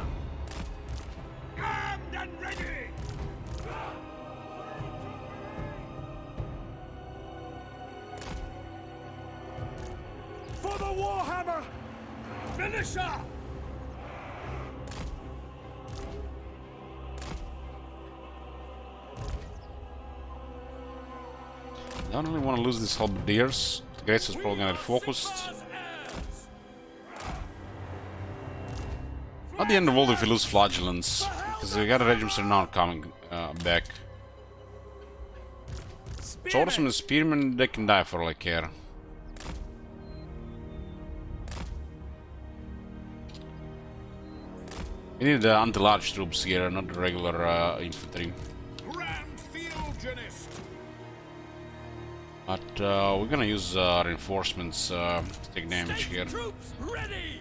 Armed and ready. For the Warhammer! Militia! I don't really want to lose these halberdiers. The Greats is probably gonna get focused. Not the end of the world if we lose flagellants, because we got regiments are not coming back. Swordsmen and spearmen, they can die for all I care. We need the anti-large troops here, not the regular infantry. Grand Fieldgenist. But we're gonna use reinforcements to take damage here. Troops ready.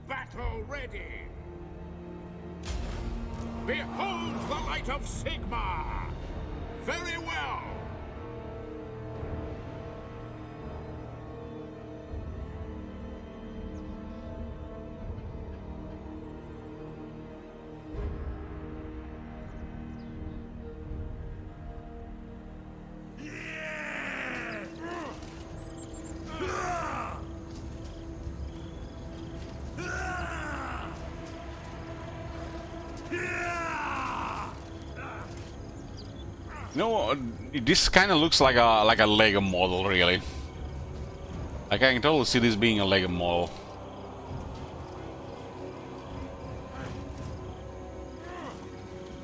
Battle ready. Behold the light of Sigmar. Very well. You know, this kind of looks like a Lego model, really. Like I can totally see this being a Lego model.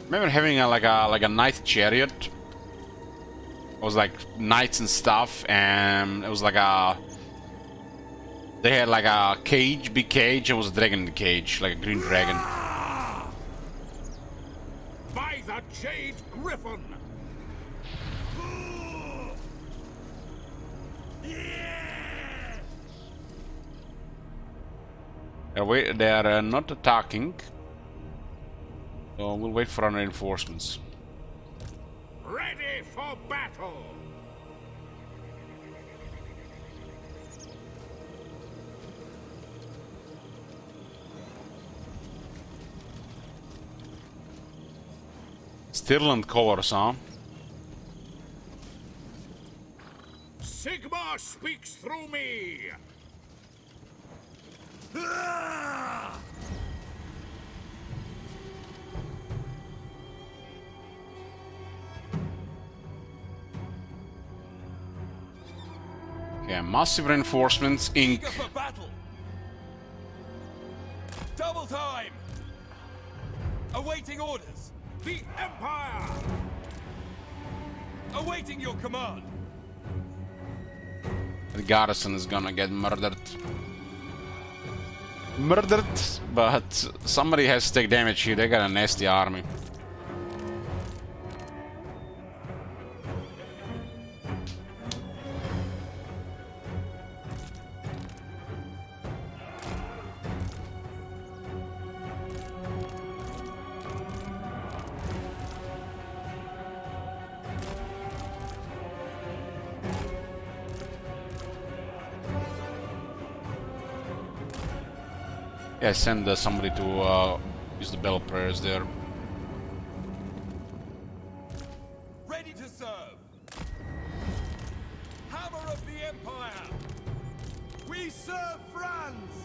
Remember having like a knight chariot? It was like knights and stuff, and it was like they had like a cage, big cage, and was a dragon in the cage, like a green dragon. By the Jade Griffin. They are not attacking, so we'll wait for our reinforcements. Ready for battle. Stirland covers, huh? power speaks through me! Okay, massive reinforcements in. Eager for battle. Double time. Awaiting orders. The Empire! Awaiting your command. The garrison is gonna get murdered. But somebody has to take damage here. They got a nasty army. Yeah, send somebody to use the bell prayers there. Ready to serve. Hammer of the Empire. We serve France!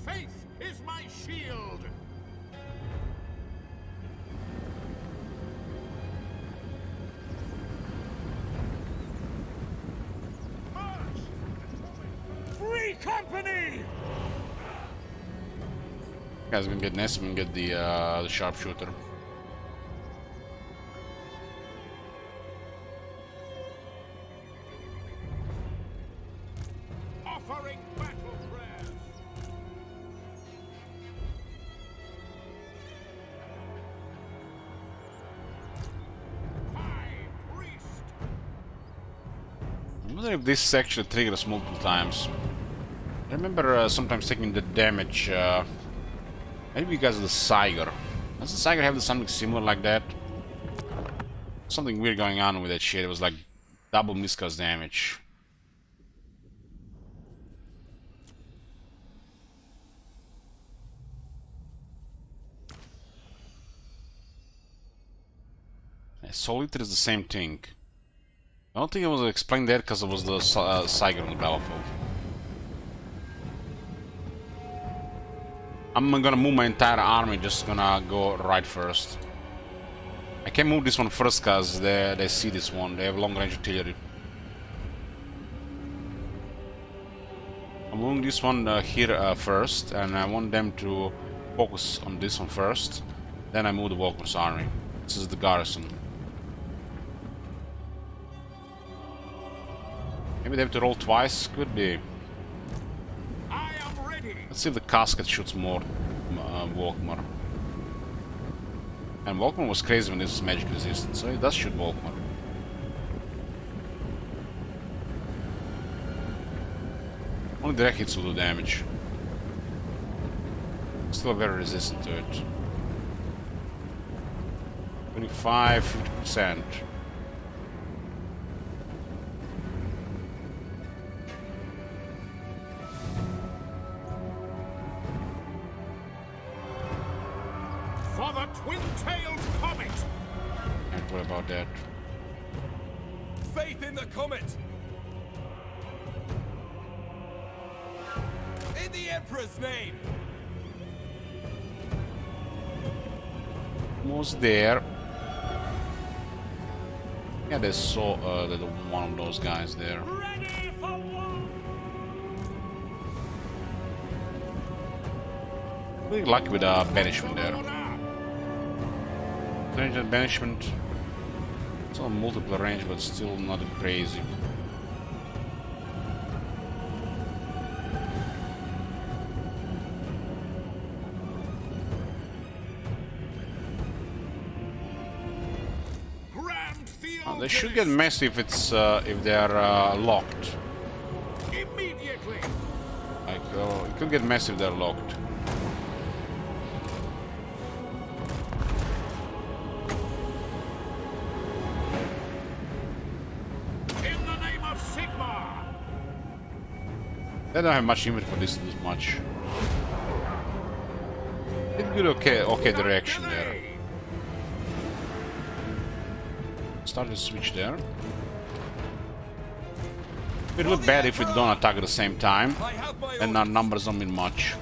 Faith is my shield! Free company! Guys gonna get Nessim and get the sharpshooter. Offering battle prayers! High priest! I wonder if this actually triggers multiple times. I remember sometimes taking the damage. Maybe because of the Sigmar. Does the Sigmar have something similar like that? Something weird going on with that shit. It was like double miscast damage. Solitaire is the same thing. I don't think it was explained there because it was the Sigmar on the battlefield. I'm gonna move my entire army, just gonna go right first. I can move this one first because they see this one, they have long range artillery. I'm moving this one here first, and I want them to focus on this one first. Then I move the Walker's army. This is the garrison. Maybe they have to roll twice, could be. Let's see if the casket shoots more Volkmar. And Volkmar was crazy when this was magic resistant, so he does shoot Volkmar. Only direct hits will do damage. Still very resistant to it. 25, 50%. For the twin-tailed comet! And what about that? Faith in the comet. In the Emperor's name. Almost there. Yeah, they saw one of those guys there. Ready for war! Really lucky with banishment there. Range and banishment. It's on multiple range, but still not crazy. They should get messy if it's if they are locked. Immediately. Like it could get messy if they're locked. In the name of Sigmar. They don't have much inventory for this much. Did good, okay direction there. Start to switch there. It would look bad if we don't attack at the same time, and our numbers don't mean much.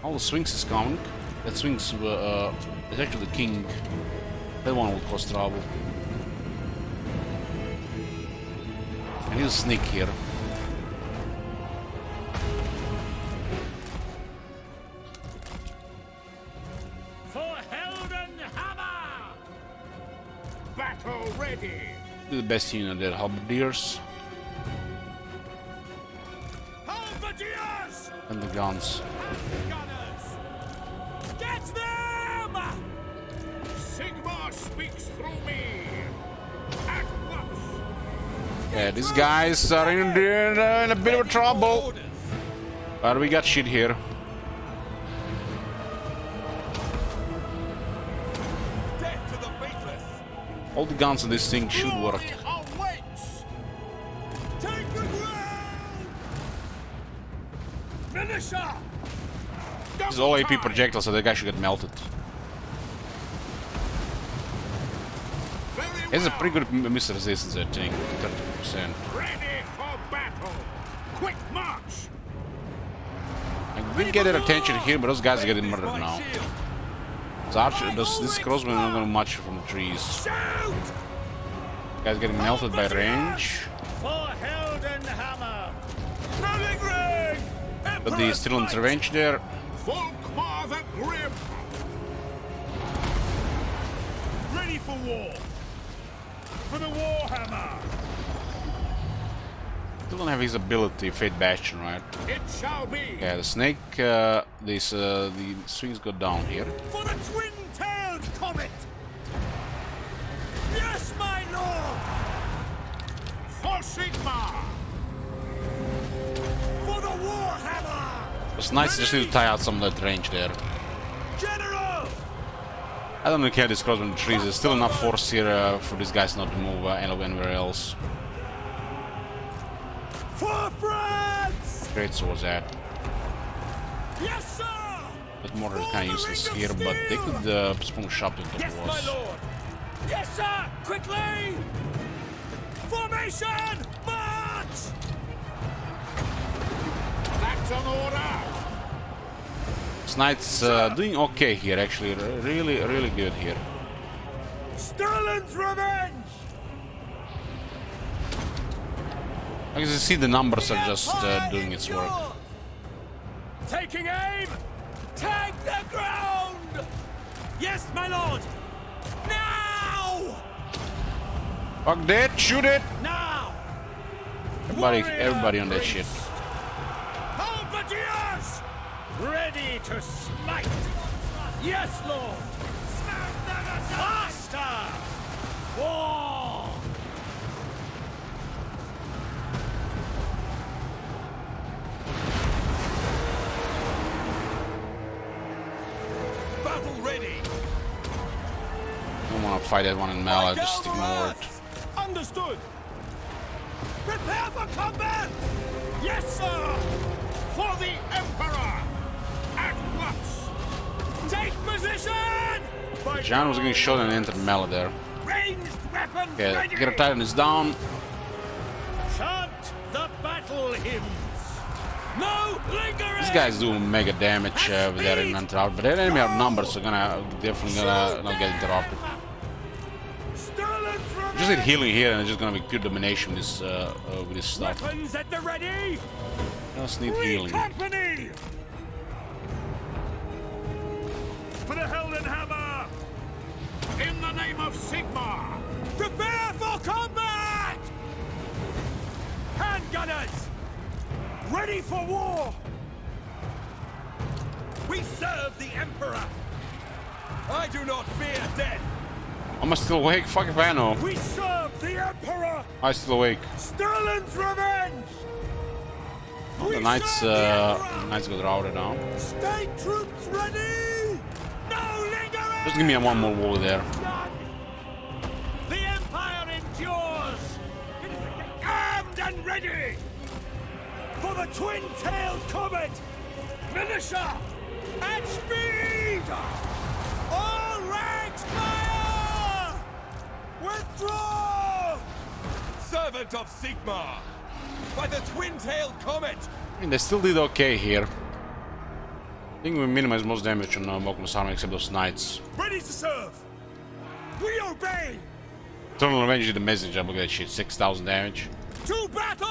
Oh, the Sphinx is coming. That Sphinx is actually the king. That one will cause trouble. And he's a sneak here. For Helden Hammer! Battle ready! The best unit there, halberdiers. Halberdiers! And the guns. Gunners! Get them! Sigmar speaks through me! At once! Yeah, these guys are in a bit of trouble. But we got shit here. Death to the faithless! All the guns on this thing should work. Take the ground! Militia! This is all AP projectiles, so the guy should get melted. He has a pretty good missile resistance, I think, 30%. Ready for battle! Quick march! I did get their attention here, but those guys are getting murdered now. This crossbow is not going to much from the trees. Guys getting melted by range. For Helden Hammer! But the still intervention there. Volkmar the Grim! Ready for war! For the Warhammer! Still don't have his ability, Fate Bastion, right? It shall be! Yeah, the snake, the swings go down here. For the twin-tailed comet! Yes, my lord! For Sigmar! For the Warhammer! It's nice, just need to tie out some of that range there. General! I don't really care this crossbow in the trees. There's still enough force here for these guys not to move anywhere else. For France! Great swords at. Yes, sir! That mortar is kind of useless here, but they could spawn shop into the Yes, my walls. lord! Yes, sir! Quickly! Formation! March! That's an order! This knight's doing okay here, actually. Really good here. Sterling's revenge! As you see, the numbers are just doing its work. Taking aim! Take the ground! Yes, my lord! Now! Fuck that! Shoot it! Now! Everybody on that shit. Halberdiers! Ready to smite! Yes, lord! Faster! War! Battle ready! I don't want to fight that one in melee, just ignore it. Understood! Prepare for combat! Yes, sir! For the Emperor! At once! Take position! John was getting shot and entered melee there. Ranged weapons Okay, ready! get a Titan is down. Chant the battle hymns! No lingering! These guys do mega damage with their inventory, but their enemy numbers are definitely gonna not get interrupted. Just need healing here, and it's just gonna be pure domination with this stuff. Weapons at the ready! Just need healing. Company! For the Helden Hammer! In the name of Sigmar! Prepare for combat! Handgunners! Ready for war! We serve the Emperor! I do not fear death! Am I still awake? Fuck if I know. We serve the Emperor! I'm still awake. Sterling's revenge! Oh, the knights got routed down. State troops ready! No lingering! Just give me one more wall there. The Empire endures! Armed and ready! For the twin-tailed comet! Militia! At speed! All ranks fire! Withdraw! So servant of Sigmar! By the twin-tailed comet! I mean, they still did okay here. I think we minimized most damage on Volkmar's army except those knights. Ready to serve! We obey! Eternal Revenge is the message. Look at that shit. 6,000 damage. To battle!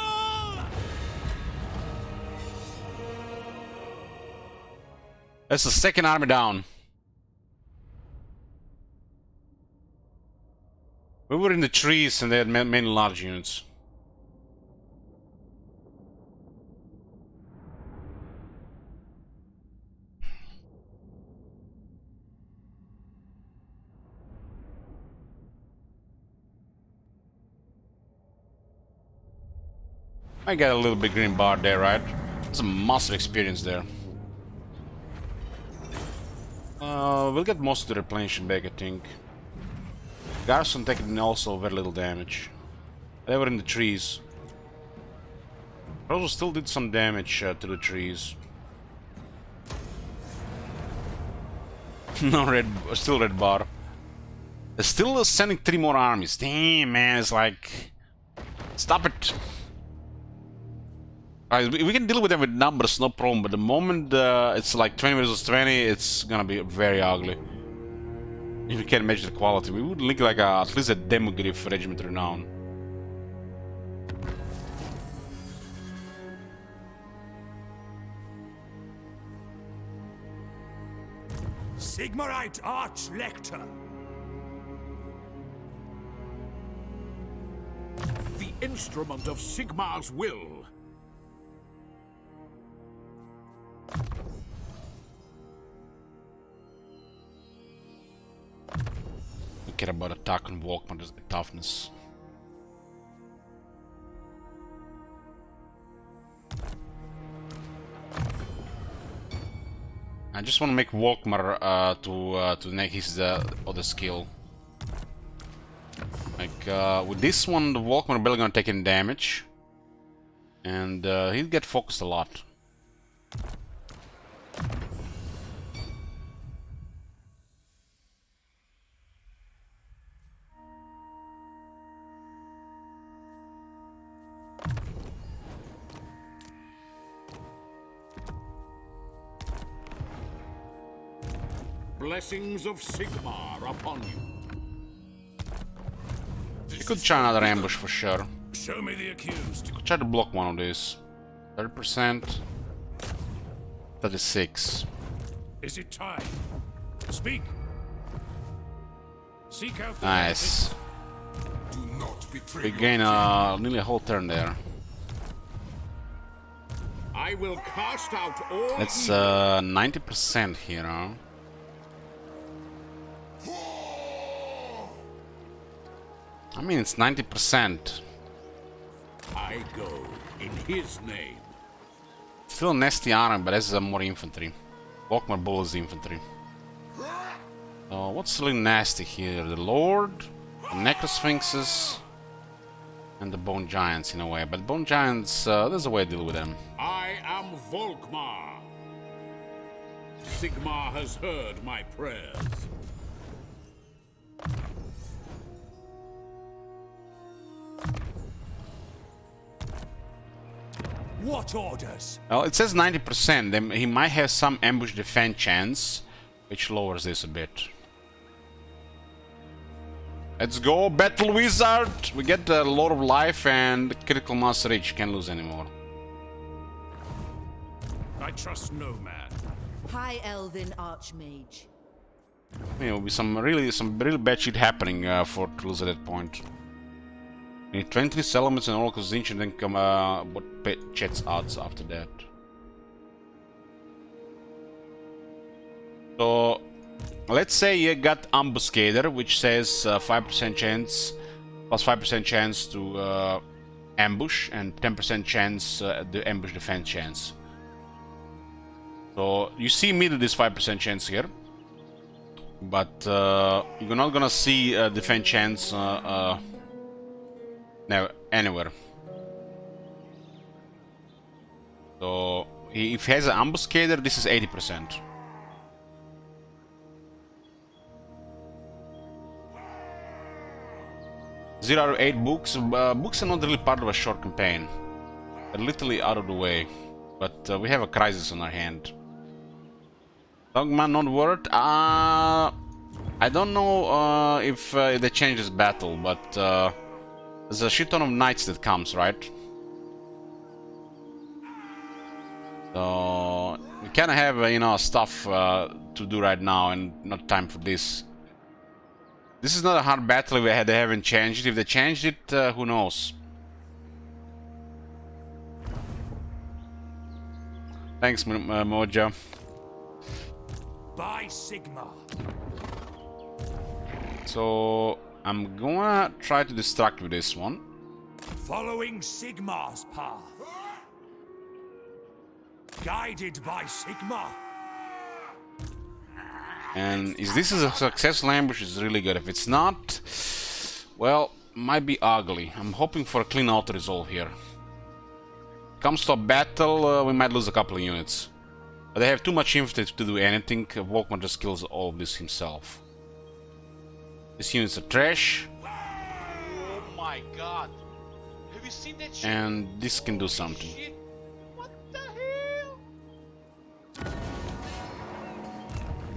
That's the second army down. We were in the trees and they had many large units. I got a little bit green bar there, right? It's a massive experience there. We'll get most of the replenishment back, I think. Garrison taking also very little damage. They were in the trees. Also still did some damage to the trees. No red, still red bar. They're still sending 3 more armies. Damn, man, it's like... Stop it! We can deal with them with numbers, no problem, but the moment it's like 20 versus 20, it's gonna be very ugly. If we can't match the quality, we would link like at least a Demogryph Regiment Renown. Sigmarite Arch-Lector! The instrument of Sigmar's will. We care about attack and Volkmar, just toughness. I just want to make Volkmar to make his other skill. Like with this one, the Volkmar barely gonna take any damage, and he'll get focused a lot. Blessings of Sigmar upon you. You could try another ambush for sure. Show me the accused. You could try to block one of these. 30%. 36. Is it time? Speak. Seek out the Nice. Do not betray We your gain nearly a whole turn there. I will cast out all That's evil. 90% here, huh? I mean, it's 90%. I go in his name. Still nasty armor, but this is more infantry. Volkmar Bull is infantry. What's really nasty here? The Lord, the Necrosphinxes, and the Bone Giants in a way. But Bone Giants, there's a way to deal with them. I am Volkmar. Sigmar has heard my prayers. What orders? Well, it says 90%. Then he might have some ambush defense chance, which lowers this a bit. Let's go, Battle Wizard! We get a lot of life and critical mass reach. Can't lose anymore. I trust no man. High Elven Archmage. There will be some really bad shit happening for to lose at that point. We need 20 settlements and all constitution, then come what Chet's odds after that. So let's say you got Ambuscader, which says 5% chance, plus 5% chance to ambush, and 10% chance the ambush defense chance. So you see immediately this 5% chance here, but you're not gonna see defense chance anywhere. So if he has an Ambuscader, this is 80%. 0 out of 8 books. Books are not really part of a short campaign. They're literally out of the way. But we have a crisis on our hand. Dogman not worth. I don't know if they change this battle, but there's a shit ton of knights that comes, right? So we kind of have, you know, stuff to do right now, and not time for this. This is not a hard battle if they haven't changed it. If they changed it, who knows? Thanks, Mojo. By Sigmar. So I'm gonna try to distract with this one. Following Sigmar's path. Guided by Sigmar. And if this is a successful ambush, it's really good. If it's not, well, might be ugly. I'm hoping for a clean auto resolve here. Comes to a battle, we might lose a couple of units. But they have too much infantry to do anything. Volkman just kills all of this himself. These units are trash. Oh my god. Have you seen that shit? And this can do something. Shit. What the hell?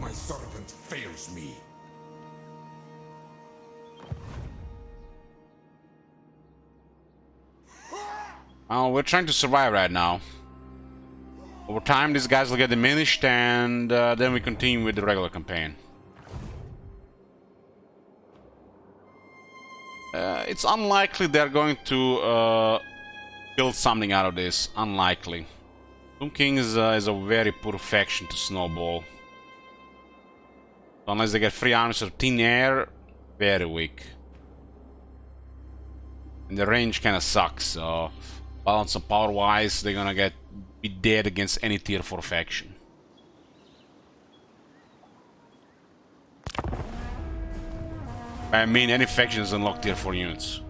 My servant fails me. We're trying to survive right now. Over time, these guys will get diminished, and then we continue with the regular campaign. It's unlikely they're going to build something out of this. Unlikely. Tomb King is a very poor faction to snowball. Unless they get free armies or thin air, very weak. And the range kind of sucks, so balance of power wise, they're gonna be dead against any tier 4 faction. I mean, any faction is unlock tier 4 units.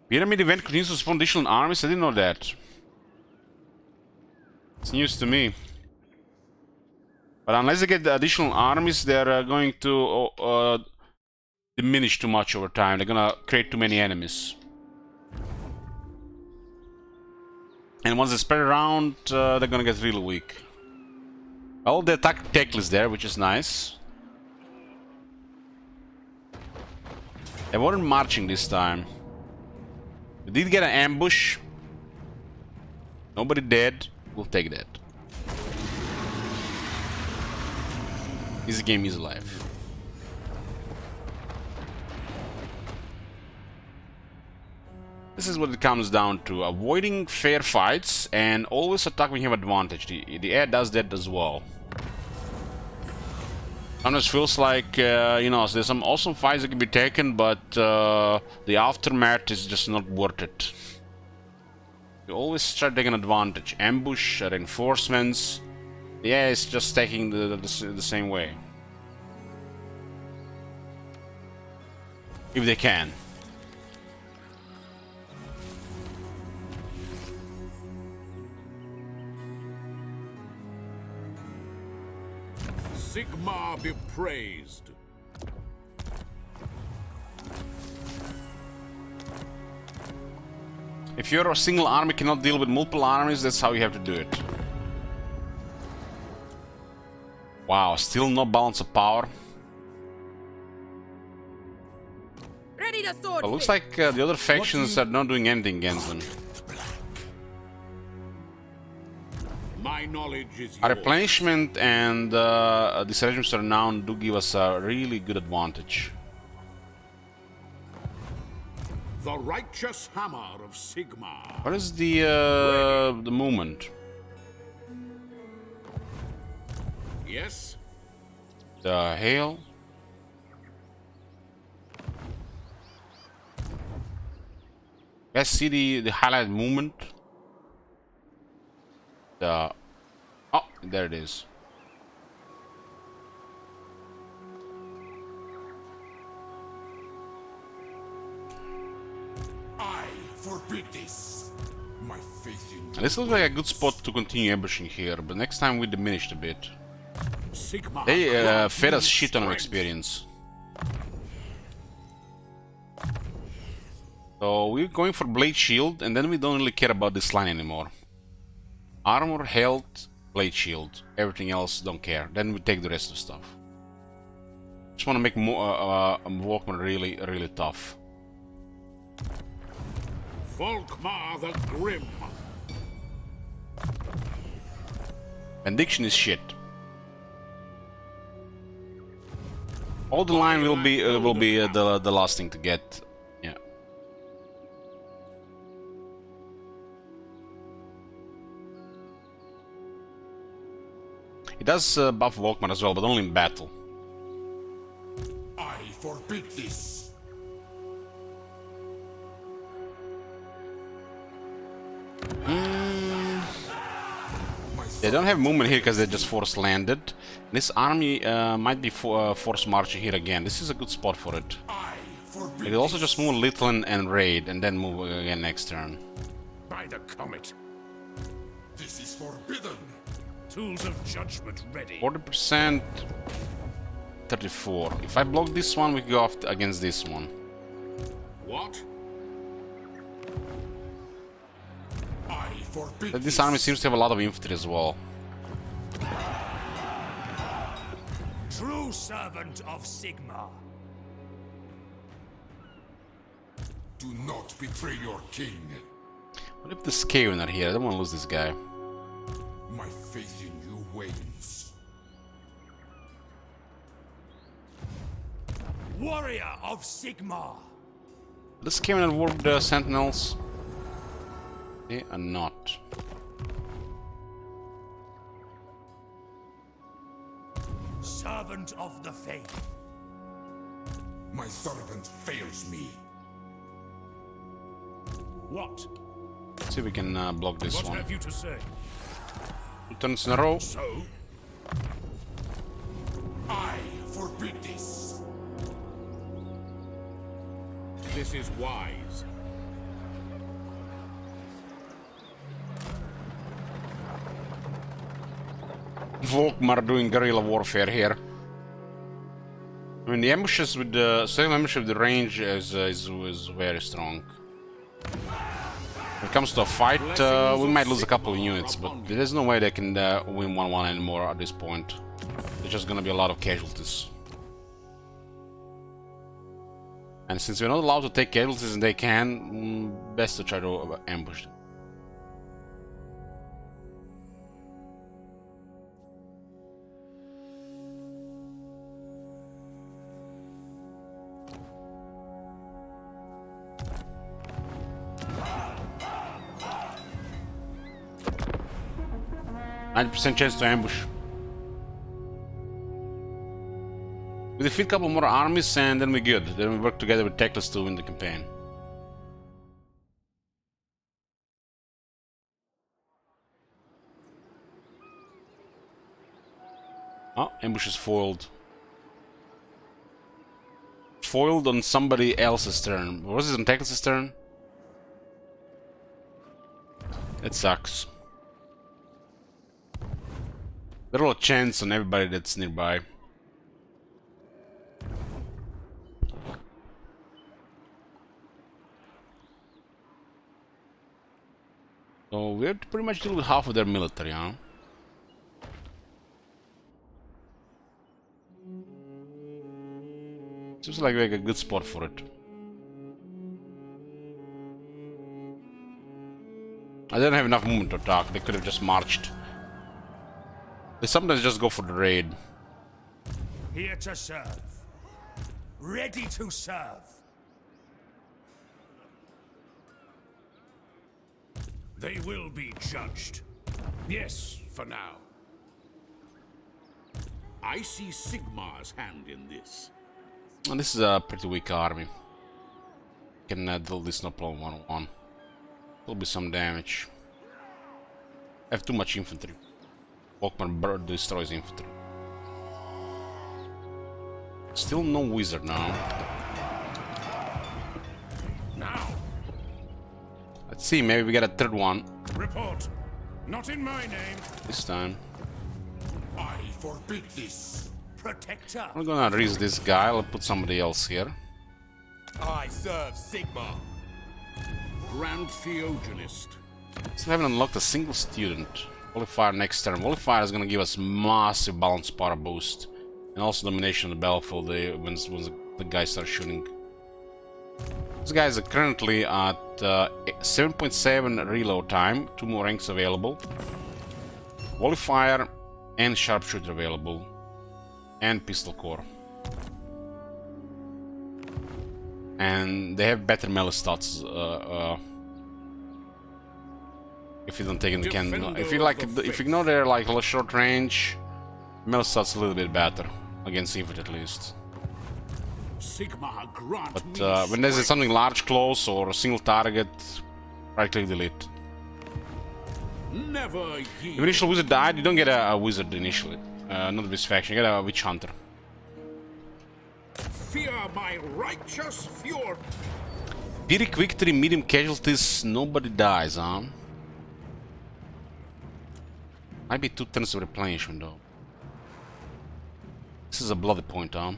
Pyramid event continues to spawn additional armies? I didn't know that. It's news to me. But unless they get the additional armies, they're going to diminish too much over time. They're gonna create too many enemies. And once they spread around, they're gonna get really weak. Well, the attack tech is there, which is nice. They weren't marching this time. We did get an ambush. Nobody dead. We'll take that. This game is alive. This is what it comes down to. Avoiding fair fights and always attack when you have advantage. The air does that as well. Sometimes feels like, you know, there's some awesome fights that can be taken, but the aftermath is just not worth it. You always try to take an advantage. Ambush, reinforcements. Yeah, it's just taking the same way. If they can. Sigmar be praised. If your single army cannot deal with multiple armies, that's how you have to do it. Wow, still no balance of power. Ready to sword. But looks like the other factions are not doing anything against them. My knowledge is Our yours. replenishment and these regiments are now do give us a really good advantage. The righteous hammer of Sigmar. What is the movement? Yes? The hail. Let's see the highlight movement. The oh, there it is. forbid this. My faith in you. This looks like a good spot to continue ambushing here, but next time we diminished a bit. Sigmar They grants fed us me shit ton of strength. experience. So we're going for Blade Shield, and then we don't really care about this line anymore. Armor, health, Blade Shield. Everything else, don't care. Then we take the rest of stuff. Just want to make Walkman really tough. Volkmar the Grim. Benediction is shit. All the line will be the last thing to get. Yeah. It does buff Volkmar as well, but only in battle. I forbid this. They don't have movement here because they just force landed. This army might be force marching here again. This is a good spot for it. They could also just move little and raid, and then move again next turn. By the comet. This is forbidden. Tools of judgment ready. 40%, 34. If I block this one, we go off against this one. What? I forbid But this army seems to have a lot of infantry as well. True servant of Sigmar. Do not betray your king. What if the Skaven are here? I don't want to lose this guy. My faith in you wanes. Warrior of Sigmar. The Skaven and Warp the Sentinels. They are not. Servant of the faith. My servant fails me. What? Let's see if we can block this What one. have you to say? 2 turns in a row. So? I forbid this. This is wise. Volkmar doing guerrilla warfare here. I mean, the ambushes with the second ambush with the range is very strong. When it comes to a fight, we might lose a couple of units, but there's no way they can win 1-1 anymore at this point. There's just gonna be a lot of casualties. And since we're not allowed to take casualties and they can, best to try to ambush them. %90 chance to ambush. We defeat a couple more armies and then we're good. Then we work together with Teclis to win the campaign. Oh, ambush is foiled. Foiled on somebody else's turn. Was it on Teclis' turn? It sucks. They roll a chance on everybody that's nearby. So we have to pretty much deal with half of their military, huh? Seems like a good spot for it. I didn't have enough movement to attack. They could have just marched. They sometimes just go for the raid. Here to serve. Ready to serve. They will be judged. Yes, for now. I see Sigmar's hand in this. And this is a pretty weak army. Can deal this no problem 1-on-1. There'll be some damage. I have too much infantry. Volkmar destroys infantry. Still no wizard now. Now. Let's see, maybe we get a third one. Report. Not in my name. This time. I forbid this. Protector. I'm gonna raise this guy, I'll put somebody else here. I serve Sigmar. Grand Theogenist. Still haven't unlocked a single student. Volifier next turn. Volifier is gonna give us massive balance power boost. And also domination on the battlefield when the guys start shooting. These guys are currently at 7.7 reload time. 2 more ranks available. Volifier and Sharpshooter available. And Pistol Core. And they have better melee stats. If you don't take into account, if you ignore their like short range, melee stats a little bit better against infantry at least. Sigmar grant But when there's something large close or a single target, right click delete. Never If initial wizard died, you don't get a wizard initially. Not this faction, you get a witch hunter. fear my righteous fury. Pyrrhic victory, medium casualties, nobody dies, huh? Might be 2 turns of replenishment though. This is a bloody point, huh?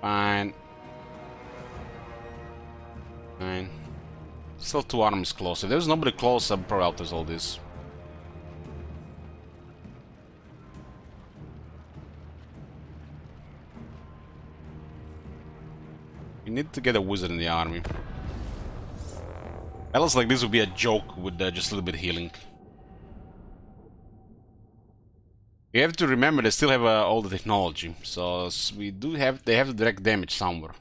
Fine. Still 2 armies close. If there's nobody close, I'll probably alters all this. We need to get a wizard in the army. Battles like this would be a joke with just a little bit of healing. You have to remember they still have all the technology, so they have the direct damage somewhere.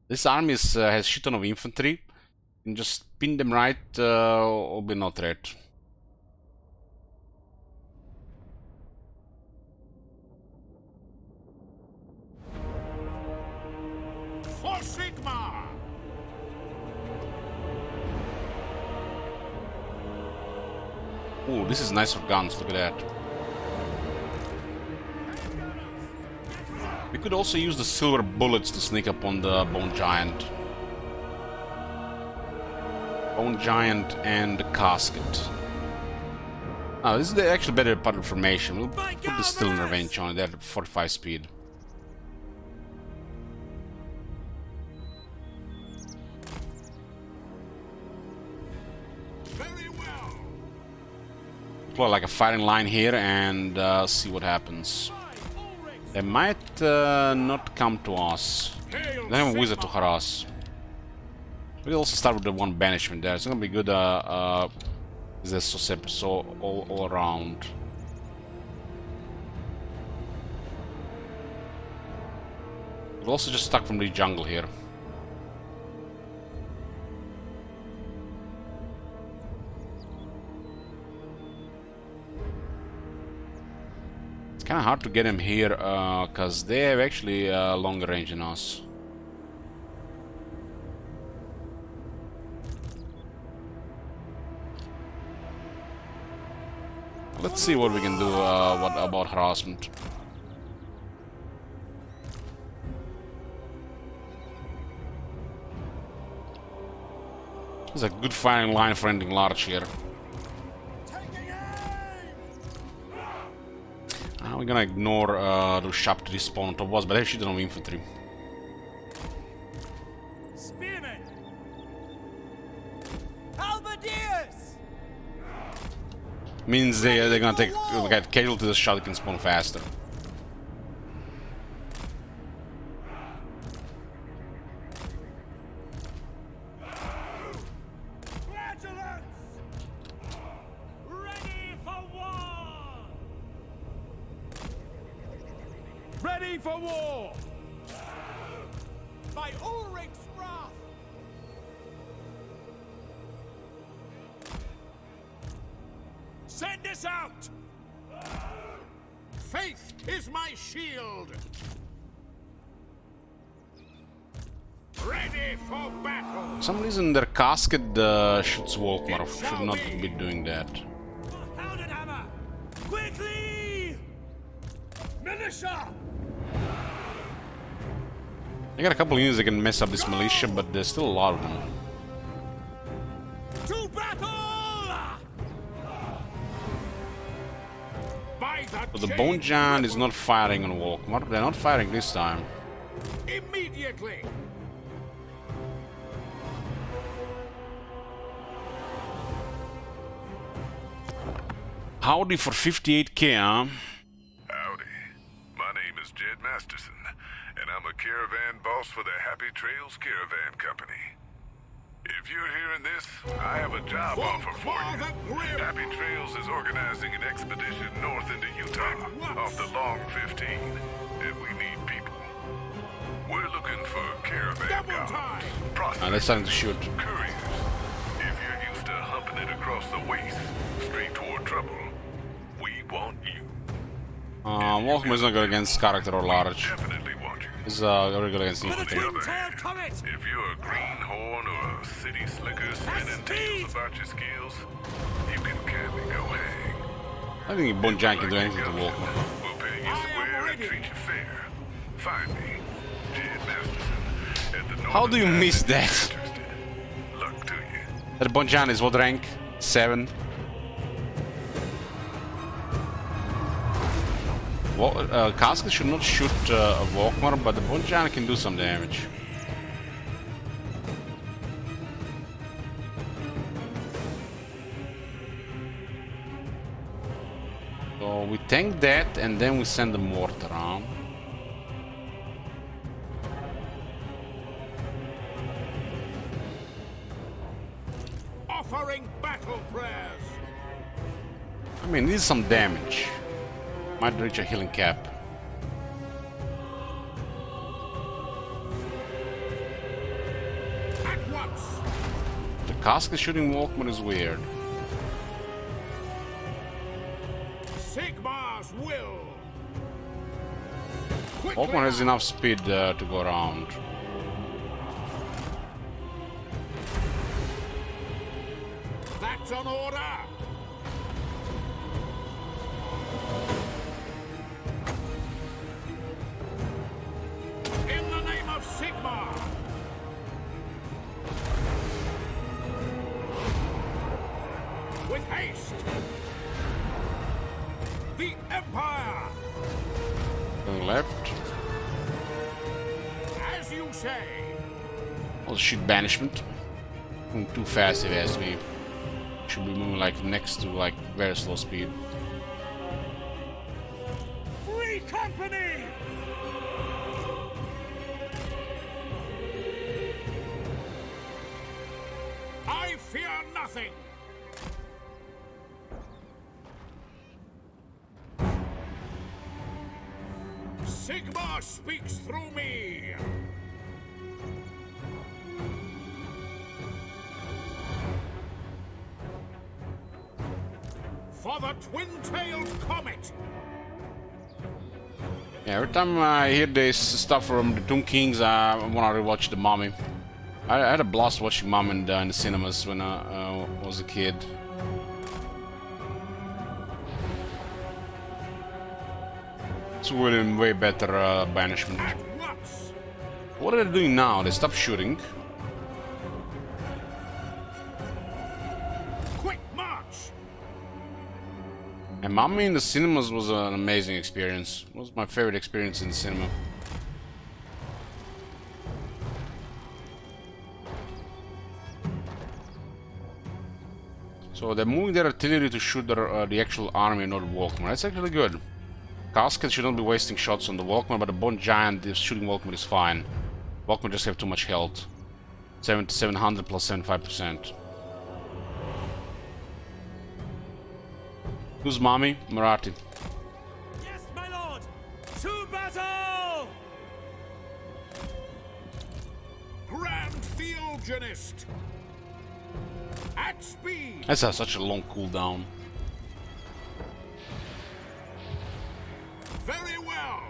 This army has shit ton of infantry. You can just pin them right, or be no threat. For Sigmar! Ooh, this is nice for guns, look at that. We could also use the silver bullets to sneak up on the Bone Giant. Bone Giant and the Casket. Oh, this is the actually better part of formation. We'll put the Still in Revenge on it, they're at 45 speed. Very well. Deploy like a firing line here and see what happens. They might not come to us. They don't have a wizard to harass. We'll also start with the 1 banishment there. It's gonna be good. There's so all around. We're also just stuck from the jungle here. Kind of hard to get him here because they have actually longer range than us. Let's see what we can do about harassment. There's a good firing line for ending large here. We're gonna ignore the sharp to respawn on top of us, but they should have infantry. Spearmen! Halberdiers! Means they're gonna get casualties, the shot can spawn faster. Ready for war! By Ulrich's wrath! Send us out! Faith is my shield! Ready for battle. For some reason their casket shoots Volkmar. Should not be doing that. Hounded hammer! Quickly! Militia! I got a couple units that can mess up this militia, but there's still a lot of them. To battle! So the Bone Giant is not firing on Volkmar. They're not firing this time. Immediately. Howdy for 58k, huh? Howdy. My name is Jed Masterson, and I'm a caravan boss for the Happy Trails Caravan Company. If you're hearing this, I have a job offer for you. Happy Trails is organizing an expedition north into Utah, off the Long 15, and we need people. We're looking for caravan goblins, prospectors, They're starting to shoot. couriers. If you're used to humping it across the waste, straight toward trouble, we want you. Volkmar is not good against character or large. Definitely want you. He's very good against infantry. If you're a greenhorn or a city slicker spinning tales about your skills, you can kindly go hang. I don't think Bone Giant can do anything to Volkmar. We'll pay you square and treat you fair. Find me, Jed Masterson, at the How do you miss that? Luck to you. That Bone Giant is what rank? 7. Casket should not shoot a Volkmar, but the Bone Giant can do some damage. So we tank that and then we send the mortar on. Offering battle prayers. I mean, needs some damage. Might reach a healing cap. At once. The casket shooting Volkmar is weird. Sigmar's will. Volkmar has enough speed to go around. That's an order. In the name of Sigmar. With haste. The Empire. Going left. As you say. I'll shoot banishment. Moving too fast if it has to be. Should be moving like next to like very slow speed. Free company! I fear nothing. Sigmar speaks through me. For the twin-tailed comet. Yeah, every time I hear this stuff from the Tomb Kings, I want to rewatch The Mummy. I had a blast watching Mum in the cinemas when I was a kid. It's really way better banishment. What are they doing now? They stopped shooting. Quick march! And Mummy in the cinemas was an amazing experience. It was my favorite experience in the cinema. So they're moving their artillery to shoot the actual army, not Volkmar. That's actually good. Casket should not be wasting shots on the Volkmar, but the Bone Giant, if shooting Volkmar is fine. Volkmar just have too much health. 700 plus 75%. Who's Mommy? Marathi. Yes, my lord! To battle! Grand Theogenist! At speed! That's such a long cooldown. Very well!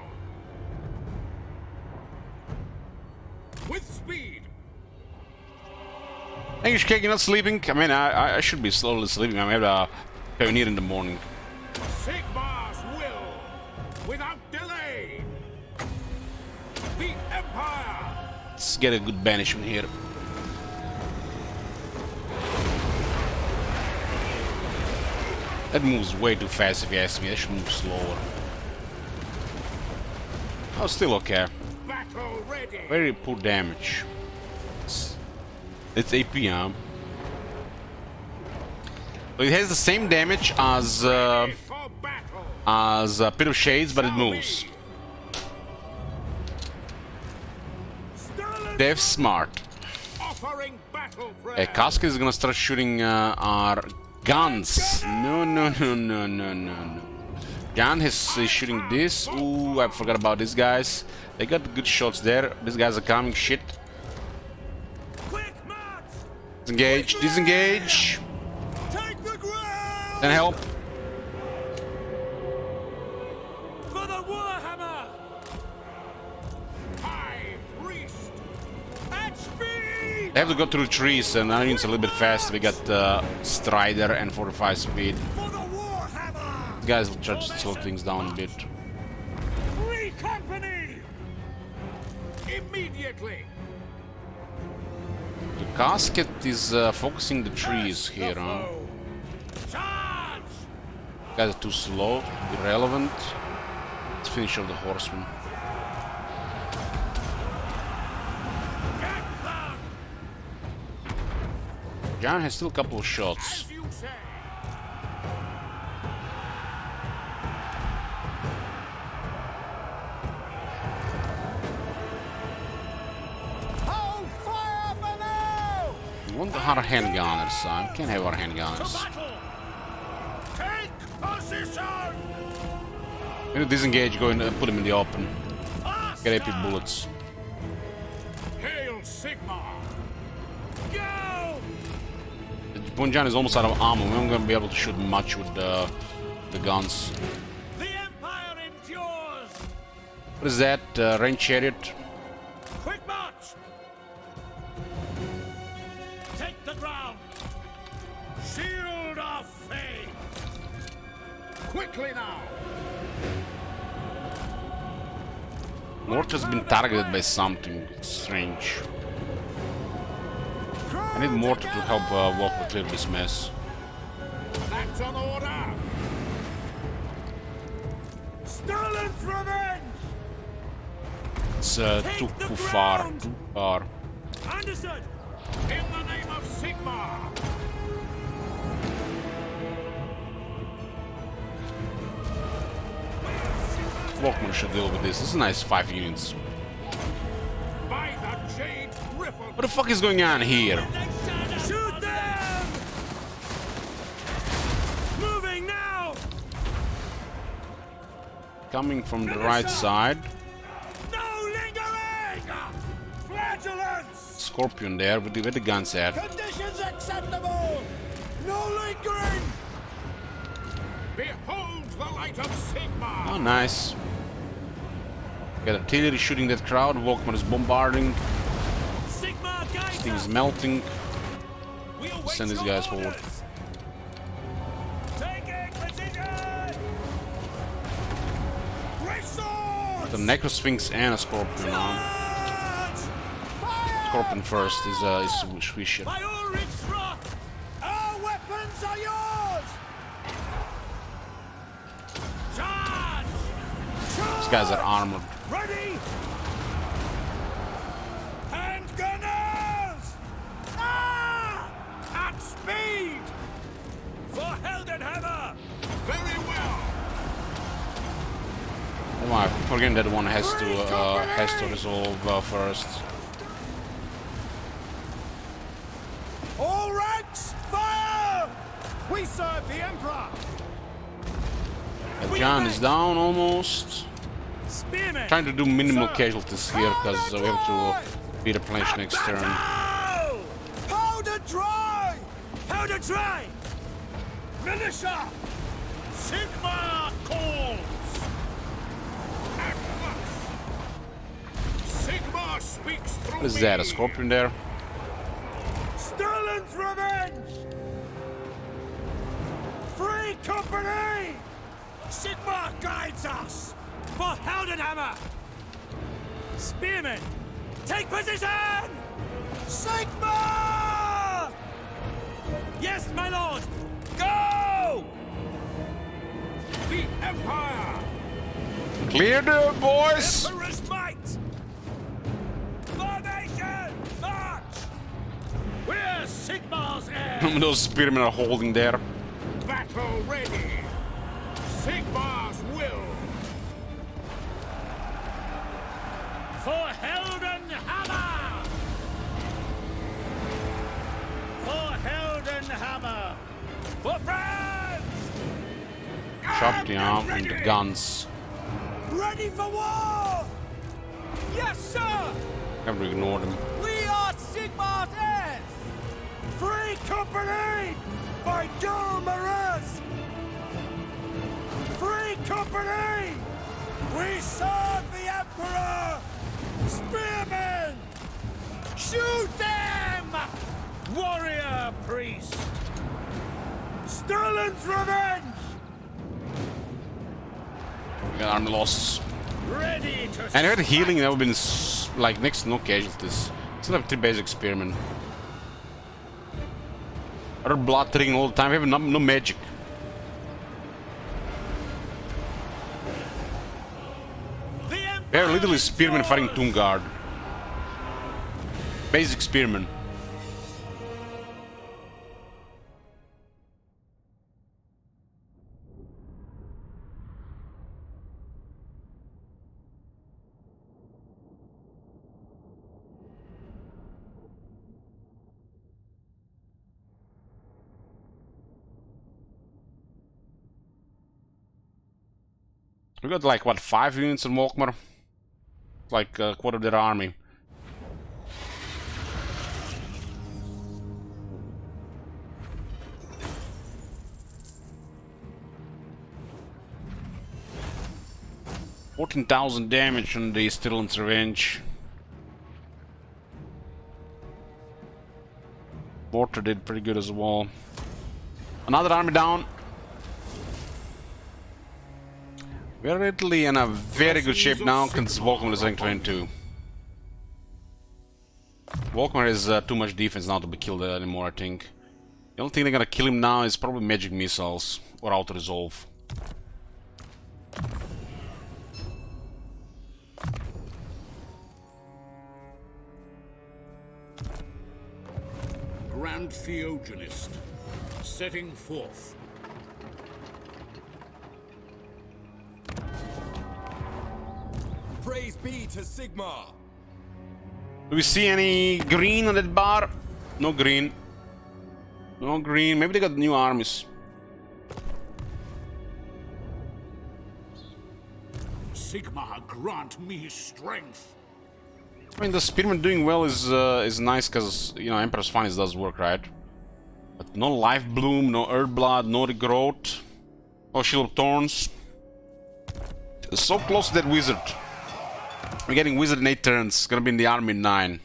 With speed! English cake, you're not sleeping? I mean, I should be slowly sleeping. I have a pioneer in the morning. Sigmar's will, without delay. The Empire. Let's get a good banishment here. That moves way too fast if you ask me. That should move slower. Oh, still okay. Battle ready. Very poor damage. It's AP, huh? So it has the same damage as Pit of Shades, but it moves. Dev smart. Casca is gonna start shooting our guns. No. Jan is shooting this. Ooh, I forgot about these guys. They got good shots there. These guys are coming. Shit. Disengage. Disengage. Then help. For the Warhammer! High priest. At speed! They have to go through trees, and I mean it's a little bit fast. We got Strider and 45 speed. For the Warhammer! Guys will try to slow things down a bit. Free company. Immediately. The casket is focusing the trees here, huh? Guys are too slow, irrelevant. Let's finish off the horseman. Jan has still a couple of shots. We want our handgunners, son. Can't have our handgunners. We need to disengage, go and put him in the open. Get AP bullets. Hail Sigmar. Punjan is almost out of ammo. We're not going to be able to shoot much with the guns. The Empire endures. What is that? Range chariot? Quick march. Take the ground. Shield of faith. Quickly now. Mort has been targeted by something strange. I need Mortar to help Walker clear this mess. That's an order. Stirland's revenge. It's too far. Too far. Understood. In the name of Sigmar. Walkman should deal with this. This is a nice 5 units. By the jade ripple. What the fuck is going on here? Shoot them! Moving now! Coming from the right side. No lingering! Flagellants! Scorpion there. Where the guns at? Conditions acceptable! No lingering! Behold the light of Sigmar. Oh, nice. Got artillery shooting that crowd. Walkman is bombarding. Sigmar This thing is melting. Send these guys forward. Taking position! The Necrosphinx and a Scorpion on. Scorpion first is sweet shit. By Ulrich's wrath! Our weapons are yours! Charge! These guys are armored. Ready! Hand gunners! Ah! At speed! For Heldenhammer! Very well. Oh my, forgetting that one has to resolve first. All ranks, fire! We serve the Emperor! John is down almost. Spearmen! Trying to do minimal casualties here because we have to beat a planche next turn. Powder dry! Powder dry! Militia! Sigmar calls! At once. Sigmar speaks through What is that? A Scorpion there? Stirling Stalin's revenge! Free company! Sigmar guides us! For Heldenhammer! Spearmen, take position! Sigmar! Yes, my lord! Go! The Empire! Clear the boys! Emperor's might! Formation! March! We're Sigmar's heirs! Those spearmen are holding there. Battle ready! Sigmar's will! For Heldenhammer! For Heldenhammer! For France! Chop the arm and the guns. Ready for war! Yes, sir! Never ignore them. We are Sigmar's heirs! Free company! By Gil Maraz! Free company! We serve the Emperor! Spearmen! Shoot them! Warrior priest! Stalin's revenge! We got army losses. Ready to And if I had healing, that would have been like next to no casualties. Still have 3 basic spearmen. Other blood triggering all the time. We have no magic. We have literally spearmen fighting Tomb Guard. Basic spearmen. We got like what, 5 units in Volkmar? Like a quarter of their army. $14,000 damage on the Stalin's Revenge. Mortar did pretty good as well. Another army down. We're literally in a very good shape now because Volkmar is rank 22. Volkmar is too much defense now to be killed anymore, I think. The only thing they're gonna kill him now is probably magic missiles or auto resolve. Grand Theogenist, setting forth. Praise be to Sigmar! Do we see any green on that bar? No green. No green. Maybe they got new armies. Sigmar, grant me strength. I mean, the spearman doing well is nice because, you know, Emperor's Finest does work, right? But no Life Bloom, no Earth Blood, no Regrowth, no Shield of Thorns. So close to that wizard. We're getting wizard in 8 turns. It's gonna be in the army in 9.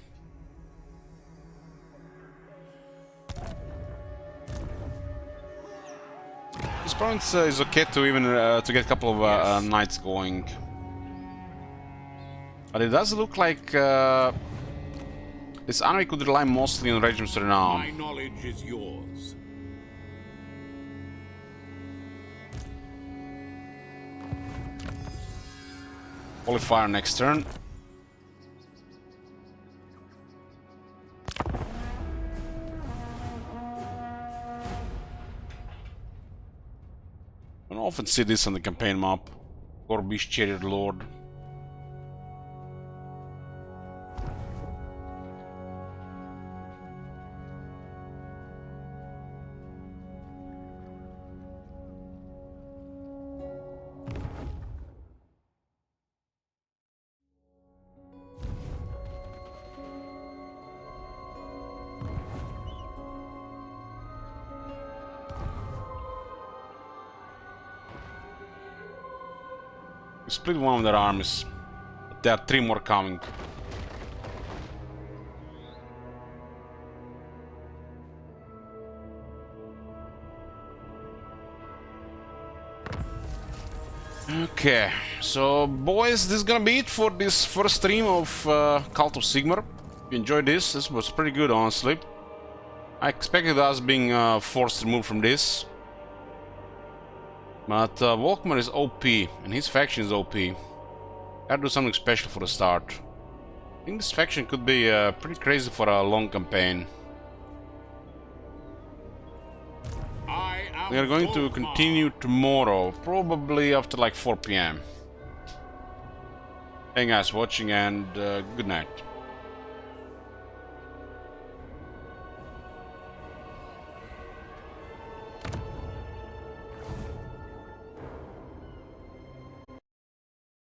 This province is okay to even to get a couple of knights going. But it does look like this army could rely mostly on Regim's Renown. My knowledge is yours. Holy Fire next turn. I don't often see this on the campaign map. Corbish Chariot Lord. We split one of their armies. There are 3 more coming. Okay, so boys, this is gonna be it for this first stream of Cult of Sigmar. If you enjoyed this was pretty good, honestly. I expected us being forced to move from this. But Volkmar is OP, and his faction is OP. Gotta do something special for the start. I think this faction could be pretty crazy for a long campaign. We are going to continue tomorrow, probably after like 4 PM. Thank you guys for watching, and good night.